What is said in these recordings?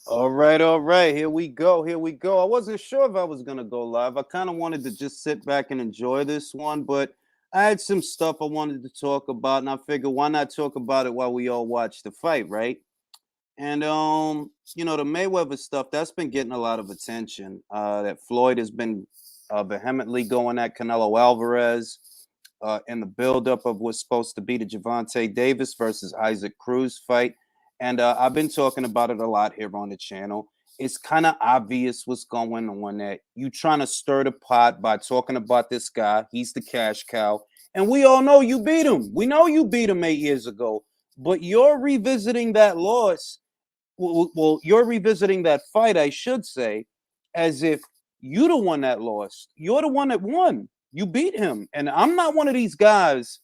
All right, all right. Here we go. Here we go. I wasn't sure if I was going to go live. I kind of wanted to just sit back and enjoy this one, but I had some stuff I wanted to talk about, and I figured why not talk about it while we all watch the fight, right? And the Mayweather stuff that's been getting a lot of attention. That Floyd has been vehemently going at Canelo Alvarez in the buildup of what's supposed to be the Javante Davis versus Isaac Cruz fight. And I've been talking about it a lot here on the channel. It's kind of obvious what's going on, that you trying to stir the pot by talking about this guy. He's the cash cow. And we all know you beat him. We know you beat him 8 years ago. But you're revisiting that loss. Well, you're revisiting that fight, I should say, as if you the one that lost. You're the one that won. You beat him. And I'm not one of these guys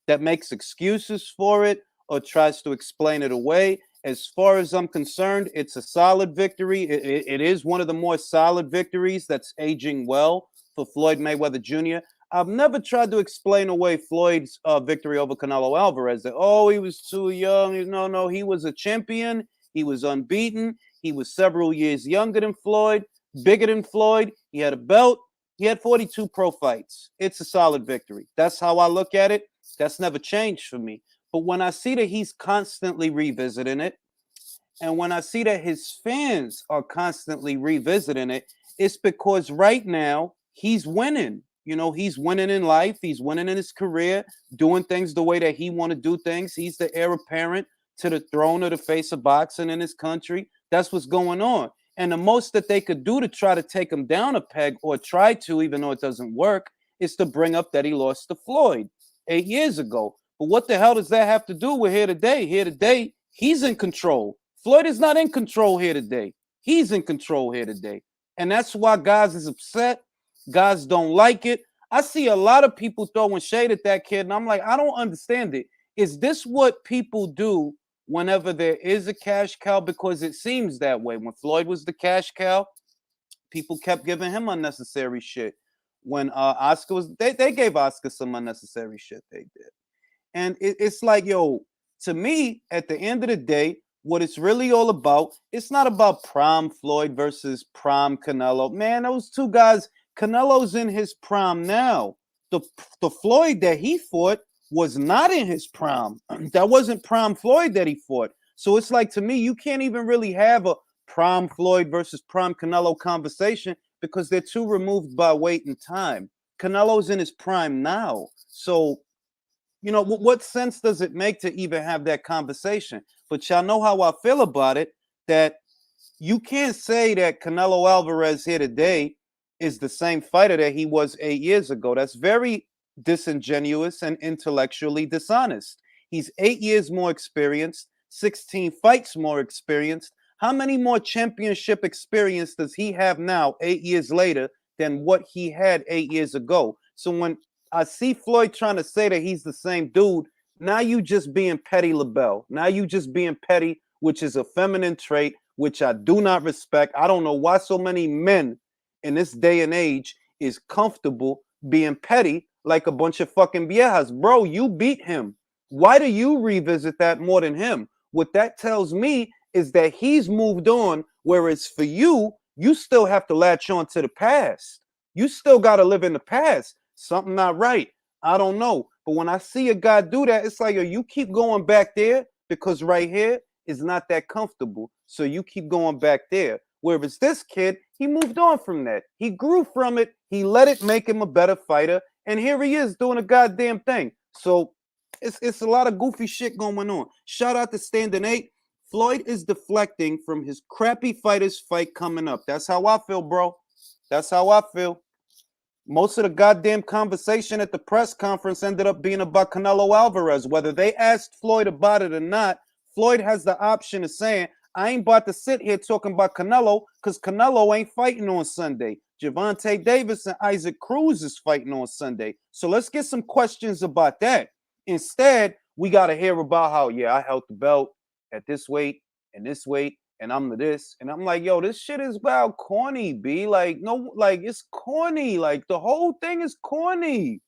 that makes excuses for it or tries to explain it away. As far as I'm concerned, it's a solid victory. It is one of the more solid victories that's aging well for Floyd Mayweather Jr. I've never tried to explain away Floyd's victory over Canelo Alvarez. That, oh, he was too young. No, he was a champion. He was unbeaten. He was several years younger than Floyd, bigger than Floyd. He had a belt. He had 42 pro fights. It's a solid victory. That's how I look at it. That's never changed for me. But when I see that he's constantly revisiting it, and when I see that his fans are constantly revisiting it, it's because right now he's winning. He's winning in life. He's winning in his career, doing things the way that he want to do things. He's the heir apparent to the throne of the face of boxing in his country. That's what's going on. And the most that they could do to try to take him down a peg, or try to, even though it doesn't work, is to bring up that he lost to Floyd 8 years ago. But what the hell does that have to do with here today? Here today, he's in control. Floyd is not in control here today. He's in control here today. And that's why guys is upset. Guys don't like it. I see a lot of people throwing shade at that kid, and I'm like, I don't understand it. Is this what people do whenever there is a cash cow? Because it seems that way. When Floyd was the cash cow, people kept giving him unnecessary shit. When Oscar was, they gave Oscar some unnecessary shit. They did. And it's like, yo, to me, at the end of the day, what it's really all about, it's not about prime Floyd versus prime Canelo. Man, those two guys, Canelo's in his prime now. The Floyd that he fought was not in his prime. That wasn't prime Floyd that he fought. So it's like, to me, you can't even really have a prime Floyd versus prime Canelo conversation, because they're too removed by weight and time. Canelo's in his prime now. So what sense does it make to even have that conversation? But y'all know how I feel about it, that you can't say that Canelo Alvarez here today is the same fighter that he was 8 years ago. That's very disingenuous and intellectually dishonest. He's 8 years more experienced, 16 fights more experienced. How many more championship experience does he have now, 8 years later, than what he had 8 years ago? So when I see Floyd trying to say that he's the same dude, now you just being petty, LaBelle. Now you just being petty, which is a feminine trait, which I do not respect. I don't know why so many men in this day and age is comfortable being petty like a bunch of fucking viejas. Bro, you beat him. Why do you revisit that more than him? What that tells me is that he's moved on, whereas for you, you still have to latch on to the past. You still got to live in the past. Something not right. I don't know. But when I see a guy do that, it's like, yo, you keep going back there because right here is not that comfortable. So you keep going back there. Whereas this kid, he moved on from that. He grew from it. He let it make him a better fighter. And here he is doing a goddamn thing. So it's a lot of goofy shit going on. Shout out to Standing 8. Floyd is deflecting from his crappy fighters fight coming up. That's how I feel, bro. That's how I feel. Most of the goddamn conversation at the press conference ended up being about Canelo Alvarez. Whether they asked Floyd about it or not, Floyd has the option of saying, I ain't about to sit here talking about Canelo because Canelo ain't fighting on Sunday. Javante Davis and Isaac Cruz is fighting on Sunday. So let's get some questions about that. Instead, we got to hear about how, yeah, I held the belt at this weight and this weight, and I'm the this. And I'm like, yo, this shit is about corny, B. Like, no, like, it's corny. Like, the whole thing is corny.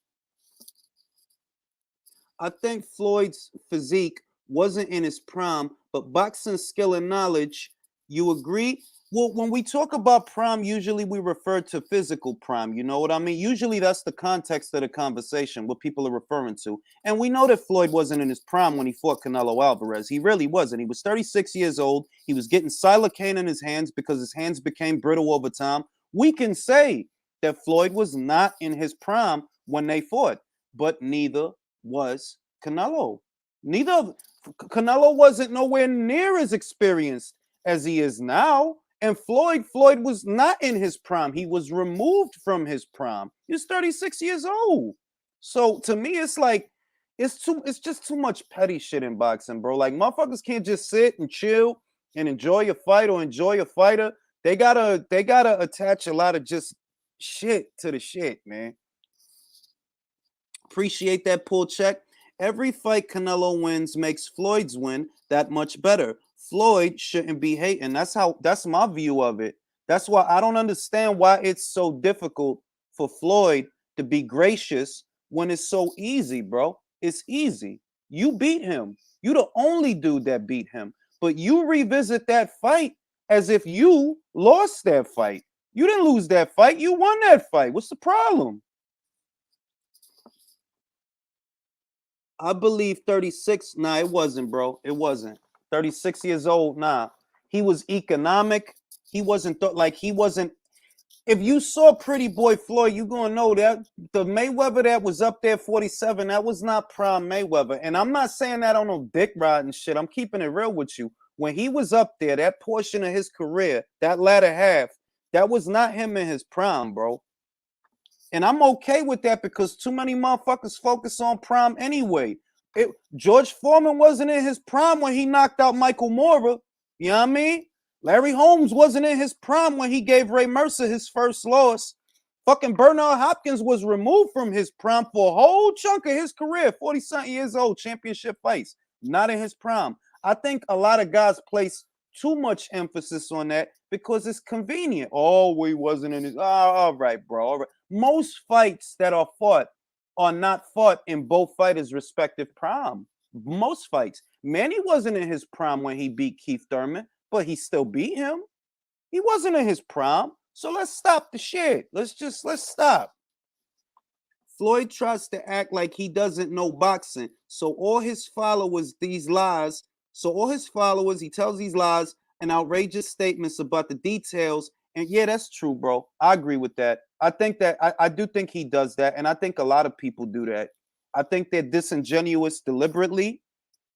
I think Floyd's physique wasn't in his prime, but boxing skill and knowledge You agree? Well, when we talk about prime, usually we refer to physical prime. You know what I mean? Usually that's the context of the conversation, what people are referring to. And we know that Floyd wasn't in his prime when he fought Canelo Alvarez. He really wasn't. He was 36 years old. He was getting silocaine in his hands because his hands became brittle over time. We can say that Floyd was not in his prime when they fought, but neither was Canelo. Neither Canelo wasn't nowhere near as experienced as he is now. And Floyd was not in his prime. He was removed from his prime. He's 36 years old. So to me, it's like it's just too much petty shit in boxing, bro. Like motherfuckers can't just sit and chill and enjoy a fight or enjoy a fighter. They gotta attach a lot of just shit to the shit, man. Appreciate that pull check. Every fight Canelo wins makes Floyd's win that much better. Floyd shouldn't be hating. That's my view of it. That's why I don't understand why it's so difficult for Floyd to be gracious when it's so easy, bro. It's easy. You beat him. You the only dude that beat him. But you revisit that fight as if you lost that fight. You didn't lose that fight. You won that fight. What's the problem? I believe 36. Nah, it wasn't, bro. It wasn't. 36 years old. Nah. He was economic. He wasn't he wasn't. If you saw Pretty Boy Floyd, you're gonna know that the Mayweather that was up there 47, that was not prime Mayweather. And I'm not saying that on no dick riding shit. I'm keeping it real with you. When he was up there, that portion of his career, that latter half, that was not him in his prime, bro. And I'm okay with that because too many motherfuckers focus on prime anyway. George Foreman wasn't in his prime when he knocked out Michael Moorer. You know what I mean? Larry Holmes wasn't in his prime when he gave Ray Mercer his first loss. Fucking Bernard Hopkins was removed from his prime for a whole chunk of his career. 40-something years old, championship fights. Not in his prime. I think a lot of guys place too much emphasis on that because it's convenient. Oh, he wasn't in his. Oh, all right, bro. All right. Most fights that are fought are not fought in both fighters' respective prime. Most fights. Manny wasn't in his prime when he beat Keith Thurman, but he still beat him. He wasn't in his prime. So let's stop the shit. Let's stop. Floyd tries to act like he doesn't know boxing. So all his followers, these lies. So all his followers, he tells these lies and outrageous statements about the details. And yeah, that's true, bro. I agree with that. I think that I do think he does that. And I think a lot of people do that. I think they're disingenuous deliberately.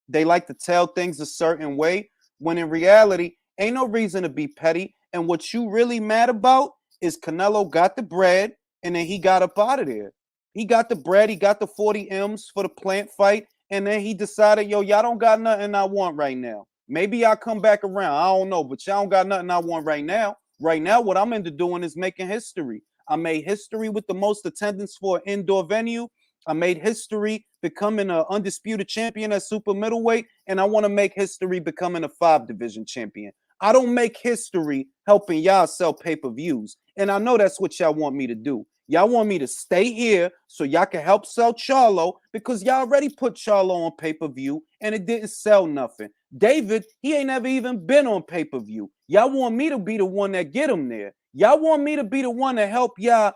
They like to tell things a certain way when in reality, ain't no reason to be petty. And what you really mad about is Canelo got the bread and then he got up out of there. He got the bread. He got the 40 M's for the plant fight. And then he decided, yo, y'all don't got nothing I want right now. Maybe I'll come back around. I don't know, but y'all don't got nothing I want right now. Right now, what I'm into doing is making history. I made history with the most attendance for an indoor venue. I made history becoming an undisputed champion at super middleweight, and I want to make history becoming a 5-division champion. I don't make history helping y'all sell pay-per-views, and I know that's what y'all want me to do. Y'all want me to stay here so y'all can help sell Charlo because y'all already put Charlo on pay-per-view and it didn't sell nothing. David, he ain't never even been on pay-per-view. Y'all want me to be the one that get him there. Y'all want me to be the one that help y'all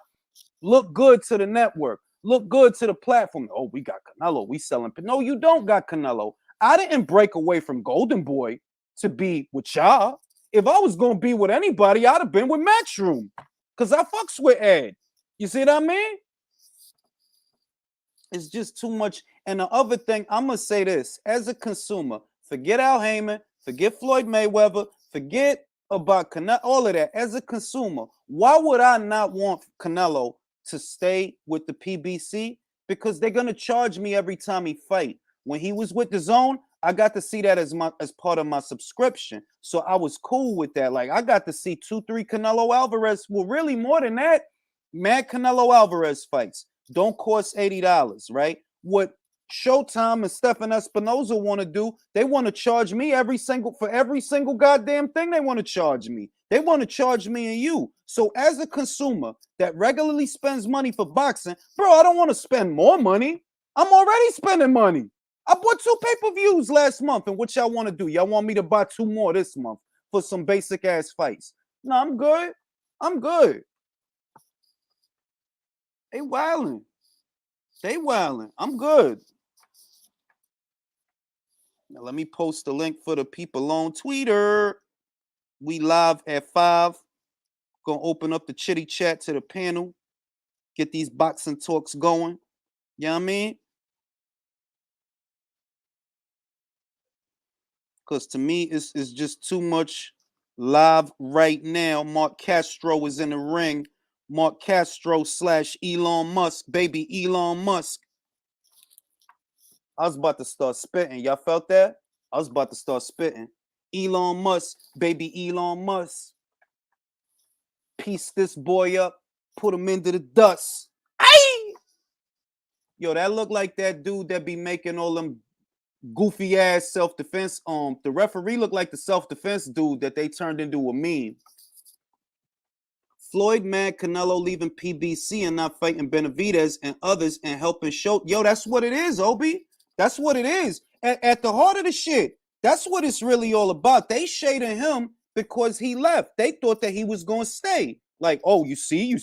look good to the network, look good to the platform. Oh, we got Canelo. We selling. No, you don't got Canelo. I didn't break away from Golden Boy to be with y'all. If I was going to be with anybody, I'd have been with Matchroom because I fucks with Ed. You see what I mean? It's just too much. And the other thing, I'm going to say this. As a consumer, forget Al Heyman, forget Floyd Mayweather, forget about Canelo, all of that. As a consumer, why would I not want Canelo to stay with the PBC? Because they're going to charge me every time he fight. When he was with the Zone, I got to see that as part of my subscription. So I was cool with that. Like I got to see 2-3 Canelo Alvarez. Well, really more than that. Mad Canelo Alvarez fights don't cost $80, right? What Showtime and Stefan Espinoza want to do, they want to charge me for every single goddamn thing they want to charge me. They want to charge me and you. So as a consumer that regularly spends money for boxing, bro, I don't want to spend more money. I'm already spending money. I bought 2 pay-per-views last month, and what y'all want to do? Y'all want me to buy 2 more this month for some basic ass fights. No, I'm good. I'm good. They wildin'. They wildin'. I'm good. Now let me post the link for the people on Twitter. We live at 5. Gonna open up the chitty chat to the panel. Get these boxing talks going. You know what I mean? Because to me, it's just too much live right now. Mark Castro is in the ring. Mark Castro / Elon Musk. Baby Elon Musk. I was about to start spitting. Y'all felt that? I was about to start spitting. Elon Musk. Baby Elon Musk. Piece this boy up. Put him into the dust. Aye! Yo, that look like that dude that be making all them goofy ass self-defense. The referee looked like the self-defense dude that they turned into a meme. Floyd mad Canelo leaving PBC and not fighting Benavidez and others and helping show. Yo, that's what it is, Obi. That's what it is. At the heart of the shit, that's what it's really all about. They shaded him because he left. They thought that he was going to stay. Like, oh, you see,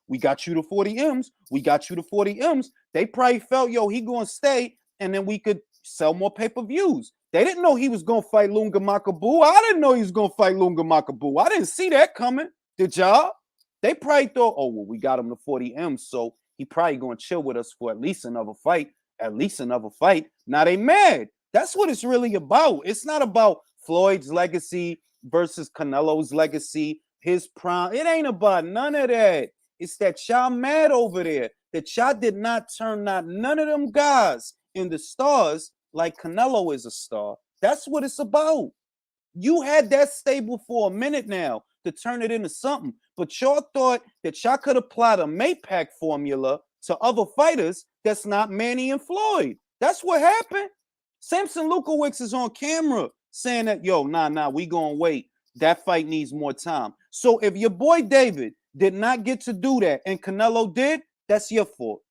we got you to 40 M's. We got you to 40 M's. They probably felt, yo, he going to stay, and then we could sell more pay-per-views. They didn't know he was going to fight Lunga Makabu. I didn't know he was going to fight Lunga Makabu. I didn't see that coming. Did y'all? They probably thought, oh, well, we got him to 40 M's, so he probably going to chill with us for at least another fight. At least another fight. Now they mad. That's what it's really about. It's not about Floyd's legacy versus Canelo's legacy, his prime. It ain't about none of that. It's that y'all mad over there. That y'all did not turn not none of them guys into stars like Canelo is a star. That's what it's about. You had that stable for a minute now to turn it into something. But y'all thought that y'all could apply the Maypac formula to other fighters that's not Manny and Floyd. That's what happened. Samson Lukowicz is on camera saying that, yo, nah, we gonna wait. That fight needs more time. So if your boy David did not get to do that and Canelo did, that's your fault.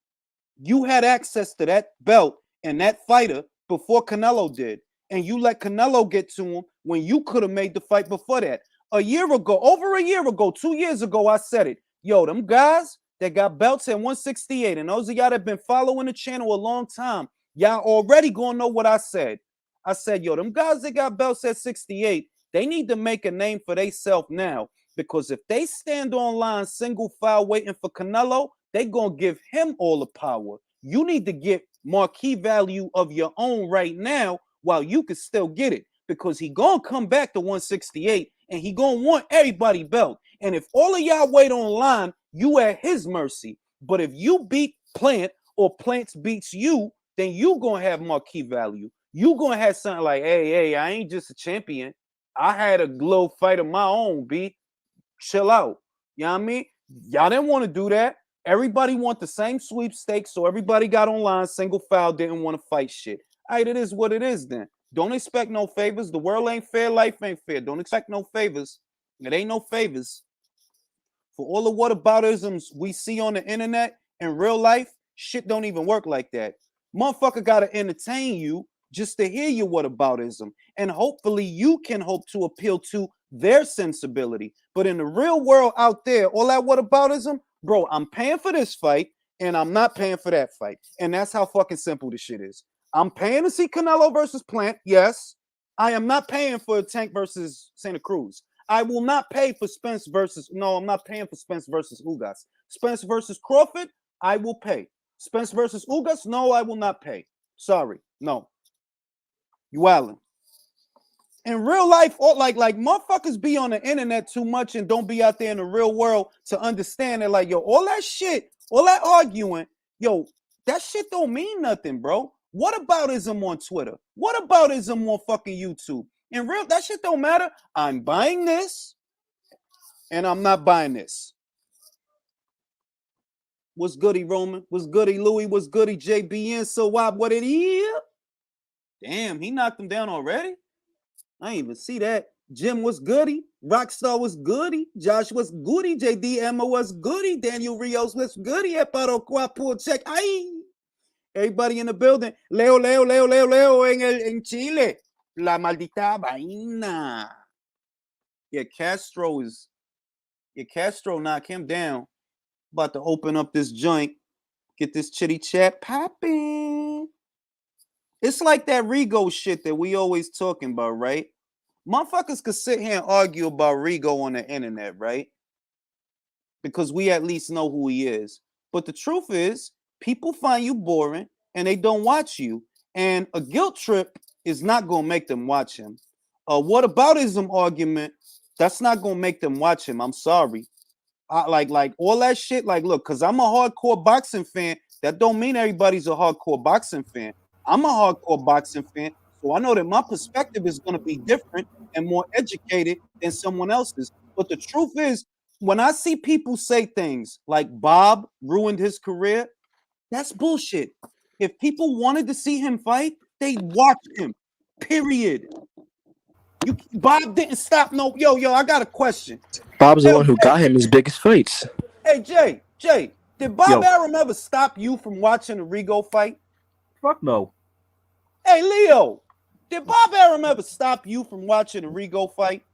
You had access to that belt and that fighter before Canelo did. And you let Canelo get to him when you could have made the fight before that. A year ago, over a year ago, 2 years ago, I said it. Yo, them guys that got belts at 168, and those of y'all that have been following the channel a long time, y'all already gonna know what I said. I said, yo, them guys that got belts at 68, they need to make a name for themselves now, because if they stand online single file waiting for Canelo, they gonna give him all the power. You need to get marquee value of your own right now while you can still get it, because he gonna come back to 168 and he gonna want everybody belt. And if all of y'all wait online, you at his mercy. But if you beat Plant or Plant beats you, then you gonna have marquee value. You gonna have something like, hey, I ain't just a champion. I had a little fight of my own, B. Chill out. You know what I mean? Y'all didn't want to do that. Everybody want the same sweepstakes, so everybody got online, single file, didn't want to fight shit. All right, it is what it is then. Don't expect no favors. The world ain't fair. Life ain't fair. Don't expect no favors. It ain't no favors. For all the whataboutisms we see on the internet, in real life, shit don't even work like that. Motherfucker gotta entertain you just to hear your whataboutism. And hopefully you can hope to appeal to their sensibility. But in the real world out there, all that whataboutism, bro, I'm paying for this fight and I'm not paying for that fight. And that's how fucking simple this shit is. I'm paying to see Canelo versus Plant, yes. I am not paying for Tank versus Santa Cruz. I will not pay for Spence versus, no, I'm not paying for Spence versus Ugas. Spence versus Crawford, I will pay. Spence versus Ugas, no, I will not pay. Sorry, no. You wildin'. In real life, like motherfuckers be on the internet too much and don't be out there in the real world to understand that, like, yo, all that shit, all that arguing, yo, that shit don't mean nothing, bro. What aboutism on Twitter? What aboutism on fucking YouTube? In real, that shit don't matter. I'm buying this and I'm not buying this. What's goody, Roman? What's goody, Louis? What's goody, JBN? So what it is? Damn, he knocked him down already? I ain't even see that. Jim was goody. Rockstar was goody. Josh was goody. JD Emma was goody. Daniel Rios was goody. Eparo Cuapo check. Ay. Everybody in the building. Leo en Chile. La maldita vaina. Yeah, Castro knock him down. About to open up this joint, get this chitty chat popping. It's like that Rigo shit that we always talking about, right? Motherfuckers could sit here and argue about Rigo on the internet, right? Because we at least know who he is. But the truth is, people find you boring and they don't watch you. And a guilt trip is not going to make them watch him. Whataboutism argument, that's not going to make them watch him. I'm sorry. Like all that shit. Like, look, because I'm a hardcore boxing fan, that don't mean everybody's a hardcore boxing fan. I'm a hardcore boxing fan, so I know that my perspective is going to be different and more educated than someone else's. But the truth is, when I see people say things like Bob ruined his career, that's bullshit. If people wanted to see him fight, they'd watch him. Period. Bob didn't stop no. Yo, I got a question. Bob's the one who got him his biggest fights. Hey, Jay, did Bob Arum ever stop you from watching the Rigo fight? Fuck no. Hey, Leo, did Bob Arum ever stop you from watching the Rigo fight?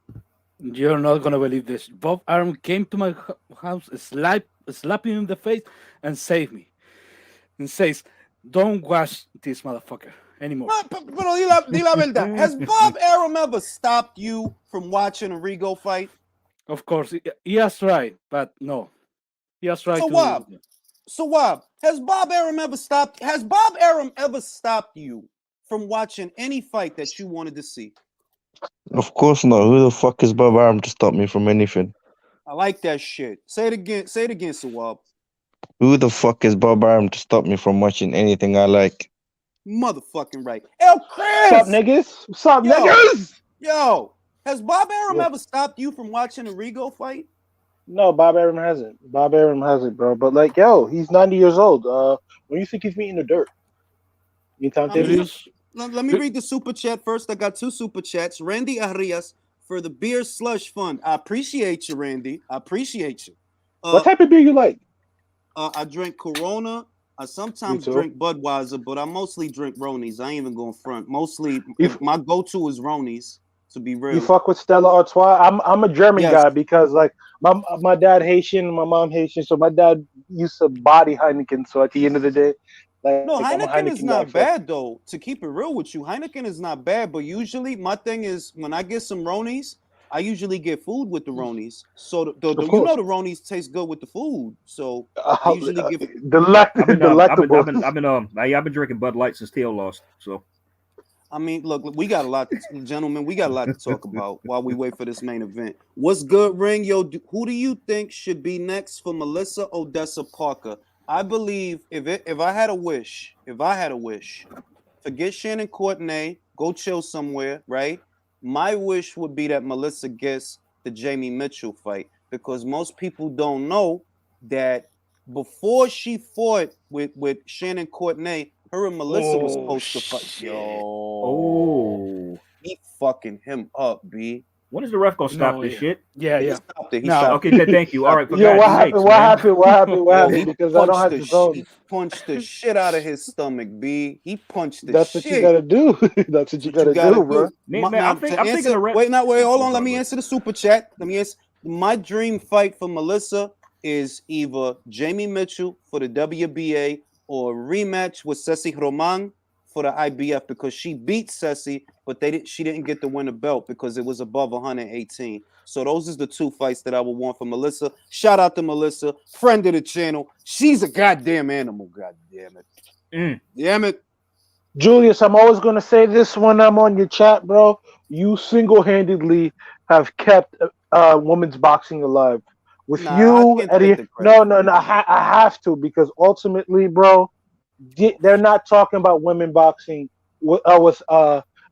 You're not gonna believe this. Bob Arum came to my house, slapped me in the face, and saved me. And says, "Don't watch this motherfucker anymore." Pero di la verdad. Has Bob Arum ever stopped you from watching a Rigo fight? Of course, he has tried, but no. He has tried to... So Wab, has Bob Arum ever stopped you from watching any fight that you wanted to see? Of course not. Who the fuck is Bob Arum to stop me from anything? I like that shit. Say it again, Sawab. Who the fuck is Bob Arum to stop me from watching anything I like? Motherfucking right. El Chris! What's up, niggas? What's up, niggas? Yo, has Bob Arum ever stopped you from watching a Rigo fight? No, Bob Arum hasn't. Bob Arum hasn't, bro. But like, yo, he's 90 years old. When you think he's meeting the dirt? Let me read the super chat first. I got 2 super chats. Randy Arias for the beer slush fund. I appreciate you, Randy. I appreciate you. What type of beer you like? I drink Corona. I sometimes drink Budweiser, but I mostly drink Ronies. I ain't even going front. Mostly, my go-to is Ronies. To be real, you fuck with Stella Artois. I'm a German guy because like my dad Haitian, my mom Haitian, so my dad used to body Heineken. So at the end of the day, like no, Heineken is not bad though. To keep it real with you, Heineken is not bad. But usually, my thing is when I get some Ronies, I usually get food with the Ronies. So the you know the Ronies taste good with the food. So I usually get delectable. I've been drinking Bud Light since Theo lost. So. I mean, look, we got a lot, gentlemen. We got a lot to talk about while we wait for this main event. What's good, Ring? Yo, who do you think should be next for Melissa Odessa Parker? I believe if I had a wish, forget Shannon Courtenay, go chill somewhere, right? My wish would be that Melissa gets the Jamie Mitchell fight because most people don't know that before she fought with Shannon Courtenay, her and Melissa was supposed to fight. Yo, he fucking him up, B. When is the ref gonna stop this shit? Yeah. He stopped it. Okay, thank you. All right. Yo, what happened? Because I don't have to phone. He punched the shit out of his stomach, B. He punched the That's shit. What you gotta do. That's what you gotta do, bro. I'm thinking the ref. Wait, hold on. Let me answer the super chat. My dream fight for Melissa is either Jamie Mitchell for the WBA or a rematch with Ceci Roman for the IBF because she beat Ceci, but she didn't get to win the belt because it was above 118. So those is the 2 fights that I would want for Melissa. Shout out to Melissa, friend of the channel. She's a goddamn animal. God damn it. Damn it. Julius, I'm always gonna say this when I'm on your chat, bro. You single-handedly have kept women's boxing alive. With you, Eddie, no, I have to because ultimately, bro, they're not talking about women boxing with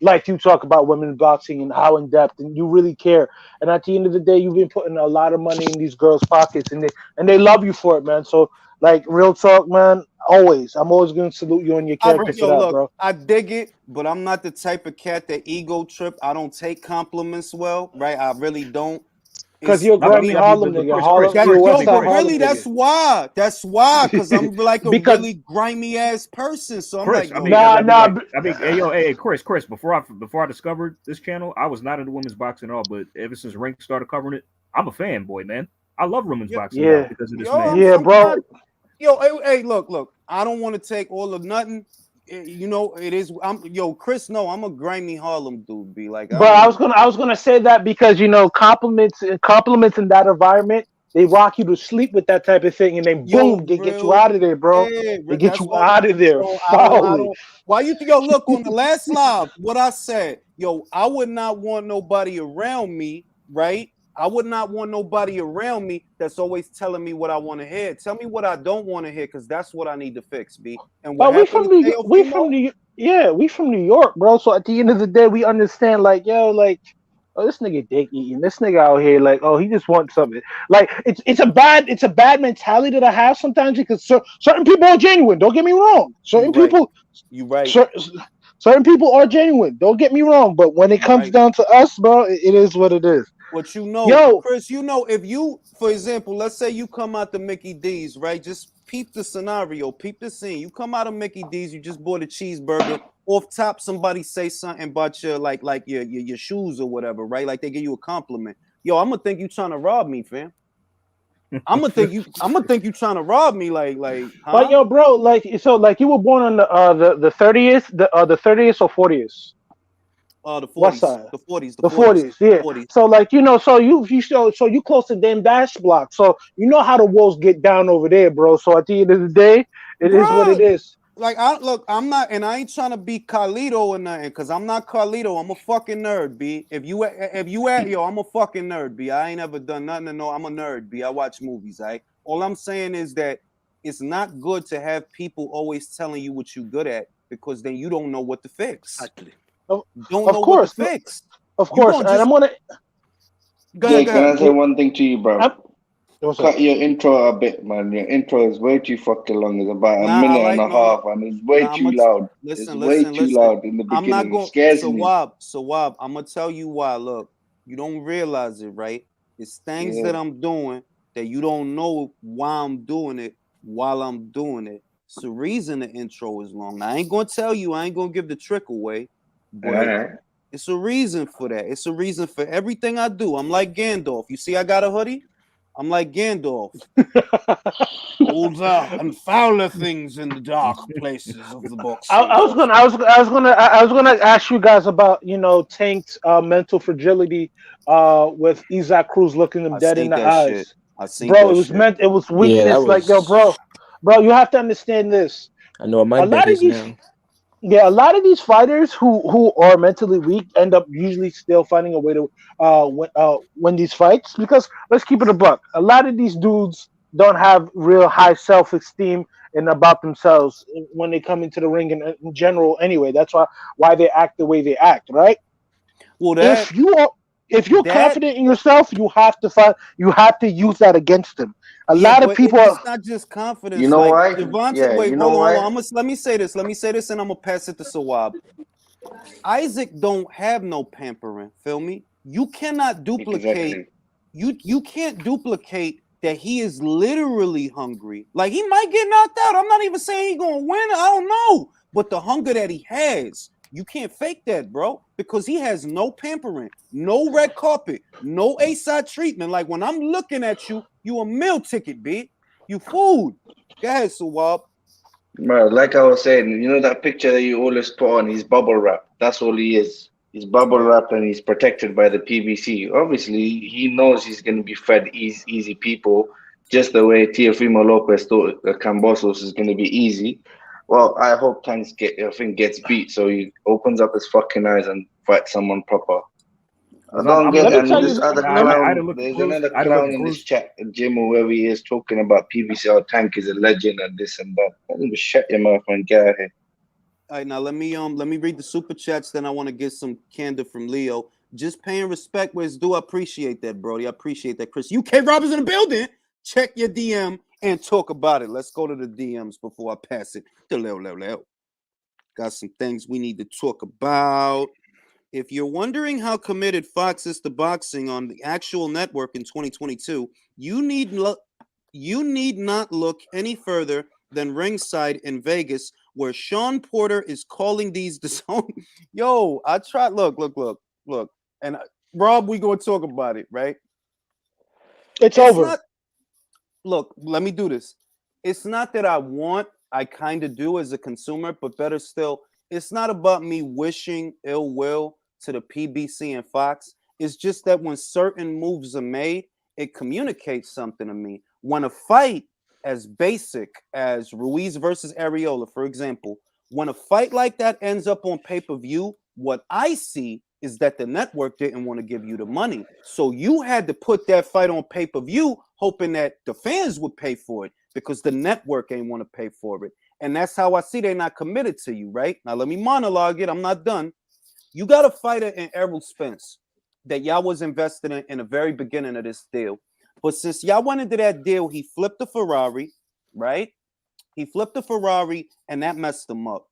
like you talk about women's boxing and how in depth, and you really care. And at the end of the day, you've been putting a lot of money in these girls' pockets, and they love you for it, man. So, like, real talk, man. I'm always gonna salute you on your character for that, bro. I dig it, but I'm not the type of cat that ego trip. I don't take compliments well, right? I really don't. Because you're a grimy Harlem nigga. Harlem, really, that's why. That's why. Because I'm like a really grimy ass person. So I'm Chris, like, hey, Chris. Before I discovered this channel, I was not into women's boxing at all. But ever since Rank started covering it, I'm a fanboy, man. I love women's boxing now because of this man. Yeah, bro. Hey, look. I don't want to take all of nothing. You know, it is. Chris. No, I'm a grimy Harlem dude. Be like, but I was gonna say that because compliments in that environment, they rock you to sleep with that type of thing, and then boom, they get you out of there, bro. They get you out of there. Why you think? Look on the last live, what I said. I would not want nobody around me, right? I would not want nobody around me that's always telling me what I want to hear. Tell me what I don't want to hear, because that's what I need to fix, B. And what we from New York, bro. So at the end of the day, we understand, like, this nigga dick eating. This nigga out here, like, he just wants something. Like, it's a bad mentality that I have sometimes, because certain people are genuine. Don't get me wrong. Certain people are genuine. Don't get me wrong. But when it comes down to us, bro, it is what it is. But Chris, if you, for example, let's say you come out to Mickey D's, right? Just peep the scenario, peep the scene. You come out of Mickey D's, you just bought a cheeseburger. Off top, somebody say something about your your shoes or whatever, right? Like they give you a compliment. I'm gonna think you trying to rob me, fam. I'm gonna think you trying to rob me, like. Huh? But bro, you were born on the 30th, the 30th or 40th. The 40s. What side? The 40s. The 40s, yeah. 40s. So you close to damn dash block. So you know how the wolves get down over there, bro. So at the end of the day, it is what it is. Like I'm not, and I ain't trying to be Carlito or nothing, because I'm not Carlito. I'm a fucking nerd, B. If you I'm a fucking nerd, B. I ain't ever done nothing to know. I'm a nerd, B. I watch movies, right? All I'm saying is that it's not good to have people always telling you what you're good at, because then you don't know what to fix. Exactly. What to fix. Of course, and I'm gonna. Go ahead. Can I say one thing to you, bro? Cut your intro a bit, man. Your intro is way too fucking long. It's about a minute and a half, and it's way too loud. It's way too loud in the beginning. I'm not going. It scares me. So Wab, I'm gonna tell you why. Look, you don't realize it, right? It's things that I'm doing that you don't know why I'm doing it while I'm doing it. It's the reason the intro is long. Now, I ain't gonna tell you. I ain't gonna give the trick away. But it's a reason for that. It's a reason for everything I do. I'm like Gandalf. You see, I got a hoodie. I'm like Gandalf. Older and fouler things in the dark places of the box. I was gonna ask you guys about Tank's mental fragility with Isaac Cruz looking him dead in the eyes. Bro, it was weakness. Yeah, bro, you have to understand this. I know what my bet is now. Yeah, a lot of these fighters who are mentally weak end up usually still finding a way to win these fights, because let's keep it a buck. A lot of these dudes don't have real high self-esteem and about themselves when they come into the ring and in general anyway. That's why they act the way they act, right? Well, if you're confident in yourself, you have to use that against them. A lot of people it's not just confidence. You know why? Devontae, hold on. Let me say this, and I'm gonna pass it to Sawab. Isaac don't have no pampering. Feel me? You cannot duplicate. You can't duplicate that he is literally hungry. Like, he might get knocked out. I'm not even saying he's gonna win. I don't know, but the hunger that he has, you can't fake that, bro, because he has no pampering, no red carpet, no A-side treatment. Like, when I'm looking at you, you a meal ticket, B. You food. Go ahead, Sawab. Bro, like I was saying, that picture that you always put on, he's bubble wrap. That's all he is. He's bubble wrapped and he's protected by the PBC. Obviously, he knows he's going to be fed easy people, just the way Teofimo Lopez thought Cambosos is going to be easy. Well, I hope Tanks gets beat, so he opens up his fucking eyes and fights someone proper. I don't get it. There's another clown in this chat, Jim, or whoever he is, talking about PBC, how Tank is a legend and this and that. I need to shut your mouth and get out of here. All right, now let me read the super chats. Then I want to get some candor from Leo. Just paying respect where it's due. I appreciate that, Brody. I appreciate that, Chris. UK Robbers in the building. Check your DM and talk about it. Let's go to the DMs before I pass it to Leo. Got some things we need to talk about. If you're wondering how committed Fox is to boxing on the actual network in 2022, you need not look any further than ringside in Vegas, where Sean Porter is calling these the zone. Yo, I tried. Look. And Rob, we gonna talk about it, right? It's over. Not, look, let me do this. It's not that I kind of do as a consumer, but better still, it's not about me wishing ill will to the PBC and Fox. It's just that when certain moves are made, it communicates something to me. When a fight as basic as Ruiz versus Areola, for example, when a fight like that ends up on pay-per-view, what I see is that the network didn't want to give you the money. So you had to put that fight on pay-per-view, hoping that the fans would pay for it because the network ain't want to pay for it. And that's how I see they're not committed to you, right? Now, let me monologue it. I'm not done. You got a fighter in Errol Spence that y'all was invested in the very beginning of this deal. But since y'all went into that deal, he flipped a Ferrari, right? He flipped a Ferrari, and that messed him up.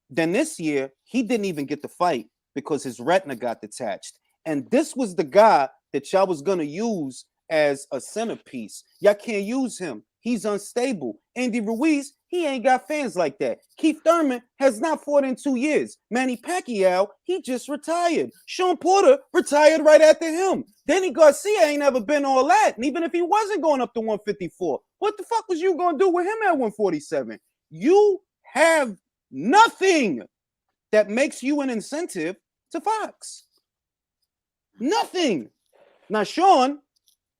Then this year, he didn't even get the fight because his retina got detached. And this was the guy that y'all was going to use as a centerpiece. Y'all can't use him. He's unstable. Andy Ruiz, he ain't got fans like that. Keith Thurman has not fought in 2 years. Manny Pacquiao, he just retired. Sean Porter retired right after him. Danny Garcia ain't never been all that. And even if he wasn't going up to 154, what the fuck was you going to do with him at 147? You have nothing that makes you an incentive to Fox. Nothing. Now, Sean,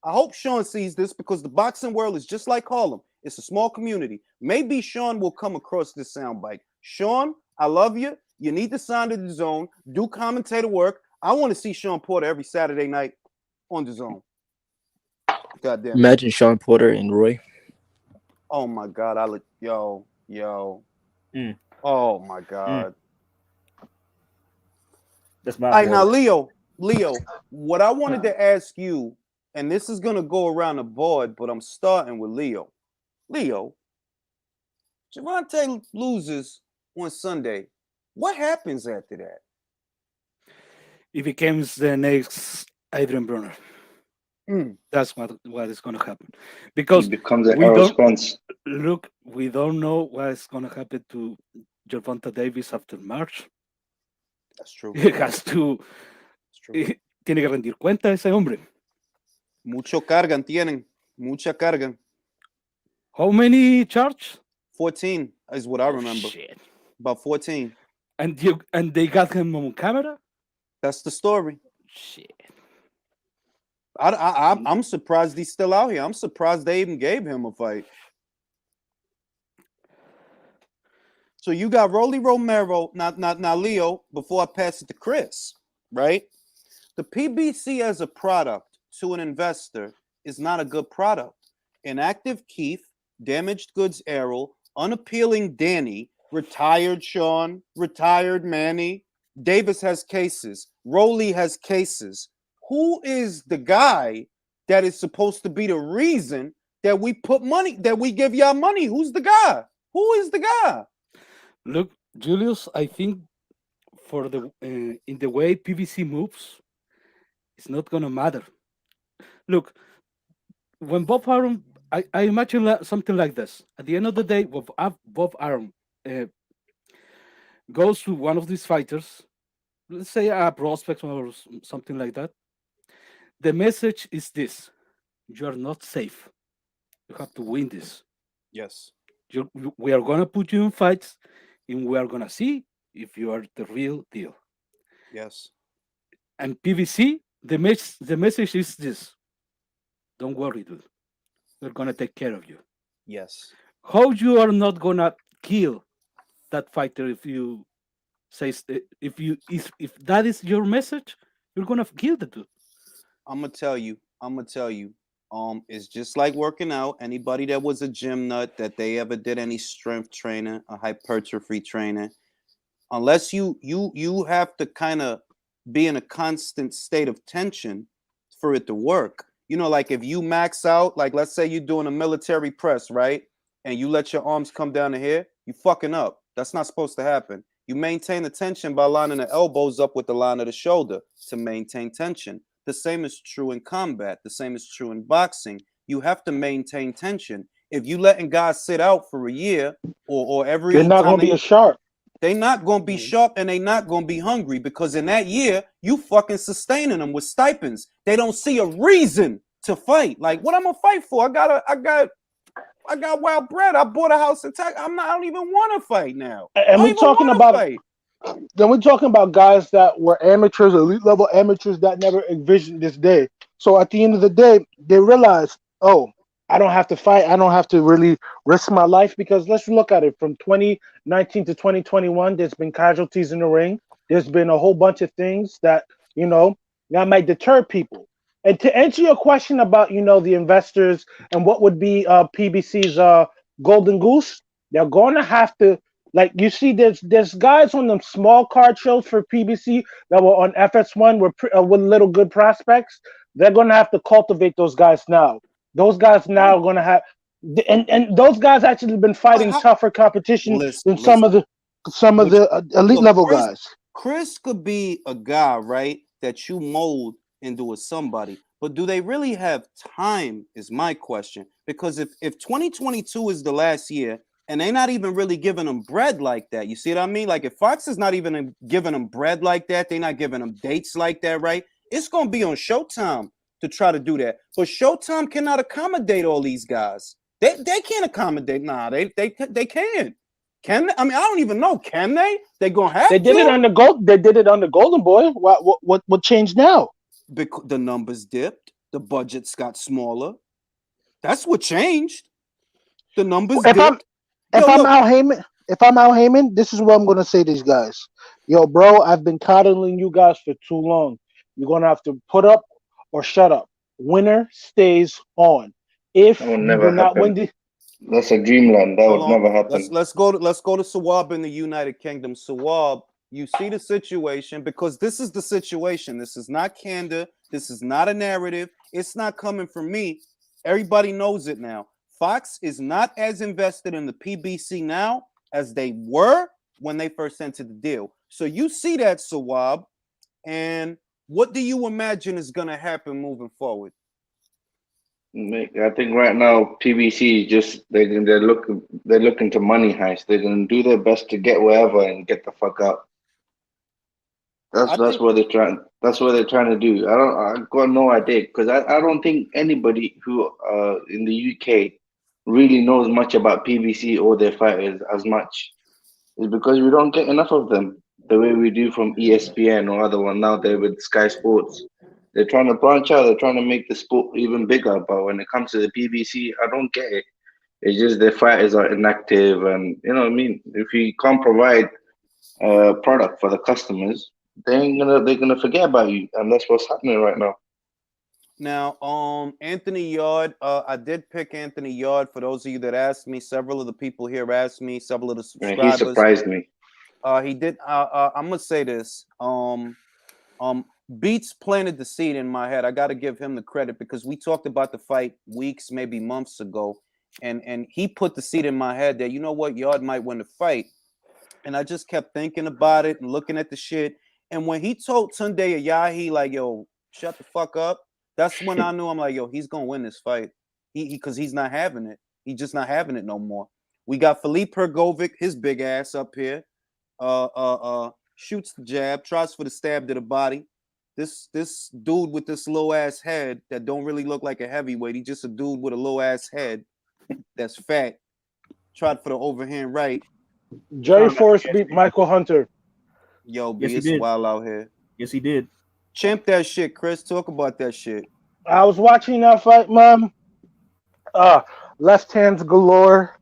I hope Sean sees this because the boxing world is just like Harlem. It's a small community. Maybe Sean will come across this soundbite. Sean, I love you. You need to sign to the zone. Do commentator work. I want to see Sean Porter every Saturday night on the zone. Goddamn. Imagine Sean Porter and Roy. Oh my God. Yo. Oh my God. That's my All right, now, Leo, what I wanted to ask you, and this is going to go around the board, but I'm starting with Leo. Leo, Gervonta loses on Sunday. What happens after that? He becomes the next Adrian Brunner. That's what is going to happen. Because he becomes an Errol Spence. Look, we don't know what's going to happen to Gervonta Davis after March. That's true. He has to... Tiene que rendir cuenta ese hombre. Mucha cargan. How many charges? 14 is what I remember. Shit. About 14. And they got him on camera? That's the story. Shit. I'm surprised he's still out here. I'm surprised they even gave him a fight. So you got Rolly Romero. Now, Leo, before I pass it to Chris, right? The PBC as a product to an investor is not a good product. Inactive Keith, damaged goods Errol, unappealing Danny, retired Sean, retired Manny. Davis has cases. Rolly has cases. Who is the guy that is supposed to be the reason that we put money, that we give y'all money? Who's the guy? Who is the guy? Look, Julius, I think for the in the way PBC moves, it's not gonna matter. Look, when Bob Arum, I imagine something like this. At the end of the day, Bob Arum goes to one of these fighters, let's say a prospect or something like that. The message is this: you are not safe. You have to win this. Yes. We are gonna put you in fights, and we are gonna see if you are the real deal. Yes. And PBC, the message is this: don't worry, dude. We're gonna take care of you. Yes. How you are not gonna kill that fighter if you say if that is your message, you're gonna kill the dude. I'm gonna tell you. It's just like working out. Anybody that was a gym nut, that they ever did any strength training, a hypertrophy training, unless you have to kind of be in a constant state of tension for it to work. You know, like if you max out, like let's say you're doing a military press, right? And you let your arms come down to here, you fucking up. That's not supposed to happen. You maintain the tension by lining the elbows up with the line of the shoulder to maintain tension. The same is true in combat. The same is true in boxing. You have to maintain tension. If you letting guys sit out for a year or every they're not going to be as sharp. They're not going to be sharp and they're not going to be hungry because in that year, you fucking sustaining them with stipends. They don't see a reason to fight. Like, what I'm going to fight for? I got wild bread. I bought a house in Texas. I don't even want to fight now. And we're talking about guys that were amateurs, elite level amateurs that never envisioned this day. So at the end of the day, they realized, oh, I don't have to fight. I don't have to really risk my life because let's look at it from 2019 to 2021. There's been casualties in the ring. There's been a whole bunch of things that, that might deter people. And to answer your question about, the investors and what would be PBC's golden goose, they're going to have to, like, you see, there's guys on them small card shows for PBC that were on FS1 with little good prospects. They're going to have to cultivate those guys now. Those guys now are going to have, and those guys actually have been fighting tougher competition than some of the elite level guys. Chris could be a guy, right, that you mold into a somebody, but do they really have time is my question. Because if 2022 is the last year and they're not even really giving them bread like that, you see what I mean? Like if Fox is not even giving them bread like that, they're not giving them dates like that, right? It's going to be on Showtime to try to do that. But Showtime cannot accommodate all these guys. They can't accommodate. Nah, they can't. Can they? I mean, I don't even know. Can they? They gonna have. They did it on the gold. They did it on the Golden Boy. What changed now? Because the numbers dipped. The budgets got smaller. That's what changed. The numbers dipped. If I'm Al Heyman, this is what I'm gonna say to these guys. Yo, bro, I've been coddling you guys for too long. You're gonna have to put up or shut up. Winner stays on. If you do not win that's a dreamland. That would never happen. Let's go to Sawab in the United Kingdom. Sawab, you see the situation because this is the situation. This is not candor. This is not a narrative. It's not coming from me. Everybody knows it now. Fox is not as invested in the PBC now as they were when they first entered the deal. So you see that, Sawab, and what do you imagine is going to happen moving forward? I think right now PBC just they're looking to money heist. They're gonna do their best to get wherever and get the fuck out. That's what they're trying. That's what they're trying to do. I got no idea because I don't think anybody who in the UK really knows much about PBC or their fighters as much. It's because we don't get enough of them the way we do from ESPN or other one now there with Sky Sports. They're trying to branch out. They're trying to make the sport even bigger. But when it comes to the PBC, I don't get it. It's just their fighters are inactive. And, you know what I mean? If you can't provide a product for the customers, they're gonna forget about you. And that's what's happening right now. Now, Anthony Yard, I did pick Anthony Yard. For those of you that asked me, several of the people here asked me, several of the subscribers. He surprised me. He did. I'm gonna say this. Beats planted the seed in my head. I got to give him the credit because we talked about the fight weeks, maybe months ago, and he put the seed in my head that, you know what, Yard might win the fight. And I just kept thinking about it and looking at the shit. And when he told Tunde Ayahi, like, yo, shut the fuck up, that's when I knew. I'm like, yo, he's gonna win this fight. Because he's not having it. He's just not having it no more. We got Filip Hrgovic, his big ass up here. Shoots the jab, tries for the stab to the body. This dude with this low ass head that don't really look like a heavyweight. He's just a dude with a low ass head that's fat. Tried for the overhand right. Jerry Forrest beat Michael Hunter. Yo, B, it's wild out here. Yes, he did. Champ that shit, Chris. Talk about that shit. I was watching that fight, man. Left hands galore.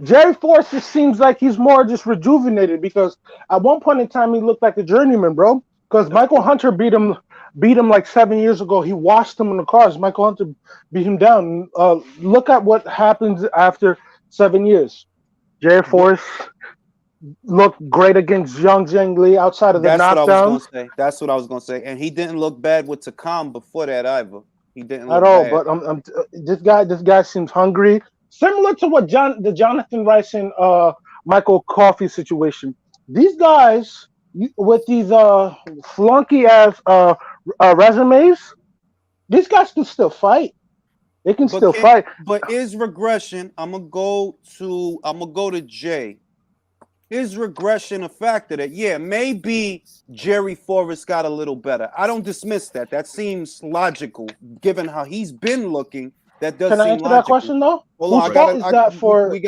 Jerry Forrest just seems like he's more just rejuvenated because at one point in time he looked like a journeyman, bro. Because Michael Hunter beat him like 7 years ago. He washed him in the cars. Michael Hunter beat him down. Look at what happens after 7 years. Jerry Forrest looked great against Zhang Zhengli outside of the knockdown. That's what I was gonna say. And he didn't look bad with Takam before that either. He didn't look at all. bad. But this guy seems hungry. Similar to what the Jonathan Rice and Michael Coffey situation. these guys with these flunky ass resumes, these guys can still fight. They can still fight. But is regression? I'm gonna go to Jay. Is regression a factor that maybe Jerry Forrest got a little better? I don't dismiss that. That seems logical given how he's been looking. That does Can I seem answer logical. that question though? Hold on, we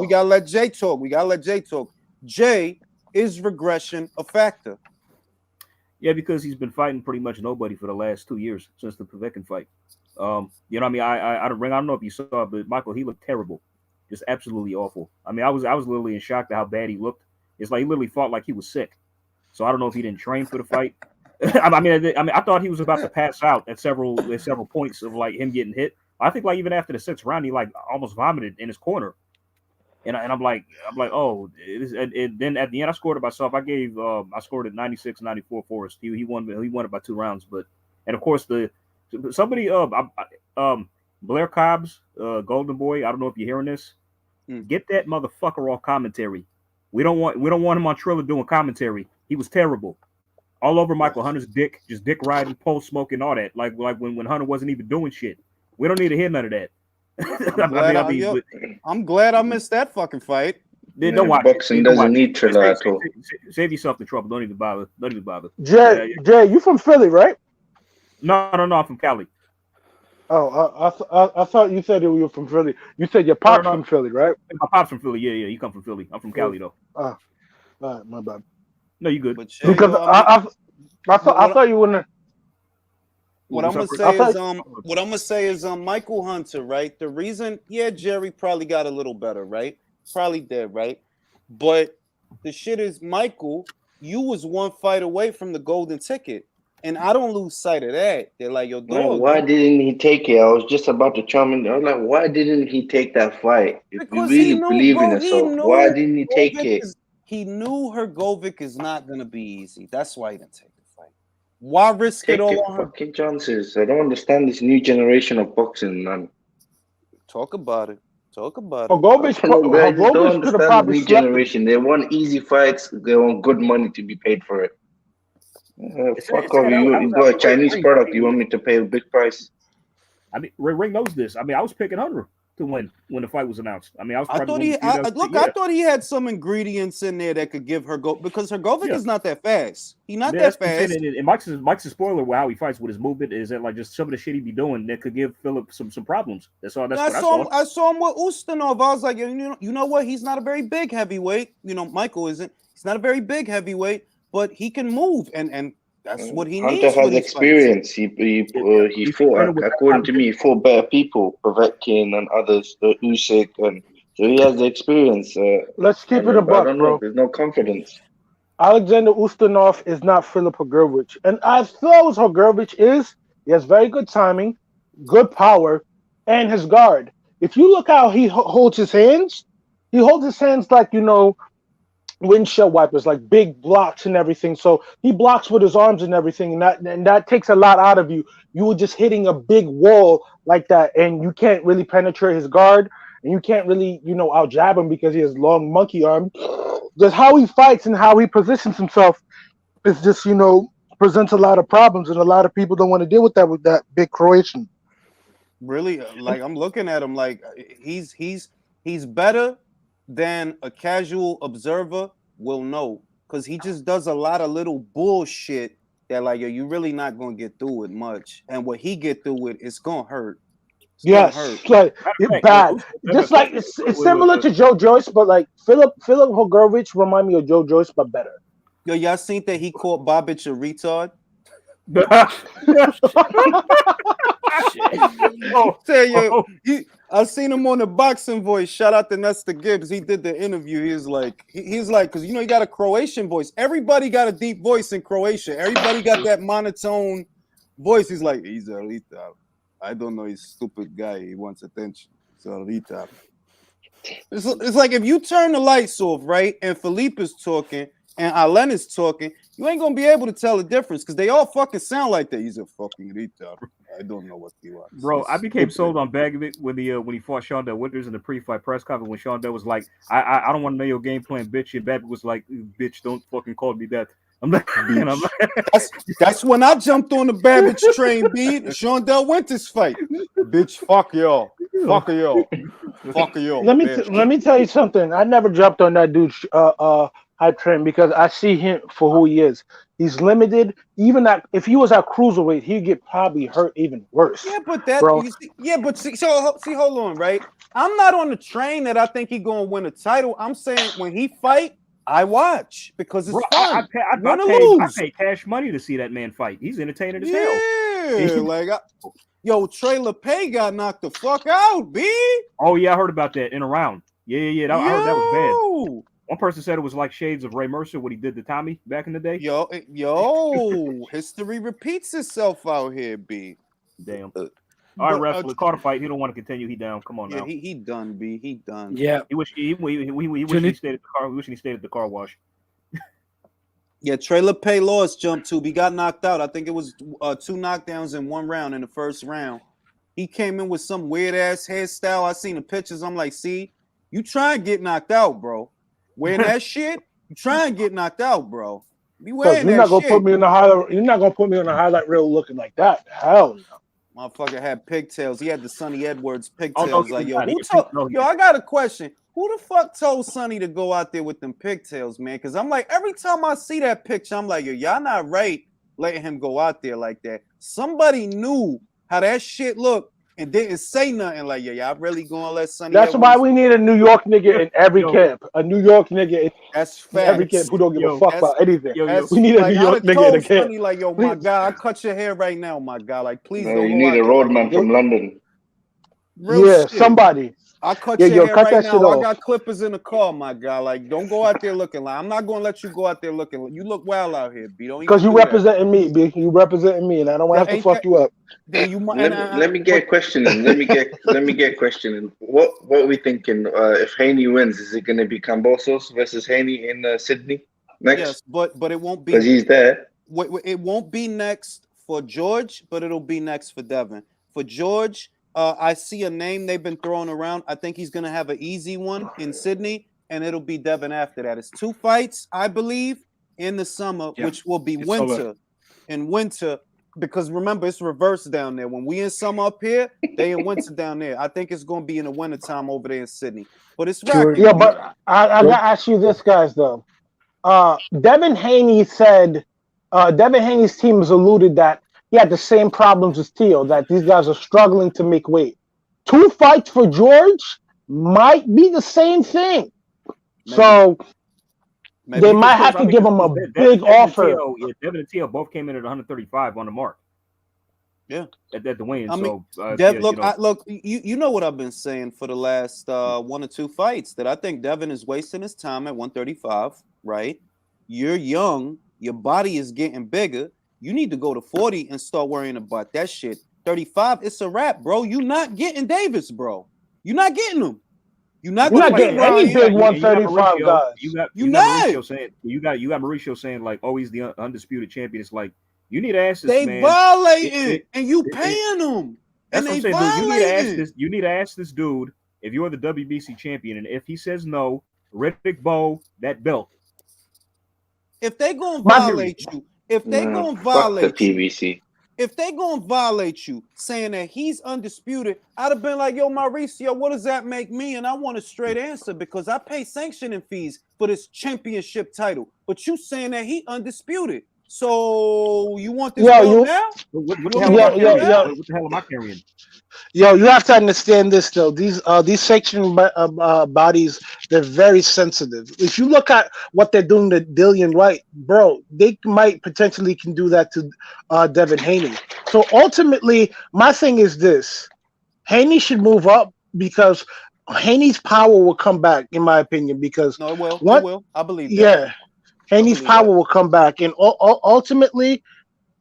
gotta let Jay talk. Jay, is regression a factor? Yeah, because he's been fighting pretty much nobody for the last 2 years since the Povetkin fight. You know what I mean? I don't know if you saw, but Michael, he looked terrible, just absolutely awful. I mean, I was literally in shock at how bad he looked. It's like he literally fought like he was sick. So I don't know if he didn't train for the fight. I mean, I thought he was about to pass out at several points of like him getting hit. I think like even after the 6th round, he like almost vomited in his corner, and I'm like, oh, and then at the end, I scored it myself. I scored it 96-94 Forrest. He won it by 2 rounds, and of course somebody Blair Cobbs, Golden Boy. I don't know if you're hearing this. Get that motherfucker off commentary. We don't want him on Triller doing commentary. He was terrible. All over Michael Hunter's dick, just dick riding, pole smoking, all that. Like when Hunter wasn't even doing shit. We don't need to hear none of that. I'm glad I missed that fucking fight. Don't watch boxing it. Doesn't need Triller at all. Save yourself the trouble. Don't even bother. Jay, you from Philly, right? No, I'm from Cali. Oh, I thought you said you were from Philly. You said your pop's from Philly, right? My pop's from Philly. Yeah, you come from Philly. I'm from Cali though. All right, my bad. No, you good. Because I thought you wouldn't. What I'm gonna say is Michael Hunter, right? The reason, Jerry probably got a little better, right? Probably did, right? But the shit is, Michael, you was one fight away from the golden ticket. And I don't lose sight of that. They're like, yo, dog. Why didn't he take it? I was just about to chime in. I was like, why didn't he take that fight? If you really believe in yourself, why didn't he take it? He knew Hrgovic is not going to be easy. That's why he didn't take the fight. Why risk it all on fucking chances? I don't understand this new generation of boxing, man. Talk about it. Hrgovic don't understand the new generation. They want easy fights. They want good money to be paid for it. Fuck off! You got a Chinese product. You want me to pay a big price? I mean, Ring knows this. I mean, I was picking Hunter to win when the fight was announced. I mean, I thought he had some ingredients in there that could give Hrgovic, because Hrgovic is not that fast. He's not that fast. And Mike's spoiler with how he fights with his movement is that like just some of the shit he be doing that could give Philip some problems. That's all. I saw him with Ustinov. I was like, you know what? He's not a very big heavyweight. You know, Michael isn't. He's not a very big heavyweight, but he can move, and that's what he needs. Hunter has experience. He fought, according to me, he fought better people, Povetkin and others, Usyk, and so he has the experience. Let's keep it a buck, bro. There's no confidence. Alexander Ustinov is not Filip Hrgovic, and I thought Hrgovic is. He has very good timing, good power, and his guard. If you look how he holds his hands, like, you know, windshield wipers, like big blocks and everything. So he blocks with his arms and everything, and that takes a lot out of you. You were just hitting a big wall like that, and you can't really penetrate his guard, and you can't really, you know, out jab him because he has long monkey arms. Just how he fights and how he positions himself is just, you know, presents a lot of problems, and a lot of people don't want to deal with that big Croatian. Really, like, I'm looking at him like he's better than a casual observer will know, because he just does a lot of little bullshit that, like, yo, you're really not gonna get through with much, and what he get through with, it's gonna hurt. Like it's bad. Just like it's similar to Joe Joyce, but like Filip Hrgovic remind me of Joe Joyce, but better. Yo, y'all seen that he called Bobic a retard? I seen him on the Boxing Voice. Shout out to Nestor Gibbs. He did the interview. He's like, because you know, he got a Croatian voice. Everybody got a deep voice in Croatia. Everybody got that monotone voice. He's like, he's a retard. I don't know, he's a stupid guy. He wants attention. He's a retard. It's like if you turn the lights off, right, and Philippe is talking and Alen is talking, you ain't gonna be able to tell the difference because they all fucking sound like that. He's a fucking retard. I don't know what you are. Bro, I became sold on Bagavik when he fought Shondell Winters in the pre-fight press conference when Shondell was like, I don't want to know your game plan, bitch. And Bagavik was like, bitch, don't fucking call me that. I'm like, and I'm like that's when I jumped on the Babbage train, B. The Shondell Winters fight. Bitch, fuck y'all. Fuck y'all. Fuck y'all. Let me tell you something. I never jumped on that dude's hype train because I see him for who he is. He's limited. Even if he was at cruiserweight, he'd get probably hurt even worse. Yeah, but that bro. See, hold on, right? I'm not on the train that I think he's gonna win a title. I'm saying when he fight, I watch because it's fun. I pay cash money to see that man fight. He's entertaining as hell. Yeah, like Trey LePay got knocked the fuck out, B. Oh yeah, I heard about that in a round. Yeah. I heard that was bad. One person said it was like shades of Ray Mercer, what he did to Tommy back in the day. Yo, history repeats itself out here, B. Damn. All right, ref, let's call the fight. He don't want to continue. He down. Come on now. He done, B. He done. Yeah. He wish he stayed at the car. We wish he stayed at the car wash. Yeah, Trey LePay lost jump tube. He got knocked out. I think it was 2 knockdowns in 1 round in the first round. He came in with some weird ass hairstyle. I seen the pictures. I'm like, see, you try and get knocked out, bro. Wearing that shit, you try and get knocked out, bro. Be wearing you're that not gonna shit. put me in the highlight. You're not gonna put me on the highlight reel looking like that. Hell no. Motherfucker had pigtails. He had the Sonny Edwards pigtails. No, I got a question. Who the fuck told Sonny to go out there with them pigtails, man? Because I'm like, every time I see that picture, I'm like, yo, y'all not right letting him go out there like that. Somebody knew how that shit looked and didn't say nothing. Like, yeah, y'all really gonna let Sonny? That's why we need a New York nigga in every camp. A New York nigga in every camp who don't give a fuck about anything. We need a New York nigga in the camp. Sonny, like, yo, my guy, I cut your hair right now, my guy. Like, please don't. You need a roadman from London. Real shit. Somebody. I cut your hair right now. I got clippers in the car, my guy. Like, don't go out there looking like I'm not gonna let you go out there looking. You look wild out here, B. Because you representing me, B. You representing me, and I don't want to have to fuck you up. Then you might. Let me get questioning. Let me get questioning. What are we thinking? If Haney wins, is it going to be Kambosos versus Haney in Sydney next? Yes, but it won't be because he's there. It won't be next for George, but it'll be next for Devin. For George. I see a name they've been throwing around. I think he's going to have an easy one in Sydney, and it'll be Devin after that. It's 2 fights, I believe, in the summer, which will be winter. In winter, because remember, it's reversed down there. When we in summer up here, they in winter down there. I think it's going to be in the wintertime over there in Sydney. But it's rocking. Yeah, but I got to ask you this, guys, though. Devin Haney said, Devin Haney's team has alluded that he had the same problems as Teo, that these guys are struggling to make weight. 2 fights for George might be the same thing. Maybe. So they might have to give him a big offer. Devin and Teo both came in at 135 on the mark. Yeah, at the weigh-in. I mean, look, you know what I've been saying for the last 1 or 2 fights, that I think Devin is wasting his time at 135. Right? You're young, your body is getting bigger. You need to go to 40 and start worrying about that shit. 35, it's a wrap, bro. You're not getting Davis, bro. You're not getting him. You're not getting any big 135 guys. You got Mauricio saying like, oh, he's the undisputed champion. It's like, you need to ask this man. They violating, and you paying them. That's what I'm saying, dude. You need to ask this dude if you're the WBC champion, and if he says no, Riddick Bowe that belt. If they gonna violate you. If they gonna violate the PBC, if they gonna violate you, saying that he's undisputed, I'd have been like, yo, Mauricio, what does that make me? And I want a straight answer because I pay sanctioning fees for this championship title. But you saying that he undisputed. So you want this belt now? What the hell am I carrying? Yo, you have to understand this though. These sanctioning bodies, they're very sensitive. If you look at what they're doing to Dillian Wright, bro, they might potentially can do that to Devin Haney. So ultimately, my thing is this: Haney should move up because Haney's power will come back, in my opinion. Because no, it will. It will. I believe that. Yeah, Haney's power will come back, and ultimately,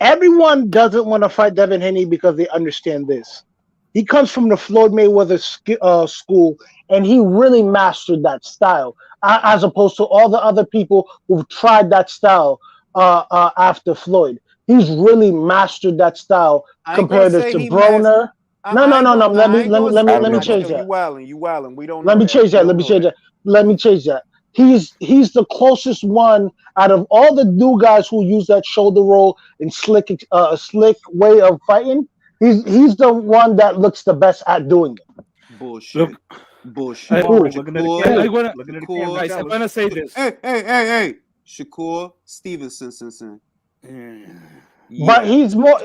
everyone doesn't want to fight Devin Haney because they understand this. He comes from the Floyd Mayweather school, and he really mastered that style, as opposed to all the other people who've tried that style after Floyd. He's really mastered that style compared to Broner. No. Let me change that. You wildin'. We don't. Let me change that. He's the closest one out of all the new guys who use that shoulder roll and slick way of fighting. He's the one that looks the best at doing it. Bullshit. I want to say this. Hey. Shakur Stevenson. Yeah. But he's more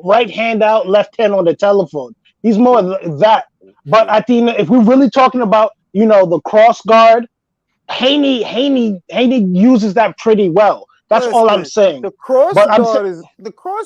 right hand out, left hand on the telephone. He's more that. But at the end, if we're really talking about the cross guard, Haney uses that pretty well. That's all I'm saying. The cross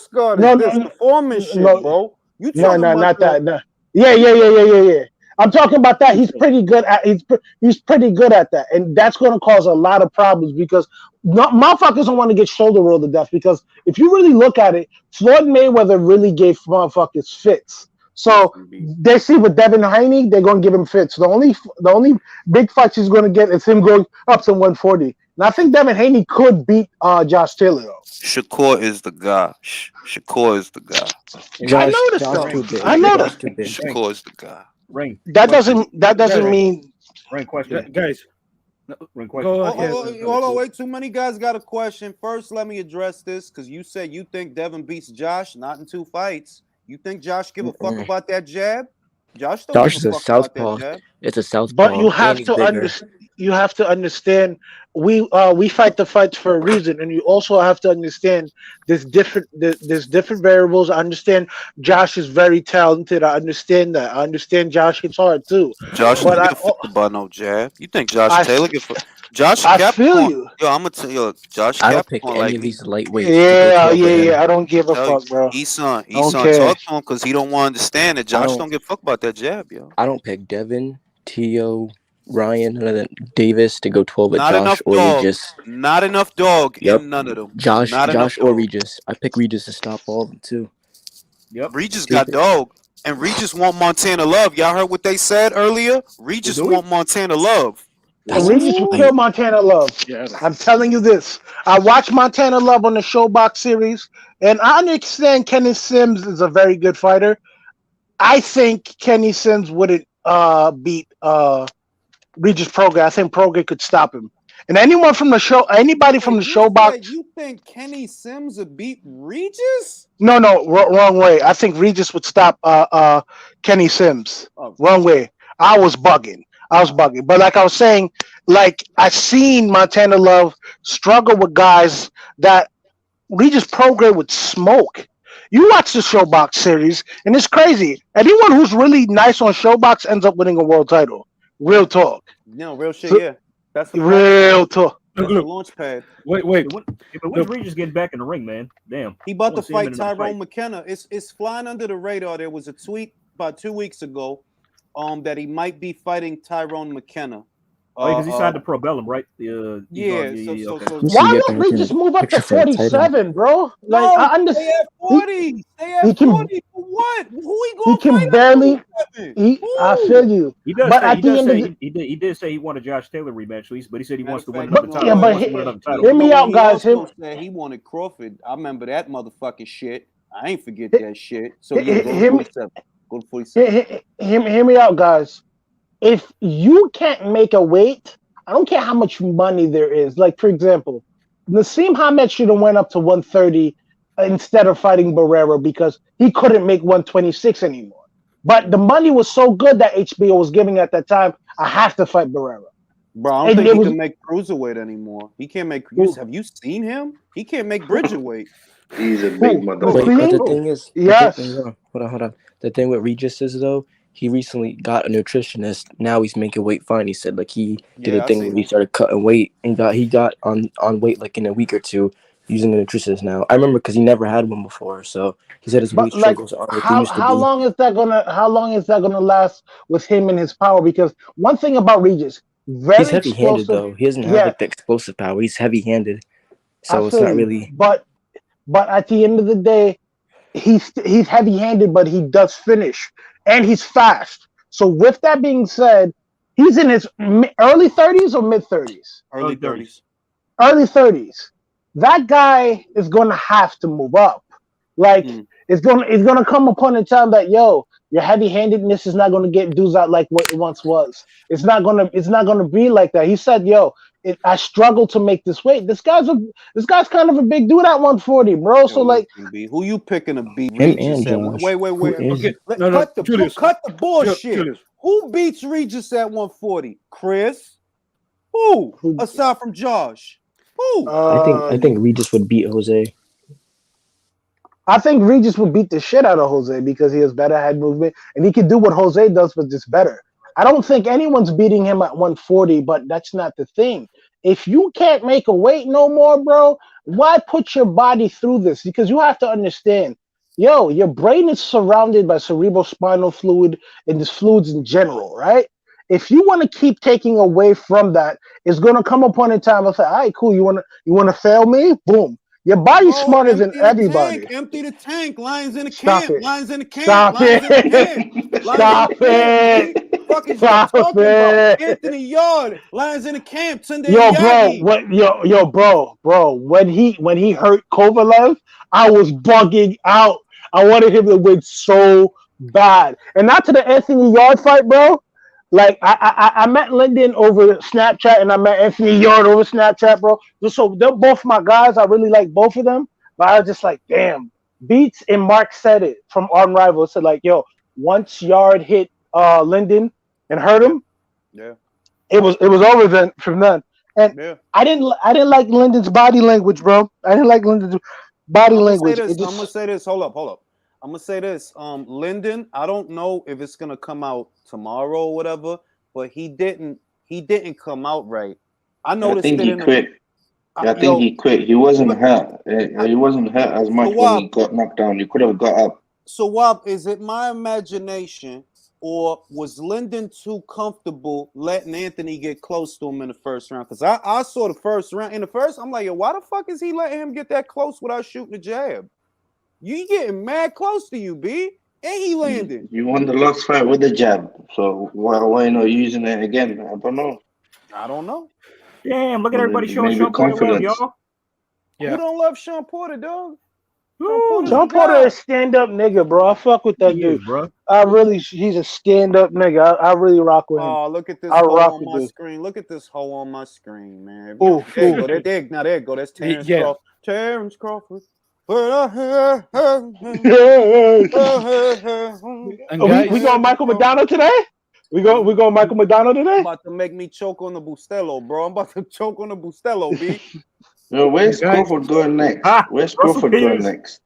guard is performance shit, bro. You talking about not that. No. Yeah. I'm talking about that. He's pretty good at that, and that's going to cause a lot of problems because motherfuckers don't want to get shoulder rolled to death. Because if you really look at it, Floyd Mayweather really gave motherfuckers fits. So they see with Devin Haney, they're going to give him fits. The only big fights he's going to get is him going up to 140. And I think Devin Haney could beat Josh Taylor though. Shakur is the guy. I know that. Shakur is the guy. Ring. That doesn't mean. Ring question, guys. Ring question. Hold on, wait. Too many guys got a question. First, let me address this because you said you think Devin beats Josh, not in 2 fights. You think Josh give a fuck about that jab? Josh is a southpaw. It's a southpaw. But you have to understand. You have to understand. We fight the fights for a reason, and you also have to understand there's different variables. I understand Josh is very talented. I understand that. I understand Josh hits hard too. Josh don't give a fuck about no jab. You think Josh Taylor give a Josh? I feel you. Yo, I'm gonna tell you, Josh. I don't pick any of these lightweights. Yeah. I don't give a fuck, bro. Eson, talk to him because he don't want to understand that Josh don't give a fuck about that jab, yo. I don't pick Devin, Tio, Ryan, and then Davis to go 12 with not Josh or dog. Regis. Not enough dog in none of them. Josh or Regis. I pick Regis to stop all of them too. Yep. Regis got dog. And Regis want Montana love. Y'all heard what they said earlier? Regis want Montana love. Regis will kill Montana Love. Yeah. I'm telling you this. I watched Montana Love on the Showbox series, and I understand Kenny Sims is a very good fighter. I think Kenny Sims wouldn't beat Regis Prograis. I think Prograis could stop him. And anybody from the Showbox. You think Kenny Sims would beat Regis? No, wrong way. I think Regis would stop Kenny Sims. Wrong way. I was bugging. But like I was saying, like I seen Montana Love struggle with guys that Regis Prograis would smoke. You watch the Showbox series, and it's crazy. Anyone who's really nice on Showbox ends up winning a world title. Real talk. No, real shit, yeah. That's real talk. That's the launch pad. Wait. When's Regis getting back in the ring, man? Damn. He about to fight Tyrone McKenna. It's flying under the radar. There was a tweet about 2 weeks ago that he might be fighting Tyrone McKenna. Because he signed the Pro Bellum, right? So why don't we just move up to 47, bro? Like I understand. Stay at 40 for what? Who he going to fight? He can barely. I feel you. He does. But at the end, he did say he wanted a Josh Taylor rematch. But he said he wants to win another title. Yeah, but hear me out, guys. Said he wanted Crawford. I remember that motherfucking shit. I ain't forget that shit. So yeah, go to 47. Hear me out, guys. If you can't make a weight, I don't care how much money there is. Like, for example, Naseem Hamed should have went up to 130 instead of fighting Barrera because he couldn't make 126 anymore. But the money was so good that HBO was giving at that time, I have to fight Barrera. Bro, I don't think he can make cruiserweight anymore. He can't make cruiserweight. Have you seen him? He can't make bridgerweight. He's a big motherfucker. But the thing is, yes. Hold on. The thing with Regis is though, he recently got a nutritionist. Now he's making weight fine. He said like he did a thing where he started cutting weight and he got on weight like in a week or two using a nutritionist now. I remember because he never had one before, so he said his weight struggles are how long is that gonna last with him and his power? Because one thing about Regis, he's heavy-handed though. He doesn't have like the explosive power. He's heavy-handed, so it's not really. But at the end of the day, he's heavy-handed, but he does finish. And he's fast. So with that being said, he's in his early 30s or mid 30s? Early 30s. Early 30s. that guy is going to have to move up. Like it's gonna come upon a time that your heavy-handedness is not gonna get dudes out like what it once was. It's not gonna be like that. He said, I struggle to make this weight. This guy's kind of a big dude at 140, bro. So like, who you picking to beat Him Regis and at one? Josh. Wait. Okay. Cut the Julius. cut the bullshit. Julius. Who beats Regis at 140? Chris? Who? Aside from Josh? Who? I think Regis would beat Jose. I think Regis would beat the shit out of Jose because he has better head movement and he can do what Jose does, but just better. I don't think anyone's beating him at 140, but that's not the thing. If you can't make a weight no more, bro, why put your body through this? Because you have to understand, your brain is surrounded by cerebrospinal fluid and just fluids in general, right? If you want to keep taking away from that, it's going to come upon a time of, all right, cool, you want to fail me? Boom. Your body's smarter than everybody. Empty the tank. Lions in the Stop camp. it. Lions in the camp. Stop Lions in the it. camp. Stop it. Fuck is you Stop talking it. about? Anthony Yard. Lions in the camp. Tunde Yo, bro, Miyagi. bro. When he hurt Kovalev, I was bugging out. I wanted him to win so bad. And not to the Anthony Yard fight, bro. Like I met Lyndon over Snapchat and I met Anthony Yard over Snapchat, bro. So they're both my guys. I really like both of them. But I was just like, damn. Beats and Mark said it from Armed Rival. Said like, once Yard hit Lyndon and hurt him, it was over then from then. And I didn't like Lyndon's body language, bro. I didn't like Lyndon's body language. I'm gonna say this. Hold up. I'm gonna say this. Lyndon, I don't know if it's gonna come out tomorrow or whatever, but he didn't come out right. I noticed. I think he quit. I think he quit. He wasn't hurt. He wasn't hurt as much when he got knocked down. He could have got up. So, Wab, is it my imagination, or was Lyndon too comfortable letting Anthony get close to him in the first round? Because I saw the first round. In the first, I'm like, why the fuck is he letting him get that close without shooting a jab? You getting mad close to you, B, and he landed. You won the last fight with the jab, so why not using it again? I don't know. Damn, look at everybody showing Sean Porter love, y'all. Yeah. Who don't love Sean Porter, dog? Sean Porter is a stand-up nigga, bro. I fuck with that dude, bro. He's a stand-up nigga. I really rock with him. Oh, look at this hoe on my screen. Look at this hoe on my screen, man. There you go. That's Terrence Crawford. Terrence Crawford. We going Michael McDonald today? We going Michael McDonald today? About to make me choke on the Bustelo, bro. I'm about to choke on the Bustelo, B. Yo, where's Crawford going next? Where's Crawford going next?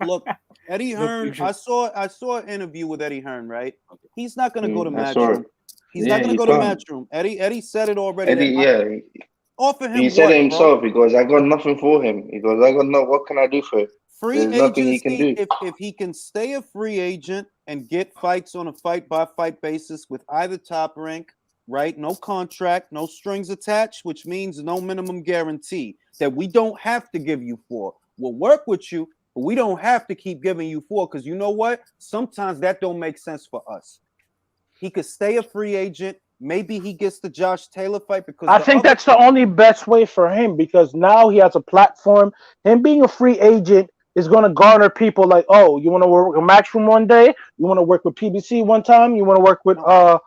Look, Eddie Hearn. I saw an interview with Eddie Hearn. Right? He's not gonna go to Matchroom. He's not gonna go to Matchroom. Eddie said it already. Offer him. He said it himself. He goes, I got nothing for him. He goes, I got what can I do for him? Free agency. He can do. If he can stay a free agent and get fights on a fight-by-fight basis with either Top Rank, right? No contract, no strings attached, which means no minimum guarantee that we don't have to give you for. We'll work with you, but we don't have to keep giving you for, because you know what? Sometimes that don't make sense for us. He could stay a free agent. Maybe he gets the Josh Taylor fight because I think that's the only best way for him, because now he has a platform. Him being a free agent is going to garner people like, oh, you want to work with Matchroom one day? You want to work with PBC one time? You want to work with Top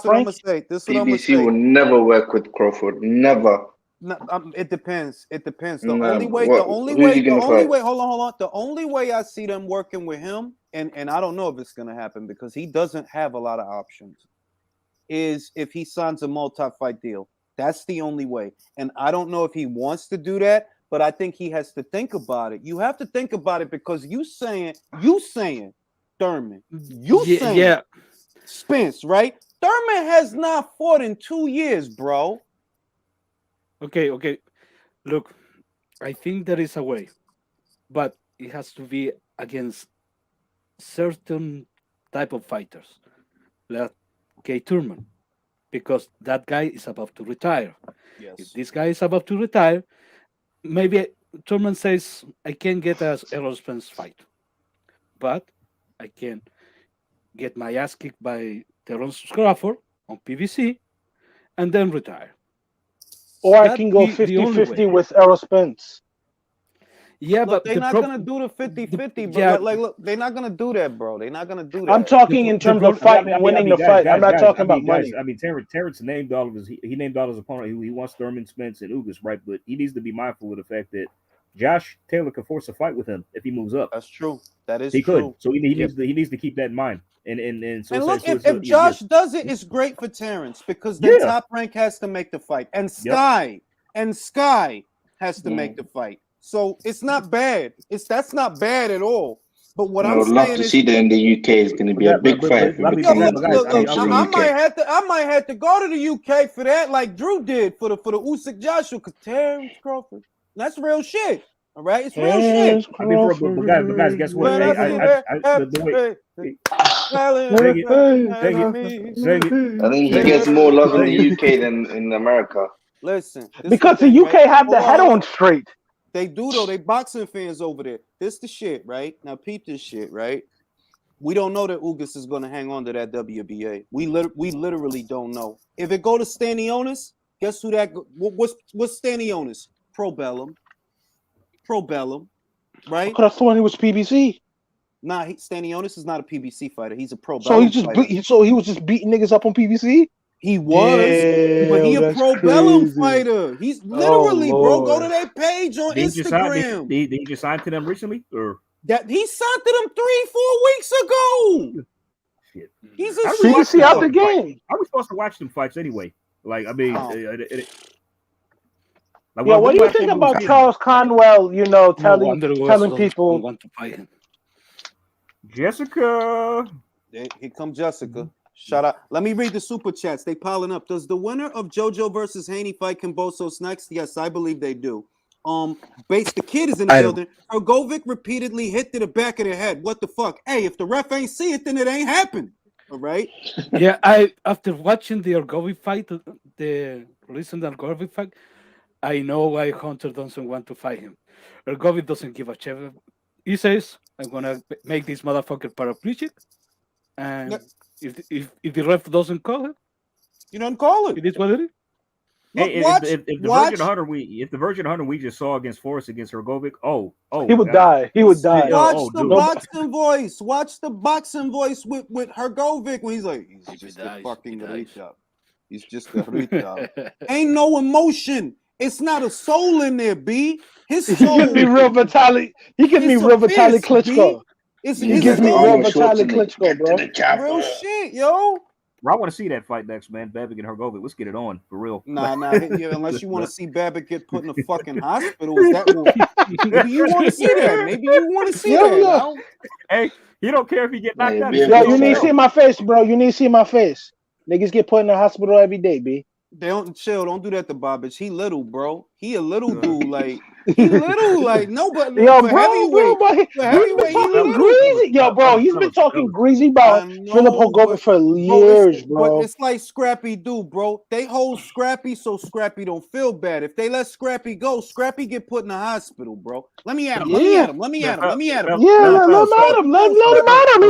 Rank? PBC will never work with Crawford. Never. No, it depends. It depends. The only way. Hold on. The only way I see them working with him, and I don't know if it's going to happen because he doesn't have a lot of options, is if he signs a multi-fight deal. That's the only way. And I don't know if he wants to do that, but I think he has to think about it. You have to think about it because you saying Thurman, saying Spence, right? Thurman has not fought in 2 years, bro. Okay. Look, I think there is a way, but it has to be against certain type of fighters, like Thurman, because that guy is about to retire. Yes. If this guy is about to retire, maybe Thurman says, I can't get a Errol Spence fight, but I can get my ass kicked by Terrence Crawford on PBC and then retire. Or I can go 50-50 with Errol Spence. Yeah, Look, but they're not gonna do the 50-50, bro. yeah. Like, look, they're not gonna do that, bro. They're not gonna do that. I'm talking in terms of fight, winning the fight. I'm not talking about money. I mean, Terrence named all of his. He named all his opponent. He wants Thurman, Spence, and Ugas, right? But he needs to be mindful of the fact that Josh Taylor could force a fight with him if he moves up. That's true. That is he true. Could. So he needs to keep that in mind. And look, if Josh does it, it's great for Terrence because then Top Rank has to make the fight, and Sky has to make the fight. So it's not bad. That's not bad at all. But what I'm saying love to see that in the UK is going to be a big fight. I might have to go to the UK for that, like Drew did for the Usyk Joshua, because Terrence Crawford. That's real shit. All right, it's real shit. I mean, but guys, guess what? I think he gets more love in the UK than in America. Listen, because the UK have the head on straight. They do though. They boxing fans over there. This the shit, right? Now peep this shit, right? We don't know that Ugas is going to hang on to that WBA. We literally don't know. If it go to Stanionis, guess who that? What's Stanionis? Pro Bellum, right? I could have thought he was PBC. Nah, Stanionis is not a PBC fighter. He's a Pro so Bellum. So he was just beating niggas up on PBC. He was, but he a Pro Bellum fighter. He's literally, bro. Go to their page on Instagram. Did he just sign to them recently, or that he signed to them 3-4 weeks ago? Shit. He's a PBC out the game. How are we supposed to watch them fights anyway? Like, I mean, what do you think about Charles Conwell? You know, telling people want to fight him. Jessica. Here come Jessica. Shout out. Let me read the super chats. They piling up. Does the winner of JoJo versus Haney fight Kambosos next? Yes, I believe they do. The kid is in the building. Ergovic repeatedly hit to the back of the head. What the fuck? Hey, if the ref ain't see it, then it ain't happened. All right. Yeah, after watching the Ergovic fight, the recent Ergovic fight, I know why Hunter doesn't want to fight him. Ergovic doesn't give a shit. He says, "I'm gonna make this motherfucker paraplegic," and if the ref doesn't call it, you don't call it. It is what it is. Hey, if the Virgin Hunter we just saw against Forrest against Ergovic, he would die. He would die. Watch the boxing voice. Watch the boxing voice with Hergovic when he's like, he's just a fucking retard. He's just a retard. Ain't no emotion. It's not a soul in there, B. His soul. He gives me real Vitaly. He gives me real Vitaly Klitschko. He gives me real Vitaly Klitschko, bro. Real shit, yo. I want to see that fight next, man. Babbitt and Hergovic. Let's get it on for real. Nah. Unless you want to see Babbitt get put in a fucking hospital, maybe you want to see that. Maybe you want to see that. Hey, you don't care if you get knocked out. Yo, you need to see my face, bro. You need to see my face. Niggas get put in the hospital every day, B. They don't chill. Don't do that to Bobbage. He little, bro. He a little dude. Like he little. Like nobody. Yo, heavyweight, he little. Greasy. Yo, bro, he's been talking greasy about Philip Hergovic for years, bro. But it's like Scrappy do, bro. They hold Scrappy so Scrappy don't feel bad. If they let Scrappy go, Scrappy get put in the hospital, bro. Let me at him. Let me at him. Yeah, let him at him. Let him at him.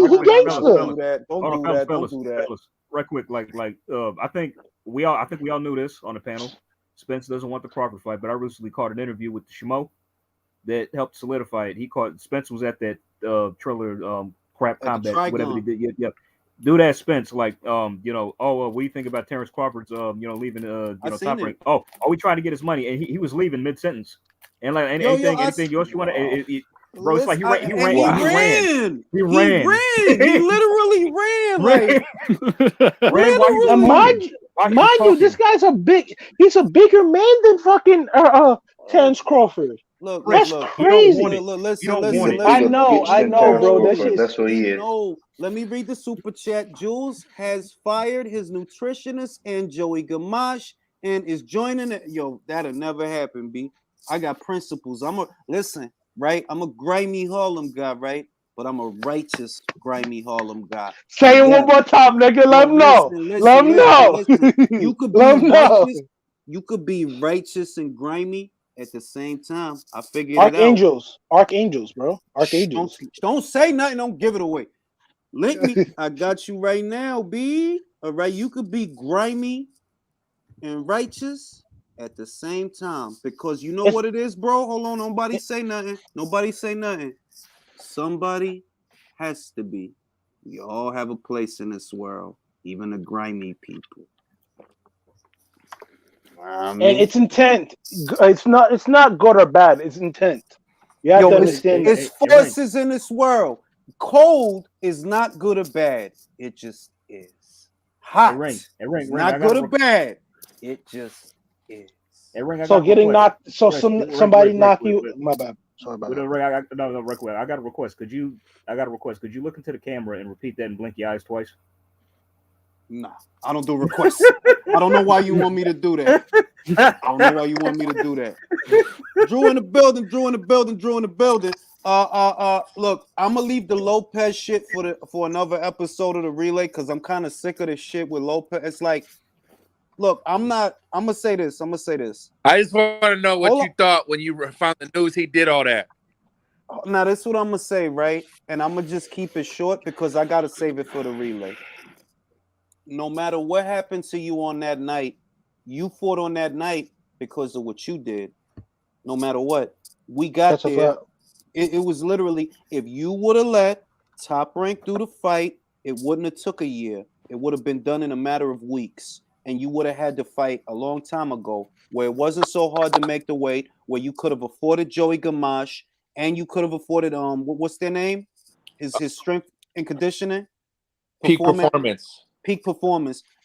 He gangster. Don't do that. Right quick, I think we all knew this on the panel. Spence doesn't want the Crawford fight, but I recently caught an interview with Shimo that helped solidify it. Spence was at that Triller crap combat, whatever they did. Yeah. Do that, Spence. Like, what do you think about Terrence Crawford's, leaving, Top Rank? Oh, are we trying to get his money? And he was leaving mid sentence. And like anything else you want to? Bro, it's like he ran. He literally ran. Mind you, this guy's he's a bigger man than fucking Terrence Crawford. Look, that's crazy. Listen. I know, bro. That's what he is. No, let me read the super chat. Jules has fired his nutritionist and Joey Gamache and is joining it. Yo, that'll never happen, B. I got principles. Right? I'm a grimy Harlem guy, right? But I'm a righteous grimy Harlem guy. Say it one more time, nigga. Let him know. Let him know. You could be righteous. You could be righteous and grimy at the same time. I figured Archangels, bro. Archangels. Don't say nothing. Don't give it away. Link me. I got you right now, B. All right. You could be grimy and righteous at the same time, because you know what it is, bro. Hold on, nobody say nothing. Nobody say nothing. Somebody has to be. We all have a place in this world, even the grimy people. And it's intent. It's not good or bad. It's intent. You have to understand. It's forces in this world. Cold is not good or bad. It just is. Hot. It's not good or bad. It just is. So getting knocked. So somebody knock you. My bad. Sorry about that. No, real quick. I got a request. Could you look into the camera and repeat that and blink your eyes twice? Nah, I don't do requests. I don't know why you want me to do that. I don't know why you want me to do that. Drew in the building. Look, I'm gonna leave the Lopez shit for another episode of the relay because I'm kind of sick of this shit with Lopez. It's like, look, I'm gonna say this. I just want to know what you thought when you found the news he did all that. Now, this is what I'm gonna say, right? And I'm gonna just keep it short because I gotta save it for the relay. No matter what happened to you on that night, you fought on that night because of what you did. No matter what, we got there. It was literally, if you would have let Top Rank do the fight, it wouldn't have took a year. It would have been done in a matter of weeks. And you would have had to fight a long time ago where it wasn't so hard to make the weight, where you could have afforded Joey Gamache and you could have afforded, what's their name? His strength and conditioning? Peak performance.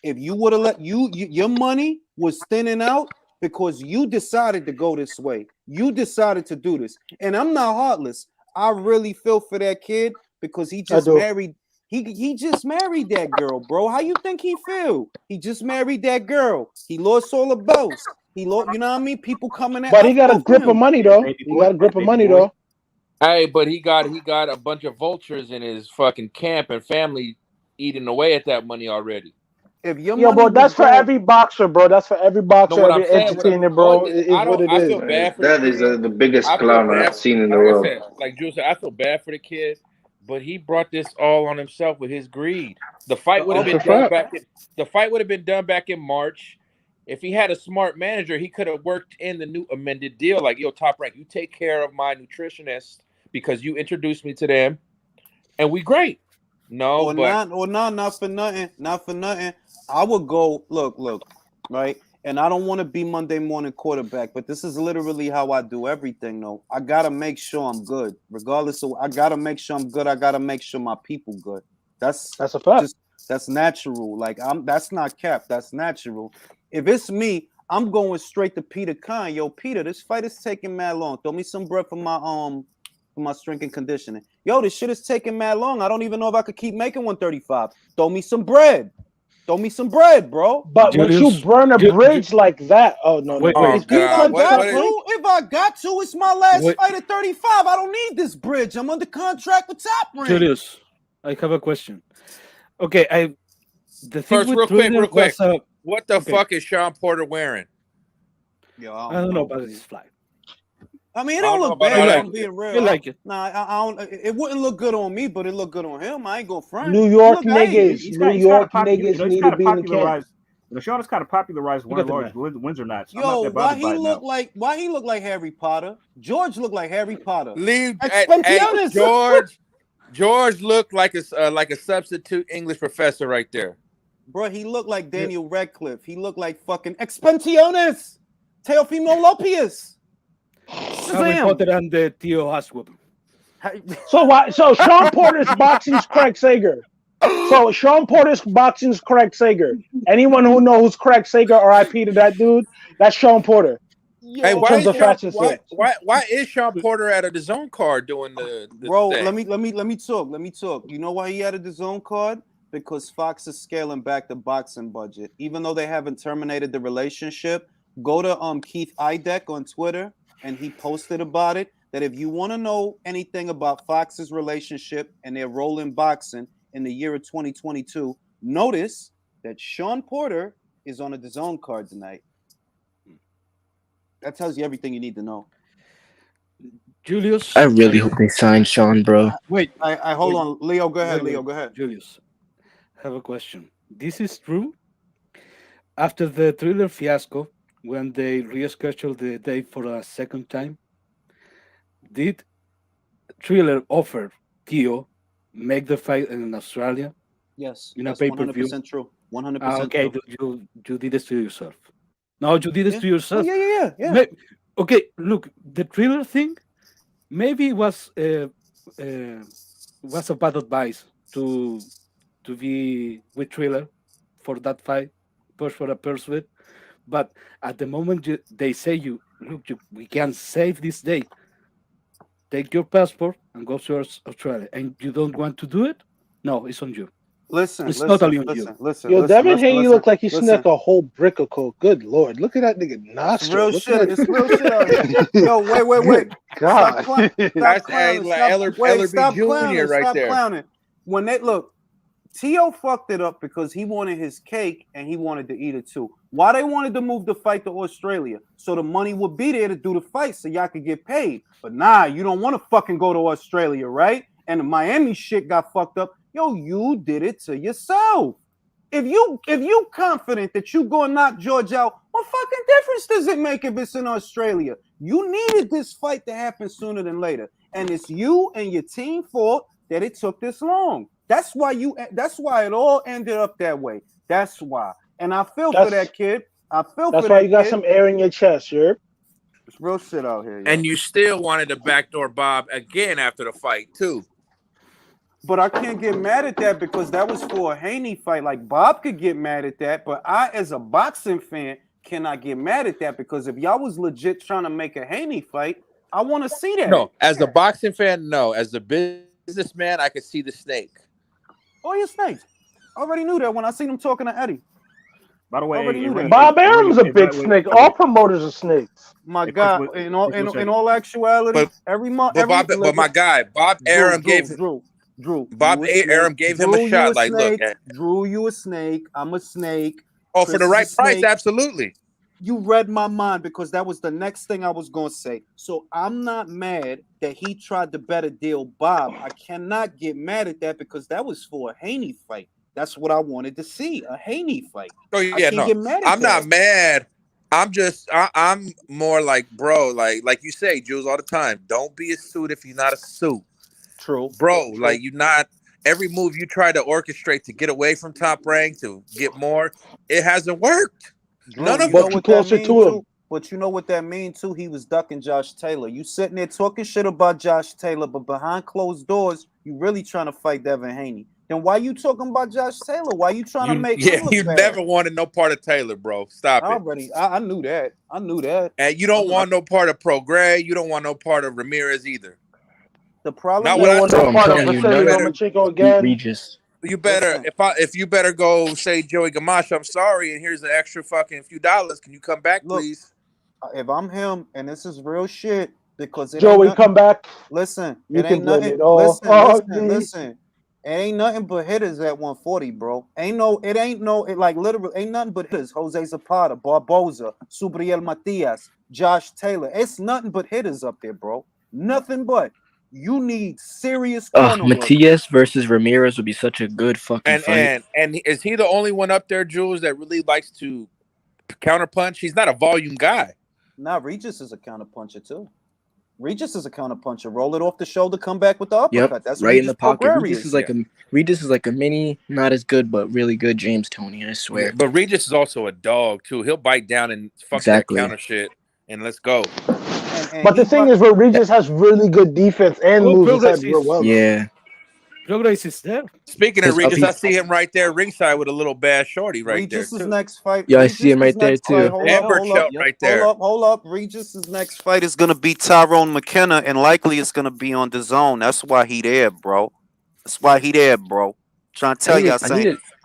If you would have let your money was thinning out because you decided to go this way. You decided to do this. And I'm not heartless. I really feel for that kid because he just married. He just married that girl, bro. How you think he feel? He just married that girl. He lost all the belts. He lost, you know what I mean? People coming at. But he got a grip of money though. Hey, but he got a bunch of vultures in his fucking camp and family eating away at that money already. But that's for every boxer, bro. That's for every boxer, every entertainer, bro. I feel bad for that. Is the biggest clown I've seen in the world. Like Drew said, I feel bad for the kid, but he brought this all on himself with his greed. The fight would have been done back. The fight would have been done back in March. If he had a smart manager, he could have worked in the new amended deal. Like, yo, Top Rank, you take care of my nutritionist because you introduced me to them, and we great. Not for nothing. I would go, look, right? And I don't want to be Monday morning quarterback, but this is literally how I do everything, though. I got to make sure I'm good. Regardless of, I got to make sure I'm good. I got to make sure my people good. That's a fact. That's natural. Like, that's not cap. That's natural. If it's me, I'm going straight to Peter Khan. Yo, Peter, this fight is taking mad long. Throw me some bread for my strength and conditioning. Yo, this shit is taking mad long. I don't even know if I could keep making 135. Throw me some bread. Bro. But once you burn a bridge like that, if I got to, it's my last fight at 35. I don't need this bridge. I'm under contract with Top Rank. Julius, I have a question. Okay, real quick. What the fuck is Sean Porter wearing? Yo, I don't know about this fly. I mean, it don't look bad. I'm being real. I like it. Nah, I don't. It wouldn't look good on me, but it looked good on him. I ain't gonna front. New York niggas need to be in the camp. Sean has kind of popularized one of large Windsor knots. Yo, why he look like Harry Potter? George looked like Harry Potter. George looked like a substitute English professor right there. Bro, he looked like Daniel Radcliffe. He looked like fucking Expensiones, Teofimo Lopez. Harry Potter and the Theo Haswell. So Sean Porter's boxing's Craig Sager. So Sean Porter's boxing's Craig Sager. Anyone who knows Craig Sager, RIP to that dude, that's Sean Porter. Hey, why is Sean Porter at a DAZN card doing the bro? thing? Let me talk. You know why he had a DAZN card? Because Fox is scaling back the boxing budget. Even though they haven't terminated the relationship, go to Keith Idek on Twitter, and he posted about it. That if you want to know anything about Fox's relationship and their role in boxing in the year of 2022, notice that Sean Porter is on a DAZN card tonight. That tells you everything you need to know. Julius, I really hope they sign Sean, bro. Wait, I hold on, Leo. Go ahead, Leo. Go ahead. Julius, I have a question. This is true. After the Thriller fiasco, when they rescheduled the date for a second time? Did Thriller offer Tio make the fight in Australia Yes, in a that's pay-per-view? 100% true. 100% Okay, true. you did this to yourself. No, you did this Yeah. to yourself. Oh, yeah. Okay, look, the Thriller thing maybe was a bad advice to be with Thriller for that fight, push for a pursuit. But at the moment they say we can save this date. Take your passport and go to Australia, and you don't want to do it? No, it's on you. It's totally on you. Yo, Devin Haney look like he snuck a whole brick of coke. Good lord, look at that nigga nostril. It's real shit out here. Yo, wait. God. That's Eller Jr. right there. Clowning. When they look, Tio fucked it up because he wanted his cake and he wanted to eat it too. Why they wanted to move the fight to Australia? So the money would be there to do the fight so y'all could get paid. But nah, you don't want to fucking go to Australia, right? And the Miami shit got fucked up. Yo, you did it to yourself. If you confident that you gonna knock George out, what fucking difference does it make if it's in Australia? You needed this fight to happen sooner than later. And it's you and your team fault that it took this long. That's why it all ended up that way. That's why. And I feel for that kid. That's why you got some air in your chest, It's real shit out here. Yo. And you still wanted to backdoor Bob again after the fight, too. But I can't get mad at that because that was for a Haney fight. Like, Bob could get mad at that, but I, as a boxing fan, cannot get mad at that because if y'all was legit trying to make a Haney fight, I want to see that. No, as a boxing fan, no. As a businessman, I could see the snake. Oh, you're snakes. I already knew that when I seen him talking to Eddie. By the way, Bob Arum's a big snake. All promoters are snakes. My God, in all actuality, every month. But my guy, Bob Arum gave Drew. Bob Arum gave him a shot. Like, look, Drew, you a snake. I'm a snake. Oh, for the right price, absolutely. You read my mind because that was the next thing I was going to say. So I'm not mad that he tried to better deal Bob. I cannot get mad at that because that was for a Haney fight. That's what I wanted to see, a Haney fight. Oh yeah, no, I'm not mad. I'm more like, bro, like you say, Jules, all the time. Don't be a suit if you're not a suit. True, bro. True. Like, you're not. Every move you try to orchestrate to get away from Top Rank to get more, it hasn't worked. Drew, none of them closer to him. But you know what that means too? He was ducking Josh Taylor. You sitting there talking shit about Josh Taylor, but behind closed doors, you really trying to fight Devin Haney. Then why you talking about Josh Taylor? Why you trying to make him look bad? Never wanted no part of Taylor, bro. Stop it. I knew that. And you don't want no part of Pro Gray. You don't want no part of Ramirez either. The problem not what I'm part of Regis. You better if you better go say Joey Gamache, I'm sorry, and here's the extra fucking few dollars. Can you come back, please? If I'm him, and this is real shit, because Joey, come back. Listen, you it ain't nothing. Listen. It ain't nothing but hitters at 140, bro. Ain't nothing but hitters. Jose Zapata, Barboza, Subriel Matias, Josh Taylor. It's nothing but hitters up there, bro. Nothing but. You need serious. Matias versus Ramirez would be such a good fucking fight. And is he the only one up there, Jules, that really likes to counterpunch? He's not a volume guy. Nah, Regis is a counterpuncher too. Regis is a counterpuncher. Roll it off the shoulder, come back with the uppercut. Yep, that's right in the pocket. Regis is like a mini, not as good, but really good James Toney, I swear. Yeah, but Regis is also a dog too. He'll bite down and fuck that counter shit, and let's go. But the thing is, Regis has really good defense and moves his head real well. Yeah. Progress is there. Speaking of Regis, I see him right there ringside with a little bad shorty right there. Regis' next fight. Yeah, I see him right there too. Right there. Hold up. Regis' next fight is gonna be Tyrone McKenna, and likely it's gonna be on DAZN. That's why he there, bro. Trying to tell y'all.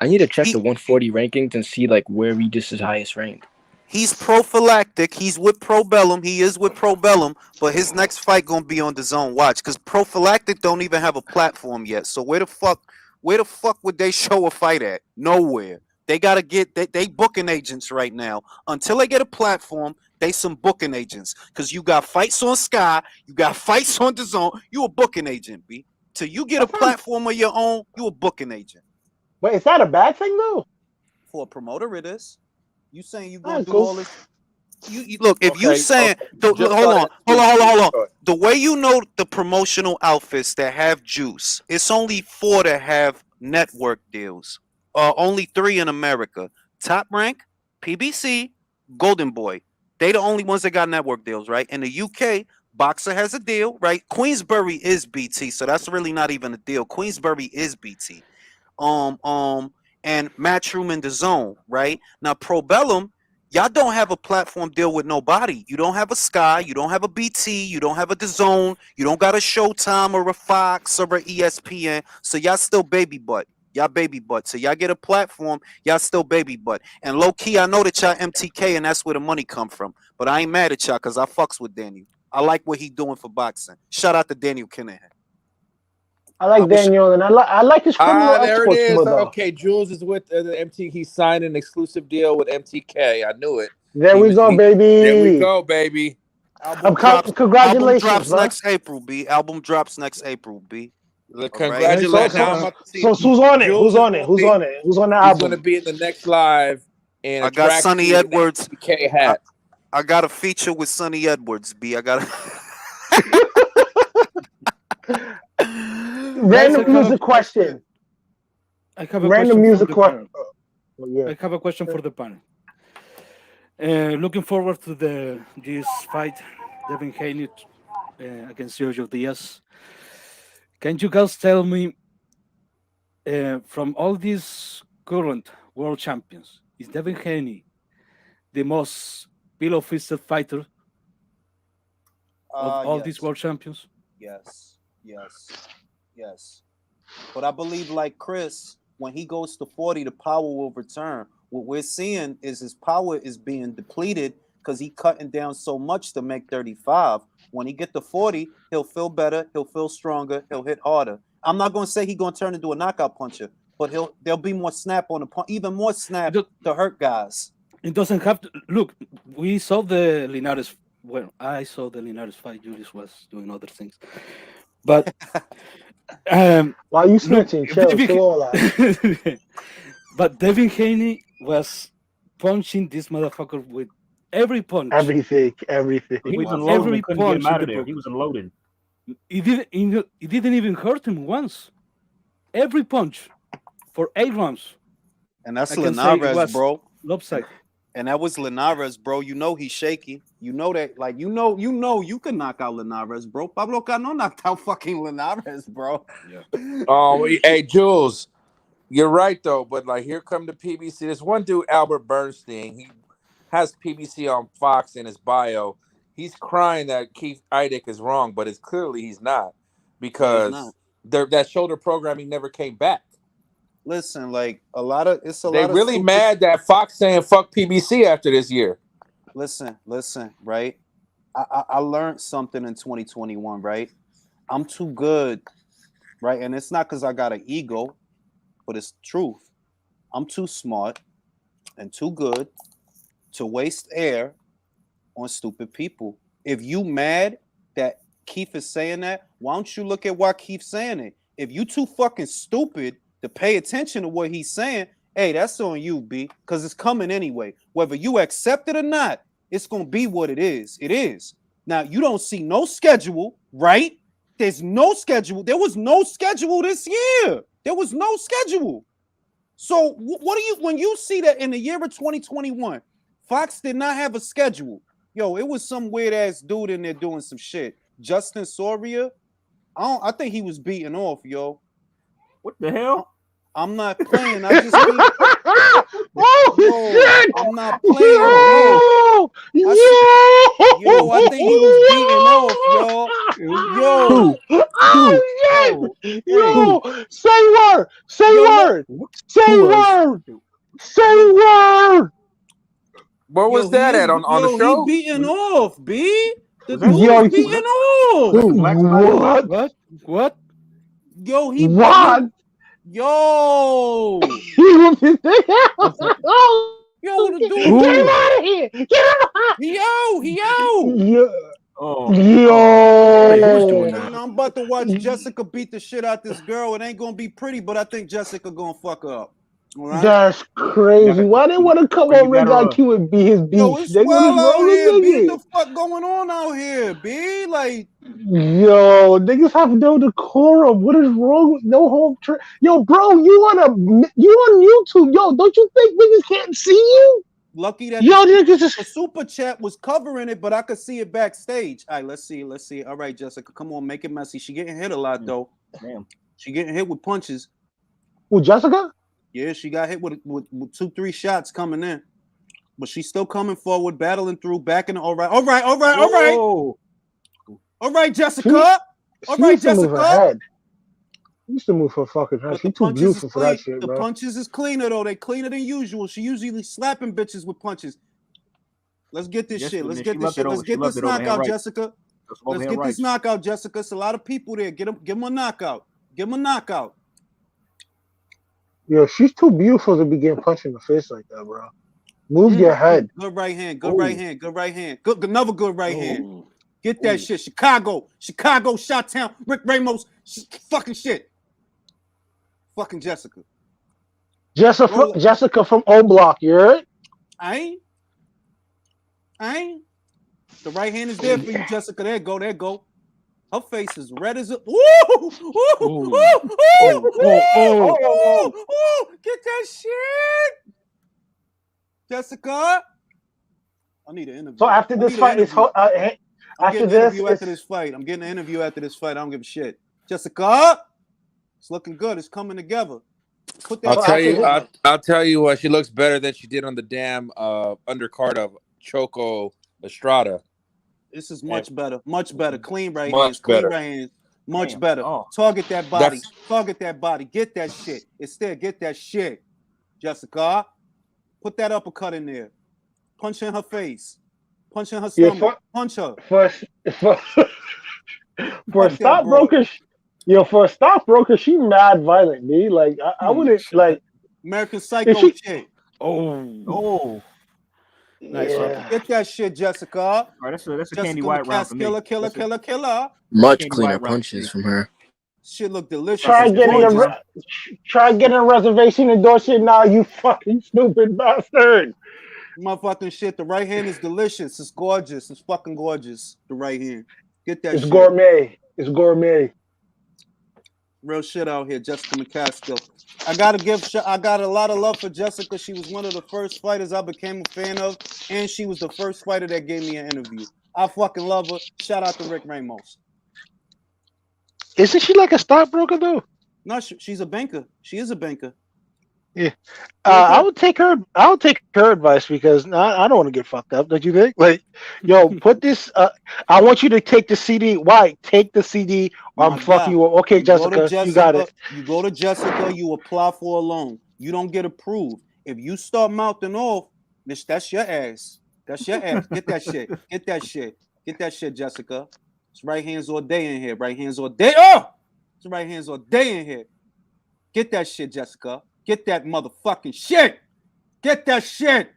I need to check the 140 rankings and see like where Regis is highest ranked. He's prophylactic. He's with Probellum. He is with Probellum, but his next fight gonna be on DAZN. Watch, because prophylactic don't even have a platform yet. So where the fuck would they show a fight at? Nowhere. They gotta get they booking agents right now. Until they get a platform, they some booking agents. Because you got fights on Sky, you got fights on DAZN. You a booking agent, B. Till you get a platform of your own, you a booking agent. Wait, is that a bad thing though? For a promoter, it is. You saying you gonna do all this? look, if you saying hold on. The way you know the promotional outfits that have juice, it's only 4 that have network deals. Only 3 in America. Top Rank, PBC, Golden Boy. They the only ones that got network deals, right? In the UK, Boxer has a deal, right? Queensberry is BT, so that's really not even a deal. Queensberry is BT. And Matchroom in the Zone, right? Now Probellum, y'all don't have a platform deal with nobody. You don't have a Sky, you don't have a BT, you don't have a DAZN, you don't got a Showtime or a Fox or a ESPN. So y'all still baby butt. Y'all baby butt. So y'all get a platform, y'all still baby butt. And low key, I know that y'all MTK and that's where the money come from. But I ain't mad at y'all because I fucks with Daniel. I like what he doing for boxing. Shout out to Daniel Kinahan. I like Daniel, and I like his criminal there it exports is. more, though. Okay, Jules is with the MT. He signed an exclusive deal with MTK. I knew it. There we go, baby. There we go, baby. Congratulations, album drops bro. next April, B. Album drops next April, B. Congratulations. So who's on it? Who's on it? Who's on it? Who's on the album? He's going to be in the next live. And I got Sonny Edwards. MTK hat. I got a feature with Sonny Edwards, B. I got Random music question. I have a Random music question. I have a question for the panel. Looking forward to this fight, Devin Haney against Sergio Diaz. Can you guys tell me, from all these current world champions, is Devin Haney the most pillow-fisted fighter of all these world champions? Yes. But I believe, like Chris, when he goes to 40, the power will return. What we're seeing is his power is being depleted because he's cutting down so much to make 35. When he get to 40, he'll feel better, he'll feel stronger, he'll hit harder. I'm not going to say he's going to turn into a knockout puncher, but there'll be more snap on the punch, even more snap to hurt guys. It doesn't have to. Look, we saw the Linares. Well, I saw the Linares fight. Julius was doing other things. But why are you snitching? But Devin Haney was punching this motherfucker with every punch. Everything. He was unloading. Every punch get him out of there. He was unloading. It didn't even hurt him once. Every punch for 8 rounds. And that's Linares, bro. Lopside. And that was Linares, bro. You know he's shaky. You know that, like, you know you can knock out Linares, bro. Pablo Cano knocked out fucking Linares, bro. Yeah. Hey, Jules, you're right though. But like, here come the PBC. There's one dude, Albert Bernstein. He has PBC on Fox in his bio. He's crying that Keith Idec is wrong, but it's clearly he's not, because that shoulder programming never came back. Listen, like They really mad that Fox saying fuck PBC after this year. Listen, right? I learned something in 2021, right? I'm too good, right? And it's not because I got an ego, but it's the truth. I'm too smart and too good to waste air on stupid people. If you mad that Keith is saying that, why don't you look at why Keith's saying it? If you too fucking stupid to pay attention to what he's saying, hey, that's on you, B, because it's coming anyway. Whether you accept it or not, it's going to be what it is. It is. Now, you don't see no schedule, right? There's no schedule. There was no schedule this year. There was no schedule. So what do you, when you see that in the year of 2021, Fox did not have a schedule. Yo, it was some weird ass dude in there doing some shit. Justin Soria, I think he was beating off, yo. What the hell? I'm not playing. I just shit! I'm not playing. Yo, I think he was beating off, yo. Yo, say word. Where was that at on the show? He beating off, B. The dude beating off. What? Yo, he what? Yo, what the dude? Get him out of here! Get him out! Yo. I'm about to watch Jessica beat the shit out this girl. It ain't gonna be pretty, but I think Jessica gonna fuck her up. Right? That's crazy. Why they want to come on Ring IQ and be his beef? Yo, it's wild out here, B. The fuck going on out here, B? Like, yo, niggas have no decorum. What is wrong with no home train? Yo, bro, you on YouTube? Yo, don't you think niggas can't see you? Lucky that the super chat was covering it, but I could see it backstage. All right, let's see. All right, Jessica, come on, make it messy. She getting hit a lot though. Damn, she getting hit with punches. Who, Jessica? Yeah, she got hit with 2-3 shots coming in, but she's still coming forward, battling through, backing. All right, Jessica. All right, Jessica. She used to move her fucking head. She's too beautiful for that shit, bro. The punches is cleaner though. They cleaner than usual. She usually slapping bitches with punches. Let's get this shit. Let's get this knockout, Jessica. Let's get this knockout, Jessica. It's a lot of people there. Give them a knockout. Give them a knockout. Yo, she's too beautiful to be getting punched in the face like that, bro. Move your head. Good right hand. Good right hand. Good right hand. Another good right hand. Get that shit. Chicago, Chi-Town, Rick Ramos, fucking shit. Fucking Jessica. Jessica from O Block, you heard? I ain't. The right hand is there for you, Jessica. There go. Her face is red as a. Ooh! Get that shit, Jessica. I need an interview. So after this fight, it's after this fight. I'm getting an interview after this fight. I don't give a shit. Jessica, it's looking good. It's coming together. I'll tell you what. She looks better than she did on the damn undercard of Choco Estrada. This is much better. Clean right hands. Much better. Target that body. Get that shit. It's there. Get that shit. Jessica, put that uppercut in there. Punch her in her face. Punch her in her stomach. Punch her. For a stockbroker, she mad violent, me. Like I wouldn't like American Psycho shit. Oh. Nice. Yeah. Get that shit, Jessica. All right, that's a Candy White round for me. Killer. Much cleaner punches from her. Shit look delicious. Try getting a reservation endorsement now, you fucking stupid bastard. Motherfucking shit. The right hand is delicious. It's gorgeous. It's fucking gorgeous. The right hand. Get that shit. It's gourmet. Real shit out here, Jessica McCaskill. I got a lot of love for Jessica. She was one of the first fighters I became a fan of, and she was the first fighter that gave me an interview. I fucking love her. Shout out to Rick Ramos. Isn't she like a stockbroker though? No, she's a banker. She is a banker. Yeah, I would take her advice because I don't want to get fucked up. Don't you think? Like, yo, put this. I want you to take the CD. Why? Take the CD. I'm fucking you up. Okay, Jessica, you got it. You go to Jessica. You apply for a loan. You don't get approved. If you start mouthing off, that's your ass. That's your ass. Get that shit. Get that shit, Jessica. It's right hands all day in here. Right hands all day. It's right hands all day in here. Get that shit, Jessica. Get that motherfucking shit. Get that shit.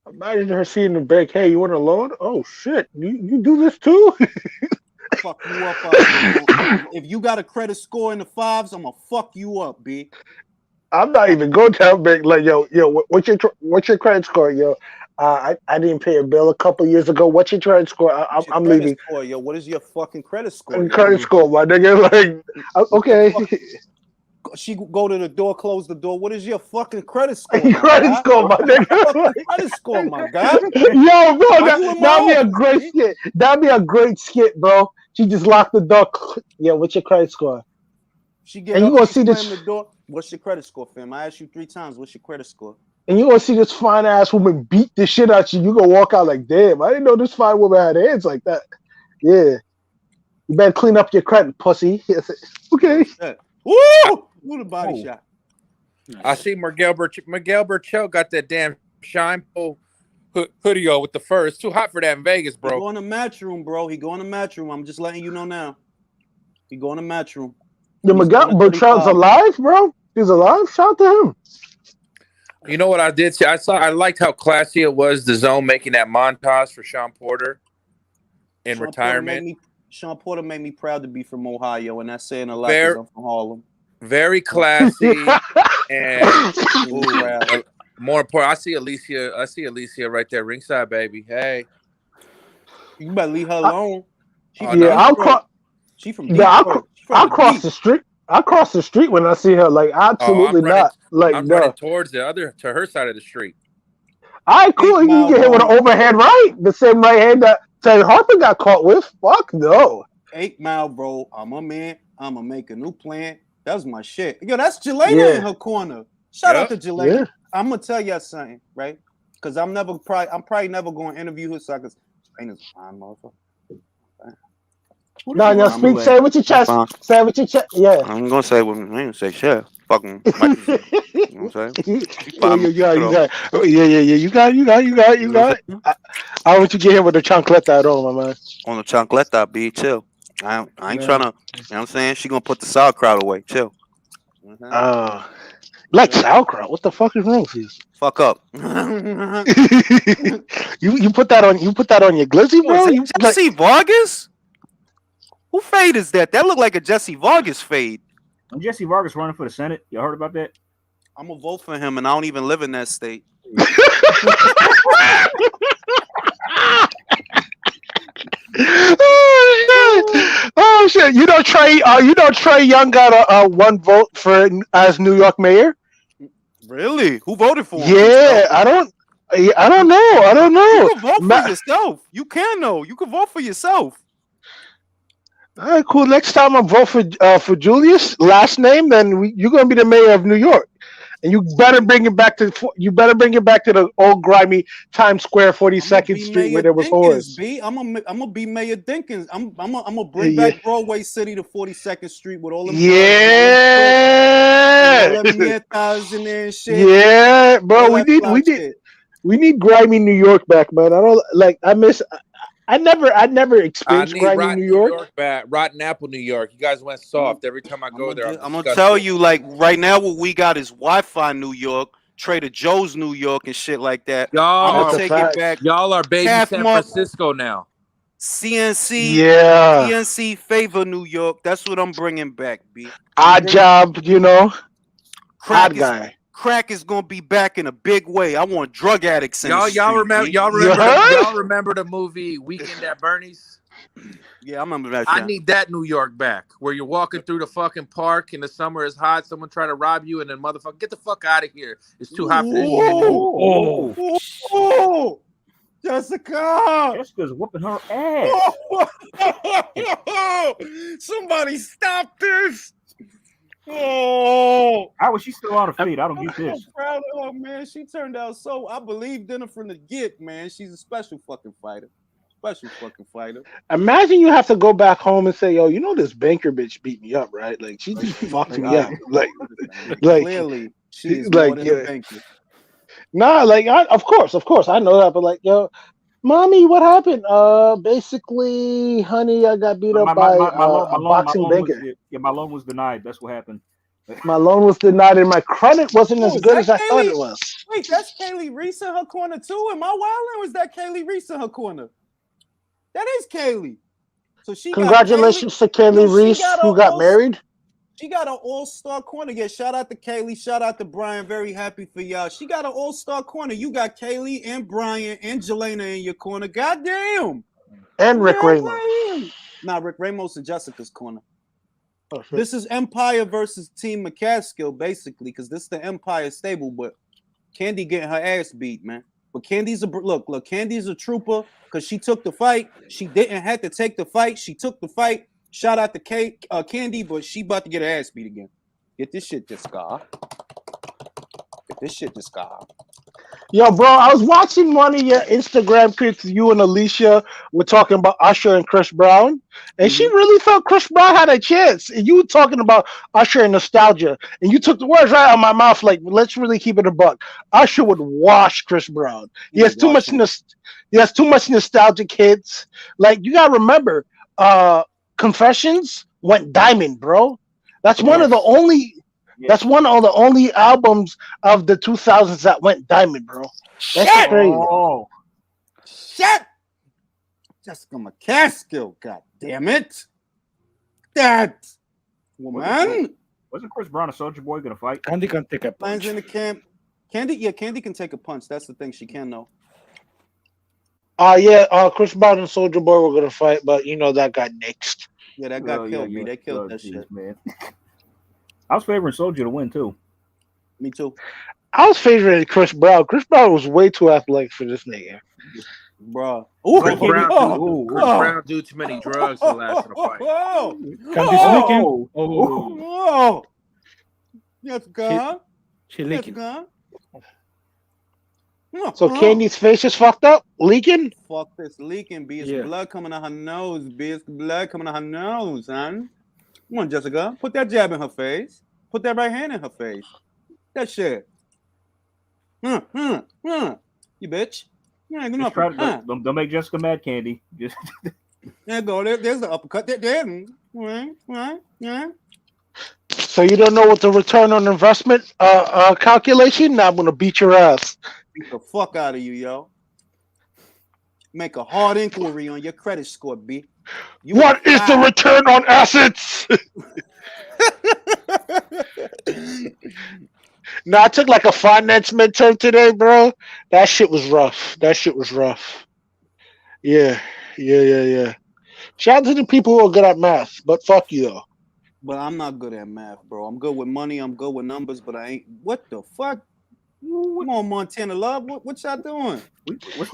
Imagine her seeing the break. Hey, you want a loan? Oh shit. You do this too? Fuck you up. If you got a credit score in the 5s, I'm gonna fuck you up, B. I'm not even going to big like yo. What's your credit score, yo? I didn't pay a bill a couple years ago. What's your credit score? I'm leaving. Score, yo, what is your fucking credit score? Credit score, my nigga. Like, okay. She go to the door, close the door. What is your fucking credit score? Credit score, my nigga. Credit score, my guy. Yo, bro, that'd be a great skit. That'd be a great skit, bro. She just locked the door. Yeah, what's your credit score? She get and up, you gonna see this. The door. What's your credit score, fam? I asked you 3 times. What's your credit score? And you gonna see this fine ass woman beat the shit out you. You gonna walk out like, damn, I didn't know this fine woman had hands like that. Yeah, you better clean up your credit, pussy. Okay. Woo! What a body shot. I see Miguel Burchell got that damn shine hoodie on with the fur. It's too hot for that in Vegas, bro. He go in the match room, bro. He go in the match room. I'm just letting you know now. He go in the match room. Yeah, Miguel Burchell's alive, bro. He's alive. Shout out to him. You know what I did see? I liked how classy it was, the Zone making that montage for Sean Porter in retirement. Sean Porter made me proud to be from Ohio, and that's saying a lot because I'm from Harlem. Very classy, and more important, I see Alicia right there, ringside, baby. Hey, you better leave her alone. She from Detroit. I'll cross the street. I'll cross the street when I see her. Like, absolutely not. Like, I'm running towards to her side of the street. All right, cool. You can get hit with an overhead right, the same right hand that Terry Harper got caught with. Fuck no. 8 Mile, bro. I'm a man. I'm gonna make a new plan. That was my shit. Yo, that's Jelena in her corner. Shout out to Jelena. Yeah. I'm gonna tell you something, right? Because I'm probably never gonna interview her, so I can Jelena's a fine motherfucker. No, speak. Say it with your chest. Say it with your chest. Yeah. I'm gonna say what I ain't say shit. Fucking. You know what I'm saying? Yeah. You got it. I want you to get him with the chancleta on, my man. On the chancleta, be chill. I ain't trying to. You know what I'm saying? She gonna put the sauerkraut away. Chill. Like sauerkraut. What the fuck is wrong with you? Fuck up. you put that on. You put that on your glizzy, bro. Jesse Vargas. Who fade is that? That looked like a Jesse Vargas fade. And Jesse Vargas running for the Senate. You heard about that? I'm gonna vote for him, and I don't even live in that state. Oh shit! You know Trey Young got a 1 vote for as New York mayor. Really? Who voted for him? Yeah, I don't know. You can vote for yourself. You can know. You can vote for yourself. All right, cool. Next time I vote for Julius, last name, then you're gonna be the mayor of New York, and you better bring it back to the old grimy Times Square, 42nd Street, where there was whores. I'm gonna be Mayor Dinkins. I'm gonna bring back Broadway City to 42nd Street with all them. Yeah. In there and shit. Yeah, bro. We need grimy New York back, man. I never experienced grimy New York. Back. Rotten Apple, New York. You guys went soft every time I go there. I'm gonna tell you, like right now, what we got is Wi-Fi New York, Trader Joe's New York, and shit like that. Y'all I'm gonna take it back. Y'all are baby San Francisco now. CNC, CNC favor New York. That's what I'm bringing back. B. Odd job, Odd guy. Crack is gonna be back in a big way. I want drug addicts in y'all remember the movie Weekend at Bernie's? Yeah, I remember that. I need that New York back, where you're walking through the fucking park in the summer, it's hot, someone try to rob you, and then motherfucker, get the fuck out of here. It's too hot for this shit. Oh, Jessica! Jessica's whooping her ass. Somebody stop this! Oh, how was she still on her feet? I don't get this. I'm proud of her, man. She turned out so. I believed in her from the get, man. She's a special fucking fighter. Imagine you have to go back home and say, "Yo, this banker bitch beat me up, right? Like she just fucked me up. Like clearly, she's like more than a banker." Nah, of course, I know that, but like, yo, mommy, what happened? Basically, honey, I got beat up by a boxing banker. My loan was denied. That's what happened. My loan was denied, and my credit wasn't as good as I thought it was. Wait, that's Kaylee Reese in her corner too. Am I wilding? Or is that Kaylee Reese in her corner? That is Kaylee. So she. Congratulations to Kaylee Reese, who got married. She got an all-star corner. Yeah, shout out to Kaylee. Shout out to Brian. Very happy for y'all. She got an all-star corner. You got Kaylee and Brian and Jelena in your corner. Goddamn. And Rick Ramos. Nah, Rick Ramos in Jessica's corner. Oh, sure. This is Empire versus Team McCaskill, basically, because this is the Empire stable, but Candy getting her ass beat, man. But Candy's Candy's a trooper because she took the fight. She didn't have to take the fight. She took the fight. Shout out to Candy, but she about to get her ass beat again. Get this shit, Jessica. Yo, bro, I was watching one of your Instagram clips. You and Alicia were talking about Usher and Chris Brown, and she really thought Chris Brown had a chance. And you were talking about Usher and nostalgia, and you took the words right out of my mouth. Like, let's really keep it a buck. Usher would wash Chris Brown. He has too much nostalgic hits. Like, you gotta remember, Confessions went diamond, bro. That's one of the only. That's one of the only albums of the 2000s that went diamond, bro. That's crazy. Oh, shit! Jessica McCaskill, god damn it! That woman. Wasn't Chris Brown and Soldier Boy gonna fight? Candy can take a Lions punch. in the camp. Candy can take a punch. That's the thing. She can though. Chris Brown and Soldier Boy were gonna fight, but that got nixed. Yeah, that got killed. They killed that shit. Man. I was favoring Soldier to win too. Me too. I was favoring Chris Brown. Chris Brown was way too athletic for this nigga. Bro. Chris Brown do too many drugs to last in a fight. Candy's licking. Oh. Yes, God. She licking. So Candy's face is fucked up, leaking. Fuck this leaking, B. It's blood coming out her nose, B. It's blood coming out her nose, son. Come on, Jessica. Put that jab in her face. Put that right hand in her face. That shit. You bitch. Don't make Jessica mad, Candy. Just there go. There's the uppercut. There. Yeah. So you don't know what the return on investment calculation? Now I'm gonna beat your ass. Beat the fuck out of you, yo. Make a hard inquiry on your credit score, B. What is the return on assets? No, I took like a finance midterm today, bro. That shit was rough. Yeah. Shout out to the people who are good at math, but fuck you though. But I'm not good at math, bro. I'm good with money. I'm good with numbers, but I ain't. What the fuck? Come on, Montana Love. What y'all doing?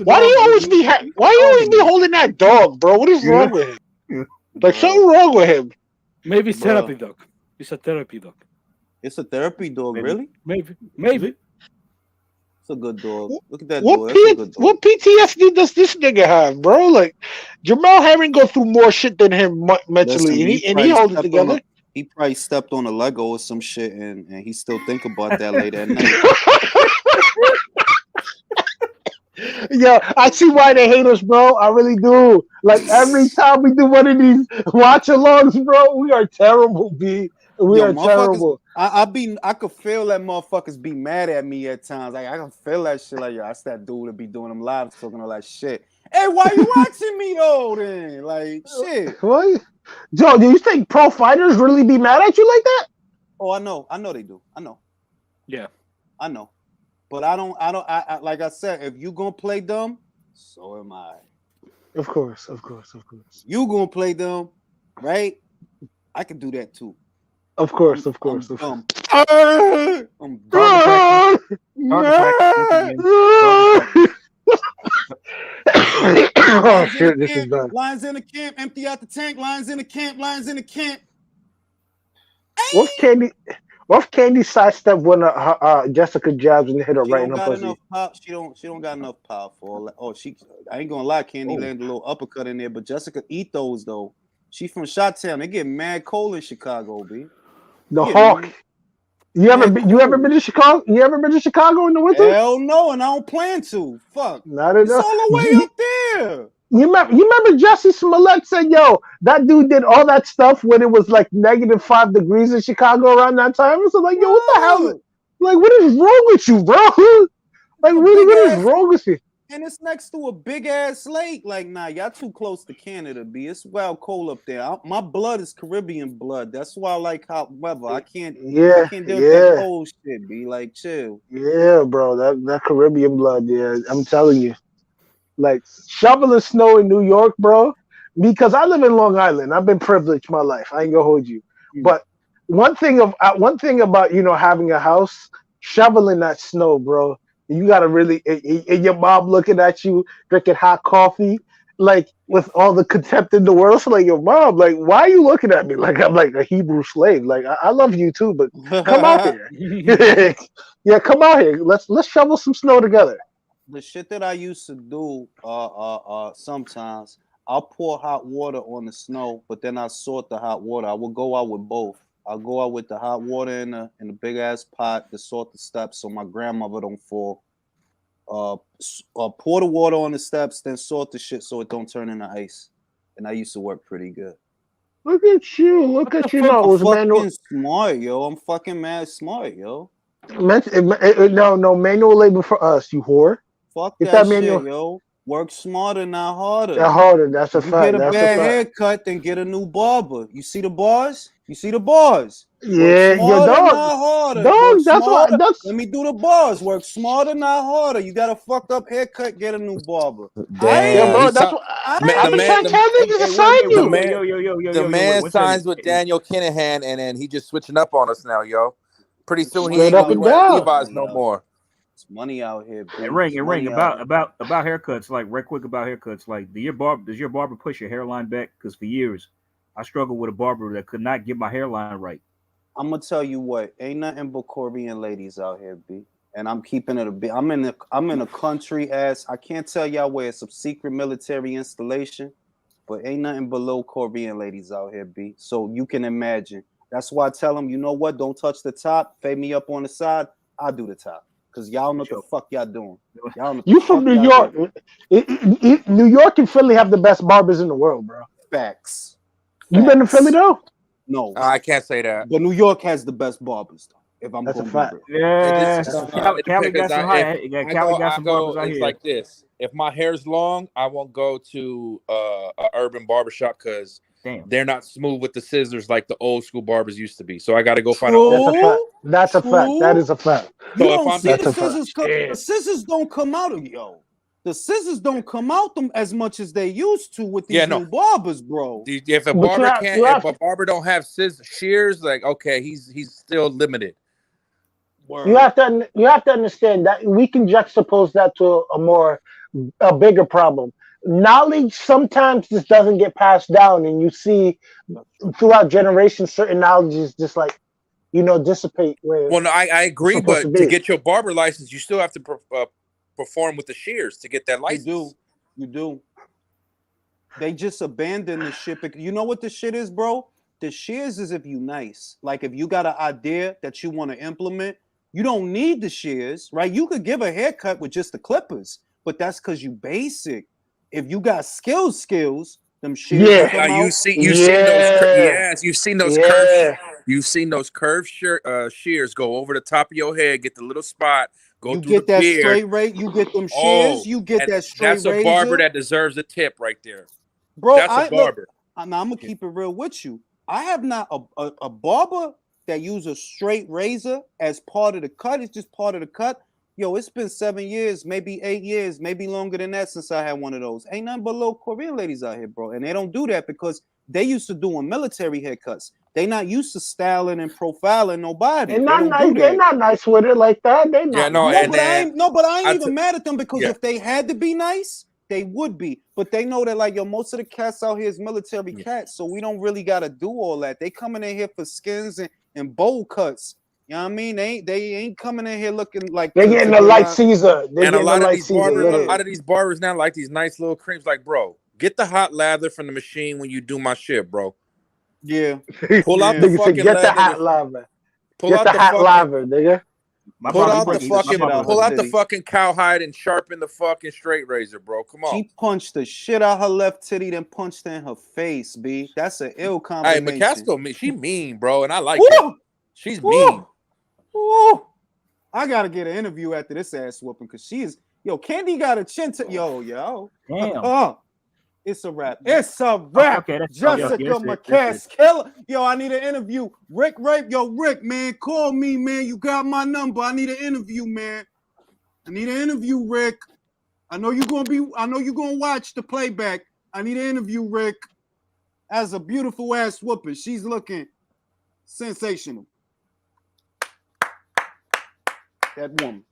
Why do you always be holding that dog, bro? What is wrong with him? Like something wrong with him. Maybe it's therapy dog. It's a therapy dog. It's a therapy dog, really? Maybe. It's a good dog. Look at that dog. Dog. What PTSD does this nigga have, bro? Like Jamal Herring go through more shit than him mentally, Listen, he holds it together. He probably stepped on a Lego or some shit, and he still think about that later at night. Yo, I see why they hate us, bro. I really do. Like every time we do one of these watch-alongs, bro, we are terrible, B. We are terrible. I could feel that motherfuckers be mad at me at times. Like I can feel that shit. Like, yo, that's that dude that be doing them live talking all that shit. Hey, why you watching me though? Then, like, shit. What? Joe, do you think pro fighters really be mad at you like that? Oh, I know they do. I know. Yeah, I know. But I like I said, if you gonna play dumb, so am I. Of course. You gonna play dumb, right? I can do that too. Of course. I'm Oh shit, this is bad. Lions in the camp, empty out the tank. Lions in the camp. What if Candy sidestep when Jessica jabs and hit her right in her pussy? She don't got enough power for all that. I ain't gonna lie, Candy landed a little uppercut in there, but Jessica eat those though. She from Chi-Town. They get mad cold in Chicago, B. The Hawk. You ever been to Chicago? You ever been to Chicago in the winter? Hell no, and I don't plan to. Fuck. It's all the way up there. You remember Jesse Smollett said, yo, that dude did all that stuff when it was like -5 degrees in Chicago around that time. So like, yo, what the hell? Like, what is wrong with you, bro? Like, really, what is wrong with you? And it's next to a big ass lake. Like, nah, y'all too close to Canada, B. It's wild cold up there. My blood is Caribbean blood. That's why I like hot weather. I can't deal with that cold shit, B. Like, chill. Yeah, bro. That Caribbean blood, yeah. I'm telling you. Like, shoveling snow in New York, bro. Because I live in Long Island. I've been privileged my life. I ain't gonna hold you. But one thing about having a house, shoveling that snow, bro. You gotta really, and your mom looking at you drinking hot coffee, like with all the contempt in the world. So like, your mom, like, why are you looking at me like I'm like a Hebrew slave? Like I love you too, but come out here. Yeah, come out here. Let's shovel some snow together. The shit that I used to do, sometimes I'll pour hot water on the snow, but then I sort the hot water. I will go out with both. I'll go out with the hot water in a big ass pot to sort the steps so my grandmother don't fall. Pour the water on the steps, then sort the shit so it don't turn into ice. And I used to work pretty good. Look at you. Look at you. I'm fucking smart, yo. I'm fucking mad smart, yo. No, manual labor for us, you whore. Fuck that shit, yo. Work smarter, not harder. Not harder. That's a fact. Get a bad haircut, then get a new barber. You see the bars? Yeah, yo, smarter, dog. not harder. Dog, Work that's smarter. what. That's Let me do the bars. Work smarter, not harder. You got a fucked up haircut, get a new barber. yeah, bro. He's That's what. the I'm man. trying to tell niggas to Hey, sign wait, you. The man one signs second. with Daniel Kinahan, and then he just switching up on us now, yo. Pretty soon he Straight ain't up gonna be and wearing down. Levi's no more. It's money out here, And B. ring about haircuts. Like, real quick about haircuts. Like, does your barber push your hairline back? Because for years, I struggled with a barber that could not get my hairline right. I'm gonna tell you what, ain't nothing but Korean ladies out here, B. And I'm keeping it a bit. I'm in a country ass. I can't tell y'all where it's a secret military installation, but ain't nothing but little Korean ladies out here, B. So you can imagine. That's why I tell them, you know what? Don't touch the top. Fade me up on the side. I'll do the top. Because y'all know what the fuck y'all doing. Y'all know You from New York. New York and Philly have the best barbers in the world, bro. Facts. You been to Philly, though? No. I can't say that. But New York has the best barbers, though. If I'm That's a going fact. to be real. Yeah, Cali got some high. Cali got some barbers out it's here. like this. If my hair's long, I won't go to a urban barbershop because they're not smooth with the scissors like the old school barbers used to be. So I got to go find an old. That's a fact. That is a fact. You So if don't I'm see the scissors. The scissors don't come out of yo. The scissors don't come out them as much as they used to with these new barbers, bro. If a barber if a barber don't have shears, like okay, he's still limited. You have to understand that we can juxtapose that to a bigger problem. Knowledge sometimes just doesn't get passed down, and you see throughout generations certain knowledge is just like dissipate. Well, no, I agree, but to get your barber license, you still have to perform with the shears to get that license. You do. They just abandon the shit. You know what the shit is, bro? The shears is if you nice. Like if you got an idea that you want to implement, you don't need the shears, right? You could give a haircut with just the clippers, but that's because you basic. If you got skills, them shears come out. You've seen those curves. You've seen those curved shears go over the top of your head, get the little spot, you get that straight rate. You get them shears. You get that straight razor. That's a barber that deserves a tip right there, bro. That's a barber. I'm gonna keep it real with you. I have not a barber that use a straight razor as part of the cut. It's just part of the cut. Yo, it's been 7 years, maybe 8 years, maybe longer than that since I had one of those. Ain't nothing but little Korean ladies out here, bro. And they don't do that because they used to doing military haircuts. They not used to styling and profiling nobody. They're not nice with it like that. They not. But I ain't even mad at them because if they had to be nice, they would be. But they know that most of the cats out here is military cats, so we don't really gotta do all that. They coming in here for skins and bowl cuts. You know what I mean? They ain't coming in here looking like they're getting a light Caesar. And a lot of these barbers now like these nice little creams. Like, bro, get the hot lather from the machine when you do my shit, bro. Yeah. Pull out the fucking get the hot lather. Pull out the hot lather, nigga. Pull out the fucking cowhide and sharpen the fucking straight razor, bro. Come on. She punched the shit out her left titty, then punched her in her face, B. That's an ill combination. Hey, McCaskill, she mean, bro, and I like her. She's mean. Ooh. I gotta get an interview after this ass whooping because she's Candy got a chin to yo. Damn. It's a wrap. It's a wrap. Okay, Jessica McCaskill. Yo, I need an interview. Rick, man, call me, man. You got my number. I need an interview, man. I need an interview, Rick. I know you're gonna watch the playback. I need an interview, Rick. That's a beautiful ass whooping. She's looking sensational. That woman.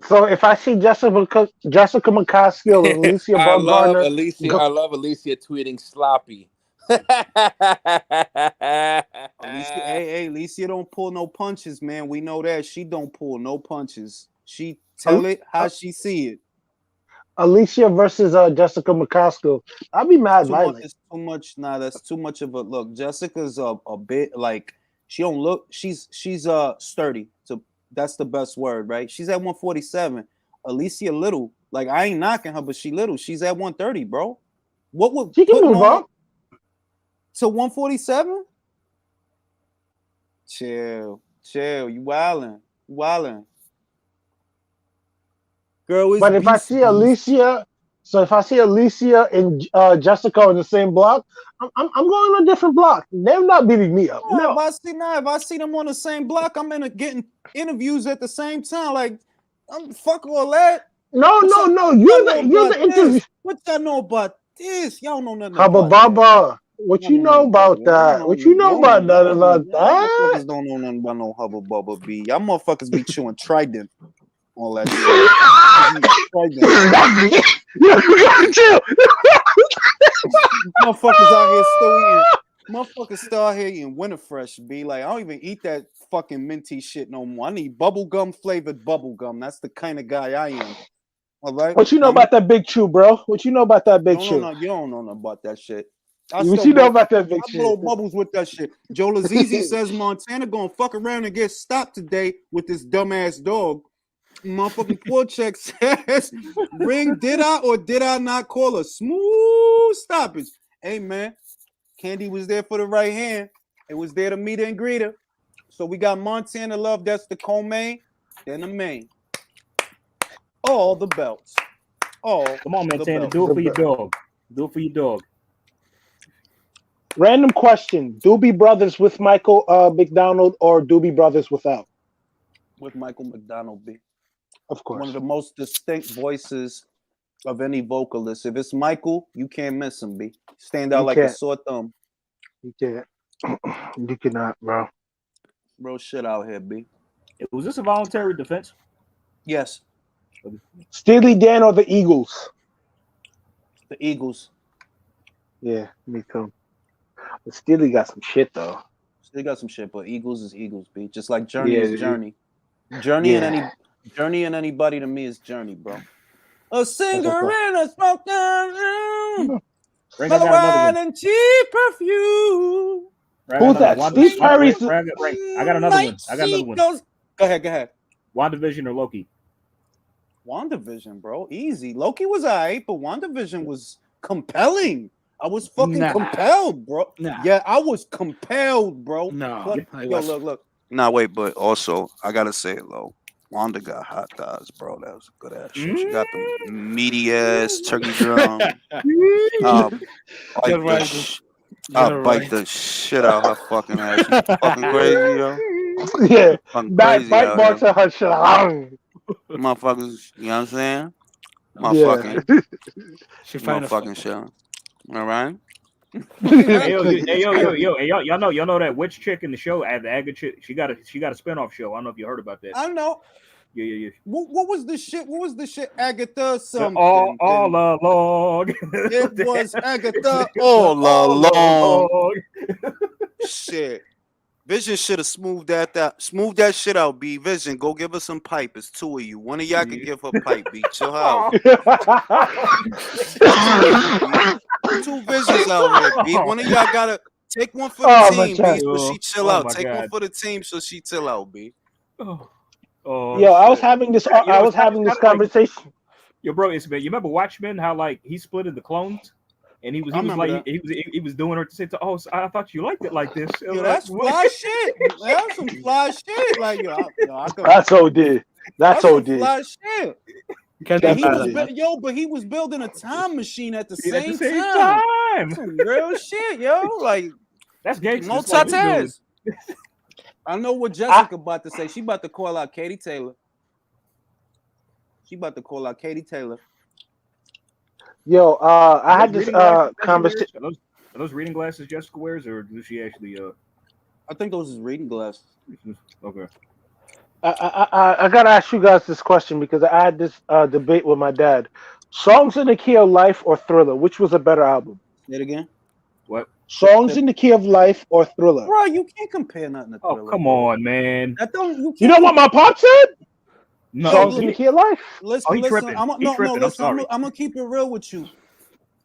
So if I see Jessica McCaskill and Alicia Baumgartner, I love Alicia tweeting sloppy. Alicia don't pull no punches, man. We know that she don't pull no punches. She tell it how she see it. Alicia versus Jessica McCaskill. I'll be mad. It's too much. Nah, that's too much of a look. Jessica's a bit like she don't look. She's sturdy. So that's the best word, right? She's at 147. Alicia little. Like I ain't knocking her, but she little. She's at 130, bro. What would she can move up to 147? Chill. You wildin'. Girl, but if I see Alicia So if I see Alicia and Jessica on the same block, I'm going on a different block. They're not beating me up. No. If I see them on the same block, I'm getting interviews at the same time. Like, fuck all that. No. You're the interview. What y'all know about this? Y'all know nothing Hubba about that. Bubba. What you know about that? What you know about nothing like that? Motherfuckers don't know nothing about no Hubba Bubba B. Y'all motherfuckers be chewing Trident. All that shit. You gotta chill. Motherfuckers out here still eating. Motherfuckers still out here eating Winterfresh, B. Like, I don't even eat that fucking minty shit no more. I need bubblegum flavored bubblegum. That's the kind of guy I am. All right. What you know about that Big Chew, bro? What you know about that Big Chew? No, you don't know nothing about that shit. What you know about that Big Chew? I blow bubbles with that shit. Joe Lazizi says Montana gonna fuck around and get stopped today with this dumbass dog. Motherfucking poor check says, ring, did I or did I not call a smooth stoppage? Hey, man, Candy was there for the right hand. It was there to meet and greet her. So we got Montana Love, that's the co-main, then the main. All the belts. Come on, Montana, do it for your dog. Do it for your dog. Random question. Doobie Brothers with Michael McDonald or Doobie Brothers without? With Michael McDonald, B. Of course. One of the most distinct voices of any vocalist. If it's Michael, you can't miss him, B. Stand out like a sore thumb. You can't. You cannot, bro. Real shit out here, B. Was this a voluntary defense? Yes. Steely Dan or the Eagles? The Eagles. Yeah, me too. But Steely got some shit, though. Steely got some shit, but Eagles is Eagles, B. Just like Journey is Journey. Journey and anybody to me is Journey, bro. A singer in a smoke down, Colorado and cheap perfume. Who's that? Steve Perry's. I got another one. Go ahead. WandaVision or Loki? WandaVision, bro. Easy. Loki was alright, but WandaVision was compelling. I was fucking compelled, bro. Yeah, I was compelled, bro. Look. Nah, wait, but also, I gotta say it, low. Wanda got hot thighs, bro. That was a good ass shit. She got the meaty ass turkey drum. Bite the shit out of her fucking ass. She's fucking crazy, yo. Yeah. Bite marks on her shit. Motherfuckers, you know what I'm saying? Motherfucking. She motherfucking shit. All right. Hey, y'all know that witch chick in the show, the Aga chick. She got a spinoff show. I don't know if you heard about that. I know. Yeah. What was the shit? What was the shit? Agatha something. All along. It was Agatha all along. Shit. Vision should have smoothed that shit out, B. Vision, go give her some pipe. It's two of you. One of y'all can give her pipe, B. Chill out. Two Visions out here, B. One of y'all gotta take one for the team, B, so she chill out. Take one for the team so she chill out, B. Yo, I was having this conversation. Yo, bro, you remember Watchmen? How like he split the clones, and he was doing her to say, "Oh, so I thought you liked it like this." Yo, that's fly shit. That's some fly shit. Like that's OD. That's OD. Fly shit. But he was building a time machine at the same time. Some real shit, yo. Like that's gangster. No tatas. I know what Jessica about to say. She about to call out Katie Taylor. Yo, I had this conversation. Are those reading glasses Jessica wears, or does she actually? I think those is reading glasses. Okay. I gotta ask you guys this question because I had this debate with my dad. Songs in the Key of Life or Thriller? Which was a better album? Say it again. What? Songs in the Key of Life or Thriller? Bro, you can't compare nothing to Thriller. Oh, come on, man. You know what my pop said? No. Songs in the Key of Life. Listen. I'm gonna keep it real with you.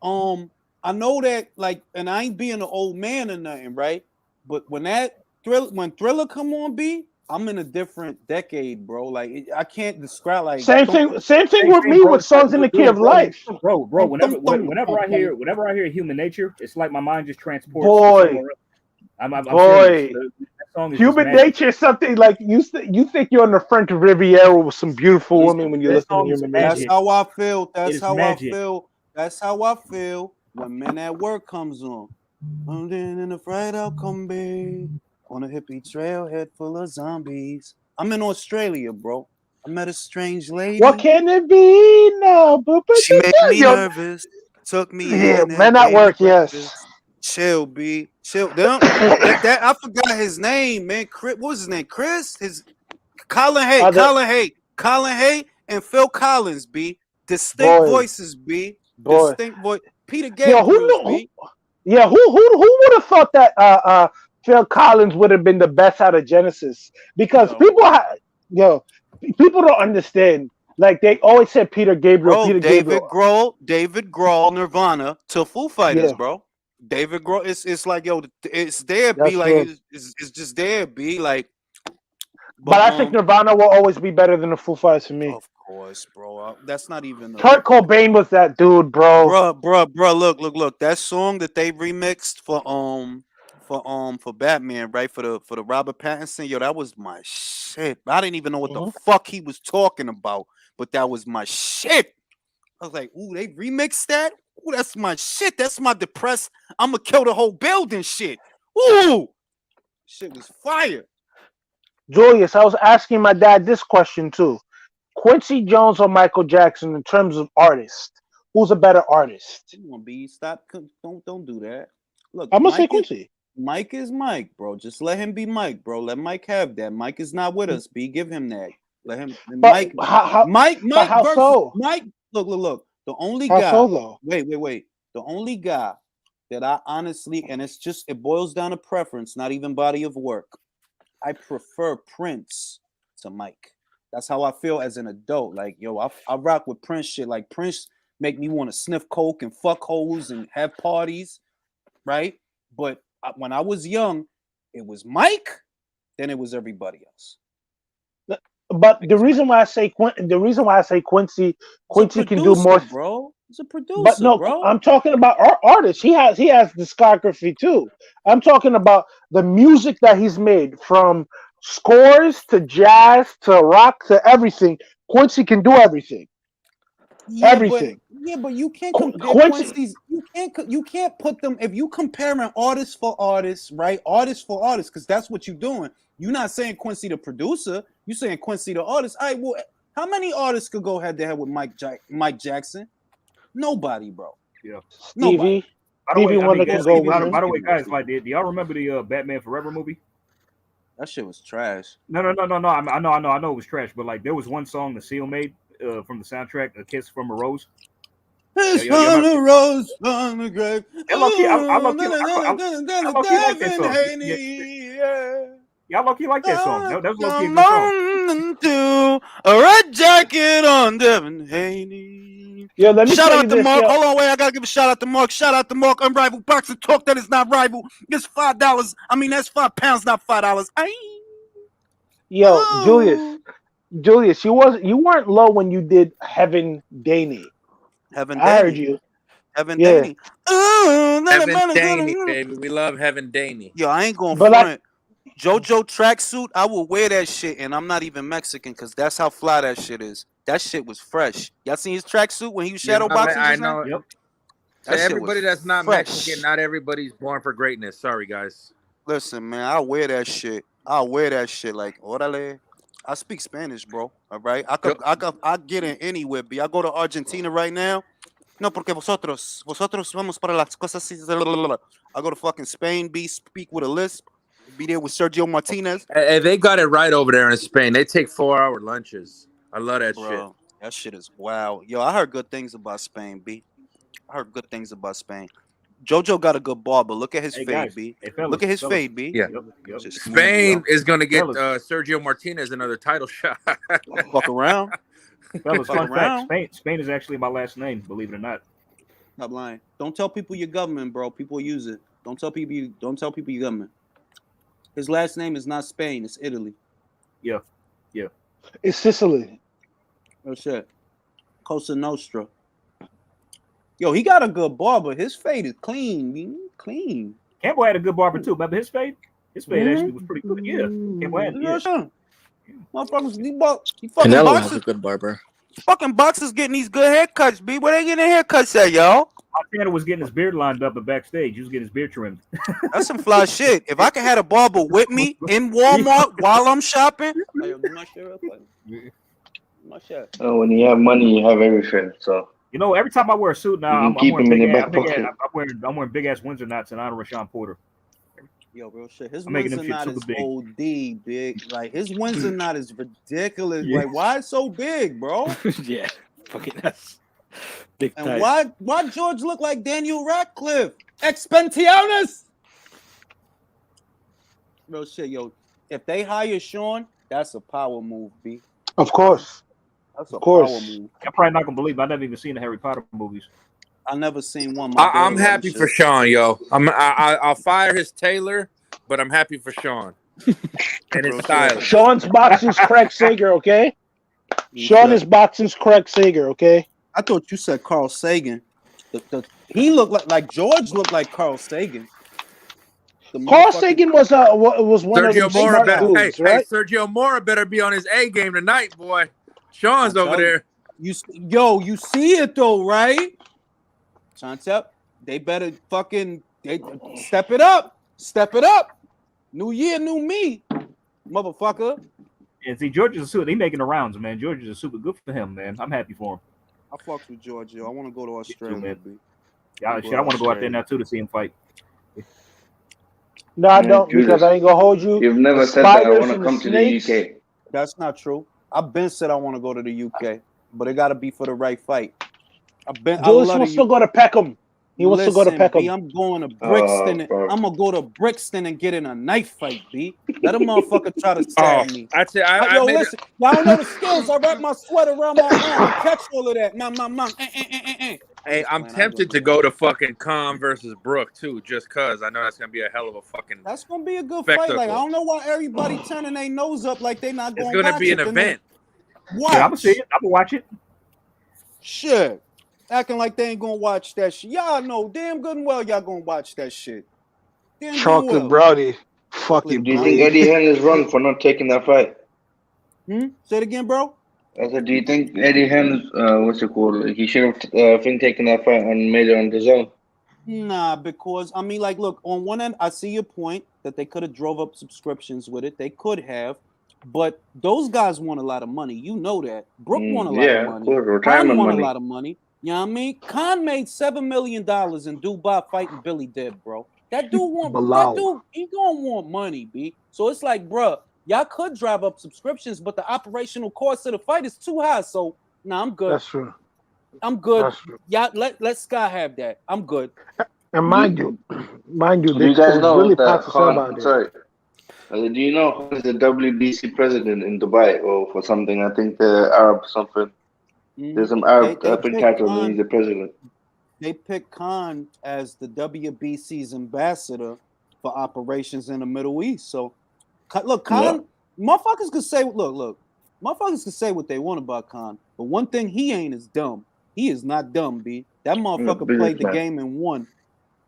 I know that, like, and I ain't being an old man or nothing, right? But when Thriller come on, B, I'm in a different decade, bro. Like, I can't describe like same thing with me with Songs in the Key of Life, bro. Whenever I hear Human Nature, it's like my mind just transports. Boy, Human Nature is something like you think you're on the French Riviera with some beautiful women when you listen to Human Nature. That's how I feel. That's how I feel That's how I feel when Men at Work comes on. I'm then in the fried outcome bay on a hippie trailhead full of zombies. I'm in Australia, bro. I met a strange lady. What can it be now? She made me nervous. Took me in. Men at Work, yes. Chill, B. Chill. That I forgot his name, man. Chris, what was his name? Chris? Colin Hay and Phil Collins, B. Distinct voices, B. Distinct voice. Peter Gabriel, B. Yeah, who would have thought that Phil Collins would have been the best out of Genesis? Because people don't understand. Like they always said Peter Gabriel, David Grohl, Nirvana to Foo Fighters, bro. David Grohl, it's like it's there, be like it's just there, be like. But I think Nirvana will always be better than the Foo Fighters for me. Of course, bro. That's not even. Kurt Cobain was that dude, bro. Bro. Look. That song that they remixed for Batman, right? For the Robert Pattinson, that was my shit. I didn't even know what the fuck he was talking about, but that was my shit. I was like, ooh, they remixed that? Ooh, that's my shit. That's my depressed, I'ma kill the whole building shit. Ooh, shit was fire. Julius, I was asking my dad this question too. Quincy Jones or Michael Jackson in terms of artist? Who's a better artist? Come on, B. Stop. Don't do that. Look, I'm gonna say Quincy. Mike is Mike, bro. Just let him be Mike, bro. Let Mike have that. Mike is not with us, B. Give him that. Let him. Mike. Mike. How so? Mike. Look. The only how guy. So, though? Wait. The only guy that I honestly, and it boils down to preference, not even body of work. I prefer Prince to Mike. That's how I feel as an adult. Like, I rock with Prince shit. Like, Prince make me want to sniff coke and fuck hoes and have parties, right? But when I was young, it was Mike, then it was everybody else. But the reason why I say Quincy can do more, bro. He's a producer, but no, bro. I'm talking about our artists. He has discography too. I'm talking about the music that he's made, from scores to jazz to rock to everything. Quincy can do everything. Everything. But you can't compare Quincy's. You can't put them. If you comparing artist for artist, right? Artist for artist, because that's what you're doing. You're not saying Quincy the producer. You're saying Quincy the artist. All right, well, how many artists could go head to head with Mike Jackson? Nobody, bro. Yeah. Stevie. By the way, guys, do y'all remember the Batman Forever movie? That shit was trash. No. I know it was trash, but like there was one song the Seal made from the soundtrack, "A Kiss from a Rose." It's on a rose on the grave. I low-key like that song. Y'all low-key like that song. That was low-key a good song. To a red jacket on Devin Haney. Yeah, let me shout out to Mark. Hold on, wait. I gotta give a shout out to Mark. Shout out to Mark. Unrivaled boxing talk that is not rival. It's $5. I mean, that's £5, not $5. Yo, Julius, you weren't low when you did Heaven Daney. I heard you. Heaven Daney. Heaven Daney, baby. We love Heaven Daney. Yo, I ain't going front. JoJo tracksuit, I will wear that shit, and I'm not even Mexican, because that's how fly that shit is. That shit was fresh. Y'all seen his tracksuit when he was shadow boxing? I know. Yep. So everybody that's not Mexican, not everybody's born for greatness. Sorry, guys. Listen, man, I'll wear that shit. Like, orale. I speak Spanish, bro. All right? I get in anywhere, B. I go to Argentina right now. No, porque vosotros vamos para las cosas. I go to fucking Spain, B. Speak with a lisp. Be there with Sergio Martinez. Hey, they got it right over there in Spain. They take 4-hour lunches. I love that shit. That shit is wow. Yo, I heard good things about Spain, B. I heard good things about Spain. JoJo got a good barber. Look at his fade, B. Look at his fade, B. Yeah. Yep. Spain is going to get Sergio Martinez another title shot. Fuck around. Fellas, fun fact, Spain is actually my last name, believe it or not. Stop lying. Don't tell people your government, bro. People use it. Don't tell people your government. His last name is not Spain. It's Italy. Yeah. It's Sicily. Oh, shit. Cosa Nostra. Yo, he got a good barber. His fade is clean. Clean. Campbell had a good barber, too. Remember his fade? His fade actually was pretty good. Yeah. Campbell had Motherfuckers, he fucking Canelo boxers. has a good barber. Fucking boxers getting these good haircuts, B. Where they getting their haircuts at, y'all? Montana was getting his beard lined up at backstage. He was getting his beard trimmed. That's some fly shit. If I could have a barber with me in Walmart while I'm shopping, Oh, when you have money, you have everything. So you know, every time I wear a suit now, I'm keep wearing him in big your ass, back pocket. I'm wearing big ass Windsor knots in honor of Rashawn Porter. Yo, real shit. His I'm making Windsor them shit knot is super big. OD big. Like his Windsor knot is ridiculous. Like why it's so big, bro? Yeah, fucking that's big And time. why George look like Daniel Radcliffe? Expensiones. Real shit, yo. If they hire Sean, that's a power move, B. Of course. That's a course. power move. I'm probably not gonna believe it. I never even seen the Harry Potter movies. I never seen one. My I'm daughter happy watched for it. Sean, yo. I'll fire his tailor, but I'm happy for Sean and his stylist. Sean's boxing's Craig Sager, okay? Sean is boxing's Craig Sager, okay? I thought you said Carl Sagan. He looked like George looked like Carl Sagan. Carl Sagan was one of the Sergio Mora smart better. dudes, Hey, right? Sergio Mora better be on his A game tonight, boy. Sean's over there. You see it though, right? Chantep, they better fucking step it up. Step it up. New year, new me, motherfucker. And see, George is a super. They making the rounds, man. George is a super good for him, man. I'm happy for him. I fucks with George, yo. I want to go to Australia, too, yeah, shit, I want to go out there now too to see him fight. No, I don't, because I ain't gonna hold you. You've never said that I want to come to the UK. That's not true. I've been said I want to go to the UK, but it got to be for the right fight. Julius wants to go to Peckham. He wants to go to Peckham. B, I'm going to Brixton. I'm gonna go to Brixton and get in a knife fight, B. Let a motherfucker try to stab me. Yo, listen, y'all don't know the skills. I wrap my sweat around my arm and catch all of that. Hey, I'm tempted to go to fucking Khan versus Brook too, just cause I know that's gonna be a hell of a fucking. That's gonna be a good spectacle. fight. Like I don't know why everybody turning their nose up like they not going. It's gonna be an event. Watch. Yeah, I'm gonna see it. I'm gonna watch it. Shit, acting like they ain't gonna watch that shit. Y'all know damn good and well y'all gonna watch that shit. Damn Chocolate brownie. Fucking. Do you think Eddie Hearn is wrong for not taking that fight? Say it again, bro. I said, do you think Eddie Hearn, what's it called? He should have taken that fight and made it on his own. Nah, because I mean, like, look, on one end, I see your point that they could have drove up subscriptions with it. They could have, but those guys want a lot of money. You know that. Brook won a lot of money. Khan won a lot of money. You know what I mean? Khan made $7 million in Dubai fighting Billy Dib, bro. That dude want that dude. He gonna want money, B. So it's like, bro, y'all could drive up subscriptions, but the operational cost of the fight is too high. So nah, I'm good. That's true. I'm good. That's true. Yeah, let Sky have that. I'm good. And mind you, do you guys know really that Khan, sorry. Do you know who is the WBC president in Dubai or for something? I think the Arab something. There's some Arab title and he's the president. They picked Khan as the WBC's ambassador for operations in the Middle East. So look, Khan, motherfuckers could say, look, motherfuckers could say what they want about Khan, but one thing he ain't is dumb. He is not dumb, B. That motherfucker played the game and won.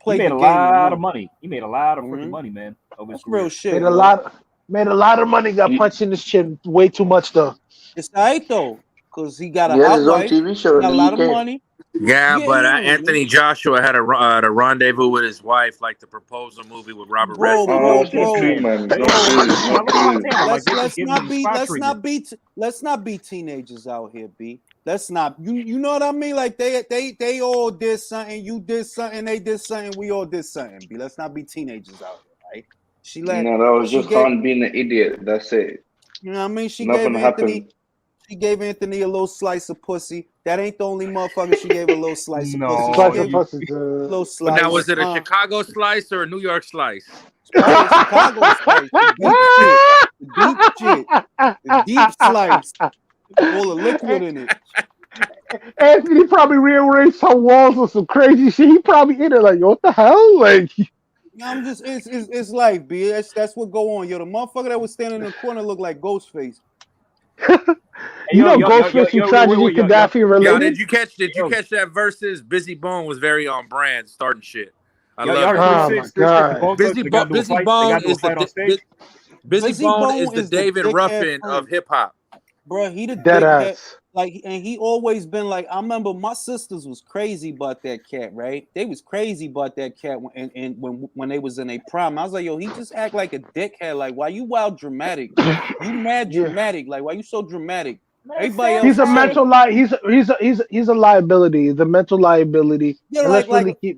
He made a lot of money. He made a lot of freaking money, man. That's real shit. Made a lot of money. Got punched in his chin way too much though. It's alright though, because he got his own TV show. Got a lot of money. Yeah, but Anthony Joshua had a rendezvous with his wife, like the Proposal movie with Robert Redford. Let's not be teenagers out here, B. Let's not. You know what I mean? Like they all did something. You did something. They did something. We all did something. B. Let's not be teenagers out here, right? No, that was just Khan being an idiot. That's it. You know what I mean? She gave Anthony a little slice of pussy. That ain't the only motherfucker she gave a little slice of pussy. Little slice. But now, was it a Chicago slice or a New York slice? Chicago slice. The deep slice. All the liquid in it. Anthony probably rearranged her walls with some crazy shit. He probably in it like, what the hell? Like, I'm just, it's life, B. That's what go on. Yo, the motherfucker that was standing in the corner looked like Ghostface. Ghostface and Tragedy Gaddafi related. Did you catch that versus Busy Bone was very on brand, starting shit. I love it. Busy Bone is the David Ruffin of hip hop. bro. He the Dead dickhead. ass. Like, and he always been like. I remember my sisters was crazy about that cat, right? They was crazy about that cat when they was in a prime. I was like, yo, he just act like a dickhead. Like, why you wild dramatic? You mad dramatic? Like, why you so dramatic? Everybody else He's a chilling. mental he's a liability. He's a mental liability. Yeah, And like let's keep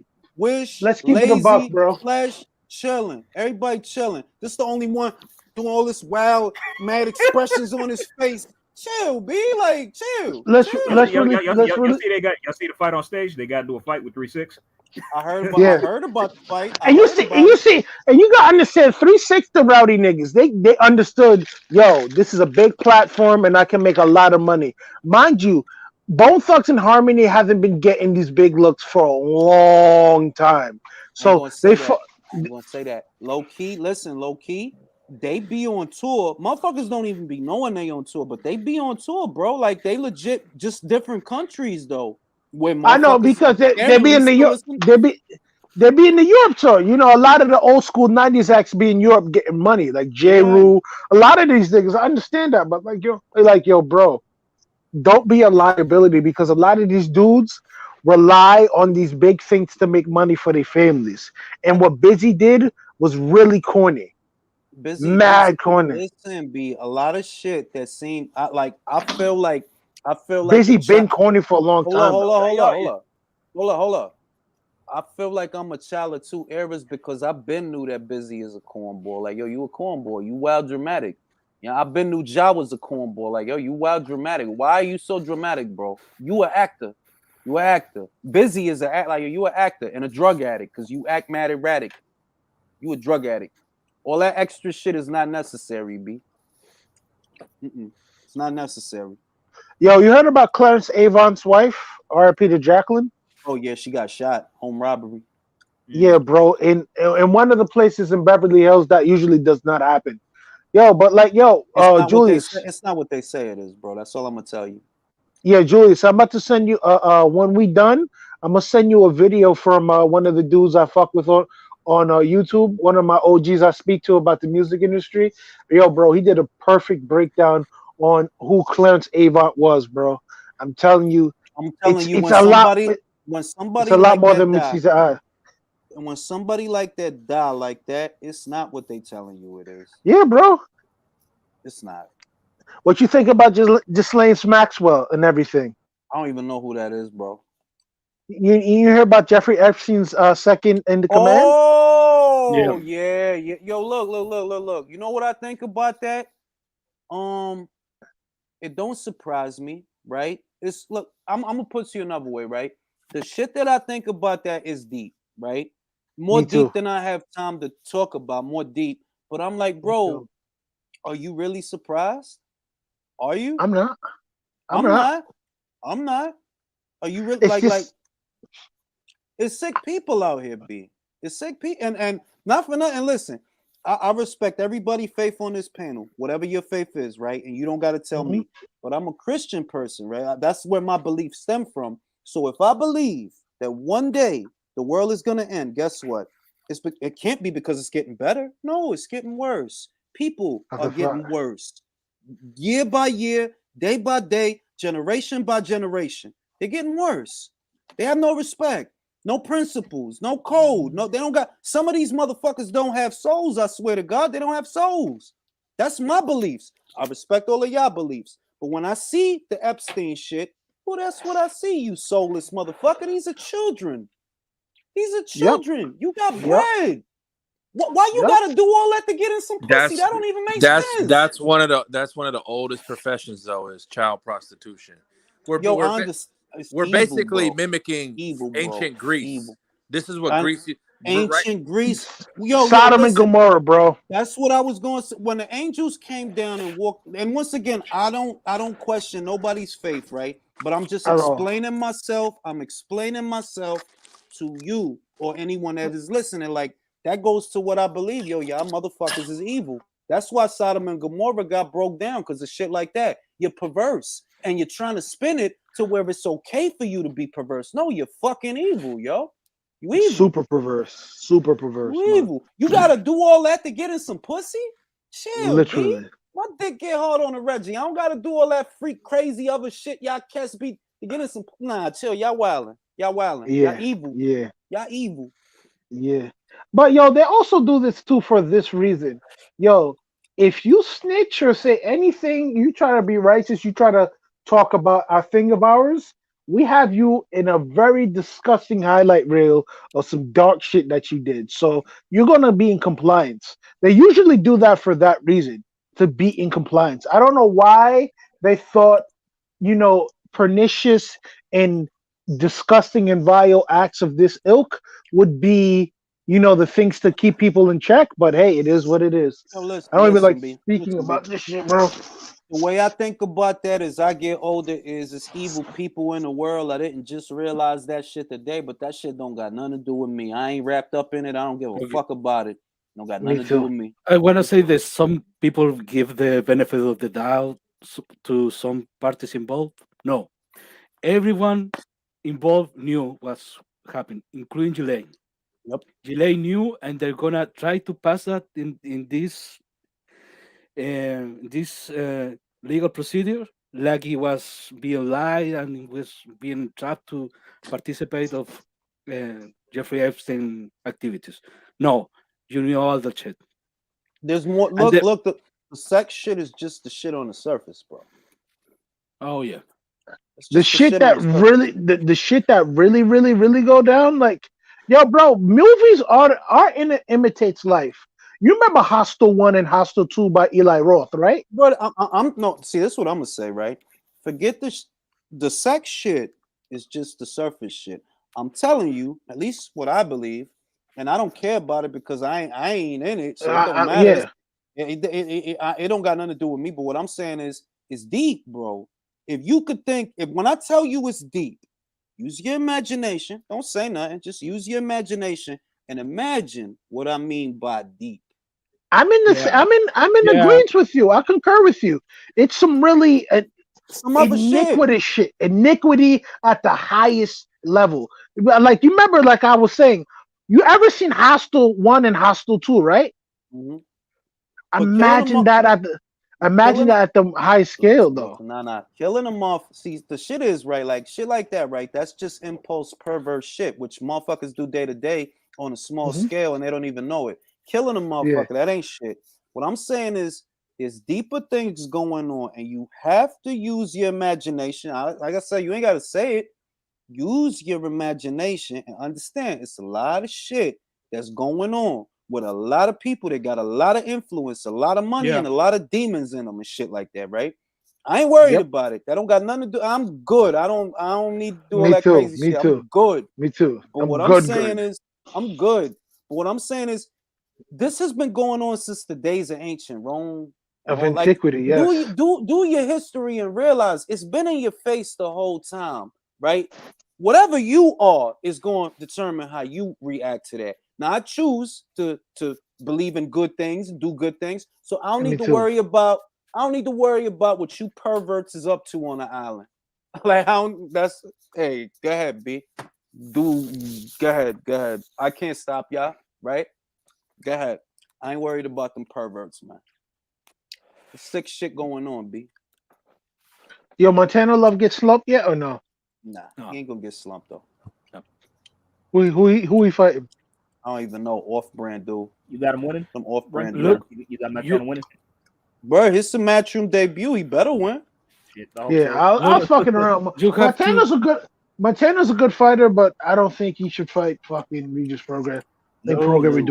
it a buck, lazy, bro. flesh, chilling. Everybody chilling. This is the only one doing all this wild, mad expressions on his face. Chill, B. Like, chill. Let's chill. Y'all really. see the fight on stage? They got to do a fight with 3-6. I heard about the fight. And you gotta understand 3-6 the rowdy niggas. They understood, yo, this is a big platform and I can make a lot of money. Mind you, Bone Thugs and Harmony hasn't been getting these big looks for a long time. So I'm gonna say that. Low key, listen, low key. They be on tour. Motherfuckers don't even be knowing they on tour, but they be on tour, bro. Like they legit just different countries though. Where I know because they be in the Europe. They be in the Europe tour. You know, a lot of the old school 90s acts be in Europe getting money, like J. Rue. A lot of these niggas, I understand that, but yo, bro, don't be a liability because a lot of these dudes rely on these big things to make money for their families. And what Busy did was really corny. Mad corny. Listen, B, a lot of shit that seemed I feel like Busy been corny for a long time. Hold up. I feel like I'm a child of two eras because I've been knew that Busy is a cornball. Like, yo, you a cornball. You wild dramatic. You know, I've been knew Ja was a cornball. Like, yo, you wild dramatic. Why are you so dramatic, bro? You an actor. You an actor. Busy is an act like you an actor and a drug addict because you act mad erratic. You a drug addict. All that extra shit is not necessary, B. It's not necessary. Yo, you heard about Clarence Avon's wife, R.I.P. to Jacqueline? Oh yeah, she got shot. Home robbery. Yeah, bro. In one of the places in Beverly Hills that usually does not happen. Yo, but like, Julius. It's not what they say it is, bro. That's all I'm gonna tell you. Yeah, Julius, I'm about to send you. When we done, I'm gonna send you a video from one of the dudes I fuck with on YouTube. One of my OGs I speak to about the music industry. Yo, bro, he did a perfect breakdown on who Clarence Avant was, bro. I'm telling you, it's a lot more than meets his eye. And when somebody like that die like that, it's not what they telling you it is. Yeah, bro. It's not. What you think about Ghislaine Maxwell and everything? I don't even know who that is, bro. You hear about Jeffrey Epstein's second in the command? Oh, yeah. Yo, look. You know what I think about that? It don't surprise me, right? I'm gonna put it to you another way, right? The shit that I think about that is deep, right? More deep than I have time to talk about, more deep. But I'm like, bro, are you really surprised? Are you? I'm not. I'm not. Are you really like it's sick people out here, B. It's sick people, and not for nothing. Listen, I respect everybody's faith on this panel, whatever your faith is, right? And you don't got to tell me, but I'm a Christian person, right? That's where my beliefs stem from. So if I believe that one day the world is gonna end, guess what? It can't be because it's getting better. No, it's getting worse. People are getting worse, year by year, day by day, generation by generation. They're getting worse. They have no respect. No principles, no code. No, they don't got. Some of these motherfuckers don't have souls. I swear to God, they don't have souls. That's my beliefs. I respect all of y'all beliefs. But when I see the Epstein shit, well, that's what I see, you soulless motherfucker. These are children. Yep. You got bread. Why you gotta do all that to get in some pussy? That don't even make sense. That's one of the oldest professions though, is child prostitution. We're basically mimicking ancient Greece. This is what Greece. Greece. Sodom and Gomorrah, bro. That's what I was going to say. When the angels came down and walked, and once again, I don't question nobody's faith, right? But I'm just explaining myself. I'm explaining myself to you or anyone that is listening. Like, that goes to what I believe. Y'all motherfuckers is evil. That's why Sodom and Gomorrah got broke down, because of shit like that. You're perverse, and you're trying to spin it to where it's okay for you to be perverse. No, you're fucking evil, yo. You evil. Super perverse. You evil. You gotta do all that to get in some pussy? Chill, literally. My dick get hard on the Reggie. I don't gotta do all that freak crazy other shit. Y'all cats be getting some. Nah, chill. Y'all wildin'. Y'all wildin'. Yeah, Y'all evil. yeah, Y'all evil. yeah. But yo, they also do this too for this reason. Yo, if you snitch or say anything, you try to be righteous, you try to talk about a thing of ours, we have you in a very disgusting highlight reel of some dark shit that you did. So you're gonna be in compliance. They usually do that for that reason, to be in compliance. I don't know why they thought, pernicious and disgusting and vile acts of this ilk would be, the things to keep people in check. But hey, it is what it is. Yo, listen, I don't even like B. speaking about this shit, bro. The way I think about that as I get older is it's evil people in the world. I didn't just realize that shit today, but that shit don't got nothing to do with me. I ain't wrapped up in it. I don't give a fuck about it. Don't got nothing to do with me. I want to say that some people give the benefit of the doubt to some parties involved. No, everyone involved knew what's happened, including Ghislaine. Yep. Ghislaine knew, and they're gonna try to pass that in this legal procedure, like he was being lied and he was being trapped to participate of Jeffrey Epstein activities. No, you knew all the shit. There's more. Look. The sex shit is just the shit on the surface, bro. Oh yeah. The shit that really, the shit that really, really, really go down, like, yo, bro, movies are imitates life. You remember Hostel 1 and Hostel 2 by Eli Roth, right? But I'm no. See, this is what I'm gonna say, right? Forget the sex shit is just the surface shit. I'm telling you, at least what I believe, and I don't care about it because I ain't in it, so it don't matter. Yeah. It don't got nothing to do with me. But what I'm saying is, it's deep, bro. If you could think, when I tell you it's deep, use your imagination. Don't say nothing. Just use your imagination and imagine what I mean by deep. I'm in this. Yeah. I'm in agreement with you. I concur with you. It's some really some other iniquitous shit. Iniquity at the highest level. Like, you remember, like I was saying, you ever seen Hostel 1 and Hostel 2, right? Mm-hmm. Imagine that at the high scale, though. Nah. Killing them off. See, the shit is right. Like shit like that, right? That's just impulse perverse shit, which motherfuckers do day to day on a small scale, and they don't even know it. Killing a motherfucker, that ain't shit. What I'm saying is deeper things going on, and you have to use your imagination. Like I said, you ain't got to say it. Use your imagination and understand it's a lot of shit that's going on with a lot of people that got a lot of influence, a lot of money, and a lot of demons in them and shit like that, right? I ain't worried about it. That don't got nothing to do. I'm good. I don't need to do all that crazy shit. I'm good. Me too. But what I'm saying is, I'm good. But what I'm saying is, this has been going on since the days of ancient Rome. Of antiquity, yes. Do your history and realize it's been in your face the whole time, right? Whatever you are is going to determine how you react to that. Now, I choose to believe in good things and do good things, so I don't need to worry about. I don't need to worry about what you perverts is up to on the island. Like, hey, go ahead, B. Go ahead. I can't stop y'all, right? Go ahead. I ain't worried about them perverts, man. There's sick shit going on, B. Yo, Montana Love get slumped yet or no? Nah, he ain't gonna get slumped though. No. Who he fighting? I don't even know. Off-brand dude. You got him winning? Some off-brand dude. You got Montana winning? Bro, his some matchroom debut. He better win. I was fucking around. Montana's a good fighter, but I don't think he should fight fucking Regis Prograis. Prograis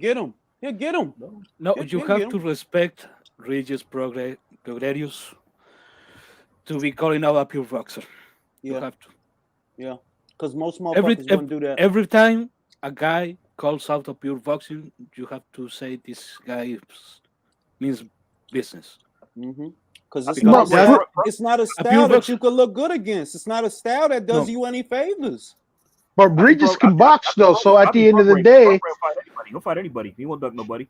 get him. Yeah, get him. No, you have to respect Regis Prograis to be calling out a pure boxer. Yeah. You have to. Yeah, because most motherfuckers wouldn't do that. Every time a guy calls out a pure boxing, you have to say this guy means business. Because it's not a style that you can look good against. It's not a style that does you any favors. But Regis can box though, so at the end of the day, he'll fight anybody. He won't duck nobody.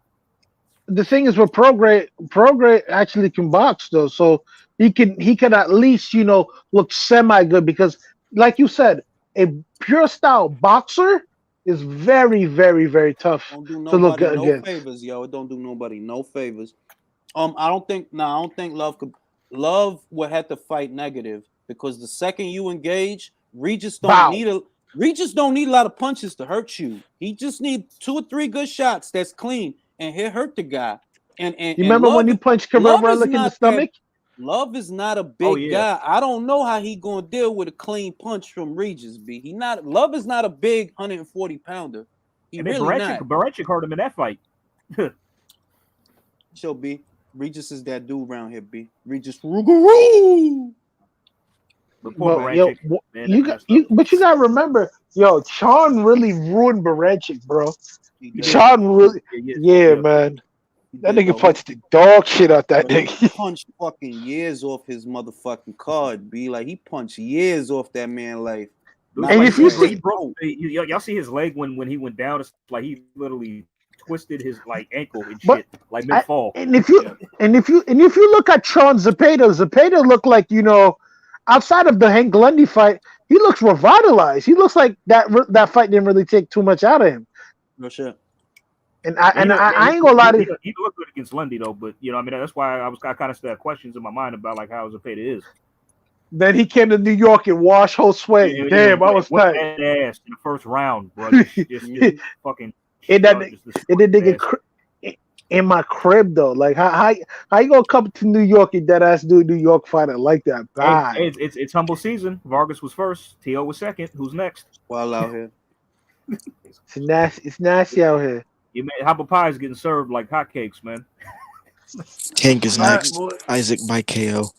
The thing is, with Prograis actually can box though, so he can at least look semi good because, like you said, a pure style boxer is very, very, very tough Don't do to look nobody no against. favors, yo. It don't do nobody no favors. I don't think. I don't think Love could. Love would have to fight negative because the second you engage, Regis don't need a lot of punches to hurt you. He just need 2 or 3 good shots that's clean, and he'll hurt the guy. And you remember when you punched Kevin Relic in the stomach? Love is not a big guy. I don't know how he gonna deal with a clean punch from Regis. B. Love is not a big 140 pounder. He really not. Baranchyk hurt him in that fight. Show B. Regis is that dude around here. B. Regis Rougarou. But you gotta remember, yo, Sean really ruined Baranchyk, bro. Sean really, man. That nigga punched the dog shit out that nigga. He punched fucking years off his motherfucking card, B. Like he punched years off that man's life. And if you see, y'all see his leg when he went down, it's like he literally twisted his like ankle and shit, like mid fall. And if you look at Sean Zepeda looked like, you know, outside of the Hank Lundy fight, he looks revitalized. He looks like that fight didn't really take too much out of him. No shit. And I ain't gonna lie to you. He looked good against Lundy though, but you know, I mean, that's why I kind of still have questions in my mind about like how Zepeda is. Then he came to New York and washed Josue. Damn, I was tight. Ass in the first round, bro. Just fucking. In my crib though, like how you gonna come to New York and that ass do a New York fighter like that? It's humble season. Vargas was first. T.O. was second. Who's next? Wild out here. It's nasty out here. You man, Humble Pie is getting served like hotcakes, man. Tank is next. Isaac by KO.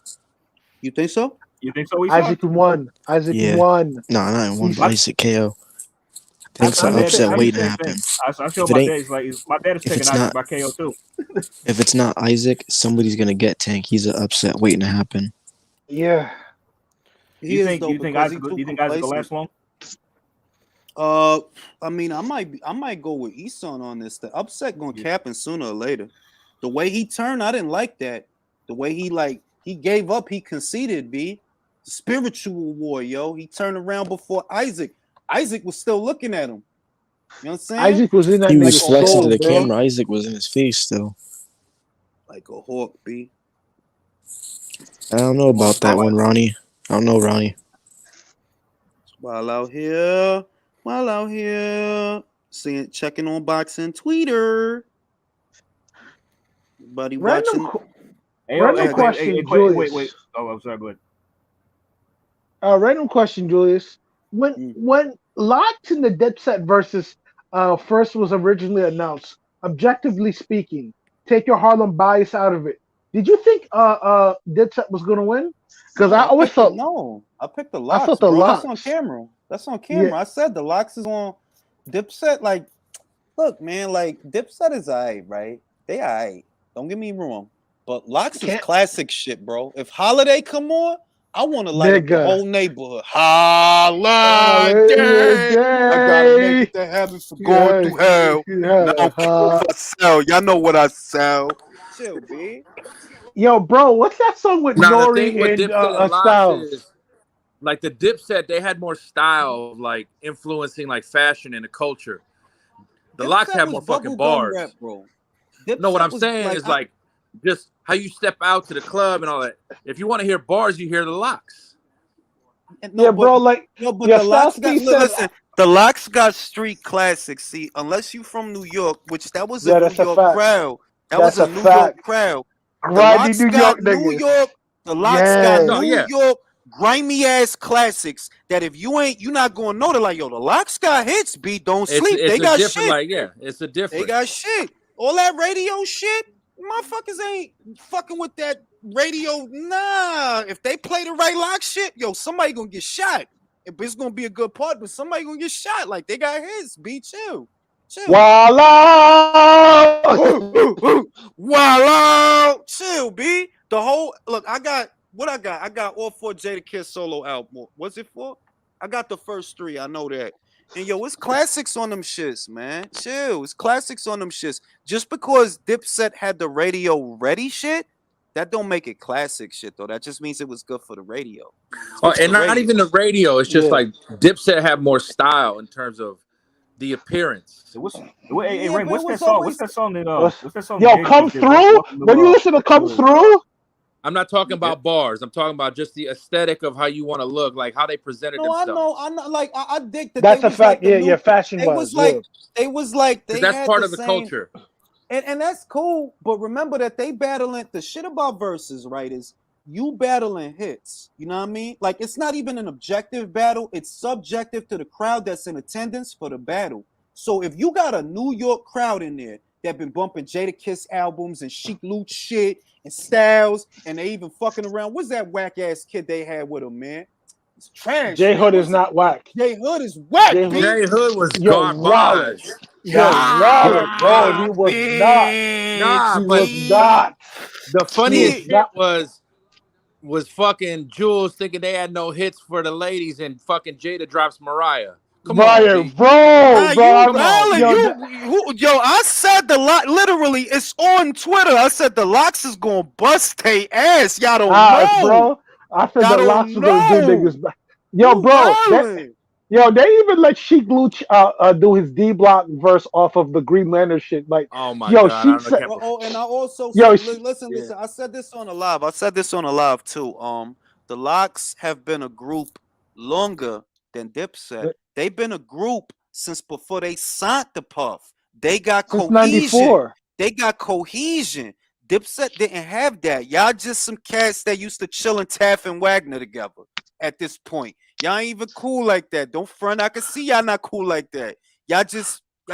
You think so? You think so? Isaac won. Won. No, not one. Isaac KO. I think so. Upset waiting to happen. I feel my dad is like my dad is taking Isaac by KO too. If it's not Isaac, somebody's gonna get Tank. He's an upset waiting to happen. Yeah. Do you think Isaac will last long? I mean, I might go with Eason on this. The upset gonna happen sooner or later. The way he turned, I didn't like that. The way he gave up, he conceded. B. Spiritual war, yo. He turned around before Isaac. Isaac was still looking at him. You know what I'm saying? Isaac was in that. He was flexing to the camera. Isaac was in his face still. Like a hawk, B. I don't know about that one, Ronnie. I don't know, Ronnie. While out here, checking on boxing Twitter. Buddy watching. Random question, Julius. Wait. Oh, I'm sorry. Go ahead. Random question, Julius. When Locks in the Dipset versus first was originally announced, objectively speaking, take your Harlem bias out of it. Did you think Dipset was gonna win? Because I always thought I picked the Locks. I thought the Locks. That's on camera. Yeah. I said the Locks is on Dipset. Like, look, man, like Dipset is alright, right? They alright. Don't get me wrong, but Locks is classic shit, bro. If Holiday come on, I want to light up the whole neighborhood. Holiday. I gotta make that happen for going through hell. Now I sell. Y'all know what I sell. Chill, B. Yo, bro, what's that song with Nori and Styles? Like the Dipset, they had more style, like influencing like fashion and the culture. The Locks have more fucking bars. Rap, bro. No, what I'm saying is like just how you step out to the club and all that. If you want to hear bars, you hear the Locks. The Locks got street classics. See, unless you from New York, which that was a New York crowd. That was a New York crowd. The Locks got New York. The Locks got New York grimy ass classics that if you're not gonna know. They're like, yo, the Locks got hits. B, don't sleep. They got shit. Like, it's a different. They got shit. All that radio shit, motherfuckers ain't fucking with that radio. Nah, if they play the right Lock shit, yo, somebody gonna get shot. It's gonna be a good part, but somebody gonna get shot. Like they got hits. B, chill. Wallow. Chill, B. The whole look. I got all 4 Jada Kiss solo album. What's it for? I got the first 3. I know that. And yo, it's classics on them shits, man. Chill. It's classics on them shits. Just because Dipset had the radio ready shit, that don't make it classic shit though. That just means it was good for the radio. And not even the radio. It's just like Dipset had more style in terms of the appearance. Hey, Rain, what's that song? What's that song that? What's that song? Yo, Come Through. When you listen to Come Through. I'm not talking about bars. I'm talking about just the aesthetic of how you want to look, like how they presented themselves. I know. Like I dig that. That's a fact. Yeah, fashion wise. It was like they that's had part the of the same, culture. and that's cool. But remember that they battling the shit about verses, right? Is you battling hits. You know what I mean? Like it's not even an objective battle. It's subjective to the crowd that's in attendance for the battle. So if you got a New York crowd in there that been bumping Jadakiss albums and Chic Luke shit and Styles, and they even fucking around. What's that whack ass kid they had with him, man? It's trash. J Hood is not whack. J Hood is whack. J Hood was garbage. Bro, he was not. Nah, he but was not. The funniest shit was fucking Jules thinking they had no hits for the ladies, and fucking Jada drops Mariah. Come on, bro. I said the lock. Literally, it's on Twitter. I said the locks is gonna bust they ass. Y'all don't know, bro. I said the locks is gonna do niggas back. Yo, bro. They even let Sheik Luch do his D Block verse off of the Green Lantern shit. Like, oh my god. And I also said, listen. I said this on a live. I said this on a live too. The locks have been a group longer than Dipset. They've been a group since before they signed the Puff. They got cohesion. 94. They got cohesion. Dipset didn't have that. Y'all just some cats that used to chill in Taff and Wagner together at this point. Y'all ain't even cool like that. Don't front. I can see y'all not cool like that. Y'all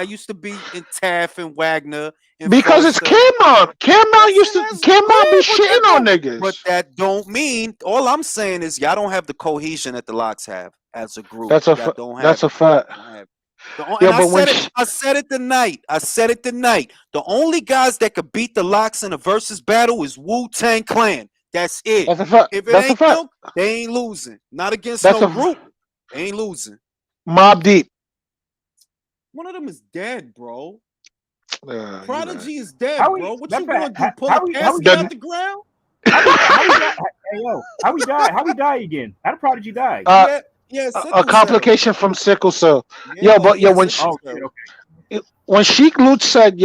used to be in Taff and Wagner. And because it's Cameron. Cameron be shitting on niggas. But that don't mean, all I'm saying is y'all don't have the cohesion that the locks have as a group. That's a fact. I said it tonight. The only guys that could beat the locks in a versus battle is Wu-Tang Clan. That's it. That's a fact. If it ain't them, they ain't losing. Not against no group. They ain't losing. Mobb Deep. One of them is dead, bro. Prodigy is dead, bro. What you gonna do? Pull a casket out the ground? How he died? How he die again? How did Prodigy die? A complication from sickle cell. When Sheik Luch said,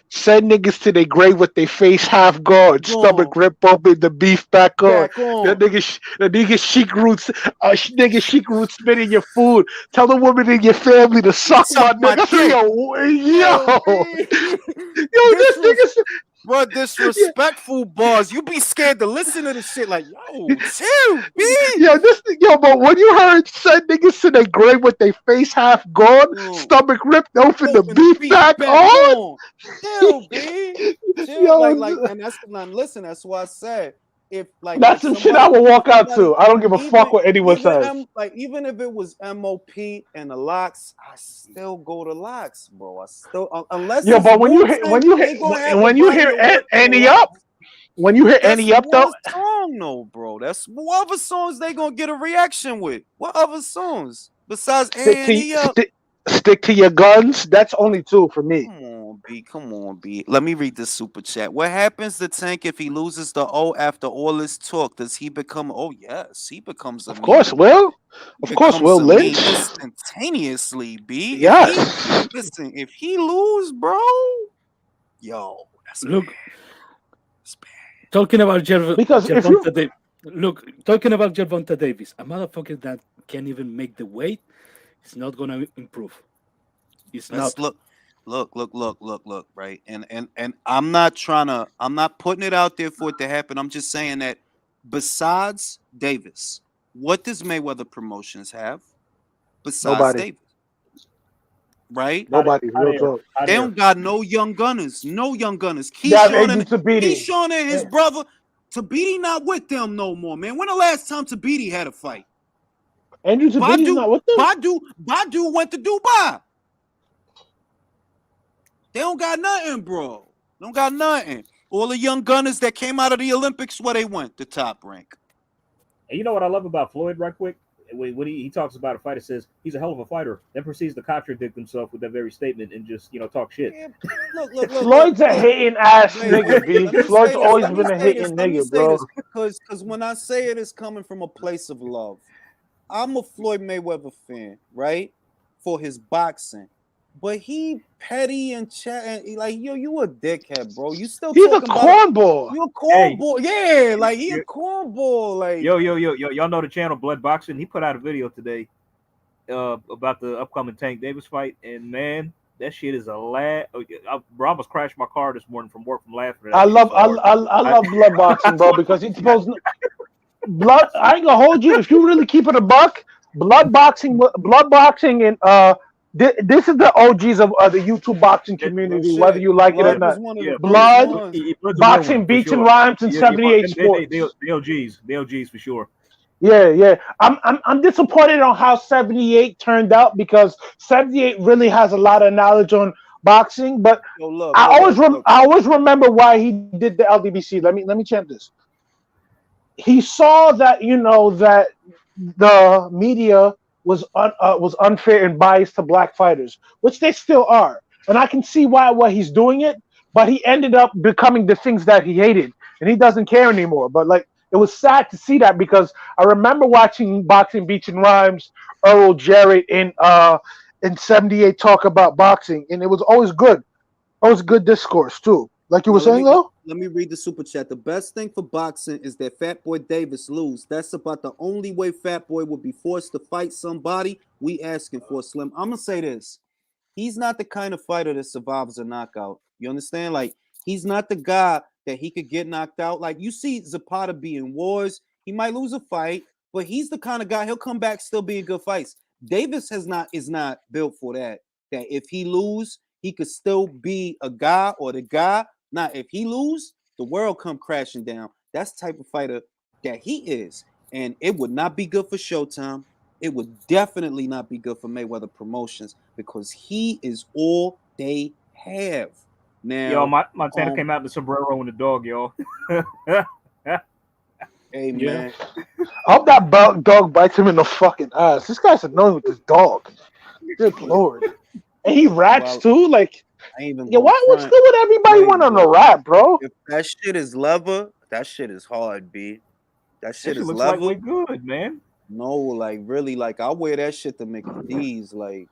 send niggas to their grave with their face half gone, stomach rip open, the beef back on. The nigga Sheik Roots, Sheik Roots spitting your food. Tell the woman in your family to suck my nigga. This nigga. Bro, disrespectful bars. You be scared to listen to this shit. Like, chill, B. But when you heard send niggas to their grave with their face half gone, stomach ripped open, the beef back on. Chill, B. Chill, and listen, that's why I said that's some shit I would walk out to. I don't give a fuck what anyone says. Even if it was MOP and the locks, I still go to locks, bro. I still unless but when you hear Annie Up, though, song, no, bro. That's what other songs they gonna get a reaction with? What other songs besides Annie Up? Stick to your guns. That's only two for me. Come on, B. Let me read this super chat. What happens to Tank if he loses the O after all this talk? Does he become? Oh yes, he becomes. Of course, Will Lynch instantaneously. B. Yes. Listen, if he lose, bro, that's look. Talking about Gervonta Davis, a motherfucker that can't even make the weight. It's not gonna improve. It's not. Look, right? And I'm not putting it out there for it to happen. I'm just saying that besides Davis, what does Mayweather Promotions have besides Davis? Right? Nobody. Real talk. They don't got no young gunners. Keyshawn and his brother. Tabiti not with them no more, man. When the last time Tabiti had a fight? Andrew Tabiti's not with them? Badu went to Dubai. They don't got nothing, bro. Don't got nothing. All the young gunners that came out of the Olympics, where they went, the top rank. And you know what I love about Floyd, right quick? When he talks about a fighter, says he's a hell of a fighter, then proceeds to contradict himself with that very statement and just talk shit. Yeah, look, Floyd's a hating ass nigga, B. Floyd's always been a hating nigga, bro. Because when I say it, it's coming from a place of love. I'm a Floyd Mayweather fan, right? For his boxing. but he petty and chat and like you a dickhead, bro. You still He's a talking about cornball. you a cornball, yeah, like he a cornball, like y'all know the channel Blood Boxing. He put out a video today about the upcoming Tank Davis fight, and man, that shit is a laugh. I almost crashed my car this morning from work from laughing. I love blood boxing, bro, because it's supposed to, blood. I ain't gonna hold you if you really keep it a buck. Blood boxing, and this is the OGs of the YouTube boxing community, whether you like it or not. Blood, boxing, beats and rhymes, and 78 sports. The OGs for sure. Yeah. I'm disappointed on how 78 turned out because 78 really has a lot of knowledge on boxing, but I always remember why he did the LDBC. Let me chant this. He saw that that the media was unfair and biased to black fighters, which they still are, and I can see why he's doing it. But he ended up becoming the things that he hated, and he doesn't care anymore. But like, it was sad to see that because I remember watching Boxing Beats and Rhymes, Earl Jarrett in 78 talk about boxing, and it was always good. Always good discourse too. Like you were saying though? Let me read the super chat. The best thing for boxing is that Fat Boy Davis lose. That's about the only way Fat Boy would be forced to fight somebody. We asking for Slim. I'm gonna say this. He's not the kind of fighter that survives a knockout. You understand? Like, he's not the guy that he could get knocked out. Like, you see Zapata be in wars. He might lose a fight, but he's the kind of guy, he'll come back still be in good fights. Davis is not built for that. That if he lose, he could still be a guy or the guy. Now, if he lose, the world come crashing down. That's the type of fighter that he is. And it would not be good for Showtime. It would definitely not be good for Mayweather Promotions because he is all they have. Now, yo, Montana came out in the sombrero and the dog, y'all. Hey, man. I hope that dog bites him in the fucking ass. This guy's annoying with this dog. Good lord. And he rats too? Like, what's good with everybody want on the rat, bro? If that shit is leather, that shit is hard, B. That shit is looks leather. like we're good, man. No, like really, like I wear that shit to McDee's. Like,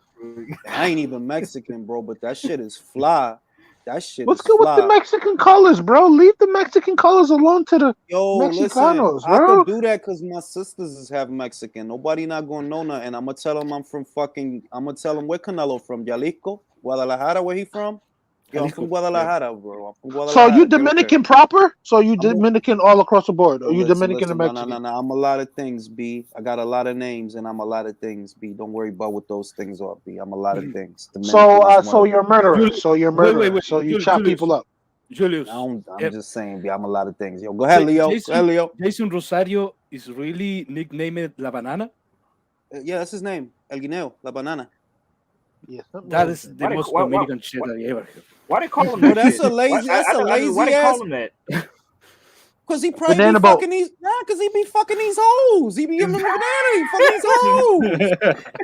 I ain't even Mexican, bro, but that shit is fly. That shit What's is good fly. with the Mexican colors, bro? Leave the Mexican colors alone to the Mexicanos, listen, bro. I can do that because my sisters is half Mexican. Nobody not gonna know nothing. I'm gonna tell them I'm gonna tell them where Canelo from, Jalisco, Guadalajara, where he from? Yo, I'm from Guadalajara, bro. I'm from Guadalajara. So you Dominican proper? So you Dominican all across the board? Or you Dominican and Mexican? No. I'm a lot of things, B. I got a lot of names and I'm a lot of things, B. Don't worry about what those things are, B. I'm a lot of things. So you're a murderer. So you're a murderer. So you chop people up. Julius. I'm just saying, B. I'm a lot of things. Yo, go ahead, Leo. Jason Rosario is really nicknamed La Banana? Yeah, that's his name. El Guineo, La Banana. Yeah, that is the most Dominican shit I ever heard. Why they call him that? That's a lazy. Why they call him that? Because he probably be fucking these. Nah, because he be fucking these hoes. He be giving them banana. He fucking these hoes.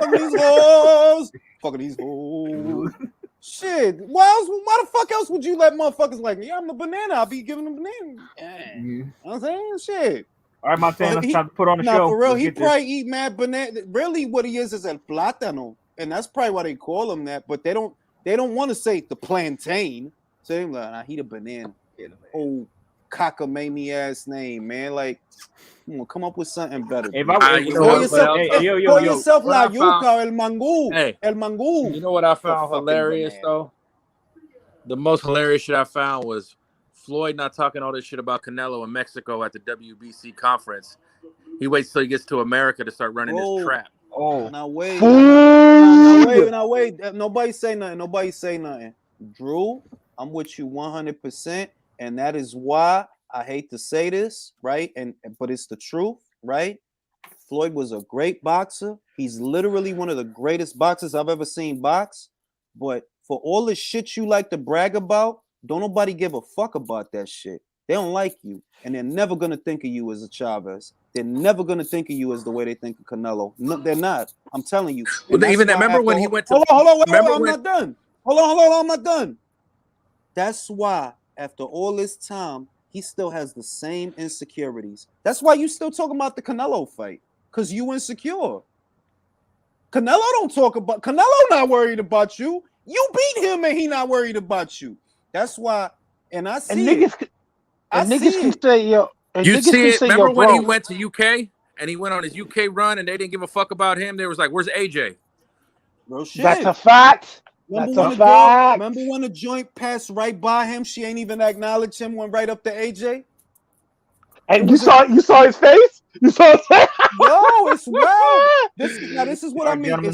Fucking these hoes. Fucking these hoes. Shit. Why the fuck else would you let motherfuckers like me? I'm the banana. I'll be giving them banana. Yeah. You know what I'm saying? Shit. All right, Montana, it's time to put on the show. For real, he probably eat mad banana. Really, what he is el plátano. And that's probably why they call him that, but they don't want to say the plantain. So they're like, nah, he the banana. Oh, cockamamie ass name, man. Like, come up with something better. Call yourself La Yuca, El Mangú. Hey, El Mangú. You know what I found hilarious though? The most hilarious shit I found was Floyd not talking all this shit about Canelo in Mexico at the WBC conference. He waits till he gets to America to start running his trap. Oh, now wait. Now wait. Nobody say nothing. Drew, I'm with you 100%, and that is why I hate to say this, right? But it's the truth, right? Floyd was a great boxer. He's literally one of the greatest boxers I've ever seen box. But for all the shit you like to brag about, don't nobody give a fuck about that shit. They don't like you, and they're never gonna think of you as a Chavez. They're never gonna think of you as the way they think of Canelo. No, they're not. I'm telling you. Well, even remember when he went to? Hold on. I'm not done. Hold on. I'm not done. That's why after all this time, he still has the same insecurities. That's why you still talking about the Canelo fight, because you insecure. Canelo don't talk about. Canelo not worried about you. You beat him and he not worried about you. That's why. And I see And niggas, it. And niggas can say, yo. And You niggas see can it? say, Remember yo, when he bro. went to UK and he went on his UK run and they didn't give a fuck about him? They was like, "Where's AJ?" Real shit. That's a fact. Remember when the joint passed right by him? She ain't even acknowledge him. Went right up to AJ. And you saw his face. You saw his face. Yo, it's wild. This is what I mean. Gentlemen.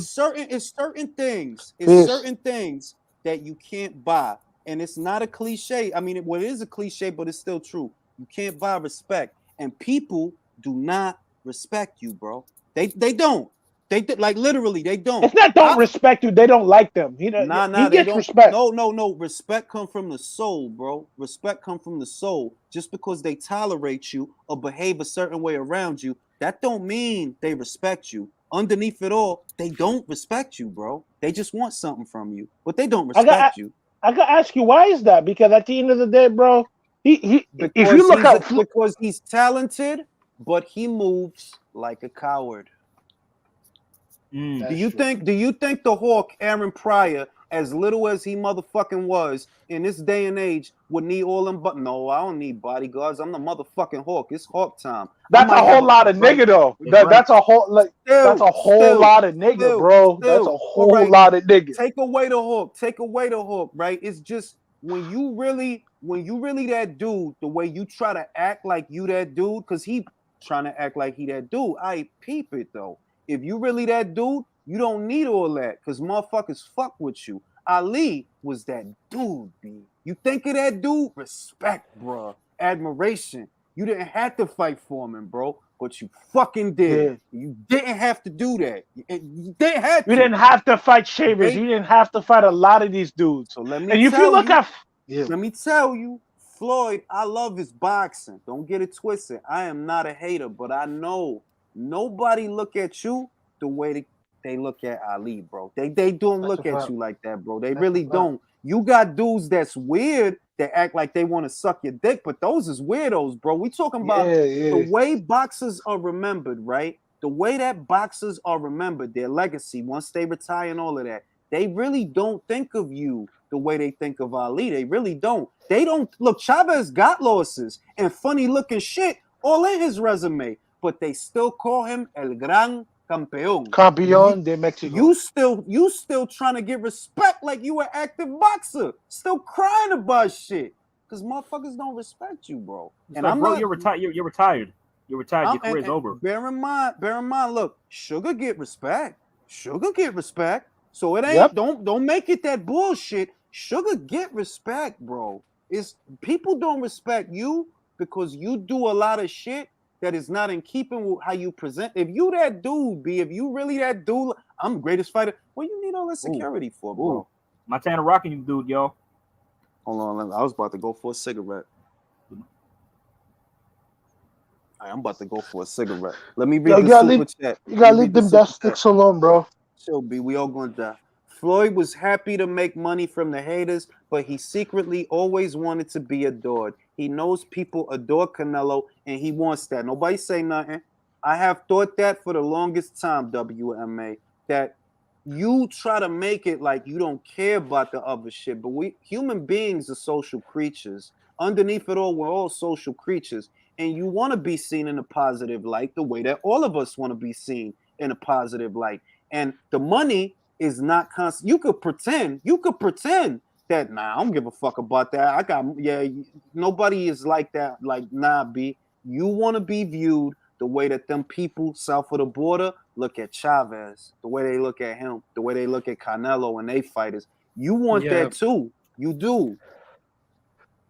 It's certain things. Yes. Certain things that you can't buy, and it's not a cliche. I mean, it is a cliche, but it's still true. You can't buy respect, and people do not respect you, bro. They don't. They like literally. They don't. It's not don't respect you. They don't like them. He gets respect. No. Respect come from the soul, bro. Respect come from the soul. Just because they tolerate you or behave a certain way around you, that don't mean they respect you. Underneath it all, they don't respect you, bro. They just want something from you, but they don't respect you. I gotta ask you, why is that? Because at the end of the day, bro, if you look out, because he's talented, but he moves like a coward. Do you think the Hawk, Aaron Pryor, as little as he motherfucking was in this day and age, would need all them? But no, I don't need bodyguards. I'm the motherfucking Hawk. It's Hawk time. That's a whole lot of nigga though. That's a whole lot of nigga, bro. That's a whole lot of nigga. Take away the Hawk. Take away the Hawk. Right? It's just when you really that dude, the way you try to act like you that dude, because he trying to act like he that dude. I peep it though. If you really that dude, you don't need all that because motherfuckers fuck with you. Ali was that dude, B. You think of that dude? Respect, bro. Admiration. You didn't have to fight for him, bro, but you fucking did. Yeah. You didn't have to do that. You didn't have to. You didn't have to fight Shavers. You didn't have to fight a lot of these dudes. So let me tell you, Floyd, I love his boxing. Don't get it twisted. I am not a hater, but I know nobody look at you the way they look at Ali, bro. They don't look at you like that, bro. They really don't. You got dudes that's weird that act like they want to suck your dick, but those is weirdos, bro. We talking about the way boxers are remembered, right? The way that boxers are remembered, their legacy, once they retire and all of that, they really don't think of you the way they think of Ali. They really don't. They don't. Look, Chavez got losses and funny looking shit all in his resume, but they still call him El Gran Campeón. Campeón de Mexico. You still trying to get respect like you an active boxer. Still crying about shit. Because motherfuckers don't respect you, bro. And I'm bro, you're retired. You're retired. You're retired. Your career's over. Bear in mind, look, Sugar get respect. So it ain't don't make it that bullshit. Sugar get respect, bro. It's people don't respect you because you do a lot of shit that is not in keeping with how you present. If you that dude, B, if you really that dude, I'm the greatest fighter. What you need all that security for, bro? Ooh. Montana rocking you, dude, yo. Hold on, I was about to go for a cigarette. I'm about to go for a cigarette. Let me read the super chat. You gotta leave them dust sticks alone, bro. Chill, B. We all gonna die. Floyd was happy to make money from the haters, but he secretly always wanted to be adored. He knows people adore Canelo, and he wants that. Nobody say nothing. I have thought that for the longest time, WMA, that you try to make it like you don't care about the other shit, but we human beings are social creatures. Underneath it all, we're all social creatures, and you want to be seen in a positive light the way that all of us want to be seen in a positive light. And the money is not constant. You could pretend that I don't give a fuck about that. Nobody is like that. Like, nah, B. You want to be viewed the way that them people south of the border look at Chavez, the way they look at him, the way they look at Canelo and they fighters. You want that too. You do.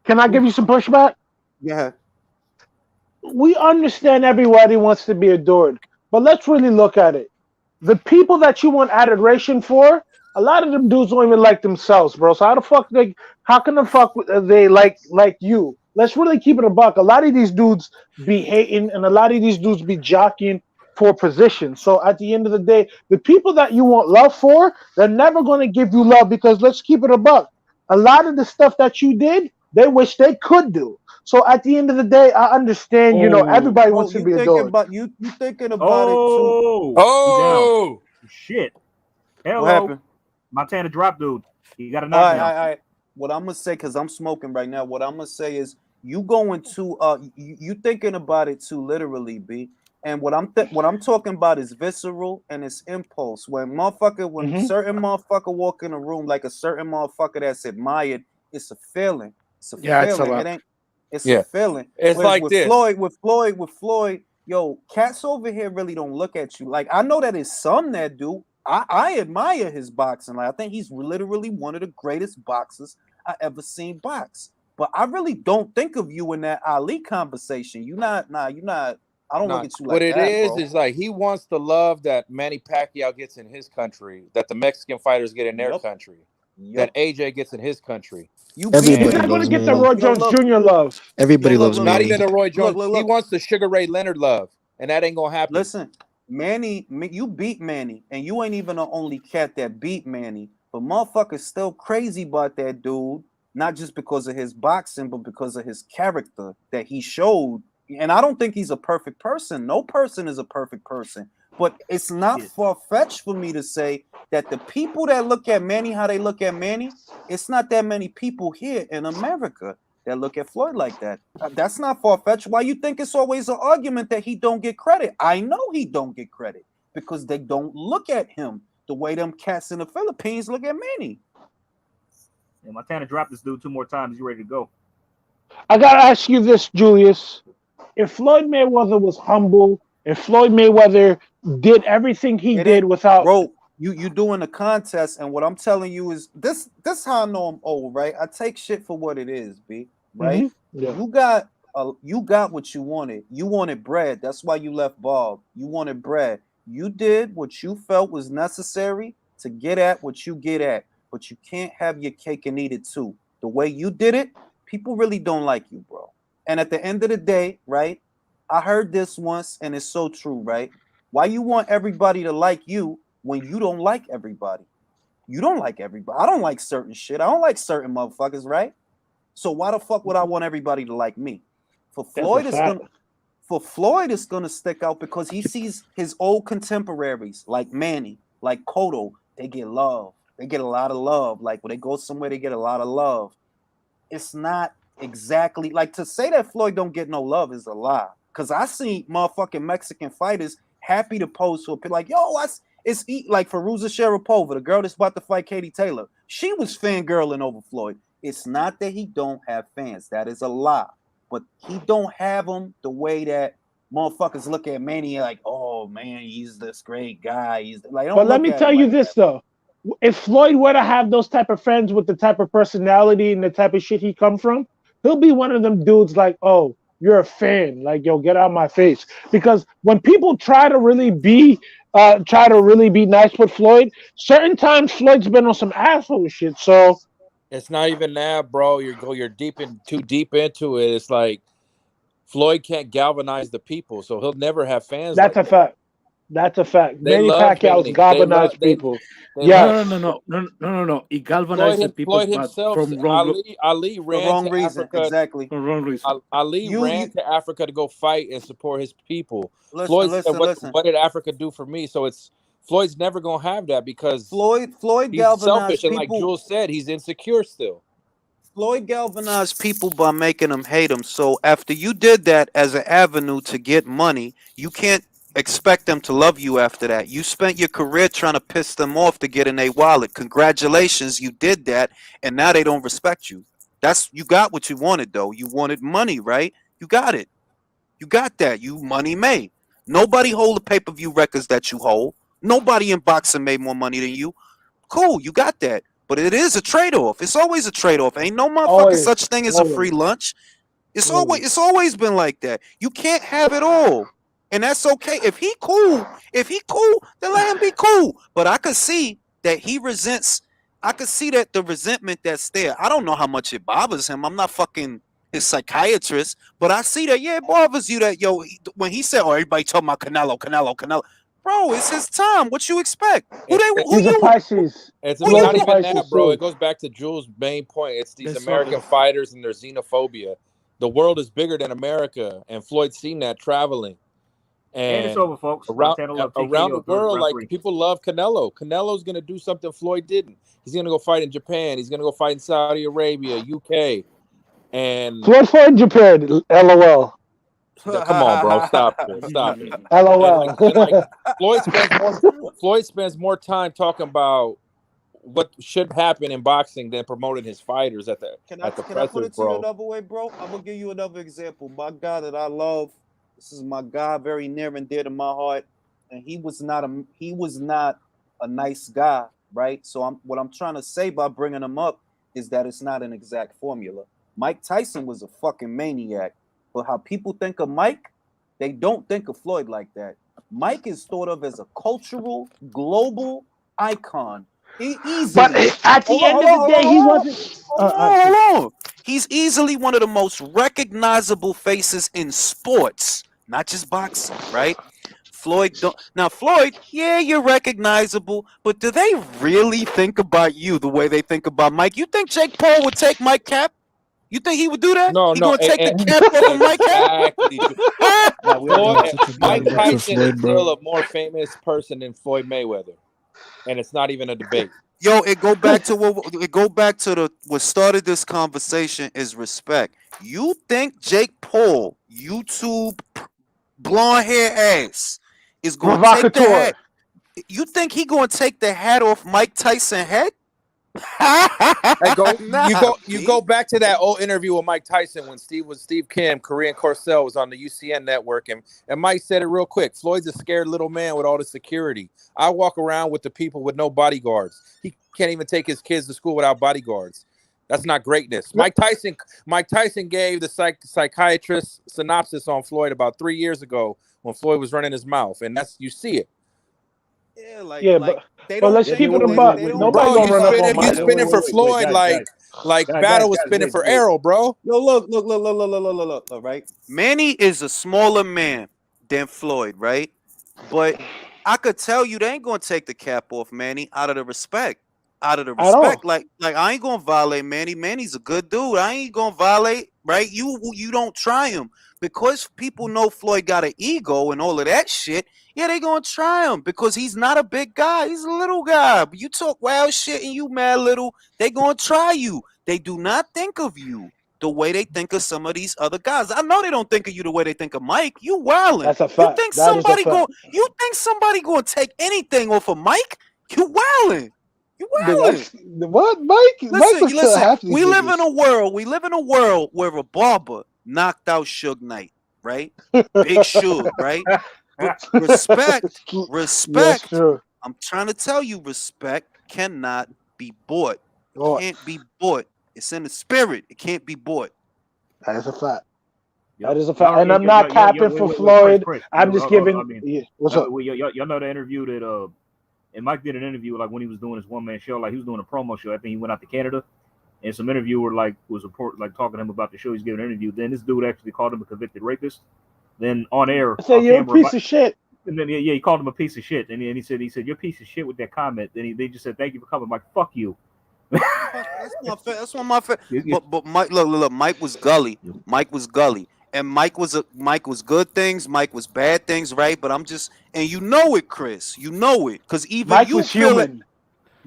Can I give you some pushback? Yeah. We understand everybody wants to be adored, but let's really look at it. The people that you want adoration for, a lot of them dudes don't even like themselves, bro. So how can the fuck they like you? Let's really keep it a buck. A lot of these dudes be hating, and a lot of these dudes be jockeying for position. So at the end of the day, the people that you want love for, they're never going to give you love because let's keep it a buck. A lot of the stuff that you did, they wish they could do. So at the end of the day, I understand, everybody wants to be adored. You thinking about it too. Oh, shit. What Hello. happened? Montana drop, dude. You got a All knockdown. right. What I'm gonna say, because I'm smoking right now. What I'm gonna say is, you going to you thinking about it too literally, B. And what I'm talking about is visceral and it's impulse. When certain motherfucker walk in a room, like a certain motherfucker that's admired, it's a feeling. It's a feeling. It ain't. It's a feeling. It's Whereas like with this. Floyd, yo, cats over here really don't look at you. Like, I know that there's some that do. I admire his boxing. Like, I think he's literally one of the greatest boxers I ever seen box. But I really don't think of you in that Ali conversation. You're not. I don't look at you like what it that, is bro. is like he wants the love that Manny Pacquiao gets in his country, that the Mexican fighters get in their country, that AJ gets in his country. Everybody He's not going loves to get the Manny. Roy Jones Jr. love. Everybody loves Not Manny. even the Roy Jones. Look. He wants the Sugar Ray Leonard love, and that ain't gonna happen. Listen, Manny, you beat Manny, and you ain't even the only cat that beat Manny. But motherfuckers still crazy about that dude, not just because of his boxing, but because of his character that he showed. And I don't think he's a perfect person. No person is a perfect person. But it's not far-fetched for me to say that the people that look at Manny how they look at Manny, it's not that many people here in America that look at Floyd like that. That's not far-fetched. Why you think it's always an argument that he don't get credit? I know he don't get credit because they don't look at him the way them cats in the Philippines look at Manny. Yeah, Montana dropped this dude 2 more times. You ready to go? I got to ask you this, Julius. If Floyd Mayweather was humble, if Floyd Mayweather did everything he did without... Bro, you doing a contest, and what I'm telling you is this how I know I'm old, right? I take shit for what it is, B, right? Yeah. You got what you wanted. You wanted bread. That's why you left Bob. You wanted bread. You did what you felt was necessary to get at what you get at, but you can't have your cake and eat it too. The way you did it, people really don't like you, bro. And at the end of the day, right? I heard this once, and it's so true, right? Why you want everybody to like you when you don't like everybody? You don't like everybody. I don't like certain shit. I don't like certain motherfuckers, right? So why the fuck would I want everybody to like me? For Floyd, it's gonna stick out because he sees his old contemporaries like Manny, like Cotto. They get love. They get a lot of love. Like when they go somewhere, they get a lot of love. It's not exactly like to say that Floyd don't get no love is a lie. Cause I see motherfucking Mexican fighters happy to pose for a like, yo, it's like Firuza Sharapova, the girl that's about to fight Katie Taylor. She was fangirling over Floyd. It's not that he don't have fans. That is a lie. But he don't have them the way that motherfuckers look at Manny like, oh man, he's this great guy. He's like, but let me tell you this though. If Floyd were to have those type of friends with the type of personality and the type of shit he come from, he'll be one of them dudes like, oh, you're a fan. Like, yo, get out of my face. Because when people try to really be nice with Floyd, certain times Floyd's been on some asshole shit. So it's not even that, bro. You're too deep into it. It's like Floyd can't galvanize the people, so he'll never have fans. That's a fact. That's a fact. Manny Pacquiao's galvanized people. No. He galvanized the people. Floyd himself, Ali ran to Africa. Exactly. For wrong reason. Ali ran to Africa to go fight and support his people. Listen. What did Africa do for me? So Floyd's never gonna have that because Floyd he's galvanized selfish, people. and like Jules said, he's insecure still. Floyd galvanized people by making them hate him. So after you did that as an avenue to get money, you can't expect them to love you after that. You spent your career trying to piss them off to get in a wallet. Congratulations, you did that, and now they don't respect you. You got what you wanted though. You wanted money, right? You got it. You got that. You money made. Nobody hold the pay-per-view records that you hold. Nobody in boxing made more money than you. Cool, you got that. But it is a trade-off. It's always a trade-off. Ain't no motherfucking such thing as a free lunch. It's always been like that. You can't have it all. And that's okay. If he cool, then let him be cool. But I could see that he resents. I could see that the resentment that's there. I don't know how much it bothers him. I'm not fucking his psychiatrist, but I see that. Yeah, it bothers you that when he said, "Oh, everybody talking about Canelo." Bro, it's his time. What you expect? He's a Pisces. It's not even that, bro. It goes back to Jules' main point. It's these American fighters and their xenophobia. The world is bigger than America, and Floyd's seen that traveling. And it's over, folks. Around Montana around the TKO, world, round like 3. people love Canelo. Canelo's gonna do something Floyd didn't. He's gonna go fight in Japan. He's gonna go fight in Saudi Arabia, UK, and Floyd fought in Japan. LOL. come on, bro, stop it. LOL. And like Floyd spends more time talking about what should happen in boxing than promoting his fighters at the Can I presses, put it to bro. you another way, bro? I'm gonna give you another example. My guy that I love, this is my guy, very near and dear to my heart, and he was not a nice guy, right? So what I'm trying to say by bringing him up is that it's not an exact formula. Mike Tyson was a fucking maniac, but how people think of Mike, they don't think of Floyd like that. Mike is thought of as a cultural, global icon. But at the end of the day, he wasn't. Hold on. He's easily one of the most recognizable faces in sports, not just boxing, right? Floyd, yeah, you're recognizable, but do they really think about you the way they think about Mike? You think Jake Paul would take Mike Cap? You think he would do that? No, he gonna take the cap off of Mike Cap? Mike Tyson is still a more famous person than Floyd Mayweather, and it's not even a debate. Yo, it go back to what started this conversation is respect. You think Jake Paul, YouTube blonde hair ass, is going to take the hat? You think he going to take the hat off Mike Tyson's head? You go back to that old interview with Mike Tyson when Steve Kim, Korean Corcel was on the UCN network, and Mike said it real quick. Floyd's a scared little man with all the security. I walk around with the people with no bodyguards. He can't even take his kids to school without bodyguards. That's not greatness. Mike Tyson gave the psychiatrist synopsis on Floyd about 3 years ago when Floyd was running his mouth, and you see it. But let's keep it in buck. Nobody gonna run up on Mike. You spinning for Floyd like Battle was spinning for Arrow, bro. Yo, look, all right? Manny is a smaller man than Floyd, right? But I could tell you they ain't gonna take the cap off Manny out of the respect. Like I ain't gonna violate Manny. Manny's a good dude. I ain't gonna violate, right? You don't try him because people know Floyd got an ego and all of that shit. Yeah, they gonna try him because he's not a big guy. He's a little guy. But you talk wild shit and you mad little, they gonna try you. They do not think of you the way they think of some of these other guys. I know they don't think of you the way they think of Mike. You wildin'. That's a fact. You think somebody gonna take anything off of Mike? You wildin'. You wildin'. What, Mike? Listen. We live in a world where a barber knocked out Suge Knight, right? Big Suge, right? Respect. Yes, I'm trying to tell you, respect cannot be bought. It can't be bought. It's in the spirit. It can't be bought. That is a fact. That is a fact. And I'm not capping for Floyd. I'm just giving. What's up? Y'all know the interview that and Mike did an interview like when he was doing his one-man show, like he was doing a promo show. I think he went out to Canada, and some interviewer was talking to him about the show. He's giving an interview. Then this dude actually called him a convicted rapist. Then on air, I said, "You're a piece of shit." And then he called him a piece of shit. And he said, "You're a piece of shit" with that comment. Then they just said, "Thank you for coming." I'm like, fuck you. That's one of my favorite. But Mike, look, Mike was gully. And Mike was good things. Mike was bad things, right? But I'm just, and you know it, Chris. You know it, because even Mike you was feel human.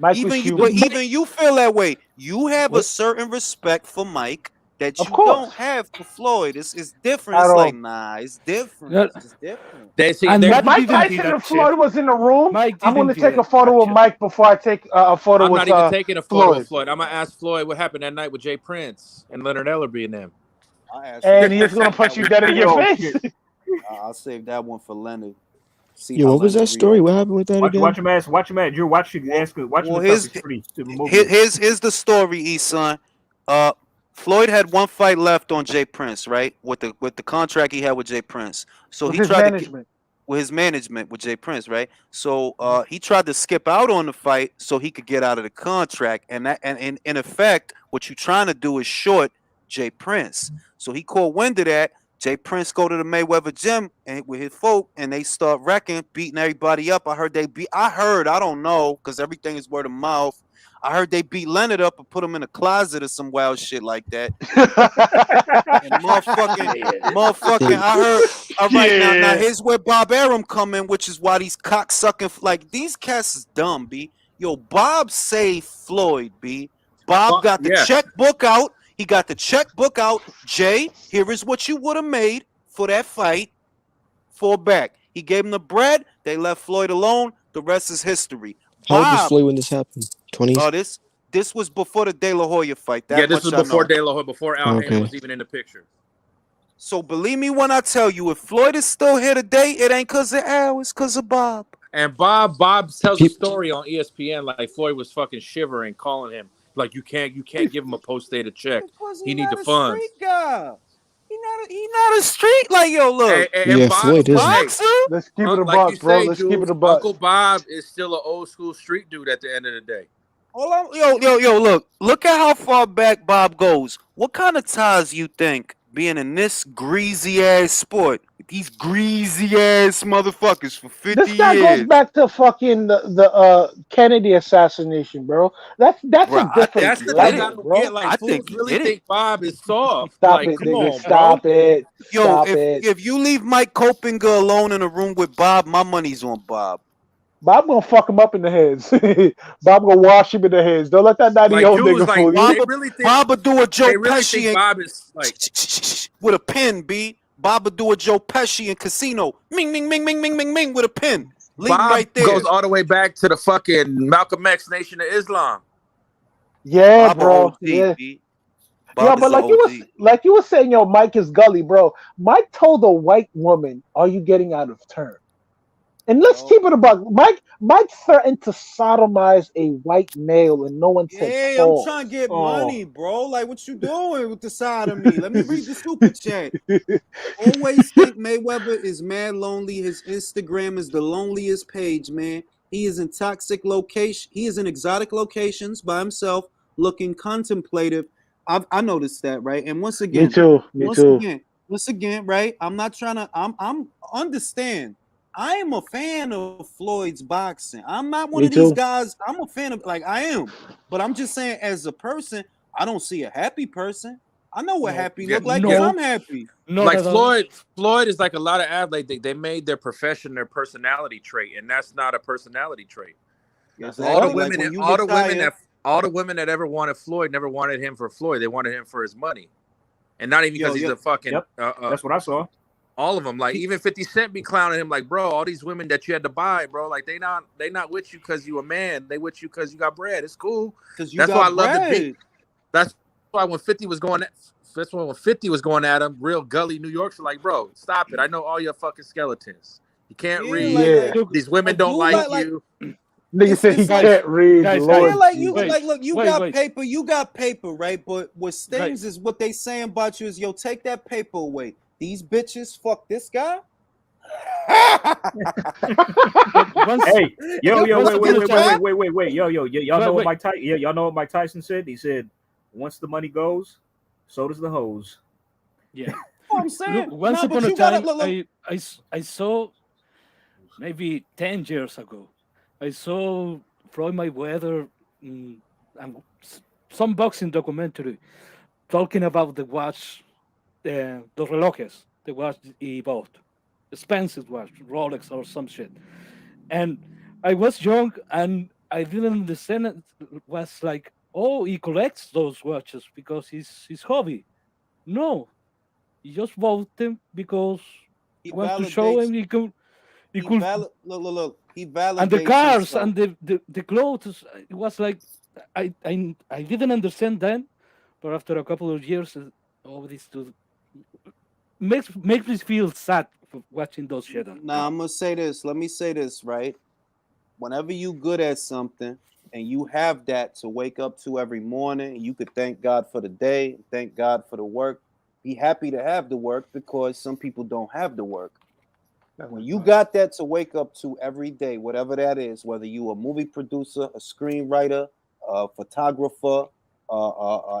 it. Even you feel that way. You have a certain respect for Mike that you don't have for Floyd. It's different. It's like, nah, it's different. It's different. If Mike Tyson and Floyd was in the room, I'm going to take a photo with Mike before I take a photo with Floyd. I'm not even taking a photo with Floyd. I'm going to ask Floyd what happened that night with Jay Prince and Leonard Ellerby and them. And he's going to punch you dead in your face. I'll save that one for Leonard. Yo, what was that story? What happened with that again? Watch him ask. Drew, watch him ask. Well, here's the story, E-son. Floyd had one fight left on Jay Prince, right? With the contract he had with Jay Prince. So he tried with his management with Jay Prince, right? So he tried to skip out on the fight so he could get out of the contract. And in effect, what you're trying to do is short Jay Prince. So he caught wind of that. Jay Prince go to the Mayweather gym and with his folk, and they start wrecking, beating everybody up. I don't know, because everything is word of mouth. I heard they beat Leonard up and put him in a closet or some wild shit like that. And motherfucking, All right, now here's where Bob Arum come in, which is why these cocksucking like these cats is dumb, B. Yo, Bob saved Floyd, B. Bob got the checkbook out. He got the checkbook out. Jay, here is what you would have made for that fight. Fall back. He gave him the bread. They left Floyd alone. The rest is history. How old was Floyd when this happened? 20s? Oh, this was before the De La Hoya fight. This was before De La Hoya, before Al Haymon was even in the picture. So believe me when I tell you, if Floyd is still here today, it ain't because of Al, it's because of Bob. And Bob tells a story on ESPN like Floyd was fucking shivering, calling him like you can't give him a post-dated check. He need the funds. Street guy. He not a street like yo. Look, and Bob, Floyd is. Let's keep it a buck, bro. Let's keep it a buck. Uncle Bob is still an old school street dude at the end of the day. Yo, look at how far back Bob goes. What kind of ties you think being in this greasy ass sport? These greasy ass motherfuckers for 50 years. This guy goes back to fucking the Kennedy assassination, bro. That's a different that's the thing I don't get. Like, I think Bob is soft. Stop it, nigga. Stop it. Yo, if you leave Mike Coppinger alone in a room with Bob, my money's on Bob. Bob gonna fuck him up in the heads. Bob gonna wash him in the heads. Don't let that 90-year-old nigga fool you. Bob would do a Joe Pesci. And Bob is like with a pen, B. Bob would do a Joe Pesci in Casino. Ming, ming, ming, ming, ming, ming, ming with a pen. Leave Bob right there. Goes all the way back to the fucking Malcolm X Nation of Islam. Yeah, Bob bro. OG, Yeah. Bob but like you were saying, yo, Mike is gully, bro. Mike told a white woman, "Are you getting out of turn?" And let's keep it about Mike threatened to sodomize a white male, and no one said. Hey, I'm trying to get money, bro. Like, what you doing with the sodomy? Let me read the super chat. Always think Mayweather is mad lonely. His Instagram is the loneliest page, man. He is in toxic location. He is in exotic locations by himself, looking contemplative. I noticed that, right? And once again, me too. Once again, right? I'm not trying to. I'm understand. I am a fan of Floyd's boxing. I'm not one of these guys. I'm a fan of, like, I am. But I'm just saying, as a person, I don't see a happy person. I know what happy look like because I'm happy. Like Floyd is like a lot of athletes. They made their profession their personality trait, and that's not a personality trait. Yes, all the women that ever wanted Floyd never wanted him for Floyd. They wanted him for his money, and not even because he's a fucking. That's what I saw. All of them, like even 50 Cent be clowning him, like, bro, all these women that you had to buy, bro, like they not with you because you a man. They with you because you got bread. It's cool. That's why I love the beat. That's why when 50 was going at him, real gully New York's like, bro, stop it. I know all your fucking skeletons. You can't read. These women don't like you. Nigga said he can't read. Look, you got paper. You got paper, right? But what stings is what they saying about you is, yo, take that paper away. These bitches fuck this guy. Hey, wait. Y'all know what Mike Tyson? Y'all know what Mike Tyson said? He said, "Once the money goes, so does the hose." Yeah. I'm saying. Look, once upon a time, I saw maybe 10 years ago. I saw Floyd Mayweather and some boxing documentary talking about the watch. The relojes, the watch he bought, expensive watch, Rolex or some shit. And I was young and I didn't understand it. Was like, oh, he collects those watches because it's his hobby. No, he just bought them because he wants to show him he could. Look. He validates. And the cars himself. and the clothes. It was like I didn't understand then, but after a couple of years, all this to. Makes me feel sad for watching those shit. Now I'm gonna say this. Let me say this, right? Whenever you good at something and you have that to wake up to every morning, you could thank God for the day, thank God for the work. Be happy to have the work because some people don't have the work. When you got that to wake up to every day, whatever that is, whether you a movie producer, a screenwriter, a photographer,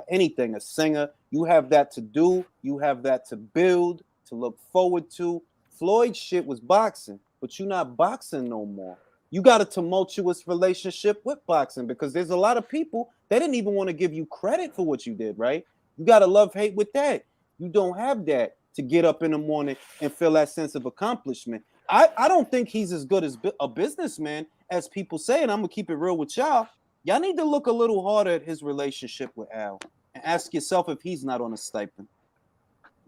anything, a singer, you have that to do, you have that to build, to look forward to. Floyd's shit was boxing, but you're not boxing no more. You got a tumultuous relationship with boxing because there's a lot of people that didn't even want to give you credit for what you did, right? You got a love-hate with that. You don't have that. to get up in the morning and feel that sense of accomplishment. I don't think he's as good as a businessman as people say, and I'm gonna keep it real with y'all. Y'all need to look a little harder at his relationship with Al and ask yourself if he's not on a stipend.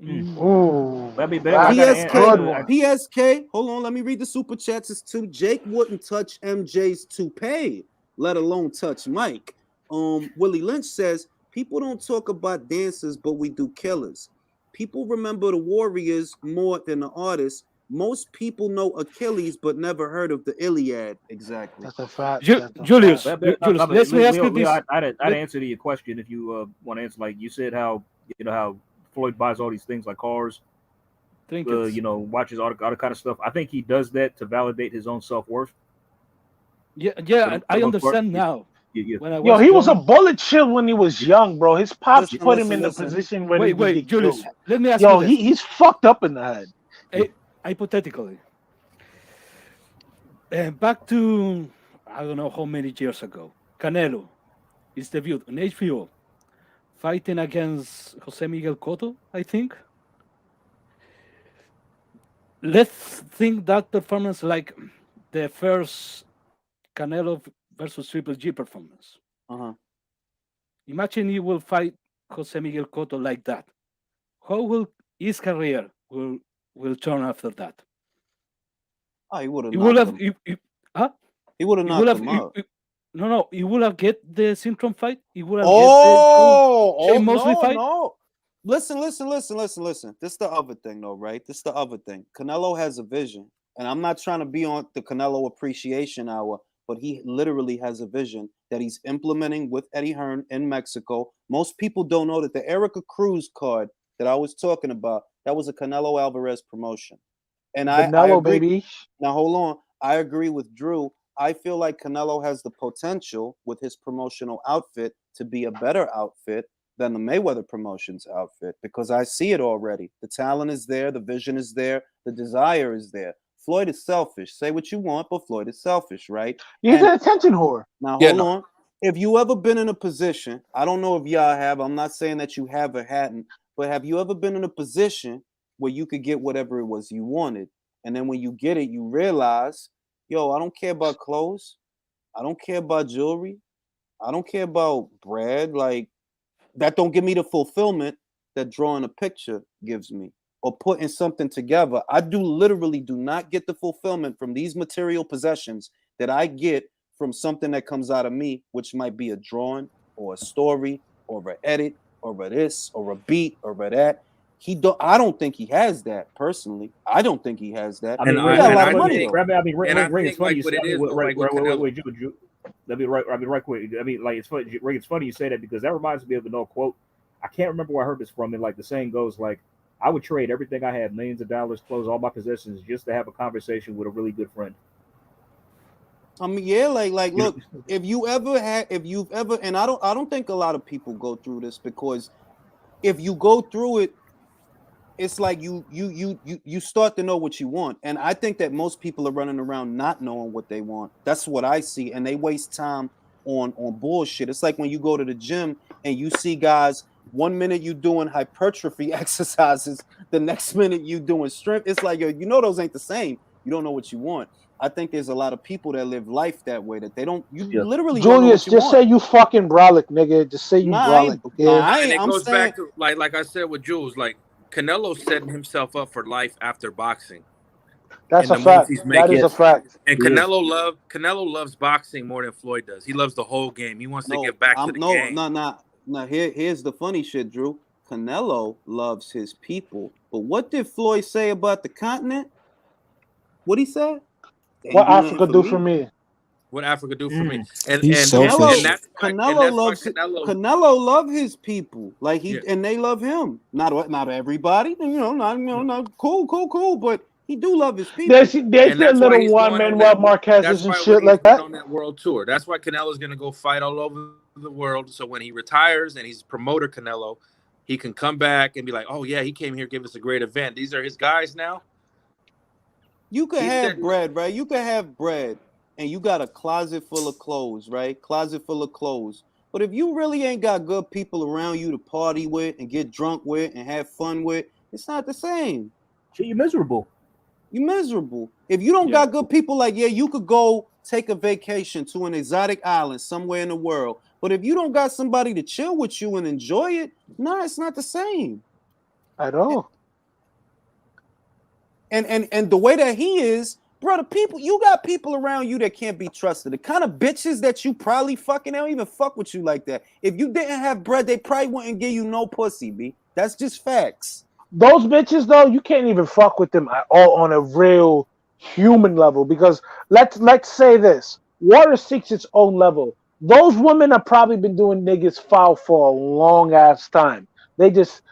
Ooh, PSK, hold on, let me read the super chats. It's two. Jake wouldn't touch MJ's toupee, let alone touch Mike. Willie Lynch says, people don't talk about dancers, but we do killers. People remember the warriors more than the artists. Most people know Achilles, but never heard of the Iliad. Exactly. That's a fact. Julius, let's ask you this. I'd answer to your question if you want to answer. Like you said, how Floyd buys all these things like cars, watches all the kind of stuff. I think he does that to validate his own self-worth. Yeah, I understand now. Yo, he was a bullet shit when he was young, bro. His pops put him in the position where wait, Julius, let me ask you this. He's fucked up in the head. Hypothetically, back to I don't know how many years ago, Canelo is debuted on HBO, fighting against Jose Miguel Cotto, I think. Let's think that performance like the first Canelo versus Triple G performance. Imagine he will fight Jose Miguel Cotto like that. How will his career will turn after that? Oh, he would have. He would have. He would have knocked him out. No. He would have get the Syndrome fight. He would have get the Mosley fight. No. Listen. This is the other thing, though, right? This is the other thing. Canelo has a vision, and I'm not trying to be on the Canelo Appreciation Hour, but he literally has a vision that he's implementing with Eddie Hearn in Mexico. Most people don't know that the Erica Cruz card that I was talking about, that was a Canelo Alvarez promotion. And I agree. Baby. Now, hold on. I agree with Drew. I feel like Canelo has the potential with his promotional outfit to be a better outfit than the Mayweather Promotions outfit, because I see it already. The talent is there. The vision is there. The desire is there. Floyd is selfish. Say what you want, but Floyd is selfish, right? He's an attention whore. Now, hold on. If you ever been in a position, I don't know if y'all have, I'm not saying that you have or hadn't, but have you ever been in a position where you could get whatever it was you wanted, and then when you get it, you realize, yo, I don't care about clothes. I don't care about jewelry. I don't care about bread. Like, that don't give me the fulfillment that drawing a picture gives me, or putting something together. I literally do not get the fulfillment from these material possessions that I get from something that comes out of me, which might be a drawing or a story or an edit or a this or a beat or a that. I don't think he has that personally. I don't think he has that. I mean, Ring is funny. You say let me right quick. I mean, like, it's funny. Ring, it's funny you say that, because that reminds me of an old quote. I can't remember where I heard this from. And like the saying goes, like, I would trade everything I have, millions of dollars, clothes, all my possessions, just to have a conversation with a really good friend. I mean, yeah, like, look, if you've ever, and I don't think a lot of people go through this, because if you go through it, it's like you start to know what you want. And I think that most people are running around not knowing what they want. That's what I see. And they waste time on bullshit. It's like when you go to the gym and you see guys, 1 minute you doing hypertrophy exercises, the next minute you doing strength. It's like, you know, those ain't the same. You don't know what you want. I think there's a lot of people that live life that way, that they don't. Literally, Julius, just say you fucking brolic, nigga. Just say you brolic. Okay? And it goes back to like I said with Jules, like, Canelo's setting himself up for life after boxing. That's a fact. That is a fact. And Canelo loves boxing more than Floyd does. He loves the whole game. He wants to get back to the game. No. Here's the funny shit, Drew. Canelo loves his people. But what did Floyd say about the continent? What'd he say? What Africa do for me? What Africa do for me? And Canelo love his people, like and they love him. Not everybody, not cool, but he do love his people. There's a little one man Marquez and shit like that on that world tour. That's why Canelo's gonna go fight all over the world. So when he retires and he's promoter Canelo, he can come back and be like, oh yeah, he came here, give us a great event. These are his guys now. You could have bread, right? You could have bread. And you got a closet full of clothes, right? Closet full of clothes. But if you really ain't got good people around you to party with and get drunk with and have fun with, It's not the same. Shit, you're miserable. You're miserable. If you don't got good people, like, yeah, you could go take a vacation to an exotic island somewhere in the world. But if you don't got somebody to chill with you and enjoy it, nah, it's not the same. At all. And the way that he is, brother, you got people around you that can't be trusted. The kind of bitches that you probably fucking, they don't even fuck with you like that. If you didn't have bread, they probably wouldn't give you no pussy, B. That's just facts. Those bitches, though, you can't even fuck with them at all on a real human level, because let's say this: water seeks its own level. Those women have probably been doing niggas foul for a long ass time. They just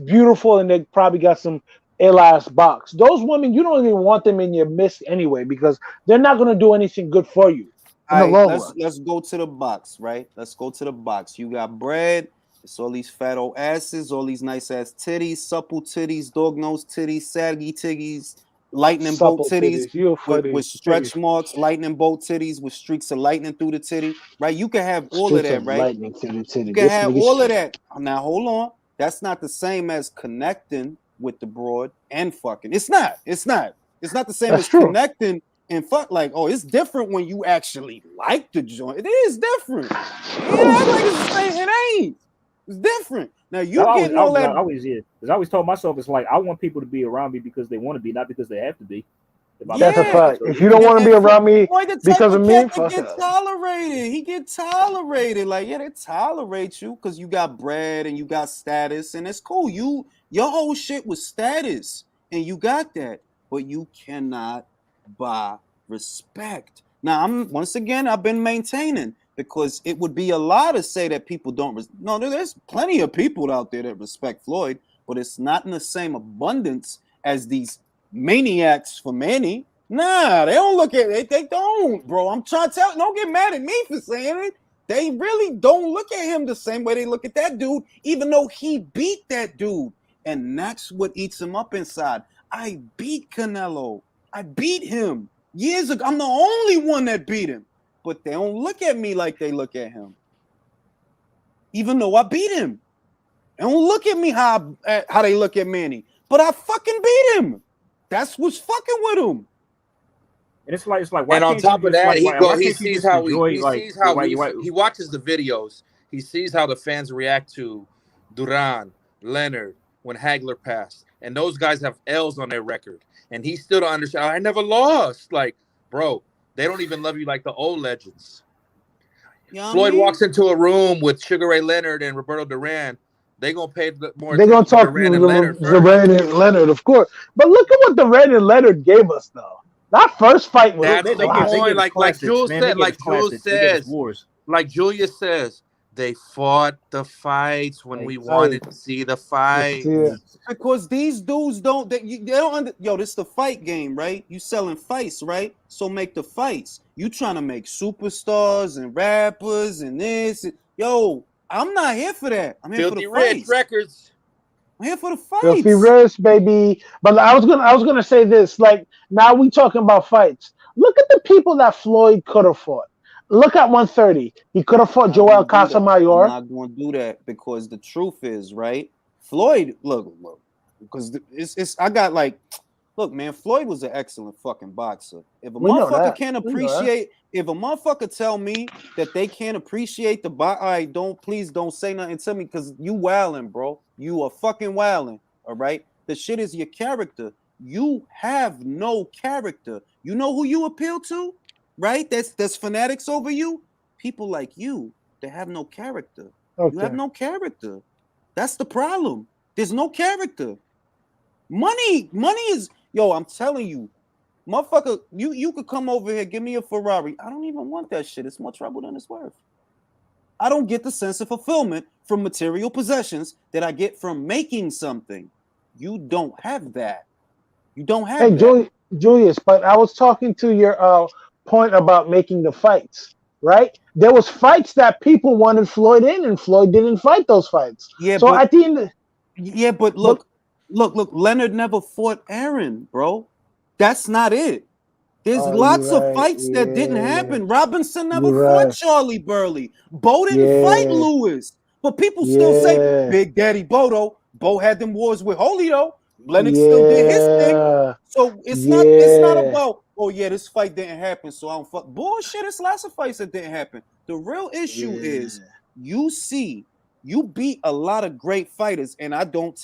beautiful, and they probably got some ill ass box. Those women, you don't even want them in your midst anyway, because they're not gonna do anything good for you in the long run. Let's go to the box, right? Let's go to the box. You got bread. It's all these fat old asses, all these nice ass titties, supple titties, dog nose titties, saggy titties, lightning bolt titties with stretch marks, lightning bolt titties with streaks of lightning through the titty, right? You can have all of that, right? Lightning through the titty. You can have all of that. Now, hold on. That's not the same as connecting with the broad and fucking. It's not. It's not the same as connecting and fuck. Like, oh, it's different when you actually like the joint. It is different. Yeah, like it's the same. It ain't. It's different. Now you getting all that. I always told myself, it's like I want people to be around me because they want to be, not because they have to be. That's a fact. If you don't want to be around me because of me, fuck he get tolerated. He get tolerated. Like, yeah, they tolerate you because you got bread and you got status, and it's cool. Your whole shit was status, and you got that, but you cannot buy respect. Now, I've been maintaining. Because it would be a lie to say that people don't. No, there's plenty of people out there that respect Floyd, but it's not in the same abundance as these maniacs for Manny. Nah, they don't look at it. They don't, bro. I'm trying to tell you, don't get mad at me for saying it. They really don't look at him the same way they look at that dude, even though he beat that dude. And that's what eats him up inside. I beat Canelo. I beat him years ago. I'm the only one that beat him. But they don't look at me like they look at him. Even though I beat him. They don't look at me how they look at Manny. But I fucking beat him. That's what's fucking with him. And it's like and on top of that, he sees how he watches the videos. He sees how the fans react to Duran, Leonard, when Hagler passed. And those guys have L's on their record. And he still don't understand. I never lost. Like, bro. They don't even love you like the old legends. Floyd walks into a room with Sugar Ray Leonard and Roberto Duran. They're going to pay more attention. They're going to talk Duran and Leonard, of course. But look at what Duran and Leonard gave us, though. That first fight was like Julius says, they fought the fights when we wanted to see the fight. Yeah. Because these dudes don't. They don't. This is the fight game, right? You selling fights, right? So make the fights. You trying to make superstars and rappers and this. Yo, I'm not here for that. I'm here for the fights. Records. I'm here for the fights. Filthy Rich, baby. But I was gonna say this. Like, now we talking about fights. Look at the people that Floyd could have fought. Look at 130. He could have fought Joel Casamayor. I'm not going to do that because the truth is, right? Floyd, look, because I got like, look, man, Floyd was an excellent fucking boxer. If a motherfucker can't appreciate, if a motherfucker tell me that they can't appreciate the box, all right, please don't say nothing to me because you wilding, bro. You are fucking wilding, all right? The shit is your character. You have no character. You know who you appeal to? Right? That's fanatics over you. People like you that have no character. Okay. You have no character. That's the problem. There's no character. Money is, I'm telling you, motherfucker, you could come over here, give me a Ferrari. I don't even want that shit. It's more trouble than it's worth. I don't get the sense of fulfillment from material possessions that I get from making something. You don't have that. You don't have that. Julius, but I was talking to your point about making the fights, right? There was fights that people wanted Floyd in, and Floyd didn't fight those fights. Yeah, so at the end, but look, Leonard never fought Aaron, bro. That's not it. There's lots of fights that didn't happen. Robinson never fought Charlie Burley. Bo didn't fight Lewis, but people still say Big Daddy Bodo. Bo had them wars with Holy though. Lennox still did his thing. So it's not about, oh yeah, this fight didn't happen, so I don't fuck. Bullshit, it's lots of fights that didn't happen. The real issue is you beat a lot of great fighters, and I don't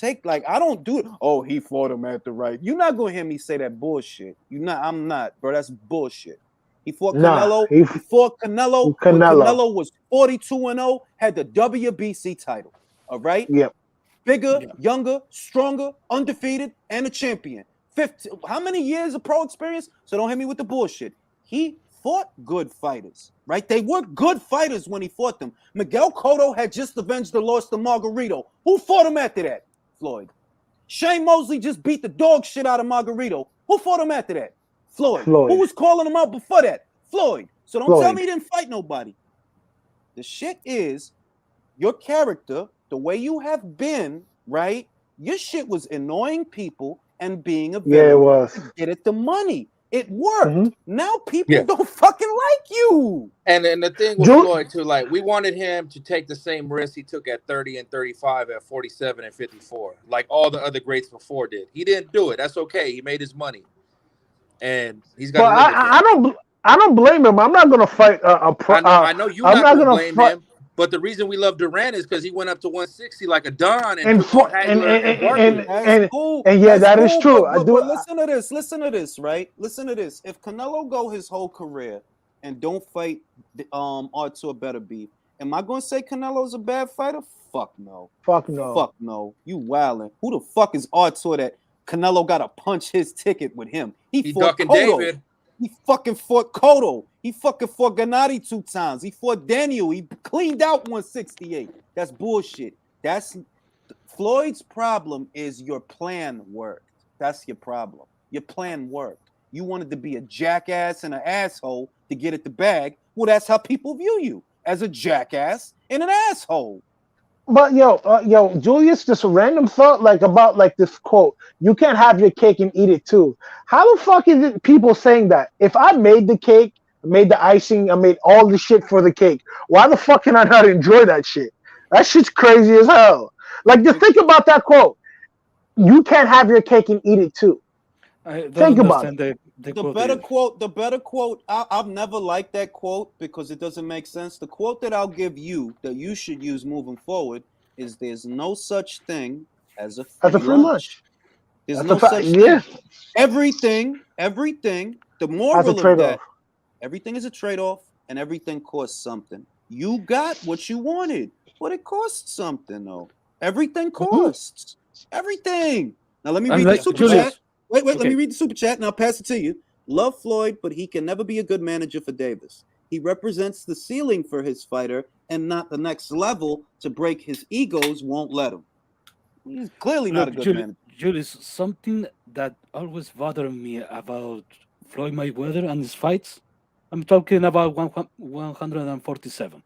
do it. Oh, he fought him at the right. You're not gonna hear me say that bullshit. I'm not, bro. That's bullshit. He fought Canelo. He fought Canelo when Canelo was 42-0, had the WBC title. All right? Yep. Bigger, younger, stronger, undefeated, and a champion. 50. How many years of pro experience? So don't hit me with the bullshit. He fought good fighters, right? They were good fighters when he fought them. Miguel Cotto had just avenged the loss to Margarito. Who fought him after that? Floyd. Shane Mosley just beat the dog shit out of Margarito. Who fought him after that? Floyd. Who was calling him out before that? Floyd. So don't tell me he didn't fight nobody. The shit is your character, the way you have been, right? Your shit was annoying people and being a villain. It was. To get at the money. It worked. Now people don't fucking like you. And the thing with Floyd too, like we wanted him to take the same risk he took at 30 and 35, at 47 and 54, like all the other greats before did. He didn't do it. That's okay. He made his money, and he's got. I don't blame him. I'm not gonna fight I know you're not gonna blame him. But the reason we love Durant is because he went up to 160 like a Don and that's true. But listen to this, right? Listen to this. If Canelo go his whole career and don't fight Artur Beterbiev, am I gonna say Canelo's a bad fighter? Fuck no. Fuck no. Fuck no. You wildin'. Who the fuck is Artur that Canelo got to punch his ticket with him? He fought Cotto. David. He fucking fought Cotto. He fucking fought Gennady 2 times. He fought Daniel. He cleaned out 168. That's bullshit. Floyd's problem is your plan worked. That's your problem. Your plan worked. You wanted to be a jackass and an asshole to get at the bag. Well, that's how people view you, as a jackass and an asshole. But yo, Julius, just a random thought, about this quote: "You can't have your cake and eat it too." How the fuck is it people saying that? If I made the cake, made the icing, I made all the shit for the cake, why the fuck can I not enjoy that shit? That shit's crazy as hell. Just think about that quote. You can't have your cake and eat it too. Think about it. The better quote. I've never liked that quote because it doesn't make sense. The quote that I'll give you that you should use moving forward is: "There's no such thing as a free lunch. There's no such thing. Everything. The moral of that. Everything is a trade-off, and everything costs something. You got what you wanted, but it costs something, though. Everything costs. Everything. Now let me read the super chat. Wait, let me read the super chat and I'll pass it to you. Love Floyd, but he can never be a good manager for Davis. He represents the ceiling for his fighter and not the next level. To break his egos won't let him. He's clearly not a good manager. Julius, something that always bothered me about Floyd Mayweather and his fights, I'm talking about 147.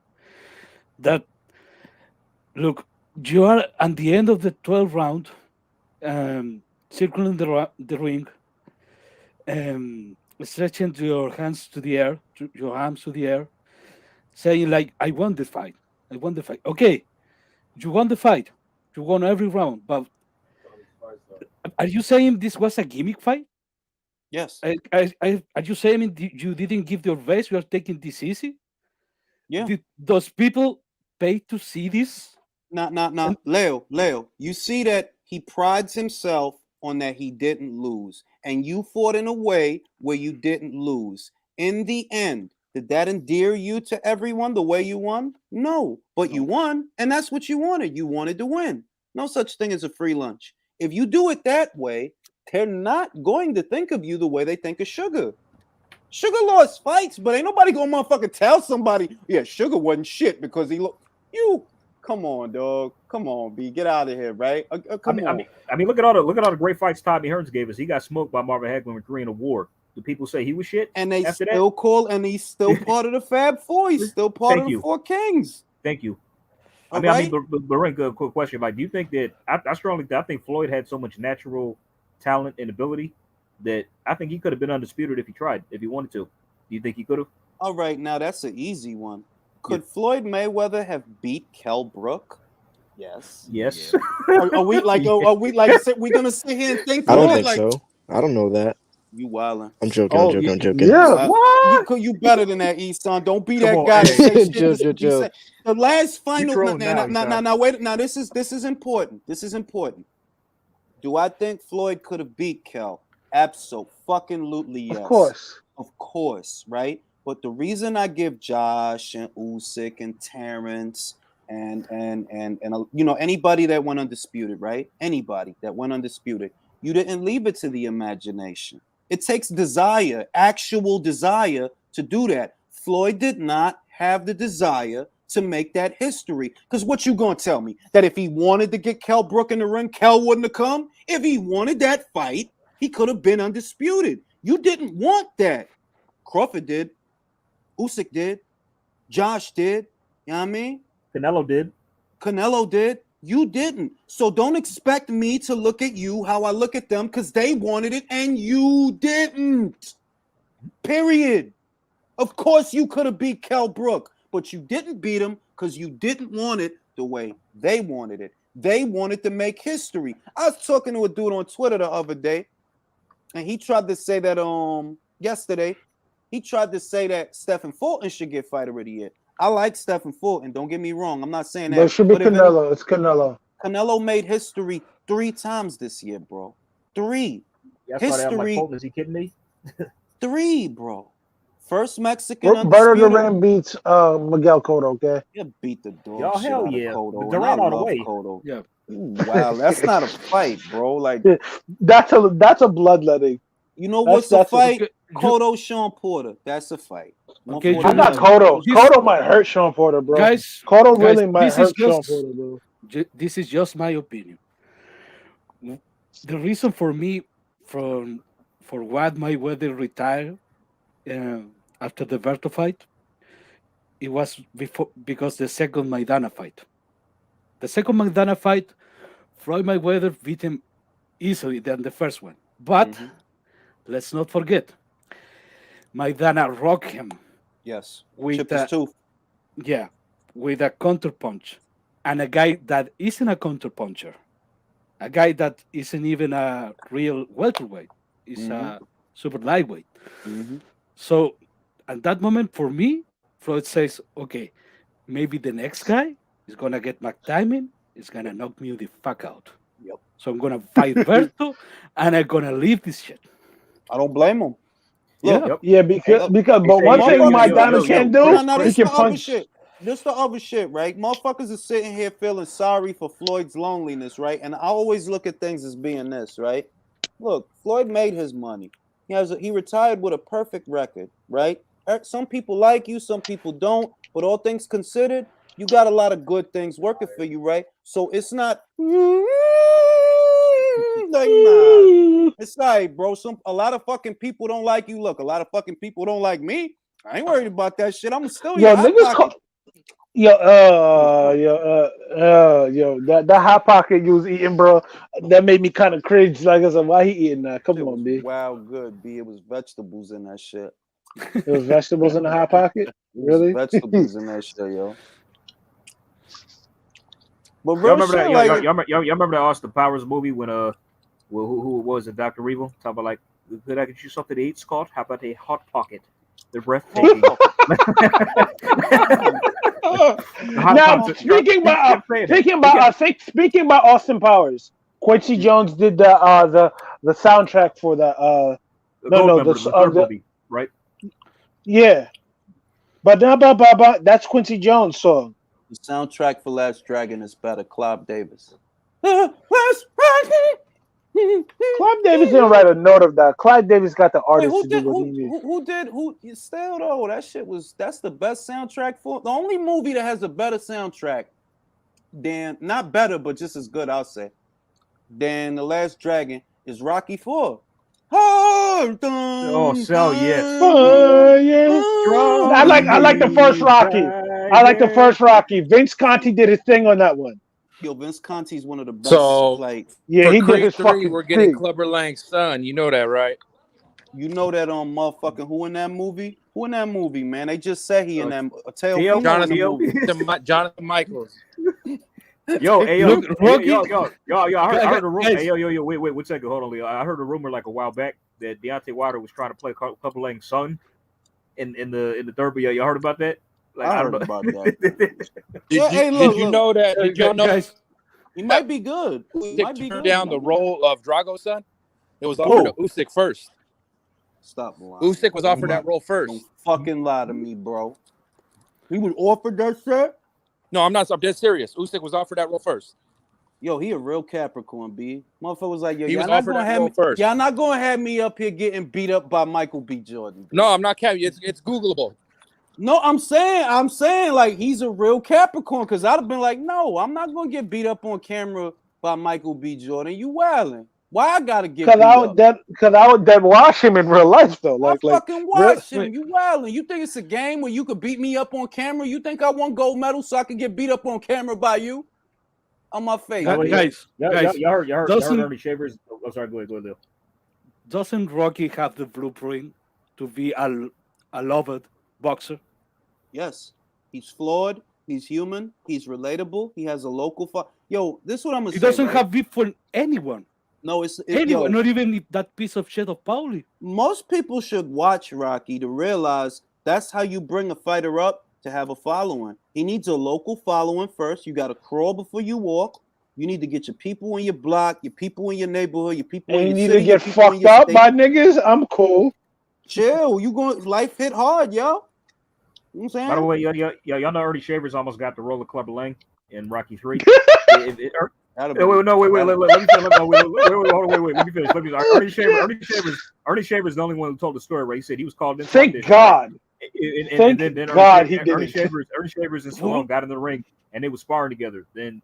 That, look, you are at the end of the 12th round, circling the ring, stretching your hands to the air, saying like, I won the fight. Okay, you won the fight. You won every round. But are you saying this was a gimmick fight? Yes. Are you saying you didn't give your best? You are taking this easy? Yeah. Did those people pay to see this? No. Leo, you see that he prides himself on that he didn't lose, and you fought in a way where you didn't lose. In the end, did that endear you to everyone the way you won? No, but you won, and that's what you wanted. You wanted to win. No such thing as a free lunch. If you do it that way, they're not going to think of you the way they think of Sugar. Sugar lost fights, but ain't nobody gonna motherfucking tell somebody, yeah, Sugar wasn't shit because he looked. You come on, dog. Come on, B. Get out of here, right? Come on. I mean, look at all the great fights Tommy Hearns gave us. He got smoked by Marvin Hagler in the Korean War. Do people say he was shit? And they still call, and he's still part of the Fab Four. He's still part of the Four Kings. Thank you. I mean, Barinka, quick question. Like, do you think that I think Floyd had so much natural talent and ability that I think he could have been undisputed if he tried, if he wanted to. Do you think he could have? All right, now that's an easy one. Could Floyd Mayweather have beat Kell Brook? Yes. Yes. Yeah. Are we like? Are we like? We're gonna sit here and think? I don't think like, so. I don't know that. You wildin'. I'm joking. Oh, I'm joking. Yeah. What? You better than that, E-son. Don't be Come that on, guy to hey. say shit. Chill, just to chill, be chill. said. The last final. trolling now, Now, wait. Now, this is important. This is important. Do I think Floyd could have beat Kel? Absolutely, yes. Of course, right? But the reason I give Josh and Usyk and Terrence and you know, anybody that went undisputed, right? Anybody that went undisputed, you didn't leave it to the imagination. It takes desire, actual desire, to do that. Floyd did not have the desire to make that history. Because what you gonna tell me? That if he wanted to get Kell Brook in the ring, Kell wouldn't have come? If he wanted that fight, he could have been undisputed. You didn't want that. Crawford did. Usyk did. Josh did. You know what I mean? Canelo did. You didn't. So don't expect me to look at you how I look at them, because they wanted it and you didn't. Period. Of course you could have beat Kell Brook, but you didn't beat him because you didn't want it the way they wanted it. They wanted to make history. I was talking to a dude on Twitter the other day, and he tried to say that yesterday, he tried to say that Stephen Fulton should get Fighter of the Year. I like Stephen Fulton. Don't get me wrong. I'm not saying that. But it should be Canelo. It's Canelo. Canelo made history 3 times this year, bro. 3. Yeah, history. Like, is he kidding me? 3, bro. First Mexican. Berto Duran beats Miguel Cotto, okay? You beat the dog. Y'all, shit hell out yeah. of Cotto. Durant all the way. Cotto. Yeah. Wow, that's not a fight, bro. Like that's a bloodletting. You know what's a fight? Cotto, Sean Porter. That's a fight. Okay, I got Cotto. Cotto might hurt Sean Porter, bro. Cotto really might hurt Sean Porter, bro. This is just my opinion. The reason for me, for what Mayweather retired after the Berto fight, it was because the second Maidana fight. The second Maidana fight, Floyd Mayweather beat him easily than the first one. But let's not forget, Maidana rocked him. Yes. With with a counterpunch. And a guy that isn't a counterpuncher. A guy that isn't even a real welterweight. Is a super lightweight. So at that moment, for me, Floyd says, okay, maybe the next guy is going to get my timing, is going to knock me the fuck out. Yep. So I'm going to fight Berto, and I'm going to leave this shit. I don't blame him. Look, because but one thing Maidana can't do, he can punch. This the other shit, right? Motherfuckers are sitting here feeling sorry for Floyd's loneliness, right? And I always look at things as being this, right? Look, Floyd made his money. He retired with a perfect record, right? Some people like you, some people don't. But all things considered, you got a lot of good things working for you, right? So it's not like, nah. It's like, bro, a lot of fucking people don't like you. Look, a lot of fucking people don't like me. I ain't worried about that shit. I'm still niggas that hot pocket you was eating, bro, that made me kind of cringe. Like I said, why he eating that? Come on, B. Wow, good, B. It was vegetables in that shit. It was vegetables in the hot pocket? Really? Vegetables in that shit, yo. But y'all remember that? Y'all remember that Austin Powers movie when who was it? Dr. Revo talking about like, could I get you something to eat, Scott? How about a hot pocket? They're breathtaking. Now, speaking about Austin Powers, Quincy Jones did the soundtrack for the movie, right? Yeah, but that's Quincy Jones' song. The soundtrack for Last Dragon is better. Clive Davis. Clive Davis didn't write a note of that. Clive Davis got the artist to do what he needs. Who still though? That's the best soundtrack for the only movie that has a better soundtrack not better, but just as good, I'll say, than The Last Dragon is Rocky IV. Oh, so yes. I like the first Rocky. I like the first Rocky. Vince Conti did his thing on that one. Yo, Vince Conti's one of the best. So, yeah, he did his 3, fucking we're getting thing. Clubber Lang's son. You know that, right? You know that motherfucking who in that movie? Who in that movie, man? They just said he in that Jonathan Michaels. Yo, hey, yo, Look, Rocky. I heard a rumor. Guys. Hey, yo, wait, 1 second. Hold on, Leo. I heard a rumor like a while back that Deontay Wilder was trying to play Couple Lang's son in the derby. Y'all heard about that? Like, I don't heard know. about that. Did you know that? Did y'all know Guys, He might be good. He Usyk might be turned good. down the role of Drago's son? It was offered to Usyk first. Stop lying. Usyk was offered that role first. Don't fucking lie to me, bro. He was offered that shit? No, I'm not. I'm dead serious. Usyk was offered that role first. Yo, he a real Capricorn, B. Motherfucker was like, yo, He y'all was not offered gonna that have role me. first. Y'all not gonna have me up here getting beat up by Michael B. Jordan. B. No, I'm not capping. It's Googleable. No, I'm saying like he's a real Capricorn because I'd have been like, no, I'm not gonna get beat up on camera by Michael B. Jordan. You wildin'. Why I gotta get beat up? Because I would then watch him in real life though. I fucking watch real, him. You wildin'. You think it's a game where you could beat me up on camera? You think I won gold medal so I could get beat up on camera by you? On my face. guys, y'all heard Ernie Shavers. Oh, sorry, go ahead, Leo. Doesn't Rocky have the blueprint to be a loved boxer? Yes. He's flawed. He's human. He's relatable. He has a local Yo, this is what I'm gonna say. He doesn't right? have beef for anyone. No, it's Anyone, yo, not even that piece of shit of Pauli. most people should watch Rocky to realize that's how you bring a fighter up to have a following. He needs a local following first. You got to crawl before you walk. You need to get your people in your block, your people in your neighborhood, your people in your and you city. need to get fucked up by niggas. I'm cool. Chill. You going life hit hard, yo. You know what I'm saying? By the way, y'all know Ernie Shavers almost got the role of Clubber Lang in Rocky 3. Let me finish. Ernie Shavers is the only one who told the story, right? He said he was called in. Thank God. Thank God he did. Ernie Shavers and Stallone got in the ring and they were sparring together. Then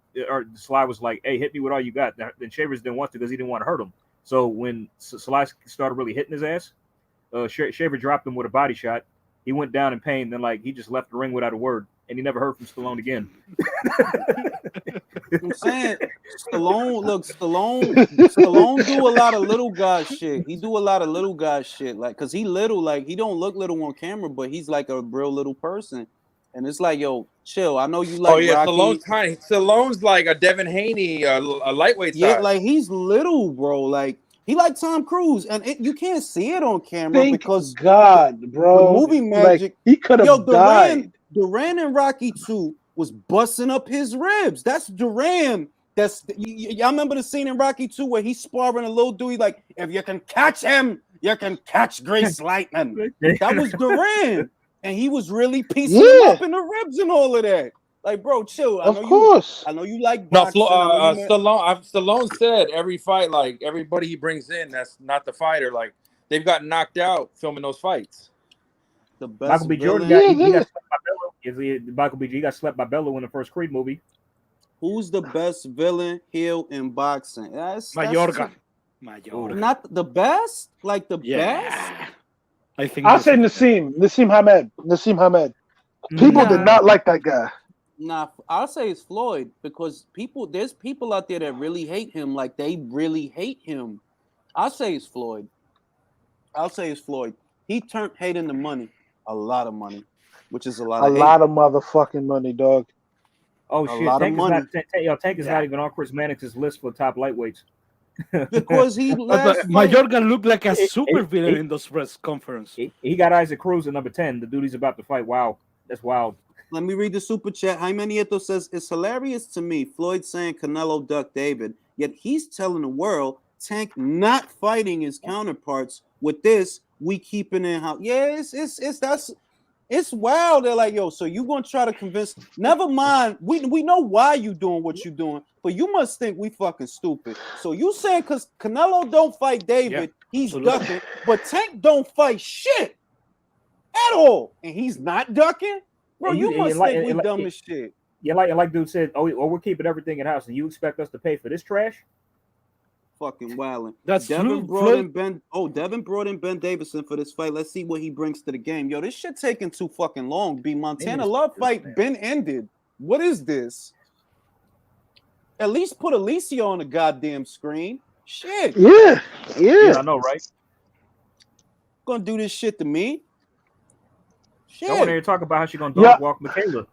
Sly was like, "Hey, hit me with all you got." Then Shavers didn't want to because he didn't want to hurt him. So when Sly started really hitting his ass, Shaver dropped him with a body shot. He went down in pain. Then he just left the ring without a word, and he never heard from Stallone again. I'm saying Stallone do a lot of little guy shit. He do a lot of little guy shit, like because he little, like he don't look little on camera, but he's like a real little person. And it's like, yo, chill. I know you like. Oh yeah, Rocky. Stallone's tiny. Stallone's like a Devin Haney, a lightweight. Yeah, size. like he's little, bro. Like he like Tom Cruise, and you can't see it on camera because God, bro, the movie magic. Like, he could have died. Duran in Rocky 2 was busting up his ribs. That's Duran. Y'all remember the scene in Rocky 2 where he's sparring a little dude, like, if you can catch him, you can catch Grace Lightning. That was Duran. And he was really piecing him up in the ribs and all of that. Like, bro, chill. I know you like boxing. Stallone said every fight, like everybody he brings in, that's not the fighter. Like they've got knocked out filming those fights. The best Michael B. Jordan got slept by Bello. Michael B. G got slept by Bello in the first Creed movie. Who's the best villain heel in boxing? Mayorga. Not the best? Like the best? I think I'll say Nassim Hamed. People did not like that guy. Nah, I'll say it's Floyd because there's people out there that really hate him, like they really hate him. I'll say it's Floyd. He turned hate into money, a lot of money, which is a lot of motherfucking money, dog. Oh shit! Tank is not even on Chris Mannix's list for top lightweights. Because he Mayorga looked like a super villain in those press conference. He got Isaac Cruz at number 10. The dude he's about to fight. Wow, that's wild. Let me read the super chat. Jaime Nieto says, it's hilarious to me, Floyd saying Canelo ducked David, yet he's telling the world Tank not fighting his counterparts. With this, we keeping in house. Yeah, it's wild. They're like, yo, so you gonna try to convince? Never mind. We know why you doing what you doing, but you must think we fucking stupid. So you saying because Canelo don't fight David, he's ducking, but Tank don't fight shit at all, and he's not ducking. Bro, you must think we dumb as shit. Yeah, like dude said, we're keeping everything in house, and you expect us to pay for this trash? Fucking wilding. That's Devin true. Devin brought in Ben Davison for this fight. Let's see what he brings to the game. Yo, this shit taking too fucking long. Montana Love fight been ended. What is this? At least put Alicia on the goddamn screen. Shit. Yeah. I know, right? Gonna do this shit to me. I want to talk about how she's gonna dog walk Michaela.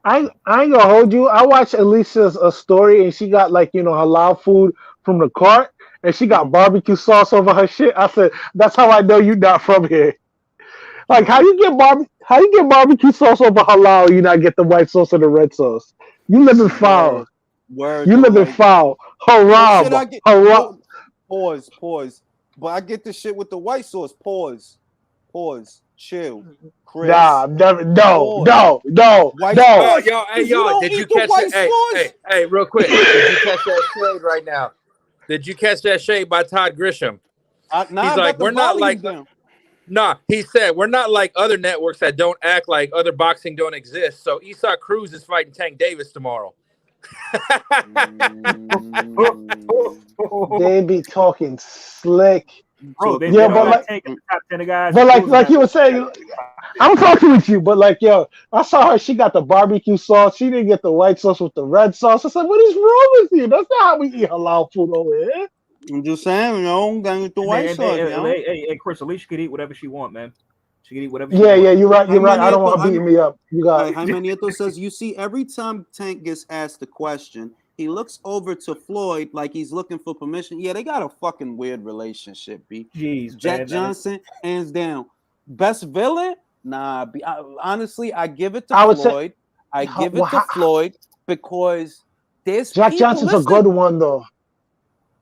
I ain't gonna hold you. I watched Alicia's a story and she got like halal food from the cart and she got barbecue sauce over her shit. I said, that's how I know you not from here. Like how you get barbecue sauce over halal, you not get the white sauce or the red sauce. You live in foul. Word You though, live in like foul. no shit. Haram. I get Haram. no pause. But I get the shit with the white sauce. Pause. Chill, Chris. Nah, never. No. White Oh, sauce. y'all, hey, You y'all, don't did you eat the catch white that? sauce. Hey, real quick. Did you catch that shade right now? Did you catch that shade by Todd Grisham? He's like, we're not like, he said, we're not like other networks that don't act like other boxing don't exist. So Isak Cruz is fighting Tank Davis tomorrow. They be talking slick. Bro, they but don't take the top 10 guys. But like you were saying, I'm talking with you. But like, yo, I saw her. She got the barbecue sauce. She didn't get the white sauce with the red sauce. I said, what is wrong with you? That's not how we eat halal food over here. I'm just saying, gotta get the white sauce. Hey, Chris, Alicia could eat whatever she want, man. She can eat whatever she wants. Yeah, you're right. I don't want her beating me up. You got Jaime Nieto says, you see, every time Tank gets asked a question, he looks over to Floyd like he's looking for permission. Yeah, they got a fucking weird relationship, B. Jeez, Jack Johnson, hands down. Best villain? Nah, honestly, I give it to Floyd. I give it to Floyd because there's Jack Johnson's a good one, though.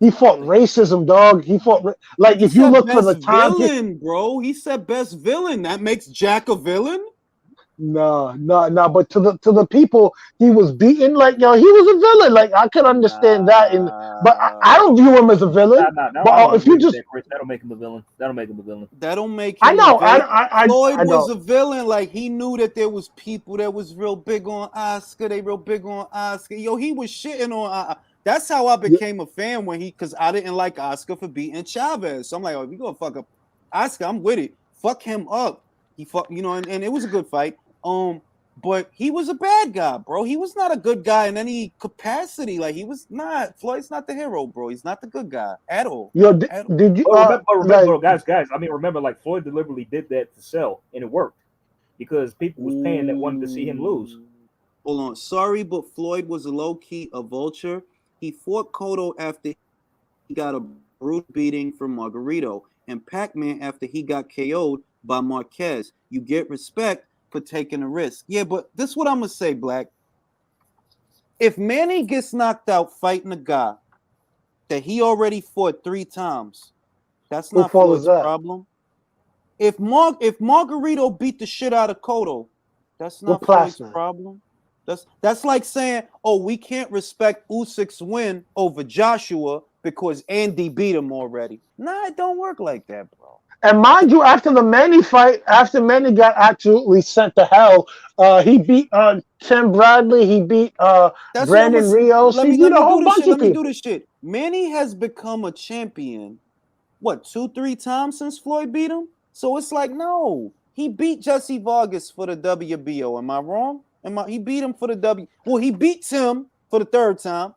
He fought racism, dog. He fought like if you look for the time, villain, bro. He said best villain. That makes Jack a villain. No. But to the people he was beaten, like he was a villain. Like I can understand that, but I don't view him as a villain. But if you just that'll make him a villain. That'll make him a villain. That'll make him. I know. Floyd was a villain. Like he knew that there was people that was real big on Oscar. They real big on Oscar. Yo, he was shitting on. That's how I became a fan because I didn't like Oscar for beating Chavez. So I'm like, oh, we gonna fuck up Oscar. I'm with it. Fuck him up. He fuck, and it was a good fight. But he was a bad guy, bro. He was not a good guy in any capacity. Like he was not. Floyd's not the hero, bro. He's not the good guy at all. Yo, did you remember, guys? I mean, remember, like Floyd deliberately did that to sell, and it worked because people was paying that wanted to see him lose. Hold on, sorry, but Floyd was a low key a vulture. He fought Cotto after he got a brutal beating from Margarito, and Pac-Man after he got KO'd by Marquez. You get respect for taking a risk. Yeah, but this is what I'm gonna say, Black. If Manny gets knocked out fighting a guy that he already fought 3 times, that's not Floyd's problem. If Margarito beat the shit out of Cotto, that's not Floyd's problem. That's like saying, oh, we can't respect Usyk's win over Joshua because Andy beat him already. Nah, it don't work like that, bro. And mind you, after the Manny fight, after Manny got absolutely sent to hell, he beat Tim Bradley, he beat Brandon Rios, he beat a whole bunch of people. Let me do this shit. Manny has become a champion, 2-3 times since Floyd beat him? So it's like, no. He beat Jesse Vargas for the WBO. Am I wrong? He beat him for the W. Well, he beat Tim for the 3rd time.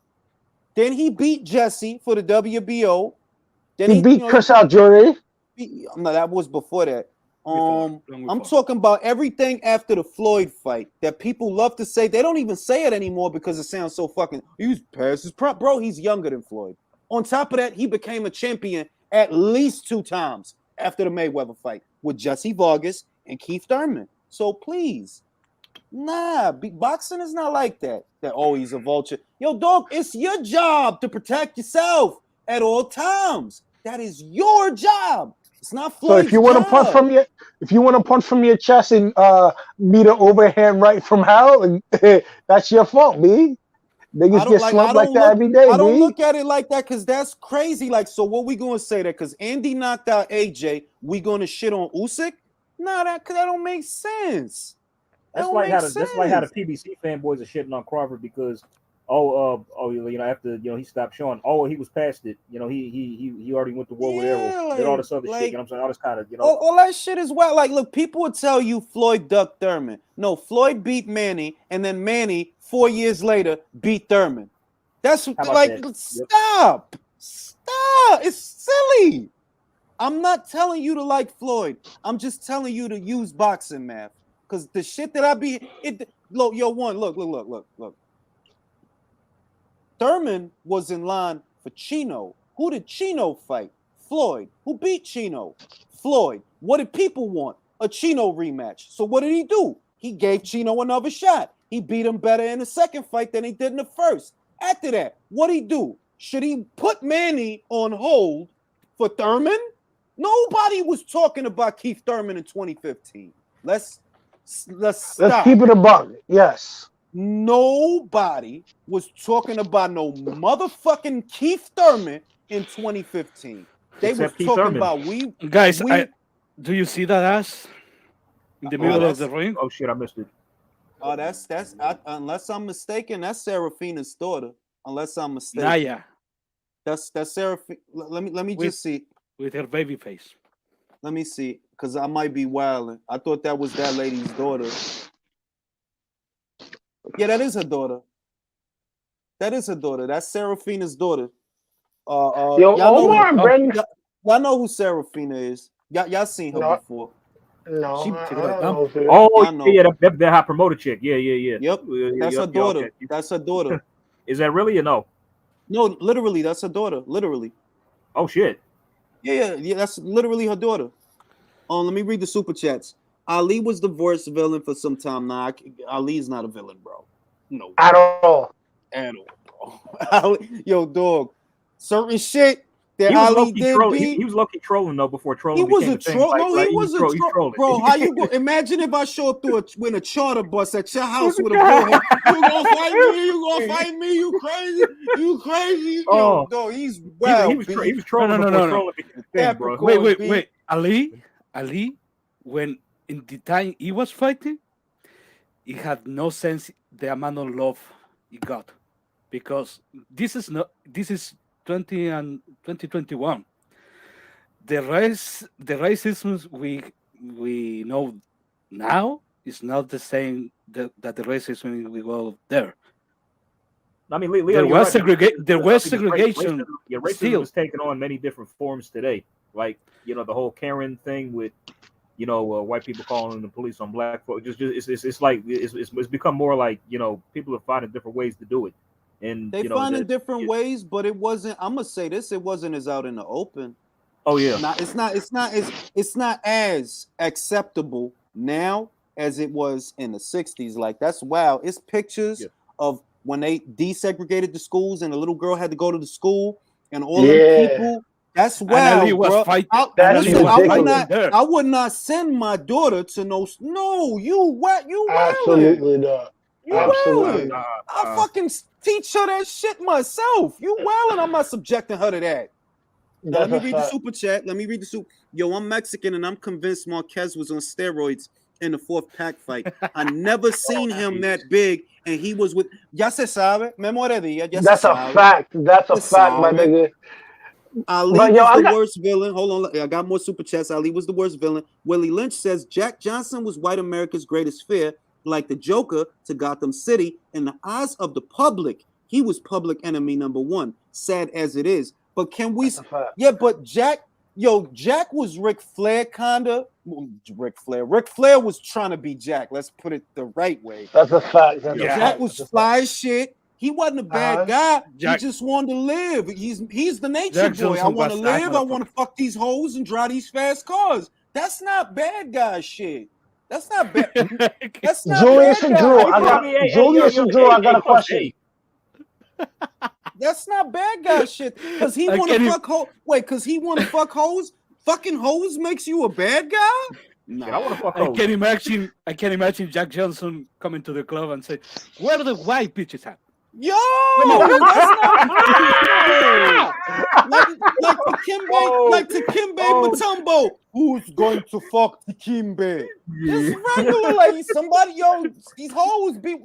Then he beat Jesse for the WBO. Then he beat Chris Algieri. No, that was before that. I'm talking about everything after the Floyd fight that people love to say. They don't even say it anymore because it sounds so fucking. He's past his prep, bro. He's younger than Floyd. On top of that, he became a champion at least 2 times after the Mayweather fight with Jesse Vargas and Keith Thurman. So please. Nah, boxing is not like that. That he's a vulture. Yo, dog, it's your job to protect yourself at all times. That is your job. It's not Floyd's So if you want to punch from your chest and meet an overhand right from hell, and that's your fault, B. Niggas get slumped like that every day. I don't look at it like that because that's crazy. Like, so what we gonna say that because Andy knocked out AJ, we gonna shit on Usyk? Nah, that don't make sense. That's like how the PBC fanboys are shitting on Crawford because after he stopped showing he was past it. He already went to war with Errol and all this other shit. I'm saying all this kind of all that shit is wild. Like, look, people would tell you Floyd ducked Thurman. No, Floyd beat Manny, and then Manny 4 years later beat Thurman. That's like stop. It's silly. I'm not telling you to like Floyd. I'm just telling you to use boxing math. Because the shit that look, look. Thurman was in line for Chino. Who did Chino fight? Floyd. Who beat Chino? Floyd. What did people want? A Chino rematch. So what did he do? He gave Chino another shot. He beat him better in the second fight than he did in the first. After that, what did he do? Should he put Manny on hold for Thurman? Nobody was talking about Keith Thurman in 2015. Let's stop. Let's keep it a buck. Yes. Nobody was talking about no motherfucking Keith Thurman in 2015. They Except was Keith talking Thurman. about we. Guys, do you see that ass in the middle of the ring? Oh shit, I missed it. Oh, that's unless I'm mistaken, that's Serafina's daughter. Unless I'm mistaken. Naya. That's Serafina. Let me just see. With her baby face. Let me see, because I might be wilding. I thought that was that lady's daughter. Yeah, that is her daughter. That's Serafina's daughter. Yo, Omar and Brandon. Y'all know who Serafina is. Y'all seen her before. No, She- I don't know. Oh I know. yeah, that high promoter chick. Yeah. Yep, that's her daughter. Okay. That's her daughter. Is that really or no? No, literally, that's her daughter. Literally. Oh shit. Yeah, that's literally her daughter. Let me read the super chats. Ali was the voice villain for some time now. Ali's not a villain, bro. No. At all. At all, bro. Yo, dog. Certain shit that He was Ali low-key did trolling. He was low-key trolling though before trolling. He was became a thing. troll. Like, No, he was a troll. trolling. Bro, how you go? Imagine if I show up in a charter bus at your house with a bullhorn. You gonna fight me? You gonna fight me? You crazy? You crazy? Oh. Yo, he's wild. He was trolling No. before trolling became a thing, bro. Wait. Ali, when in the time he was fighting, he had no sense the amount of love he got, because this is 2021. The racism we know now is not the same that the racism we go there. I mean, Leo, There was right. segregation. Racism still. is taking on many different forms today. Like, the whole Karen thing with, white people calling the police on black folks. It's like it's become more like, people are finding different ways to do it. And They finding different ways, but it wasn't. I'm gonna say this: it wasn't as out in the open. Oh yeah. It's not as acceptable now as it was in the 60s. Like, that's wild. It's pictures of when they desegregated the schools and the little girl had to go to the school and all them people. That's wild, bro. I would not send my daughter to no. You Absolutely not. Absolutely not. I fucking teach her that shit myself. You wildin'. I'm not subjecting her to that. Now, let me read the super chat. Yo, I'm Mexican and I'm convinced Marquez was on steroids in the fourth pack fight. I never seen him that big, and he was with. Ya se sabe, memoria de ella. That's a fact. That's a fact, my nigga. Ali was the worst villain. Hold on, I got more super chats. Ali was the worst villain. Willie Lynch says Jack Johnson was white America's greatest fear, like the Joker to Gotham City. In the eyes of the public, he was public enemy number one. Sad as it is. But can we? Yeah, but Jack was Ric Flair, kinda. Ric Flair was trying to be Jack. Let's put it the right way. That's a fact. Jack was fly as shit. He wasn't a bad guy. He just wanted to live. He's the nature boy. I want to live. I want to fuck these hoes and drive these fast cars. That's not bad guy shit. That's not bad. That's not Julius bad and Drew. I got a question. That's not bad guy shit. Because he want to fuck hoes. Wait, because he want to fuck hoes? Fucking hoes makes you a bad guy? No, I want to fuck hoes. I can imagine Jack Johnson coming to the club and say, "Where are the white bitches at?" Yo, that's not like Takimbe Mutombo. Who's going to fuck Takimbe? It's regular, like somebody. These hoes be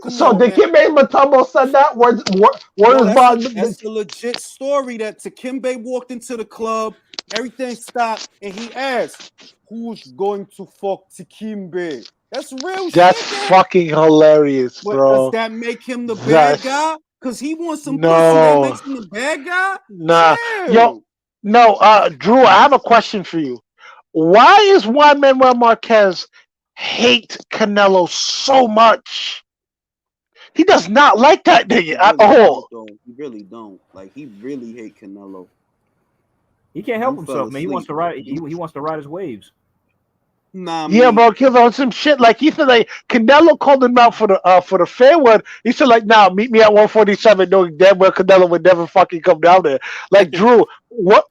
So Takimbe Mutombo said that. That's the legit story that Takimbe walked into the club, everything stopped, and he asked, "Who's going to fuck Takimbe?" That's real shit. That's fucking hilarious, bro. But does that make him the bad guy? Because he wants some pussy that makes him the bad guy? Nah. Damn. Drew, I have a question for you. Why is Juan Manuel Marquez hate Canelo so much. He does not like that nigga at all. He really don't. Like, he really hate Canelo. He can't help himself, man. He wants to ride. He wants to ride his waves. Nah, yeah, bro, kills on some shit. Like he said, like Canelo called him out for the fair one. He said, like, nah, meet me at 147, knowing damn well Canelo would never fucking come down there. Like, Drew, what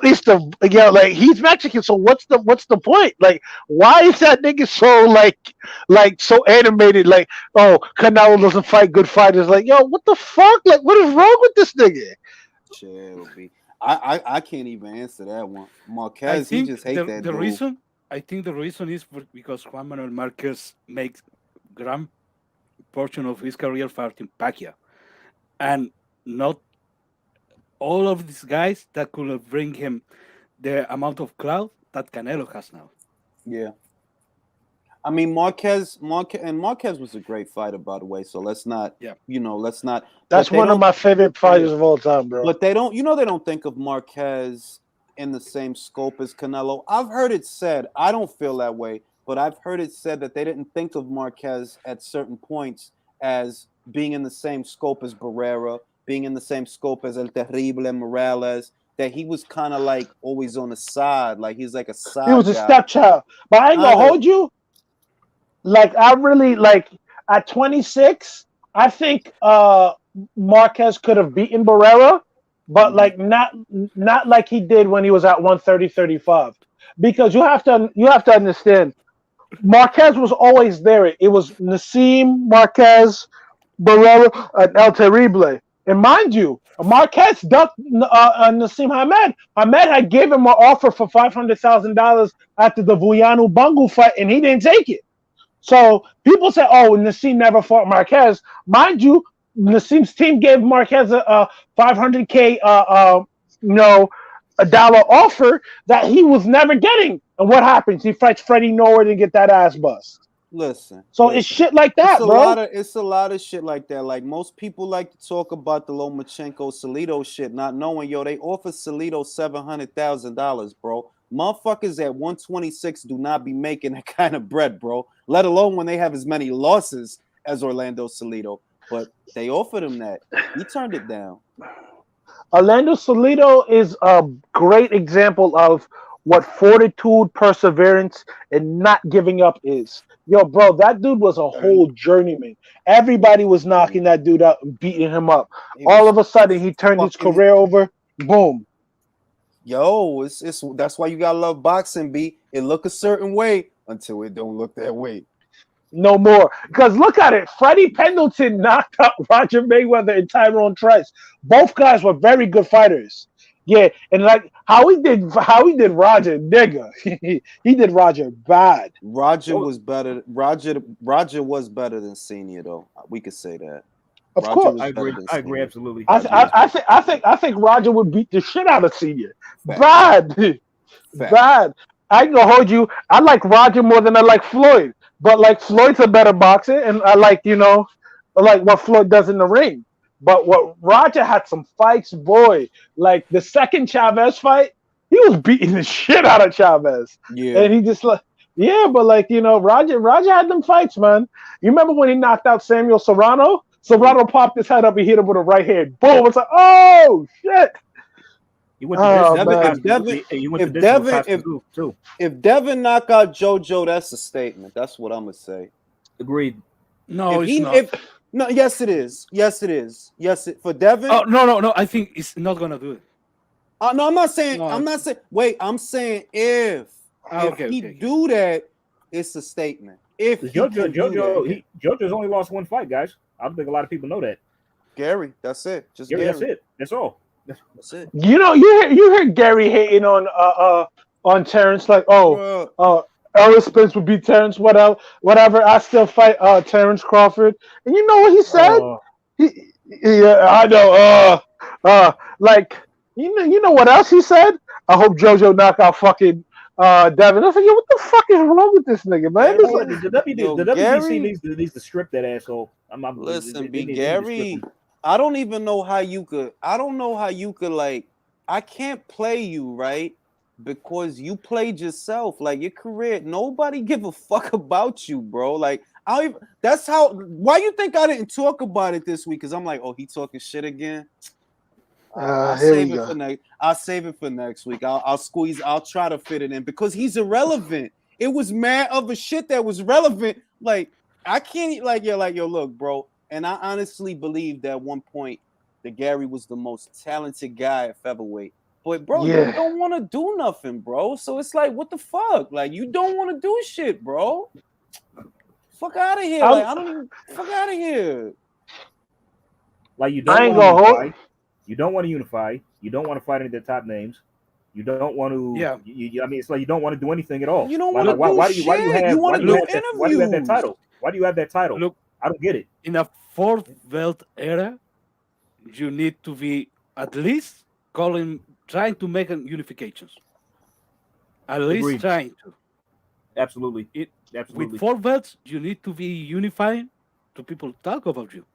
is the like he's Mexican, so what's the point? Like, why is that nigga so like so animated? Like, oh, Canelo doesn't fight good fighters. Like, yo, what the fuck? Like, what is wrong with this nigga? Chill, B. I can't even answer that one. Marquez, he just hate that dude. I think the reason is because Juan Manuel Marquez makes grand portion of his career fighting Pacquiao, and not all of these guys that could bring him the amount of clout that Canelo has now. Yeah. I mean, Marquez was a great fighter, by the way. So let's not, let's not. That's one of my favorite fighters of all time, bro. But they don't think of Marquez in the same scope as Canelo. I've heard it said, I don't feel that way, but I've heard it said that they didn't think of Marquez at certain points as being in the same scope as Barrera, being in the same scope as El Terrible and Morales, that he was kind of like always on the side, like he's like a side. He was a stepchild. But I ain't gonna hold you. Like, I really, like, at 26, I think Marquez could have beaten Barrera, but like not like he did when he was at 130-35, because you have to understand, Marquez was always there. It was Nassim, Marquez, Barrera, and El Terrible. And mind you, Marquez ducked Nassim Hamed. Hamed had gave him an offer for $500,000 after the Vuyanu Bungu fight, and he didn't take it. So people say, "Oh, Nassim never fought Marquez." Mind you, Nassim's team gave Marquez a $500K a dollar offer that he was never getting. And what happens? He fights Freddie Norwood and get that ass bust. Listen. It's shit like that, bro. It's a lot of shit like that. Like, most people like to talk about the Lomachenko-Salido shit, not knowing, they offer Salido $700,000, bro. Motherfuckers at 126 do not be making that kind of bread, bro. Let alone when they have as many losses as Orlando Salido. But they offered him that. He turned it down. Orlando Salido is a great example of what fortitude, perseverance, and not giving up is. Yo, bro, that dude was a whole journeyman. Everybody was knocking that dude out and beating him up. All of a sudden, he turned his career over. Boom. Yo, it's that's why you gotta love boxing, B. It look a certain way until it don't look that way. No more. Because look at it. Freddie Pendleton knocked out Roger Mayweather and Tyrone Trice. Both guys were very good fighters. Yeah, and like how he did Roger, nigga. He did Roger bad. Roger was better. Roger was better than Senior, though. We could say that. Of course, I agree absolutely. I think Roger would beat the shit out of Senior. Bad. Bad. I ain't gonna hold you. I like Roger more than I like Floyd. But like Floyd's a better boxer, and I like what Floyd does in the ring. But what Roger had some fights, boy. Like the second Chavez fight, he was beating the shit out of Chavez. Yeah. And he just but Roger had them fights, man. You remember when he knocked out Samuel Serrano? Serrano popped his head up and hit him with a right hand. Boom! It's like, oh shit. If Devin knock out JoJo, that's a statement. That's what I'm gonna say. Agreed. No, it's not. Yes, it is. Yes, it is. For Devin. Oh no! I think it's not gonna do it. No, I'm not saying. No. I'm not saying. Wait, I'm saying if he do that, it's a statement. If JoJo's only lost one fight, guys. I don't think a lot of people know that. Gary, that's it. Just Gary, Gary. that's it. That's all. That's it. You heard Gary hating on Terrence, like, Errol Spence would beat Terrence, whatever. I still fight Terrence Crawford. And you know what he said? I know. Like, you know what else he said? I hope JoJo knock out fucking Devin. I was like, yo, what the fuck is wrong with this nigga, man? The WBC needs to strip that asshole. Listen, Gary. I don't even know how you could. I don't know how you could, like. I can't play you, right? because you played yourself. Like your career, nobody give a fuck about you, bro. Like that's how. Why you think I didn't talk about it this week? Because I'm like, oh, he talking shit again. I'll save it for next. I'll save it for next week. I'll squeeze. I'll try to fit it in because he's irrelevant. It was mad other shit that was relevant. Like I can't. Like yo, look, bro. And I honestly believe that at one point that Gary was the most talented guy at featherweight. But bro, you don't want to do nothing, bro. So it's like, what the fuck? Like you don't want to do shit, bro. Fuck out of here. Like I don't even fuck out of here. Like you don't want to unify. You don't want to unify. You don't want to fight any of the top names. You don't want to. Yeah. I mean, it's like you don't want to do anything at all. You don't want to do shit. Why do you have that title? Why do you have that title? Look, I don't get it. In a fourth belt era, you need to be at least trying to make unifications. At least trying to. Absolutely. Absolutely. With 4 belts, you need to be unifying to people talk about you.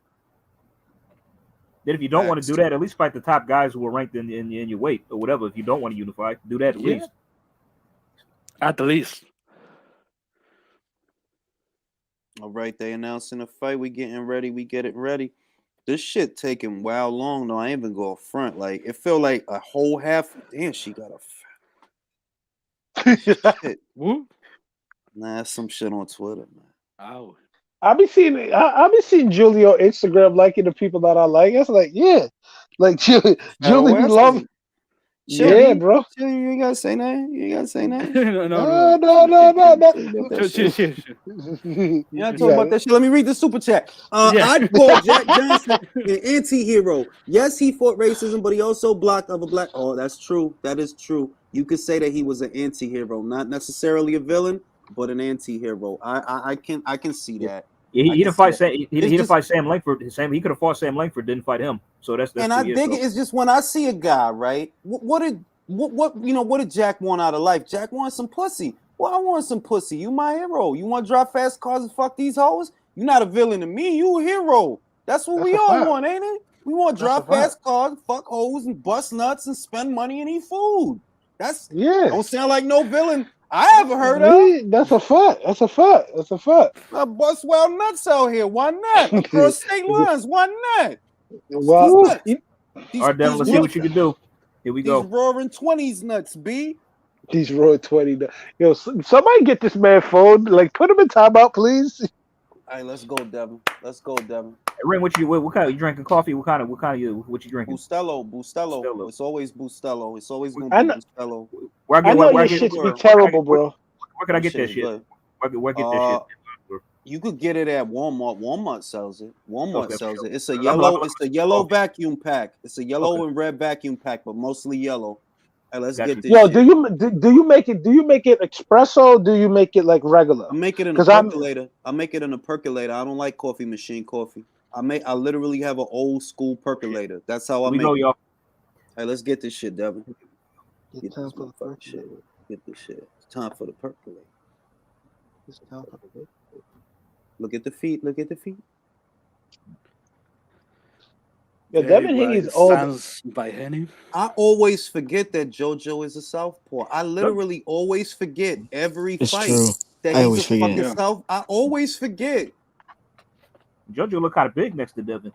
Then if you don't want to do that, at least fight the top guys who are ranked in your weight or whatever. If you don't want to unify, do that at least. At least. All right, they announcing a fight. We getting ready. We get it ready. This shit taking wow long though. I ain't even go front. Like it feel like a whole half. Damn, she got a shit. Woo? Nah, that's some shit on Twitter, man. Oh. I be seeing Julio Instagram liking the people that I like. It's like, yeah, like Julio love. Yeah, bro. You ain't gotta say that. You ain't gotta say that. No. Yeah, talk about that shit. Let me read the super chat. I'd call Jack Johnson an anti-hero. Yes, he fought racism, but he also blocked other black. Oh, that's true. That is true. You could say that he was an anti-hero, not necessarily a villain, but an anti-hero. I can see that. Yeah, he didn't fight Sam. He didn't fight Sam Langford. He could have fought Sam Langford. Didn't fight him. So that's and I dig it. It's just when I see a guy, right? What did Jack want out of life? Jack wanted some pussy. Well, I want some pussy. You my hero. You want to drive fast cars and fuck these hoes? You're not a villain to me. You a hero. That's what we all want, ain't it? We want to drive fast cars, fuck hoes, and bust nuts and spend money and eat food. Don't sound like no villain I ever heard of. That's a fact. I bust wild nuts out here. Why not? Across state lines. Why not? Well, all right, Devin, let's see what you can do. Here we go. These roaring 20s nuts, B. These roaring 20 nuts. Yo, somebody get this man phone. Like, put him in timeout, please. All right, let's go, Devin. Hey, Ring, what kind of you drinking coffee? What you drinking? Bustelo. It's always Bustelo. It's always gonna be Bustelo. I know your shit be terrible, bro. Where can I get that shit? Where get that shit? You could get it at Walmart. Walmart sells it. It's a yellow vacuum pack. It's a yellow and red vacuum pack, but mostly yellow. Hey, let's get this. Yo, do you make it espresso? Or do you make it like regular? I make it in a percolator. I make it in a percolator. I don't like coffee machine coffee. I literally have an old school percolator. That's how I make it. Y'all. Hey, let's get this shit, Devin. Get this shit. Get this shit. It's time for the percolator. Look at the feet. Yeah, Devin Haney's old. By Haney. I always forget that JoJo is a southpaw. I literally always forget every fight that he's a fucking south. I always forget. JoJo look kind of big next to Devin.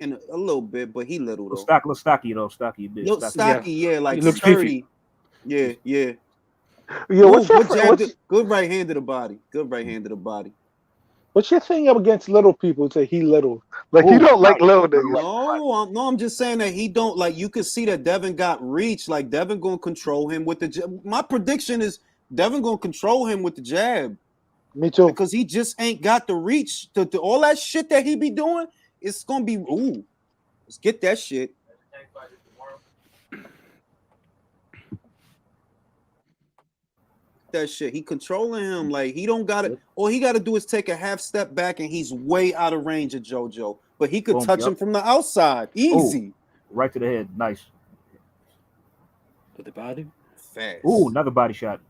In a little bit, but he little though. Little stocky though. Stocky, big. Stocky, yeah, like sturdy. Yeah. Yeah, good right hand to the body. What's your thing up against little people? Say he little, like you don't like little niggas. No, I'm just saying that he don't like. You can see that Devin got reach. Like Devin gonna control him with the. My prediction is Devin gonna control him with the jab. Me too. Because he just ain't got the reach to all that shit that he be doing. It's gonna be let's get that shit. That shit. He controlling him. Like he don't got it. All he got to do is take a half step back, and he's way out of range of JoJo. But he could touch him from the outside, easy. Ooh, right to the head, nice. To the body, fast. Ooh, another body shot.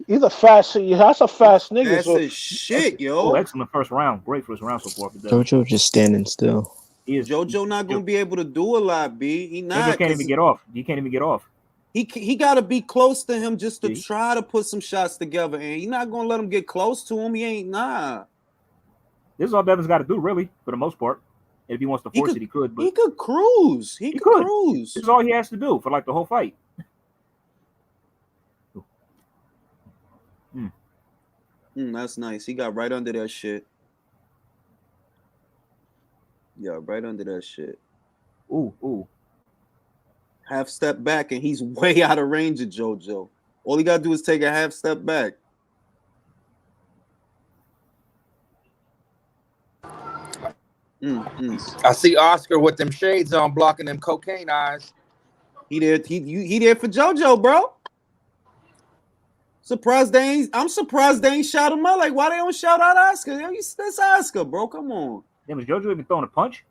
He's a fast. That's a fast nigga. That's a shit, yo. Oh, excellent first round. Great first round so far for JoJo just standing still. JoJo not gonna be able to do a lot. B. He not. JoJo can't even get off. He can't even get off. He got to be close to him just to try to put some shots together, and you're not gonna let him get close to him. He ain't This is all Devin's got to do, really, for the most part. If he wants to force it, he could. But he could cruise. He could cruise. This is all he has to do for like the whole fight. That's nice. He got right under that shit. Yeah, right under that shit. Ooh. Half step back, and he's way out of range of JoJo. All he got to do is take a half step back. I see Oscar with them shades on, blocking them cocaine eyes. He there for JoJo, bro. I'm surprised they ain't shout him out. Like, why they don't shout out Oscar? That's Oscar, bro. Come on. Damn, is JoJo even throwing a punch?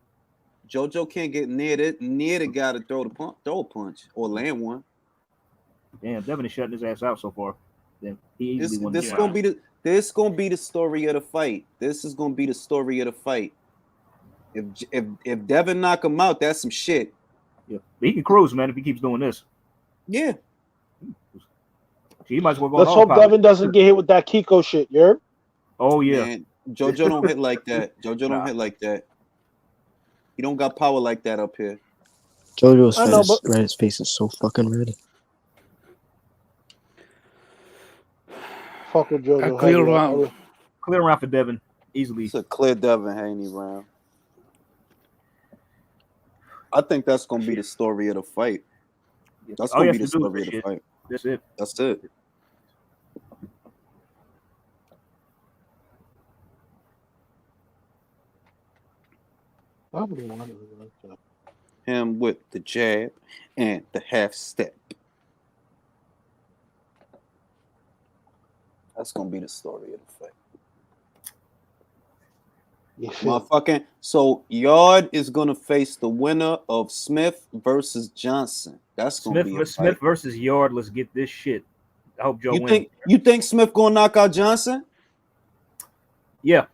JoJo can't get near the guy to throw a punch or land one. Damn, Devin is shutting his ass out so far. Then he easily won. This gonna be the story of the fight. This is gonna be the story of the fight. If Devin knock him out, that's some shit. Yeah, but he can cruise, man, if he keeps doing this. Yeah. He might as well go. Let's hope Devin doesn't get hit with that Kiko shit. You heard? Oh yeah. Man, JoJo don't hit like that. JoJo don't hit like that. He don't got power like that up here. JoJo's face is so fucking red. Fuck with JoJo. Clear round for Devin easily. It's a clear Devin Haney round. I think that's gonna be the story of the fight. That's gonna be the story of the fight. That's it. That's it. Him with the jab and the half step. That's gonna be the story of the fight. Motherfucking. So Yard is gonna face the winner of Smith versus Johnson. That's gonna be a Smith versus Yard. Let's get this shit. I hope Joe wins. You think Smith gonna knock out Johnson? Yeah.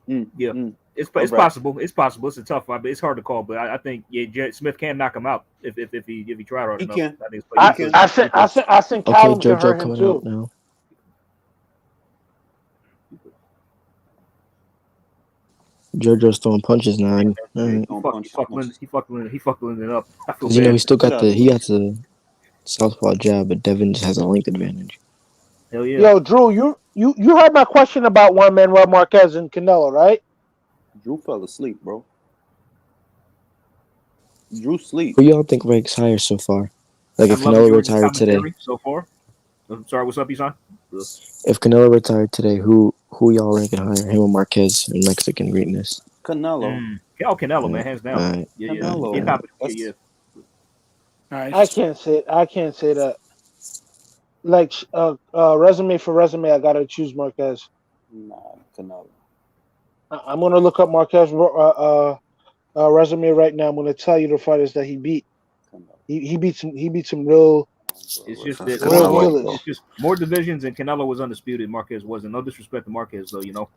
It's possible. It's possible. It's a tough fight, but it's hard to call. But I think Smith can knock him out if he tried hard enough. Can. I think Callum can hurt him too. Now. JoJo's throwing punches now. He fucking it up. He still got the southpaw jab, but Devin just has a length advantage. Hell yeah. Yo, Drew, you heard my question about one Manuel Marquez and Canelo, right? Drew fell asleep, bro. Drew sleep. Who y'all think ranks higher so far? Like if Canelo retired today. So far. I'm sorry, what's up, Isan? If Canelo retired today, who y'all ranking higher? Him or Marquez in Mexican greatness? Canelo. Canelo, man, hands down. Right. Yeah. Canelo. Nice. I can't say that. Like resume for resume, I gotta choose Marquez. Nah, Canelo. I'm gonna look up Marquez resume right now. I'm gonna tell you the fighters that he beat. He beat some real. It's just more divisions, and Canelo was undisputed. Marquez wasn't. No disrespect to Marquez, though, you know.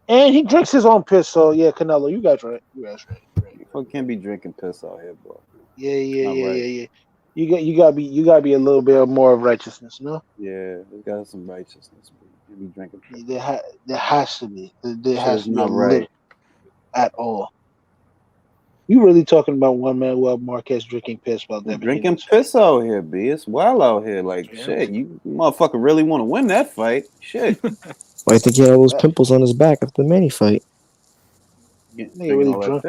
And he drinks his own piss, so yeah, Canelo, you guys right. You can't be drinking piss out here, bro. Yeah. You gotta be a little bit more of righteousness, no? Yeah, we got some righteousness. You be drinking piss. There has to be. There has to be not right at all. You really talking about one man Marquez drinking piss while they're drinking piss out here, B? It's wild out here. Like shit, you motherfucker really want to win that fight? Shit. Why think he had all those pimples on his back after the Manny fight? They really drunk.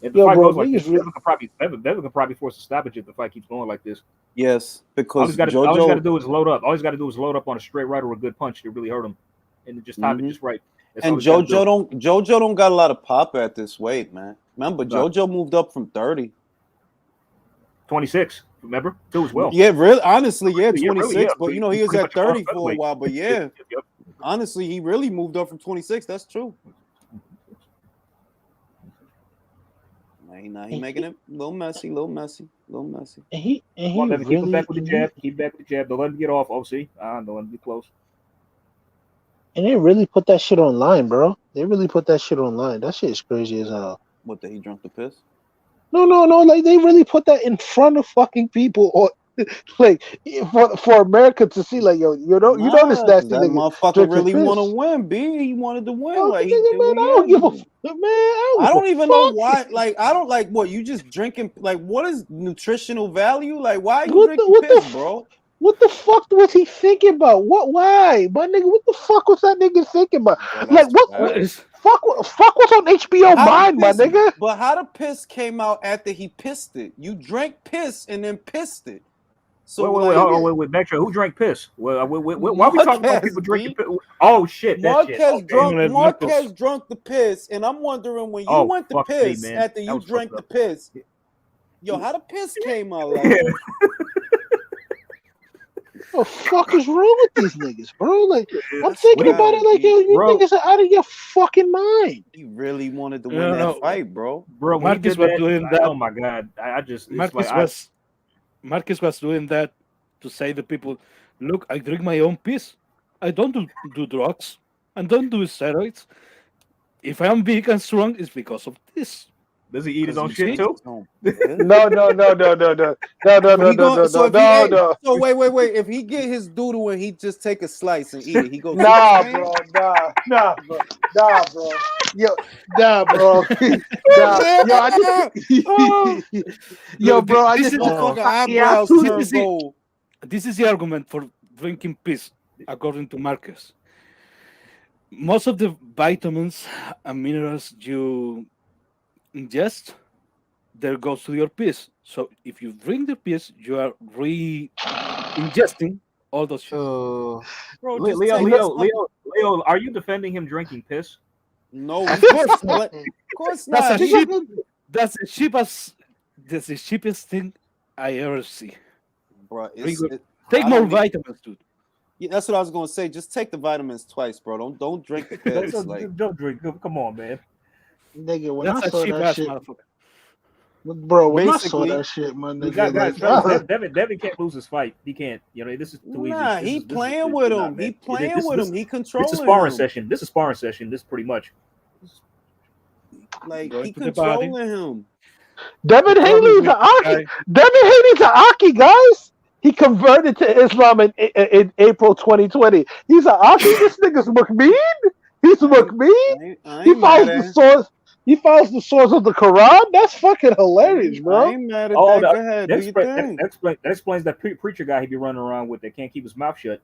If the fight goes like this, Devin could probably force a stoppage if the fight keeps going like this. Yes, because all he's got to do is load up. All he's got to do is load up on a straight right or a good punch to really hurt him, and just time it just right. That's and JoJo don't got a lot of pop at this weight, man. Remember, JoJo moved up from 30. 26, remember? Too as well. Yeah, really, honestly, 26. Really, yeah. But, he was at 30 for a while. But, yeah, honestly, he really moved up from 26. That's true. He making it a little messy. And he really, keep him back with the jab. Keep back with the jab. Don't let him get off, OC. Don't let him get close. And they really put that shit online, bro. They really put that shit online. That shit is crazy as hell. What, that he drunk the piss? No. Like they really put that in front of fucking people, or like for America to see. Like, yo, you know this nasty that nigga motherfucker drinking really want to piss. win, B. He wanted to win. Yo, Like nigga, he did man, what I he don't had give to a do. man. I I don't don't give a even know fuck. why. Like, I don't like what you just drinking. Like, what is nutritional value? Like, why are you What drinking piss, bro? What the fuck was he thinking about? What? Why, my nigga? What the fuck was that nigga thinking about? Bro, Like, that's what? wild. Fuck was on HBO How the Mind, my piss? nigga? But how the piss came out after he pissed it? You drank piss and then pissed it. So wait, Metro. Who drank piss? Why are we talking about people drinking piss? Oh shit, Marquez Marquez drunk the piss, and I'm wondering when you went to piss after you drank the piss. Yo, how the piss came out? Like, what the fuck is wrong with these niggas, bro? Like, I'm thinking about it like, yo, you niggas are out of your fucking mind. He really wanted to win that fight, bro. Bro, Marcus was doing that. Oh my god, I just Marcus was doing that to say to people, look, I drink my own piss. I don't do drugs. I don't do steroids. If I'm big and strong, it's because of this. Does he eat his own shit too? No. So wait. If he get his doodle and he just take a slice and eat it, he goes. Nah, bro. Yo, bro. I just eyebrows turn gold. This is the argument for drinking piss, according to Marcus. Most of the vitamins and minerals you ingest, there goes to your piss. So if you drink the piss, you are re-ingesting all those shit. Bro, Leo, are you defending him drinking piss? No, of course not. Of course not. That's the cheapest thing I ever see. Bro, take more vitamins, dude. Yeah, that's what I was gonna say. Just take the vitamins twice, bro. Don't drink the piss. Don't drink. Come on, man. Nigga, when I saw that shit, bro, when I saw that shit, my nigga, Devin can't lose his fight. He can't. You know, this is too easy. Nah, he playing with him. He playing with him. He controlling. It's a sparring session. This is sparring session. This pretty much. Like he controlling him. Devin Haney's an Aki. Devin Haney's an Aki, guys. He converted to Islam in April 2020. He's an Aki. This nigga's McMean. He's McMean. He follows the source. He follows the source of the Quran. That's fucking hilarious, bro. I ain't mad at that. Go ahead. That explains that preacher guy he be running around with that can't keep his mouth shut.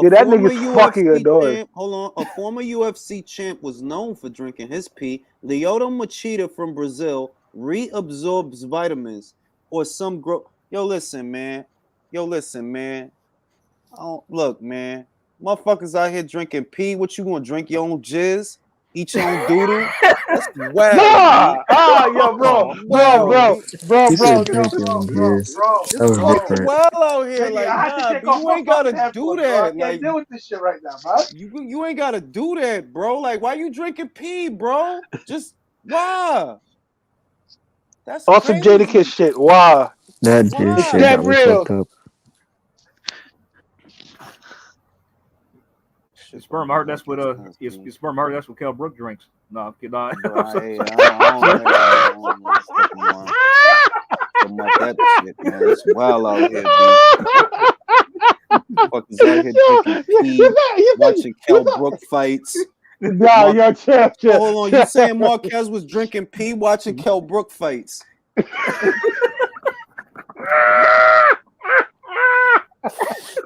Yeah, that nigga's fucking annoying. Hold on. A former UFC champ was known for drinking his pee. Lyoto Machida from Brazil reabsorbs vitamins or some growth. Yo, listen, man. Look, man. Motherfuckers out here drinking pee. What you gonna drink your own jizz? Eat your own doodle? That's wild. Yo, bro. This was well out here. Like, you ain't gotta do that. Like, deal with this shit right now, bro. You ain't gotta do that, bro. Like, why you drinking pee, bro? Just why? That's some Jadakiss shit. Wow. That shit shit that was real. Fucked up. Sperm heart. That's what sperm heart. That's what Kell Brook drinks. No, I'm kidding. I don't know that shit, man. It's wild out here, dude. Fuckers out here drinking pee, watching Kell Brook fights. Nah, yo, chill. Hold on, you saying Marquez was drinking pee, watching Kell Brook fights? That's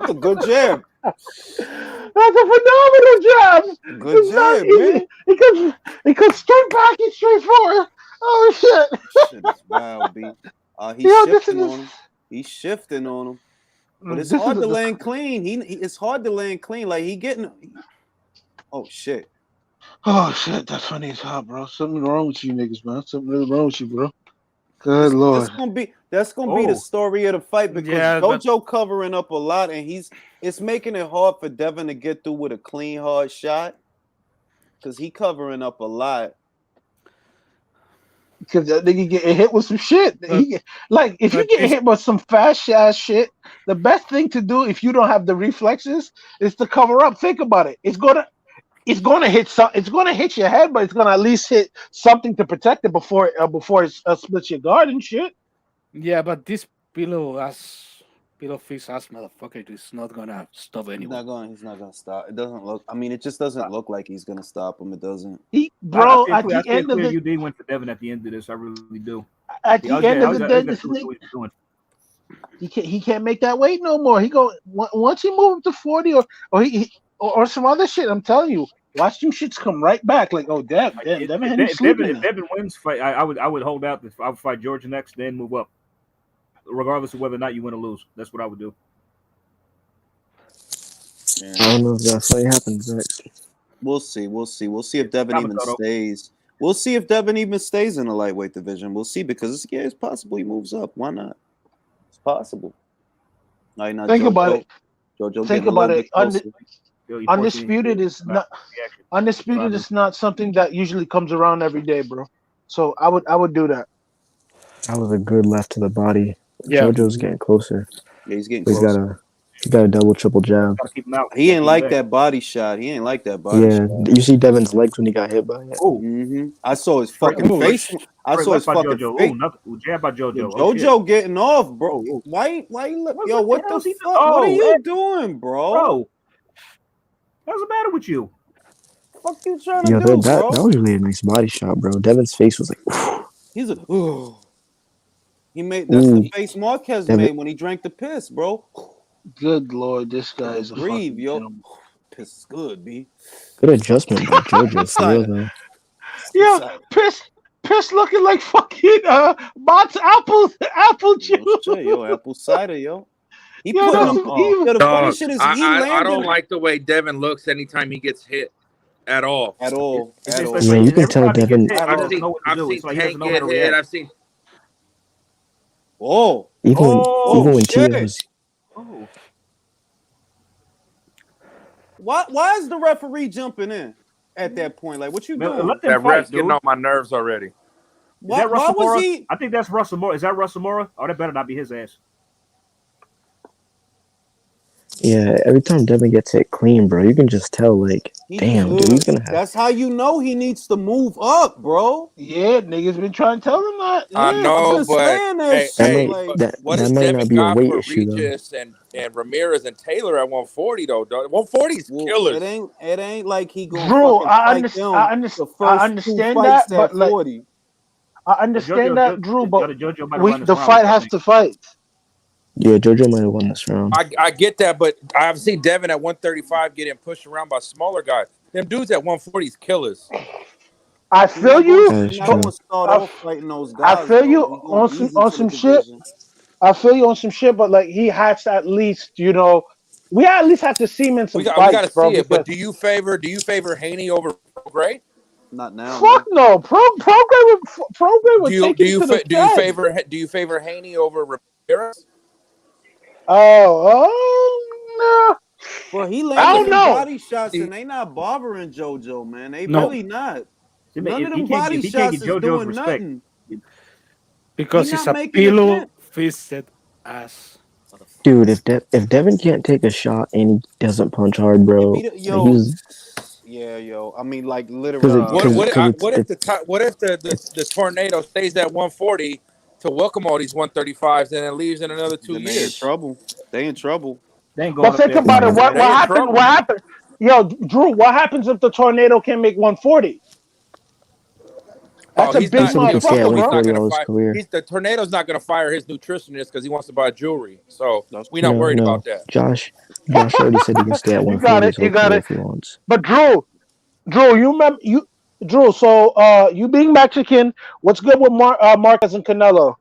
a good jab. That's a phenomenal jab. Good jab, man. He comes straight back and straight forward. Oh shit. Shit is wild, B. He's shifting on him. But it's hard to land clean. It's hard to land clean. Like he getting. Oh shit. Oh shit, that's funny as hell, bro. Something wrong with you niggas, man. Something really wrong with you, bro. Good lord. That's gonna be the story of the fight because Dojo covering up a lot, and it's making it hard for Devin to get through with a clean, hard shot because he covering up a lot. Because that nigga getting hit with some shit. If you get hit with some fast ass shit, the best thing to do if you don't have the reflexes is to cover up. Think about it. it's going to hit it's going to hit your head, but it's going to at least hit something to protect it before it splits your guard and shit. Yeah, but this pillow face ass motherfucker is not gonna stop anyone. He's not gonna stop. It doesn't look. I mean, it just doesn't look like he's gonna stop him. It doesn't. Bro, at the end of it, UD went for Devin at the end of this. I really do. At the end of the day, he can't make that weight no more. He go once he move up to 40 or some other shit. I'm telling you, watch them shits come right back. Like, oh damn, Devin if Devin wins fight, I would hold out. I would fight Georgia next, then move up, regardless of whether or not you win or lose. That's what I would do. Yeah. I don't know if that fight happens next. We'll see. We'll see if Devin even stays. We'll see if Devin even stays in the lightweight division. We'll see because it's possible he moves up. Why not? It's possible. Think about it. JoJo, think about it. Undisputed is not something that usually comes around every day, bro. So I would do that. That was a good left to the body. Yeah. JoJo's getting closer. Yeah, he's getting closer. He got a double, triple jab. He ain't like that body shot. Shot. You see Devin's legs when he got hit by it. Oh, I saw his fucking face. I saw his fucking face. Jab by JoJo. JoJo getting off, bro. Why? Yo, what the fuck? What are you doing, bro? What's the matter with you? What the fuck you trying to do, bro? That was really a nice body shot, bro. Devin's face was like, he's like, he made that's the face Marquez made when he drank the piss, bro. Good Lord, this guy is a breathe, yo. Piss is good, B. Good adjustment by JoJo, for real though. Yeah, piss looking like fucking Mott's apple juice. Yo, apple cider, yo. I don't like the way Devin looks anytime he gets hit at all. Yeah, you can tell Devin. I've seen Tank get hit. I've seen. Even when Tia was. Why is the referee jumping in at that point? Like, what you doing? That ref's getting on my nerves already. Why was he? I think that's Russell Mora. Is that Russell Mora? Oh, that better not be his ass. Yeah, every time Devin gets hit clean, bro, you can just tell, like, damn, dude, he's gonna have. That's how you know he needs to move up, bro. Yeah, niggas been trying to tell him that. I know, but what is Devin got for Regis and Ramirez and Taylor at 140 though? 140 is killers. It ain't like he going. Drew, I understand that, but like, 40. I understand that, Drew, but the fight has to fight. Yeah, JoJo might have won this round. I get that, but I've seen Devin at 135 getting pushed around by smaller guys. Them dudes at 140 is killers. I feel you. I feel you on some shit. I feel you on some shit, but like he has to at least, we at least have to see him in some fights, we gotta see it. But do you favor Haney over Pro Gray? Not now. Fuck no. Pro Gray would take you to the do you favor Haney over Ramirez? No. Well, he landed body shots and they not bothering JoJo, man. They really not. None of them body shots is doing nothing. Because he's a pillow-fisted ass. Dude, if Devin can't take a shot and he doesn't punch hard, bro, I mean, like literally. What if the tornado stays at 140 to welcome all these 135s and then leaves in another 2 years? They in trouble. But think about it. What happened? Yo, Drew, what happens if the tornado can make 140? That's a big motherfucker, bro. The tornado's not going to fire his nutritionist because he wants to buy jewelry. So we're not worried about that. Josh already said he can stay at 140. You got it. But Drew, you remember Drew? So you being Mexican, what's good with Marquez and Canelo?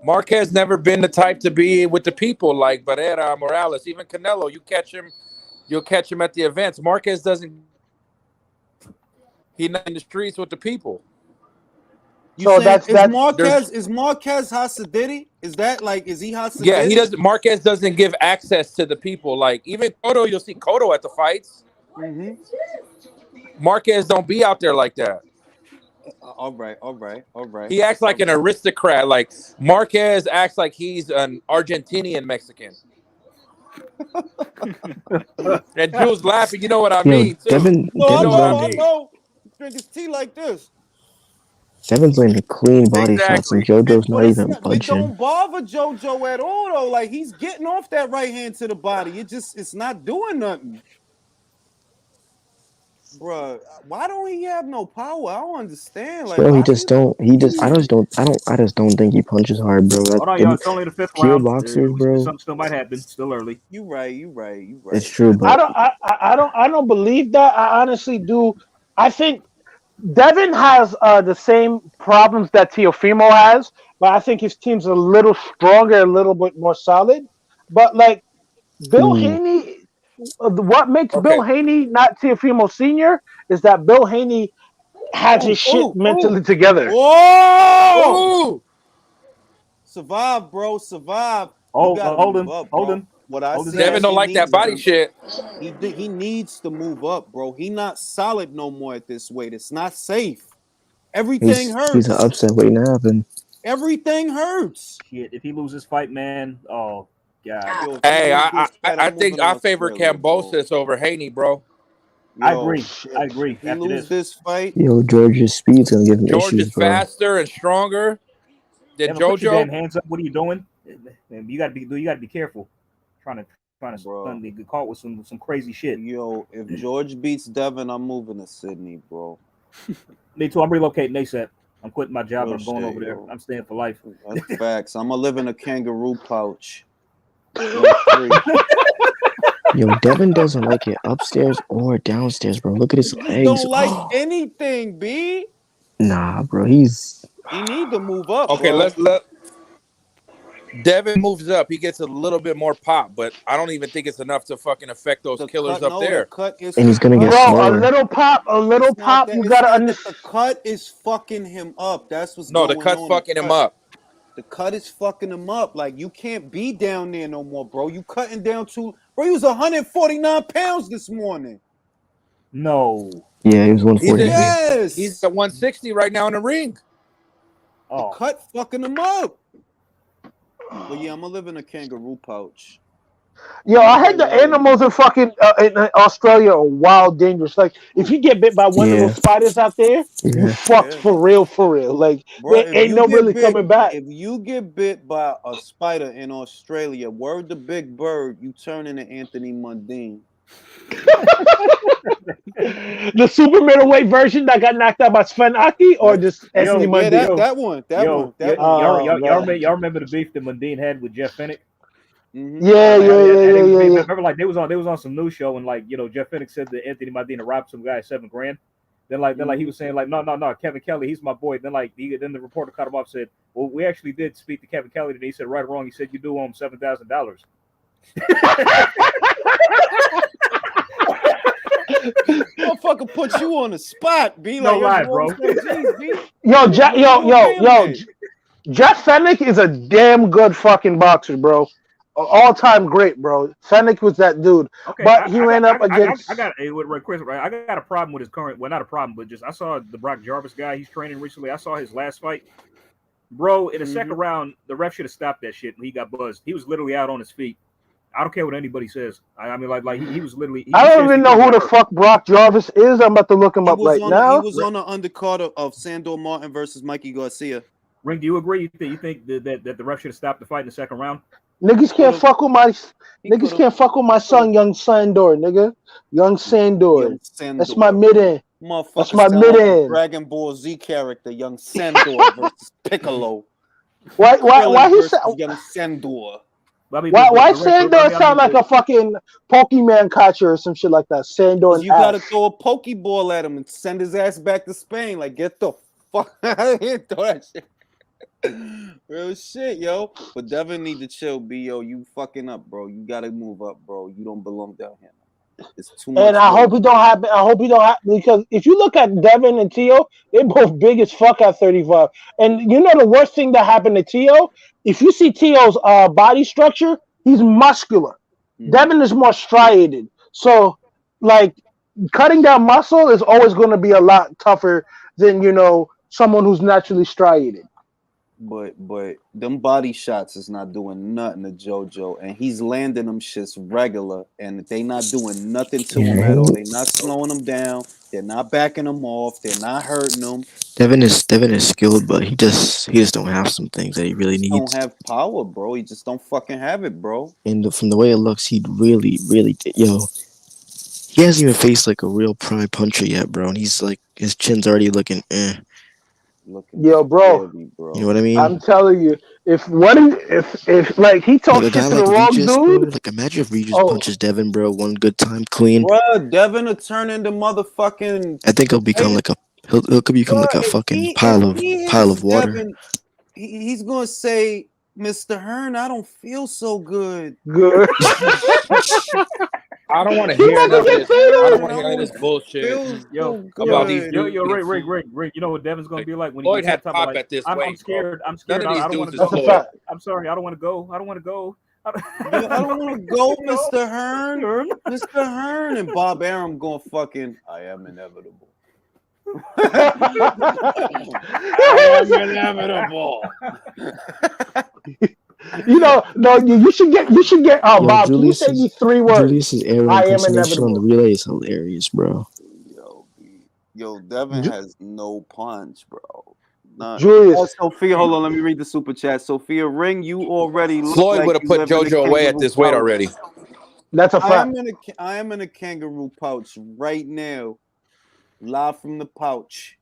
Marquez never been the type to be with the people like Barrera, Morales, even Canelo. You'll catch him at the events. Marquez doesn't. He's not in the streets with the people. Is Marquez Hasidity? Is he Hasidity? Yeah, he doesn't. Marquez doesn't give access to the people. Like even Cotto, you'll see Cotto at the fights. Mm-hmm. Marquez don't be out there like that. All right. He acts like an aristocrat. Like Marquez acts like he's an Argentinian Mexican. And Jules laughing. You know what I Yo, mean, too. Devin, No, You I know know, what I I mean. know. Drink his tea like this. Devin's landing clean body shots, and Exactly. JoJo's not even It budging. don't bother JoJo at all, though. Like, he's getting off that right hand to the body. It's not doing nothing. Bruh, why don't he have no power? I don't understand. Like, Bro, why I just don't think he punches hard, bro. Hold on, y'all. It's only the 5th pure round. boxers, bro. Something still might happen. Still early. You right. It's true, but I don't believe that. I honestly do. I think Devin has the same problems that Teofimo has, but I think his team's a little stronger, a little bit more solid. But like Bill Haney, what makes Bill Haney not Teofimo Senior is that Bill Haney has his shit mentally together. Whoa! Survive, bro. Survive. Hold him. What I see, Devin don't like that body shit. He needs to move up, bro. He not solid no more at this weight. It's not safe. Everything hurts. He's an upset waiting to happen. Everything hurts. Shit, if he loses fight, man, oh god. Yo, Hey, I think I favor Cambosis over Haney, bro. Yo, I agree. He lose this fight. Yo, George's speed's gonna give him George issues, is bro. faster and stronger than Put your damn JoJo. hands up. What are you doing? You gotta be careful. Trying to get caught with some crazy shit. Yo, if George beats Devin, I'm moving to Sydney, bro. Me too. I'm relocating ASAP. I'm quitting my job Real and I'm going shit, over there. yo. I'm staying for life. That's facts. I'm gonna live in a kangaroo pouch. Yo, Devin doesn't like it upstairs or downstairs, bro. Look at his legs. He don't like anything, B. Nah, bro. He need to move up. Okay, bro. let Devin moves up. He gets a little bit more pop, but I don't even think it's enough to fucking affect those killers up there. And he's gonna get slower. A little pop. You gotta understand. The cut is fucking him up. That's what's No, going the cut's on. fucking him up. The cut is fucking him up. Like, you can't be down there no more, bro. You cutting down too. Bro, he was 149 pounds this morning. No. Yeah, he was 140. Yes. He's at 160 right now in the ring. The cut fucking him up. But yeah, I'm gonna live in a kangaroo pouch. Yo, I heard the animals in fucking in Australia are wild dangerous. Like, if you get bit by one of those spiders out there, you fucked for real. Like, Bro, there ain't no really coming back. If you get bit by a spider in Australia, word to Big Bird, you turn into Anthony Mundine. The super middleweight version that got knocked out by Sven Aki, or just Anthony Mundine? That one. Y'all remember the beef that Mundine had with Jeff Fennick? Mm-hmm. Yeah. Remember, like they was on some news show, and like Jeff Fennick said that Anthony Mundine robbed some guy $7,000. Then he was saying like no, Kevin Kelly, he's my boy. Then the reporter cut him off, said, well, we actually did speak to Kevin Kelly today. He said, right or wrong, he said you do owe him $7,000. Motherfucker put you on the spot, B. No like, lie, bro. Jeff Fennick is a damn good fucking boxer, bro. All-time great, bro. Fennick was that dude. Okay, but he ran up against. I got a problem with his current. Well, not a problem, but just I saw the Brock Jarvis guy he's training recently. I saw his last fight, bro. In the second round, the ref should have stopped that shit when he got buzzed. He was literally out on his feet. I don't care what anybody says. I mean, he was literally. I don't even know who the fuck Brock Jarvis is. I'm about to look him up right now. He was on the undercard of Sandor Martin versus Mikey Garcia. Ring, do you agree? You think that the ref should have stopped the fight in the second round? Niggas can't fuck with my son, Young Sandor, nigga. Young Sandor. That's my mid-end. That's my mid-end. Dragon Ball Z character, Young Sandor versus Piccolo. Why he said Young Sandor? Why Sandor sound like a fucking Pokemon catcher or some shit like that? Sandor. You gotta throw a Pokeball at him and send his ass back to Spain. Like, get the fuck out of here, throw that shit. Real shit, yo. But Devin need to chill, B, yo. You fucking up, bro. You gotta move up, bro. You don't belong down here. It's too much. And I hope he don't happen. Because if you look at Devin and Tio, they're both big as fuck at 35. And you know the worst thing that happened to Tio? If you see Tio's body structure, he's muscular. Devin is more striated. So, like, cutting down muscle is always going to be a lot tougher than, someone who's naturally striated. But them body shots is not doing nothing to JoJo, and he's landing them shits regular, and they not doing nothing to him at all. They not slowing him down. They're not backing him off. They're not hurting him. Devin is skilled, but he just don't have some things that he really needs. Don't have power, bro. He just don't fucking have it, bro. And from the way it looks, he really he hasn't even faced like a real prime puncher yet, bro. And he's like his chin's already looking Yo, bro. Scary, bro. You know what I mean? I'm telling you, if like he talks shit to the wrong Regis, dude, bro, like imagine if Regis punches Devin, bro, one good time clean. Bro, Devin will turn into motherfucking. I think he'll become like a he'll become like a fucking pile of water. Devin, he's gonna say, Mr. Hearn, I don't feel so good. Good. I don't want to hear none of this. I don't want to hear this bullshit. About these Rick. You know what Devin's gonna be like when Floyd he had gets pop like, at this I'm weight, scared. bro. I'm scared. None of I these don't want dudes to is go. Floyd. I'm sorry. I don't want to go. I don't want to go. I don't want to go, Mr. Hearn. Mr. Hearn. And Bob Arum going fucking, I am inevitable. I am inevitable. You should get Bob. Julius, can you say these 3 words? Julius's air I am impersonation on the inevitable. relay is hilarious, bro. Yo, Devin has no punch, bro. None. Julius. Oh, Sophia, hold on. Let me read the super chat. Sophia Ring, you already look Floyd like would have you put live in a JoJo away at kangaroo this weight pouch. already. That's a fact. I am in a kangaroo pouch right now, live from the pouch.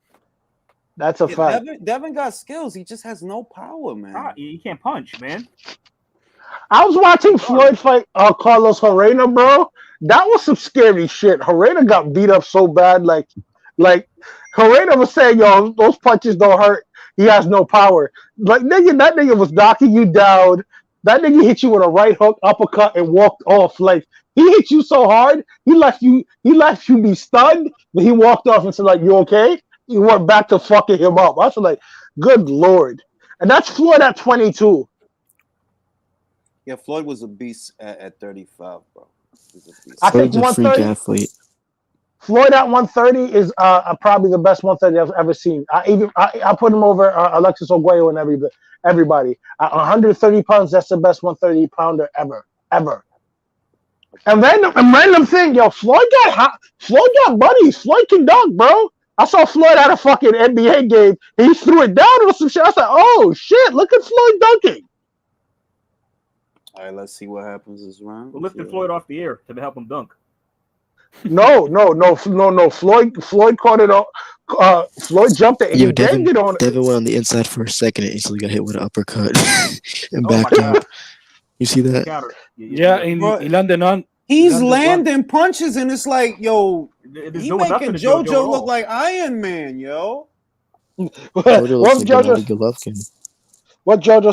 That's a fact. Devin got skills. He just has no power, man. He can't punch, man. I was watching Floyd fight Carlos Herrera, bro. That was some scary shit. Herrera got beat up so bad, like Herrera was saying, "Yo, those punches don't hurt. He has no power." Like that nigga was knocking you down. That nigga hit you with a right hook, uppercut, and walked off. Like he hit you so hard, he left you be stunned. But he walked off and said, "Like, you okay?" He went back to fucking him up. I was like, "Good lord!" And that's Floyd at 22. Yeah, Floyd was a beast at 35, bro. I think Floyd's a freak athlete. Floyd at 130 is probably the best 130 I've ever seen. I put him over Alexis Oguayo and everybody. At 130 pounds, that's the best 130 pounder ever. And random thing, yo, Floyd got buddies. Floyd can dunk, bro. I saw Floyd at a fucking NBA game. He threw it down or some shit. I was like, oh shit, look at Floyd dunking. All right, let's see what happens this round. We're lifting Floyd off the air to help him dunk. No. Floyd caught it on. Floyd jumped it and he banged it on. Devin went on the inside for a second and instantly got hit with an uppercut and backed up. You see that? Yeah, he landed on. He's landing punches, and it's like, yo, he making JoJo look like Iron Man, yo. What JoJo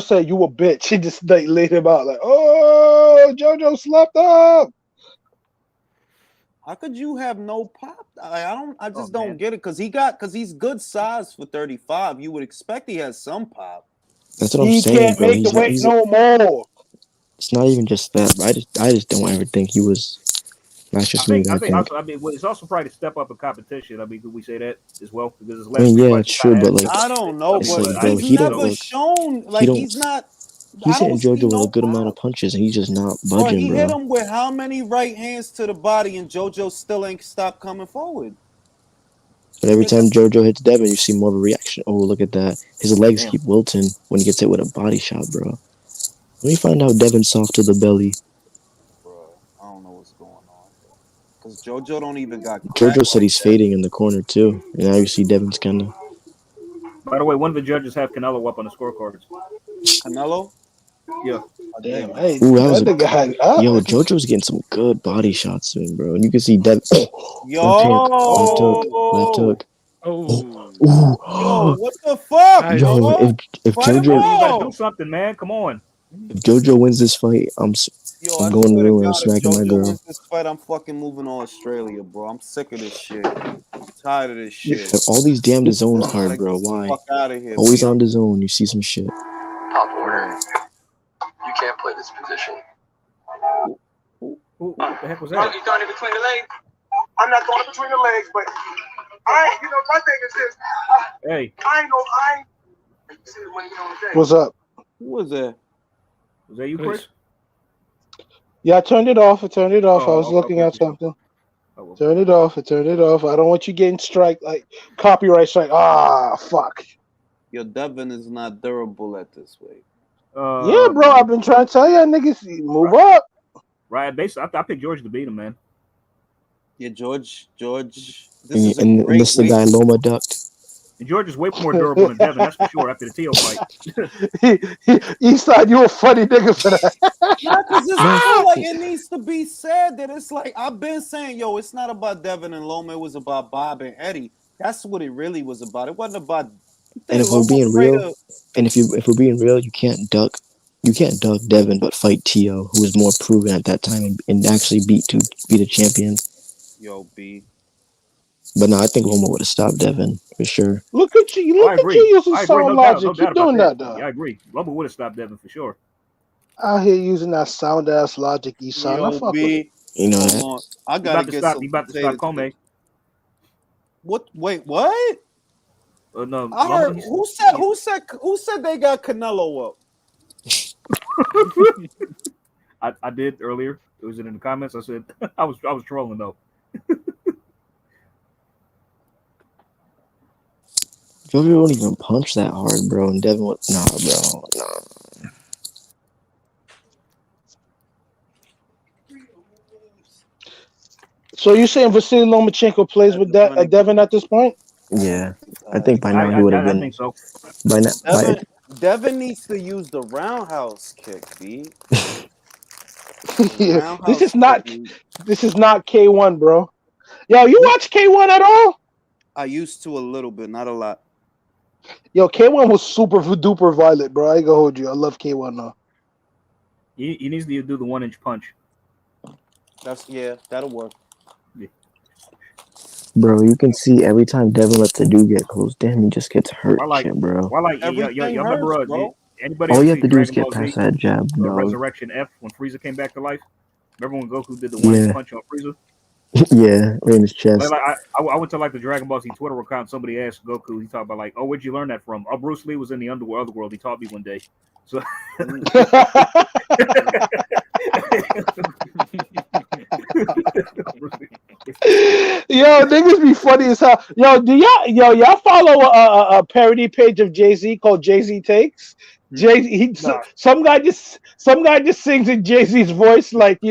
said? You a bitch. He just laid him out like, oh, JoJo slept up. How could you have no pop? I just don't get it because he's good size for 35. You would expect he has some pop. That's what I'm saying, can't make the weight no more. It's not even just that. I just don't ever think he was. That's just me. I think it's also probably to step up in competition. I mean, could we say that as well? Because it's it's true, but like I don't know, but like, bro, he's never shown like he's not. He's hitting JoJo with a good amount of punches, and he's just not budging, he hit him with how many right hands to the body, and JoJo still ain't stopped coming forward. But every time JoJo hits Devin, you see more of a reaction. Oh, look at that. His legs keep wilting when he gets hit with a body shot, bro. Let me find out Devin's soft to the belly. Bro, I don't know what's going on. Because JoJo don't even got... JoJo said he's fading in the corner, too. And now you see Devin's kind of... By the way, one of the judges have Canelo up on the scorecards. Canelo? Yeah. Damn, hey, ooh, yo, JoJo's getting some good body shots soon, bro. And you can see Devin... Left hook. Oh. Yo, what the fuck? Yo, if JoJo... You gotta do something, man. Come on. If JoJo wins this fight, I'm going to the room and smacking my girl. Wins this fight, I'm fucking moving to Australia, bro. I'm sick of this shit. I'm tired of this shit. All these damn DAZN cards, bro. Why? Fuck out of here. Always on DAZN, you see some shit. Top order. You can't play this position. Who the heck was that? You throwing it between the legs? I'm not throwing it between the legs, but my thing is this. Hey. I ain't What's up? Who was that? Was that you, Chris? Yeah, I turned it off. I turned it off. Oh, I was okay, looking at for sure. something. Oh, well. Turn it off. I turned it off. I don't want you getting copyright strike. Ah, fuck. Your Devin is not durable at this weight. Yeah, bro. I've been trying to tell y'all niggas move up. Right, basically, I picked George to beat him, man. Yeah, George. This is and this the guy Loma ducked. And George is way more durable than Devin, that's for sure, after the Tio fight. Eastside, you a funny nigga for that. Yeah, because I feel like it needs to be said that it's like I've been saying, yo, it's not about Devin and Loma. It was about Bob and Eddie. That's what it really was about. It wasn't about. And if we're being real, if we're being real, you can't duck Devin, but fight Tio, who was more proven at that time and actually beat a champion. Yo, B. But no, I think Loma would have stopped Devin for sure. Look at you! Look at you using sound logic. You're doing that though. Yeah, I agree. Loma would have stopped Devin for sure. Out here using that sound ass logic, Eastside. Yo, B. You know that. I gotta get some. He about to stop Comey. What? Wait, what? No, I heard. Who said they got Canelo up? I did earlier. It was in the comments. I said I was trolling though. Georgia won't even punch that hard, bro. And Devin would nah. So you saying Vasily Lomachenko plays with Devin at this point? Yeah, I think by now he would have been. I think so. By now, Devin needs to use the roundhouse kick, B. Yeah, this is not K1, bro. Yo, you watch K1 at all? I used to a little bit, not a lot. Yo, K1 was super duper violent, bro. I ain't gonna hold you. I love K1 though. He needs to do the 1-inch punch. That'll work. Yeah. Bro, you can see every time Devin lets the dude get close, damn, he just gets hurt, bro. Y'all remember, bro. Anybody all you have to do is Dragon get Ball past Z, that jab, dog. Resurrection F when Frieza came back to life? Remember when Goku did the 1-inch punch on Frieza? Yeah, right in his chest. I went to the Dragon Ball Z Twitter account. Somebody asked Goku. He talked about oh, where'd you learn that from? Oh, Bruce Lee was in the other world. He taught me one day. So. Yo, niggas be funny as hell. Yo, y'all follow a parody page of Jay-Z called Jay-Z Takes? Some guy just sings in Jay-Z's voice like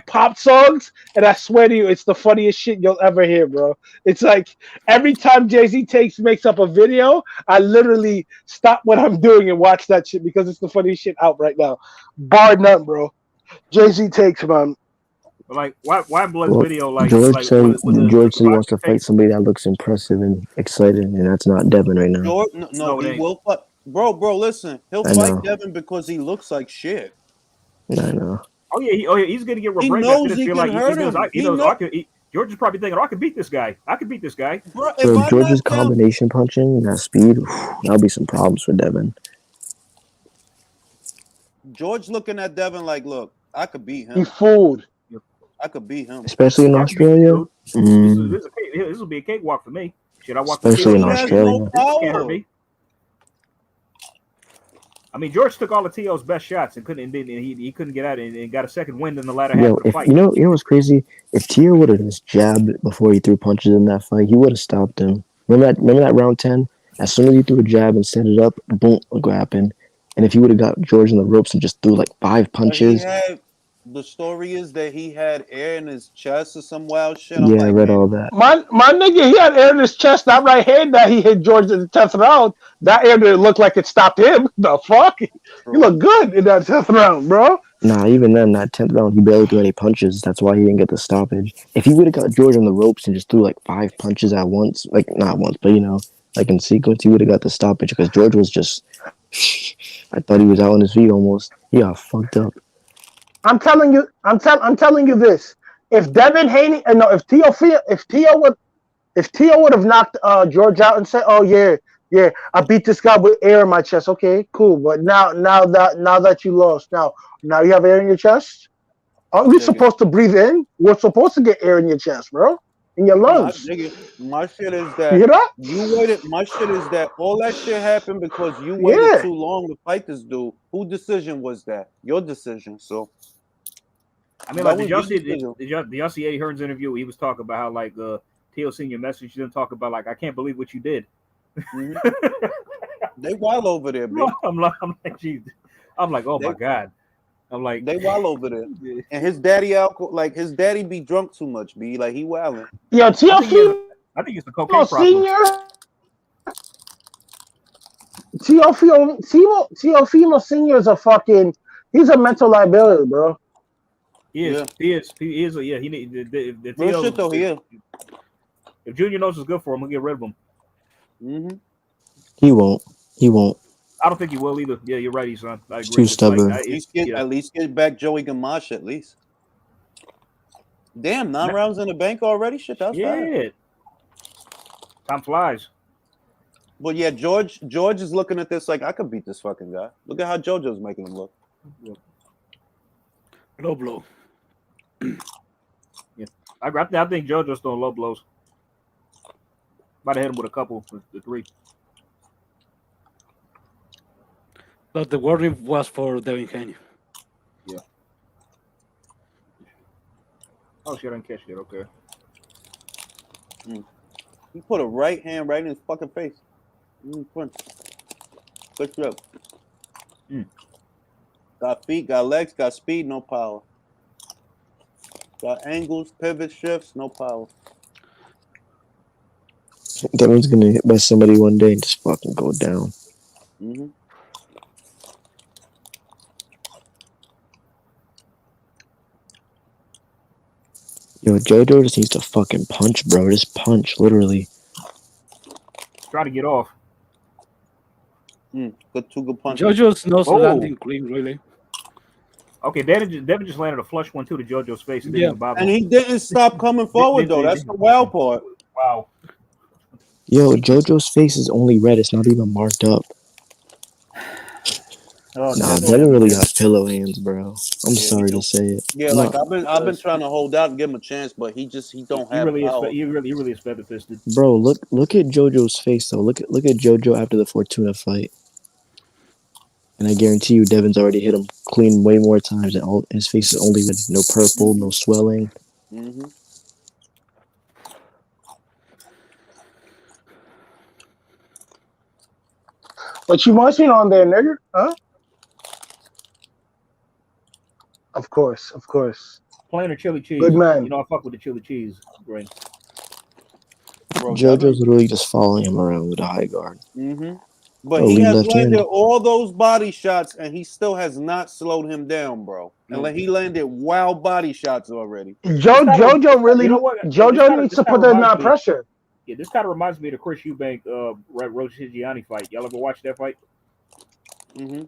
pop songs, and I swear to you, it's the funniest shit you'll ever hear, bro. It's like every time Jay-Z makes up a video, I literally stop what I'm doing and watch that shit because it's the funniest shit out right now. Bar none, bro. Jay-Z Takes, man. Why Blood's video George said he wants to fight somebody that looks impressive and excited, and that's not Devin right now. George, no, he will fight. Bro, listen, he'll fight Devin because he looks like shit. I know. Oh yeah, he's gonna get he knows he can hurt him. George is probably thinking, I can beat this guy. Bro, so George's combination punching and that speed, that'll be some problems for Devin. George looking at Devin like, look, I could beat him. He fooled. I could beat him, especially in Australia. This will be a cakewalk for me. Should I walk? Especially in Australia. Can't hurt me. I mean, George took all of T.O.'s best shots and he couldn't get out and got a second wind in the latter half of the fight. You know what's crazy? If T.O. would have just jabbed before he threw punches in that fight, he would have stopped him. Remember that round 10? As soon as he threw a jab and set it up, boom, look what happened. And if he would have got George in the ropes and just threw 5 punches. The story is that he had air in his chest or some wild shit. I read all that. My nigga, he had air in his chest. That right hand that he hit George in the 10th round, that air didn't look like it stopped him. The fuck? You look good in that 10th round, bro. Nah, even then, that 10th round, he barely threw any punches. That's why he didn't get the stoppage. If he would have got George on the ropes and just threw 5 punches at once, not once, but in sequence, he would have got the stoppage because George was just, I thought he was out on his feet almost. He got fucked up. I'm telling you this. If Devin Haney, if Tio would have knocked George out and said, "Oh yeah, I beat this guy with air in my chest." Okay, cool. But now that you lost, now you have air in your chest. Aren't we supposed to breathe in? We're supposed to get air in your chest, bro. in your lungs. My shit is that you know? You waited. My shit is that all that shit happened because you waited too long to fight this dude. Whose decision was that? Your decision. So. I mean, like, did y'all see Eddie Hearn's interview? He was talking about how, like, T.O. senior message didn't talk about, like, I can't believe what you did. Mm-hmm. They wild over there, B. I'm like, geez. I'm like, oh my God. I'm like, they wild over there. And his daddy his daddy be drunk too much, B. Like, he wilding. Yo, Teofimo. I think it's the cocaine problem. Teofimo Senior is he's a mental liability, bro. He is. Yeah, he need the real shit though. He If Junior knows is good for him, he'll get rid of him. Mm-hmm. He won't. I don't think he will either. Yeah, you're right, son. I agree. Too stubborn. At least get back Joey Gamache at least. Damn, 9 rounds in the bank already. Shit, that's fast. Time flies. But yeah, George is looking at this like, I could beat this fucking guy. Look at how JoJo's making him look. Low blow. Yeah, I think JoJo's throwing low blows. Might have hit him with a couple, the 3. But the warning was for Devin Haney. Yeah. Oh shit, I didn't catch it. Okay. He put a right hand right in his fucking face. Good job. Got feet, got legs, got speed, no power. Got angles, pivot, shifts, no power. That one's gonna hit by somebody one day and just fucking go down. Mm-hmm. Yo, JoJo just needs to fucking punch, bro. Just punch, literally. Try to get off. Two good punches. JoJo's not landing clean, really. Okay, Devin just landed a flush one too to JoJo's face. And and he didn't stop coming forward though. That's the wild part. Wow. Yo, JoJo's face is only red. It's not even marked up. Devin really got pillow hands, bro. I'm sorry to say it. Yeah, like I've been trying to hold out and give him a chance, but he don't have power. He really is feather fisted. Bro, look at JoJo's face though. Look at JoJo after the Fortuna fight. And I guarantee you Devin's already hit him clean way more times and all his face is only with no purple, no swelling. Mm-hmm. What you munching on there, nigga? Huh? Of course. Plain or chili cheese? Good man. You know I fuck with the chili cheese. Great. JoJo's literally just following him around with a high guard. Mm-hmm. But he has landed all those body shots, and he still has not slowed him down, bro. And like he landed wild body shots already. JoJo really, JoJo needs to put that pressure. Yeah, this kind of reminds me of the Chris Eubank Roach Higiani fight. Y'all ever watch that fight? Mm-hmm.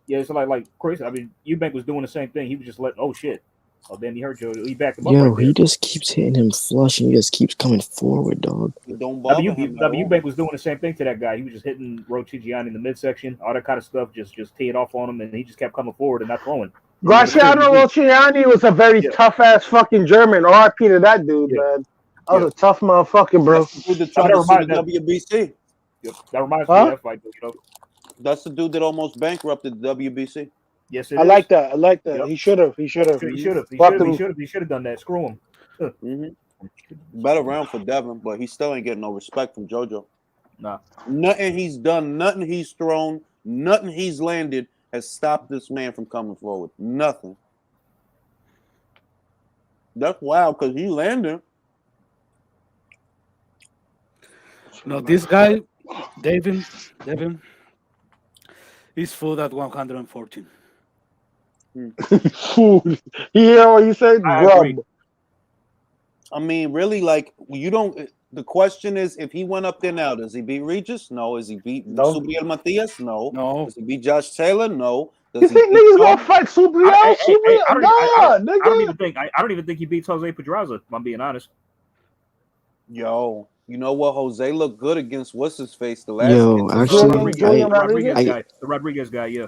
Yeah, it's like Chris. I mean, Eubank was doing the same thing. He was just letting, oh shit. Oh, then he hurt JoJo. He backed him up. Yo, he just keeps hitting him flush and he just keeps coming forward, dog. Eubank was doing the same thing to that guy. He was just hitting Roach Higiani in the midsection, all that kind of stuff, just teeing off on him, and he just kept coming forward and not throwing. Graciano Rocciani was a very tough ass fucking German. R.I.P. to that dude, man. That was a tough motherfucker, bro. WBC. Yep. That reminds me of that fight, you know. That's the dude that almost bankrupted the WBC. Yes, I like that. Yep. He should have. He should have done that. Screw him. Mm-hmm. Better round for Devin, but he still ain't getting no respect from JoJo. Nah. Nothing he's done, nothing he's thrown, nothing he's landed has stopped this man from coming forward. Nothing. That's wild because he landed. No, this guy, Devin, is full at 114. Food. You hear what you said? I mean, really, like you don't. The question is, if he went up there now, does he beat Regis? No. Does he beat Subriel Matias? No. Does he beat Josh Taylor? No. You think niggas gonna fight Subriel? I don't even think he beats Jose Pedraza. If I'm being honest. Yo, you know what? Jose looked good against what's his face the last. Yo, actually, the Rodriguez guy, yeah.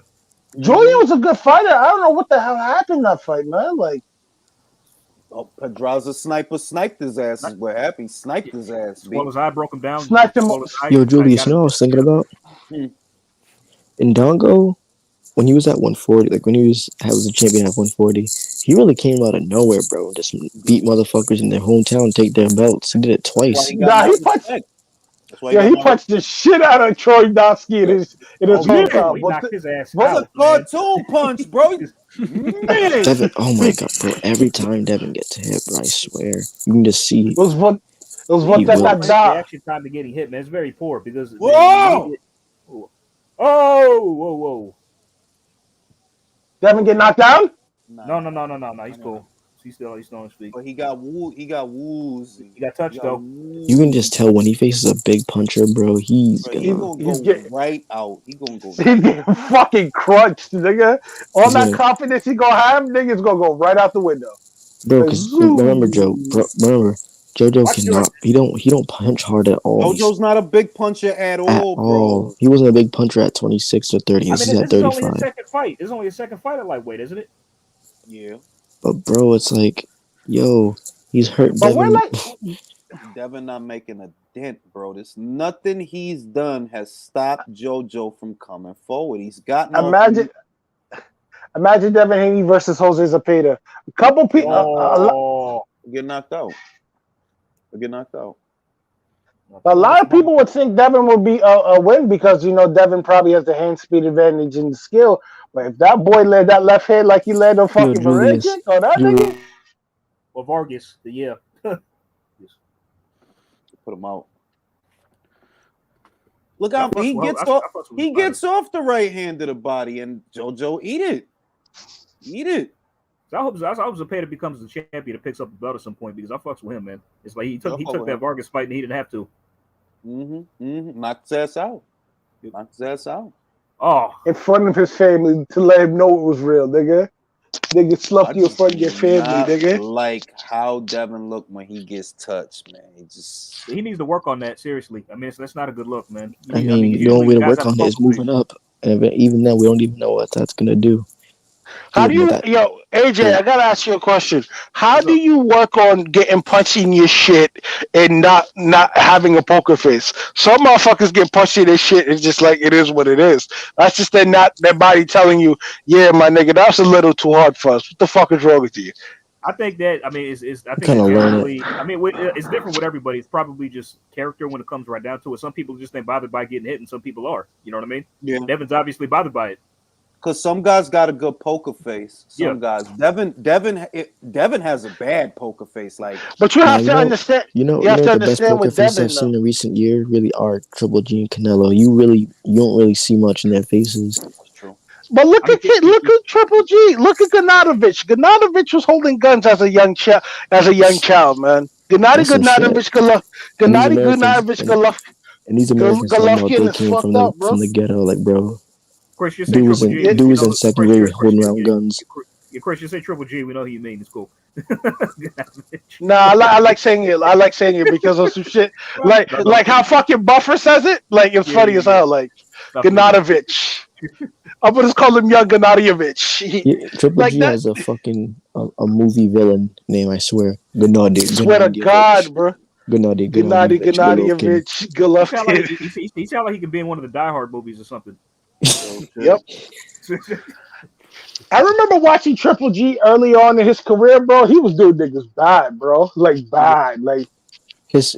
Julian was a good fighter. I don't know what the hell happened that fight, man. Like Oh, Pedraza sniper sniped his ass. Is what happened. Sniped his ass. As well as I broke him down. Sniped him. Yo, Julius, you know what I was thinking about? In Dongo, when he was at 140, like when he was a champion at 140, he really came out of nowhere, bro. Just beat motherfuckers in their hometown, take their belts. He did it twice. He punched. He punched the shit out of Troy Dosky in his hometown. He knocked his ass out. out. Cartoon punch, bro. Devin, oh my god, bro! Every time Devin gets hit, bro, I swear you can just see. It was one reaction time to getting hit, man. It's very poor because. Whoa! Whoa! Devin get knocked down? No. He's cool. He's still on his feet. But he got woos. He got touched though. You can just tell when he faces a big puncher, bro. He's gonna go right out. He's gonna go. He's getting fucking crunched, nigga. All that confidence he gonna have, nigga's gonna go right out the window. Bro, because remember, JoJo cannot. He don't punch hard at all. JoJo's not a big puncher at all, bro. He wasn't a big puncher at 26 or 30. This is at 35. Only his second fight. This is only his second fight at lightweight, isn't it? Yeah. But bro, it's like, yo, he's hurt. But we're like, Devin not making a dent, bro. There's nothing he's done has stopped JoJo from coming forward. He's got imagine Devin Haney versus Jose Zepeda. A couple people get knocked out. A lot of people would think Devin would be a win because Devin probably has the hand speed advantage and the skill. But if that boy led that left hand like he led a fucking Ferrari kick or that nigga, or Vargas, yeah, put him out. Look out! He gets off the right hand of the body, and JoJo eat it. So I hope Zepeda becomes the champion and picks up the belt at some point because I fucks with him, man. It's like he took that Vargas fight and he didn't have to. Knocked his ass out. Oh, in front of his family to let him know it was real, nigga. Nigga sloughed you in front of your family, nigga. Like how Devin looked when he gets touched, man. He needs to work on that seriously. I mean, that's not a good look, man. The only way to work on it is moving up, and even then, we don't even know what that's gonna do. How do you, AJ? I gotta ask you a question. How do you work on getting punched in your shit and not having a poker face? Some motherfuckers get punched in their shit. It's just like it is what it is. That's just their body telling you, yeah, my nigga, that's a little too hard for us. What the fuck is wrong with you? I think that it's different with everybody. It's probably just character when it comes right down to it. Some people just ain't bothered by getting hit, and some people are. You know what I mean? Yeah. Devin's obviously bothered by it. Because some guys got a good poker face. Some guys. Devin has a bad poker face. Like, but you have to understand. You have to understand the best poker faces I've seen in recent year really are Triple G and Canelo. You don't really see much in their faces. That's true. But look at Triple G. Look at Gennadovich. Gennadovich was holding guns as a young child, man. Gennadovich Golovkin. And these Americans they came from the ghetto, like, bro. Chris, you say dude was in second grade holding around guns. Chris, you say Triple G. We know who you mean. It's cool. Nah, I like saying it. I like saying it because of some shit. Like how fucking Buffer says it. Like it's funny as hell. Like Gennadovich. I'm gonna just call him Young Gennadovich. Triple G has a fucking a movie villain name. I swear. Gennady. Swear to God, bro. Gennadovich. Golovkin. He sounds like he could be in one of the Die Hard movies or something. Yep. I remember watching Triple G early on in his career, bro. He was doing niggas bad, bro. Like bad. Like his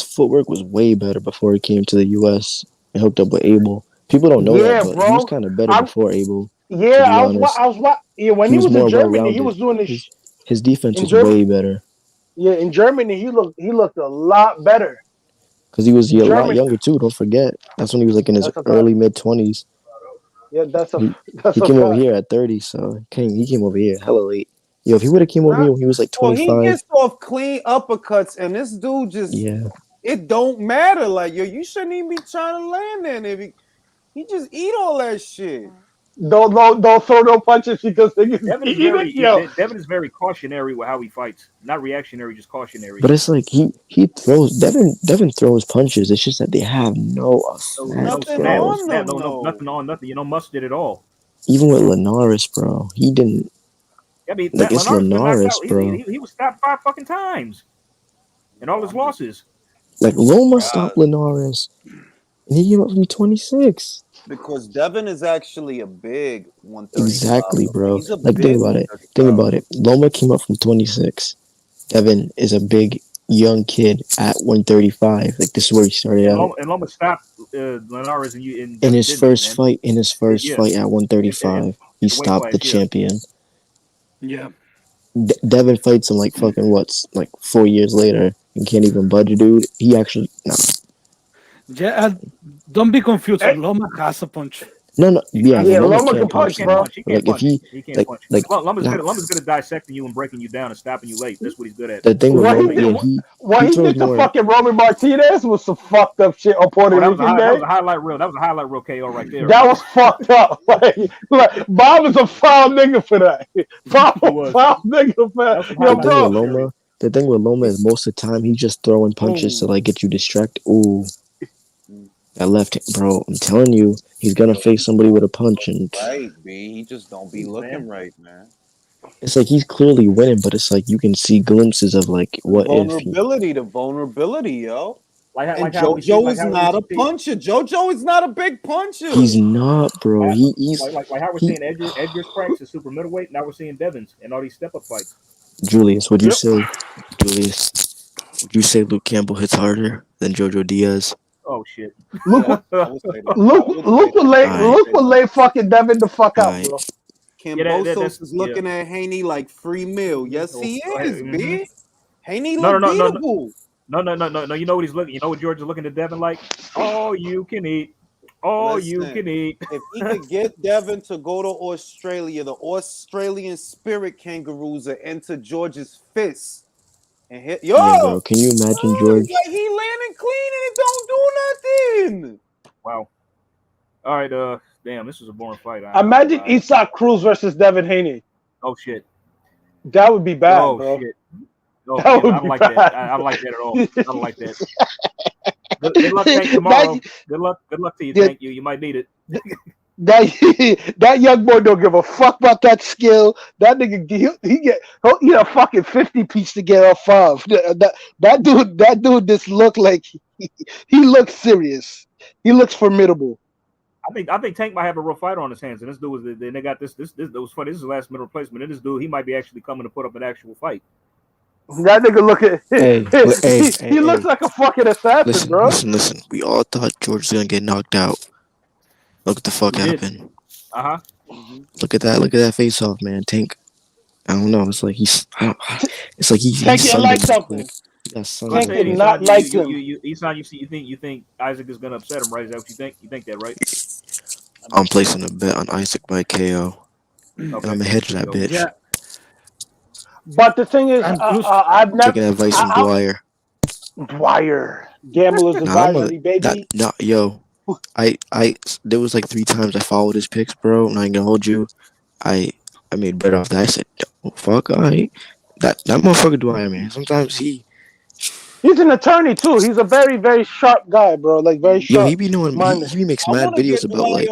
footwork was way better before he came to the US and hooked up with Abel. People don't know that, but bro. He was kind of better before Abel. Yeah, I was when he was in Germany, he was doing this. His defense was way better. Yeah, in Germany, he looked a lot better. Because he was a lot younger too. Don't forget, that's when he was like in his early mid-20s. Yeah, he came over here at 30, so he came over here hella late. Yo, if he would have came over here when he was like 25, he gets off clean uppercuts, and this dude just it don't matter. Like you shouldn't even be trying to land there. If he just eat all that shit. Don't throw no punches because Devin is very cautionary with how he fights. Not reactionary, just cautionary. But it's like he throws Devin throws punches. It's just that they have no effect. Nothing. Must did it all. Even with Linares, bro, he didn't. I mean, Like it's Linares, bro. He was stopped 5 fucking times, and all his losses. Like Loma stopped Linares, and he came up from 26. Because Devin is actually a big 135. Exactly, bro. He's a like big think about it. Loma came up from 26. Devin is a big young kid at 135. Like this is where he started out. And Loma stopped Linares in his first fight. In his first fight at 135, he stopped the champion. Yeah. Devin fights him like fucking like 4 years later and can't even budge a dude. He actually Yeah, don't be confused. Loma has a punch. No. Yeah, Loma can punch, bro. He can't punch. He can't punch. Loma's good at dissecting you and breaking you down and stopping you late. That's what he's good at. The thing with Loma, what he did to fucking Roman Martinez was some fucked up shit on Puerto Rican Day. That was a highlight reel. That was a highlight reel KO right there. That was fucked up. Like Bob is a foul nigga for that. Foul nigga for that. Yo, bro. The thing with Loma is most of the time he's just throwing punches to like get you distracted. Ooh. That left hand, bro. I'm telling you, he's gonna face somebody with a punch, and right, B. He just don't be looking right, man. It's like he's clearly winning, but it's like you can see glimpses of like what vulnerability. The vulnerability, yo. And JoJo is not a puncher. JoJo is not a big puncher. He's not, bro. He's like how we're seeing Edgar's practice super middleweight. Now we're seeing Devins and all these step up fights. Julius, would you say? Julius, would you say Luke Campbell hits harder than JoJo Diaz? Oh shit! Look what lay fucking Devin the fuck out, bro. Cambosos is looking at Haney like free meal. Yes, he is, B. Haney look beatable. No. You know what he's looking. You know what George is looking at Devin like? Oh, you can eat. Oh, you can eat. If he could get Devin to go to Australia, the Australian spirit kangaroos are into George's fists. And hit, bro, can you imagine George? Like he landing clean and it don't do nothing. Wow. All right, damn, this is a boring fight. Imagine Isak Cruz versus Devin Haney. Oh shit. That would be bad, bro. Shit. Oh, I don't like that. I don't like that at all. I don't like that. Good luck, Tank, tomorrow. Good luck to you, Tank. You might need it. That young boy don't give a fuck about that skill. That nigga he'll eat a fucking 50 piece to get off of. That dude just look like he looks serious. He looks formidable. I think Tank might have a real fighter on his hands, and this dude was. Then they got this was funny. This is the last middle replacement, and this dude he might be actually coming to put up an actual fight. That nigga look at he looks like a fucking assassin, bro. Listen. We all thought George was gonna get knocked out. Look what the fuck happened. Look at that face off, man. Tank. I don't know. It's like it's like he's Tank like something. Tank did not like him. You think Isaac is gonna upset him, right? Is that what you think? You think that, right? I'm placing a bet on Isaac by KO. And I'm gonna hedge that bitch. Yeah. But the thing is, I've never taking advice from Dwyer. Dwyer, gambler's advisory, baby. Yo, there was like 3 times I followed his picks, bro. And I ain't gonna hold you. I made bet off that. I said, fuck, that motherfucker Dwyer, man. Sometimes he's an attorney too. He's a very, very sharp guy, bro. Like very sharp. Yo, he be makes mad videos about like.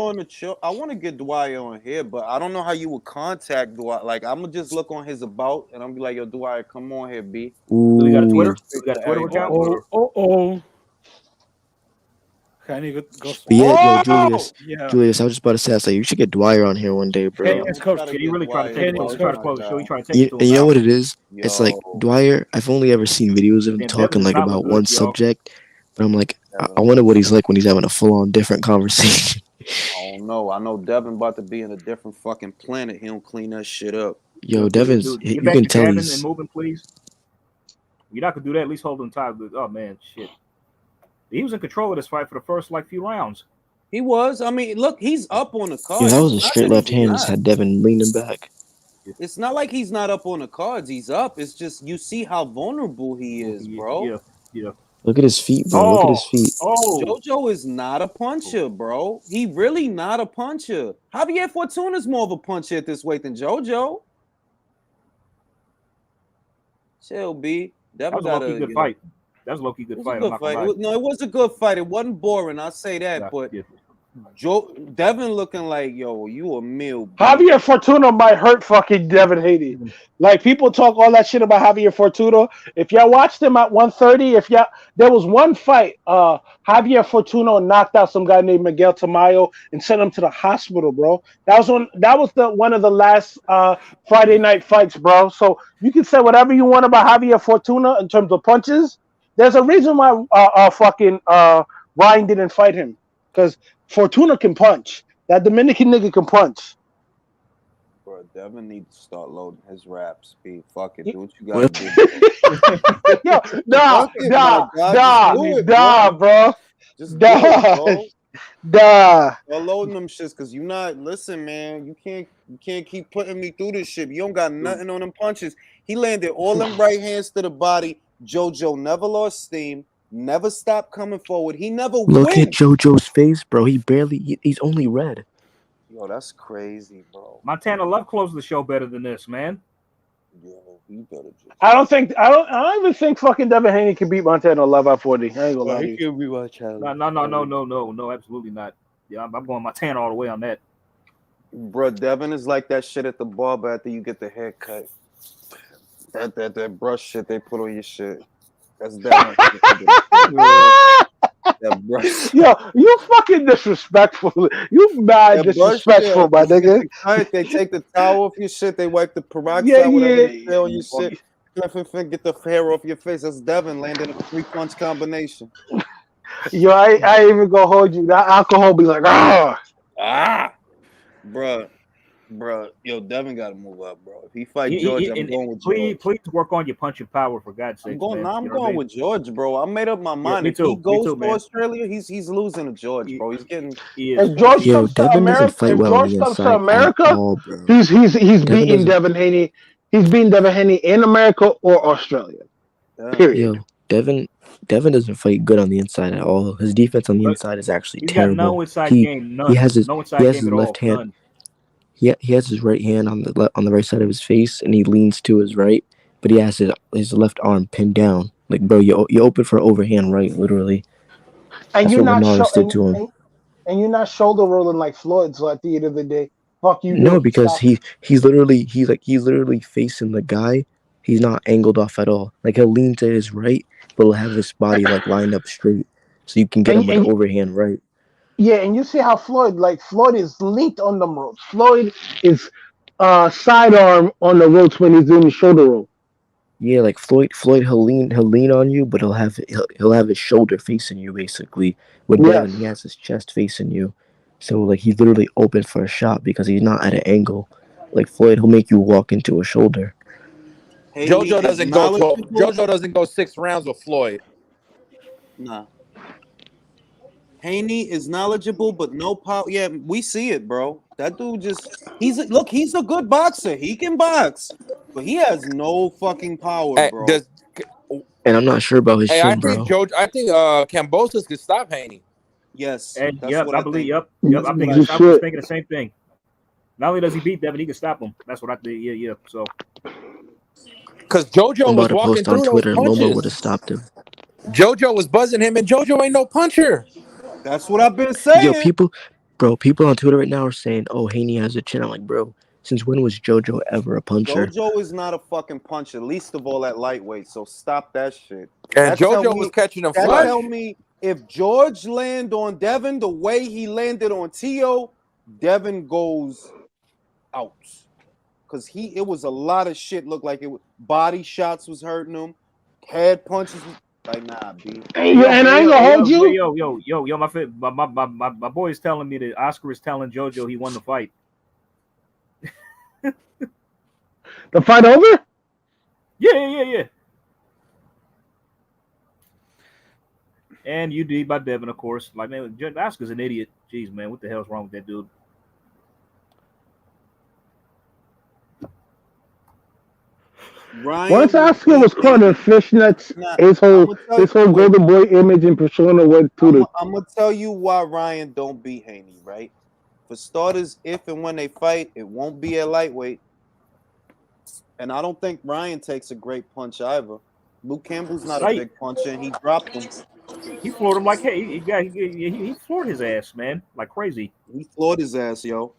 I want to get Dwyer on here, but I don't know how you would contact Dwyer. Like I'm gonna just look on his about, and I'm gonna be like, yo, Dwyer, come on here, B. Ooh. We got a Twitter. We got a Twitter account. Oh. Haney goes. Yo, Julius. Yeah. Julius, I was just about to say, I was like, you should get Dwyer on here one day, bro. He really trying to take close. He trying to take you know what it is? Yo. It's like Dwyer. I've only ever seen videos of him talking like about one subject, but I'm like, I wonder what he's like when he's having a full-on different conversation. I don't know. I know Devin about to be in a different fucking planet. He don't clean that shit up. Yo, Devin's. You can tell he's. And moving, please. You're not gonna do that. At least hold him tight. Oh man, shit. He was in control of this fight for the first few rounds. He was. I mean, look, he's up on the card. Yeah, that was a straight left hand. Just had Devin leaning back. It's not like he's not up on the cards. He's up. It's just you see how vulnerable he is, bro. Yeah. Look at his feet, bro. Look at his feet. JoJo is not a puncher, bro. He really not a puncher. Javier Fortuna's more of a puncher at this weight than JoJo. Chill, B. That was a good fight. That was a low-key good fight. No, it was a good fight. It wasn't boring. I'll say that. But Devin looking like, yo, you a meal. Javier Fortuna might hurt fucking Devin Haney. Like, people talk all that shit about Javier Fortuna. If y'all watched him at 130, there was one fight, Javier Fortuna knocked out some guy named Miguel Tamayo and sent him to the hospital, bro. That was one of the last Friday night fights, bro. So you can say whatever you want about Javier Fortuna in terms of punches. There's a reason why Ryan didn't fight him, because Fortuna can punch. That Dominican nigga can punch. Bro, Devin needs to start loading his raps. Fuck it, do what you gotta do. Yo, bro. Just do it, bro. Start loading them shits, cause you not. Listen, man, you can't keep putting me through this shit. You don't got nothing on them punches. He landed all them right hands to the body. JoJo never lost steam. Never stopped coming forward. He never Look at JoJo's face, bro. He's only red. Yo, that's crazy, bro. Montana Love closed the show better than this, man. Yeah, he better I don't even think fucking Devin Haney can beat Montana Love at 40. I ain't gonna lie to you. He can beat Montana. No, absolutely not. Yeah, I'm going Montana all the way on that. Bro, Devin is like that shit at the barber after you get the haircut. That brush shit they put on your shit. That's Devin. That brush. Yo, you fucking disrespectful. You mad disrespectful, my nigga. They take the towel off your shit. They wipe the peroxide, whatever they say on your shit. Get the hair off your face. That's Devin landing a 3-punch combination. Yo, I ain't even gonna hold you. That alcohol be like, Bruh. Yo, Devin got to move up, bro. If he fight George, I'm going with George. Please work on your punching power, for God's sake. I'm going with George, bro. I made up my mind. If he goes to Australia, he's losing to George, bro. If George comes to America, he's beating Devin Haney. He's beating Devin Haney in America or Australia. Period. Yo, Devin doesn't fight good on the inside at all. His defense on the inside is actually terrible. Got no inside game, none. He has his game left hand. None. He has his right hand on the right side of his face, and he leans to his right, but he has his left arm pinned down. Like, bro, you open for overhand right, literally. And you're not and you're not shoulder rolling like Floyd. So at the end of the day, fuck you. No, because he's literally facing the guy. He's not angled off at all. Like, he'll lean to his right, but he'll have his body like lined up straight, so you can get him with overhand right. Yeah, and you see how Floyd is linked on them ropes. Floyd is sidearm on the ropes when he's doing the shoulder roll. Yeah, like Floyd he'll lean on you, but he'll have his shoulder facing you basically. With Devin, he has his chest facing you. So like he's literally open for a shot because he's not at an angle. Like Floyd, he'll make you walk into a shoulder. JoJo doesn't go 6 rounds with Floyd. Nah. Haney is knowledgeable, but no power. Yeah, we see it, bro. That dude he's a good boxer. He can box, but he has no fucking power, bro. And I'm not sure about his chin, bro. I think Kambosos could stop Haney. Yes. And I believe. I was thinking the same thing. Not only does he beat Devin, he can stop him. That's what I think. Yeah. So, because JoJo was walking through on Twitter, those punches. Loma would have stopped him. JoJo was buzzing him, and JoJo ain't no puncher. That's what I've been saying. Yo, people on Twitter right now are saying, "Oh, Haney has a chin." I'm like, bro, since when was JoJo ever a puncher? JoJo is not a fucking puncher, least of all at lightweight. So stop that shit. And JoJo was catching him flush. Tell me if George land on Devin the way he landed on Tio, Devin goes out. Because it was a lot of shit. Looked like body shots was hurting him, head punches. Like, nah, B. And I ain't gonna hold you. Yo, my boy is telling me that Oscar is telling JoJo he won the fight. The fight over? Yeah. And you beat by Devin, of course. Like, man, Oscar's an idiot. Jeez, man, what the hell's wrong with that dude? Once Oscar was caught in fishnets, his whole golden boy image and persona went to the. I'm gonna tell you why Ryan don't beat Haney, right? For starters, if and when they fight, it won't be at lightweight. And I don't think Ryan takes a great punch either. Luke Campbell's not a big puncher, and he dropped him. He floored him like hey, he floored his ass, man, like crazy. He floored his ass, yo.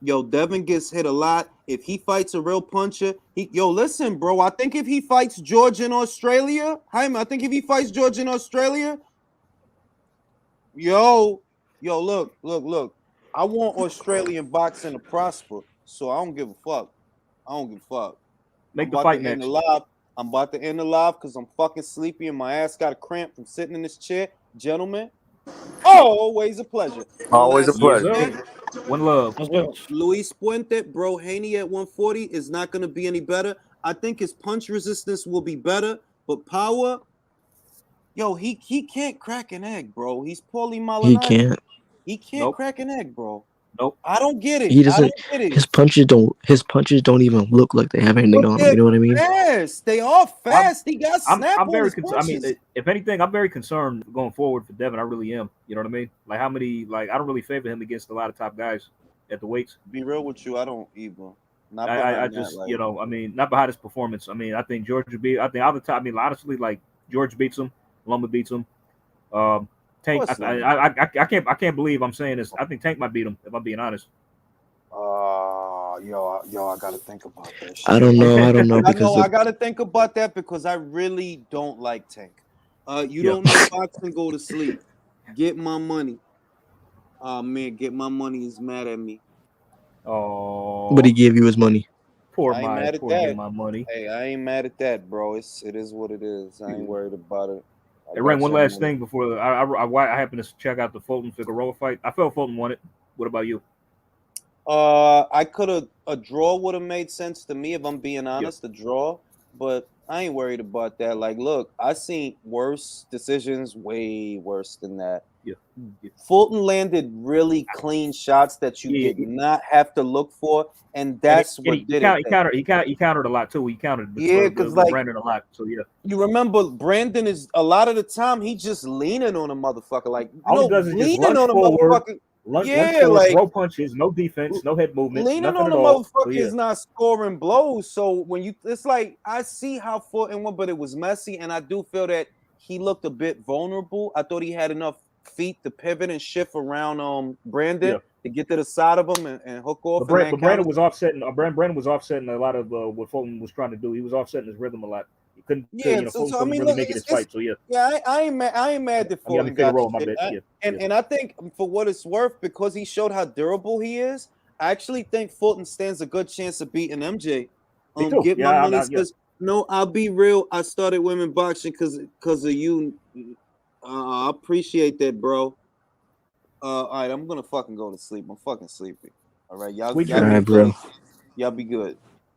Yo, Devin gets hit a lot. If he fights a real puncher, listen, bro. I think if he fights George in Australia, Jaime, I think if he fights George in Australia, look. I want Australian boxing to prosper, so I don't give a fuck. Make the fight next. I'm about to end the live because I'm fucking sleepy and my ass got a cramp from sitting in this chair. Gentlemen, always a pleasure. Always a pleasure. One love. Luis Puente, bro, Haney at 140 is not going to be any better. I think his punch resistance will be better, but power, he can't crack an egg, bro. He's Paulie Malignaggi. He can't crack an egg, bro. Nope. I don't get it. He doesn't. His punches don't even look like they have anything on them. You know what I mean? Fast. They are fast. He got snap. I'm very concerned. I mean, if anything, I'm very concerned going forward for Devin. I really am. You know what I mean? Like how many? Like I don't really favor him against a lot of top guys at the weights. Be real with you, I don't either. I just I mean, not behind his performance. I mean, I think George would be. I think other top. I mean, honestly, like George beats him, Loma beats him. Tank, I can't believe I'm saying this. I think Tank might beat him, if I'm being honest. I gotta think about that shit. I don't know because I gotta think about that because I really don't like Tank. You don't know boxing, go to sleep. Get my money. Oh man, get my money is mad at me. Oh, but he gave you his money. Poor my money. Hey, I ain't mad at that, bro. It is what it is. I ain't worried about it. Hey, Ren, one last thing before I happened to check out the Fulton Figueroa fight. I felt Fulton won it. What about you? I could have a draw would have made sense to me if I'm being honest, a draw, but I ain't worried about that. Like, look, I seen worse decisions, way worse than that. Yeah. Fulton landed really clean shots that you did not have to look for, and that's what did it. He countered a lot too. He countered, because like Brandon a lot. So yeah, you remember Brandon is a lot of the time he just leaning on a motherfucker, like leaning on a motherfucker. Like throw punches, no defense, no head movement. Leaning on the motherfucker is not scoring blows. So when it's like I see how Fulton won, but it was messy, and I do feel that he looked a bit vulnerable. I thought he had enough feet to pivot and shift around Brandon to get to the side of him and hook off. But Brandon was offsetting. Brandon was offsetting a lot of what Fulton was trying to do. He was offsetting his rhythm a lot. He couldn't. Fulton couldn't really make it his fight. So I ain't mad that Fulton got it. And I think for what it's worth, because he showed how durable he is, I actually think Fulton stands a good chance of beating MJ. Get my money because I'll be real. I started women boxing because of you. I appreciate that, bro. All right, I'm gonna fucking go to sleep. I'm fucking sleepy. All right, y'all be good.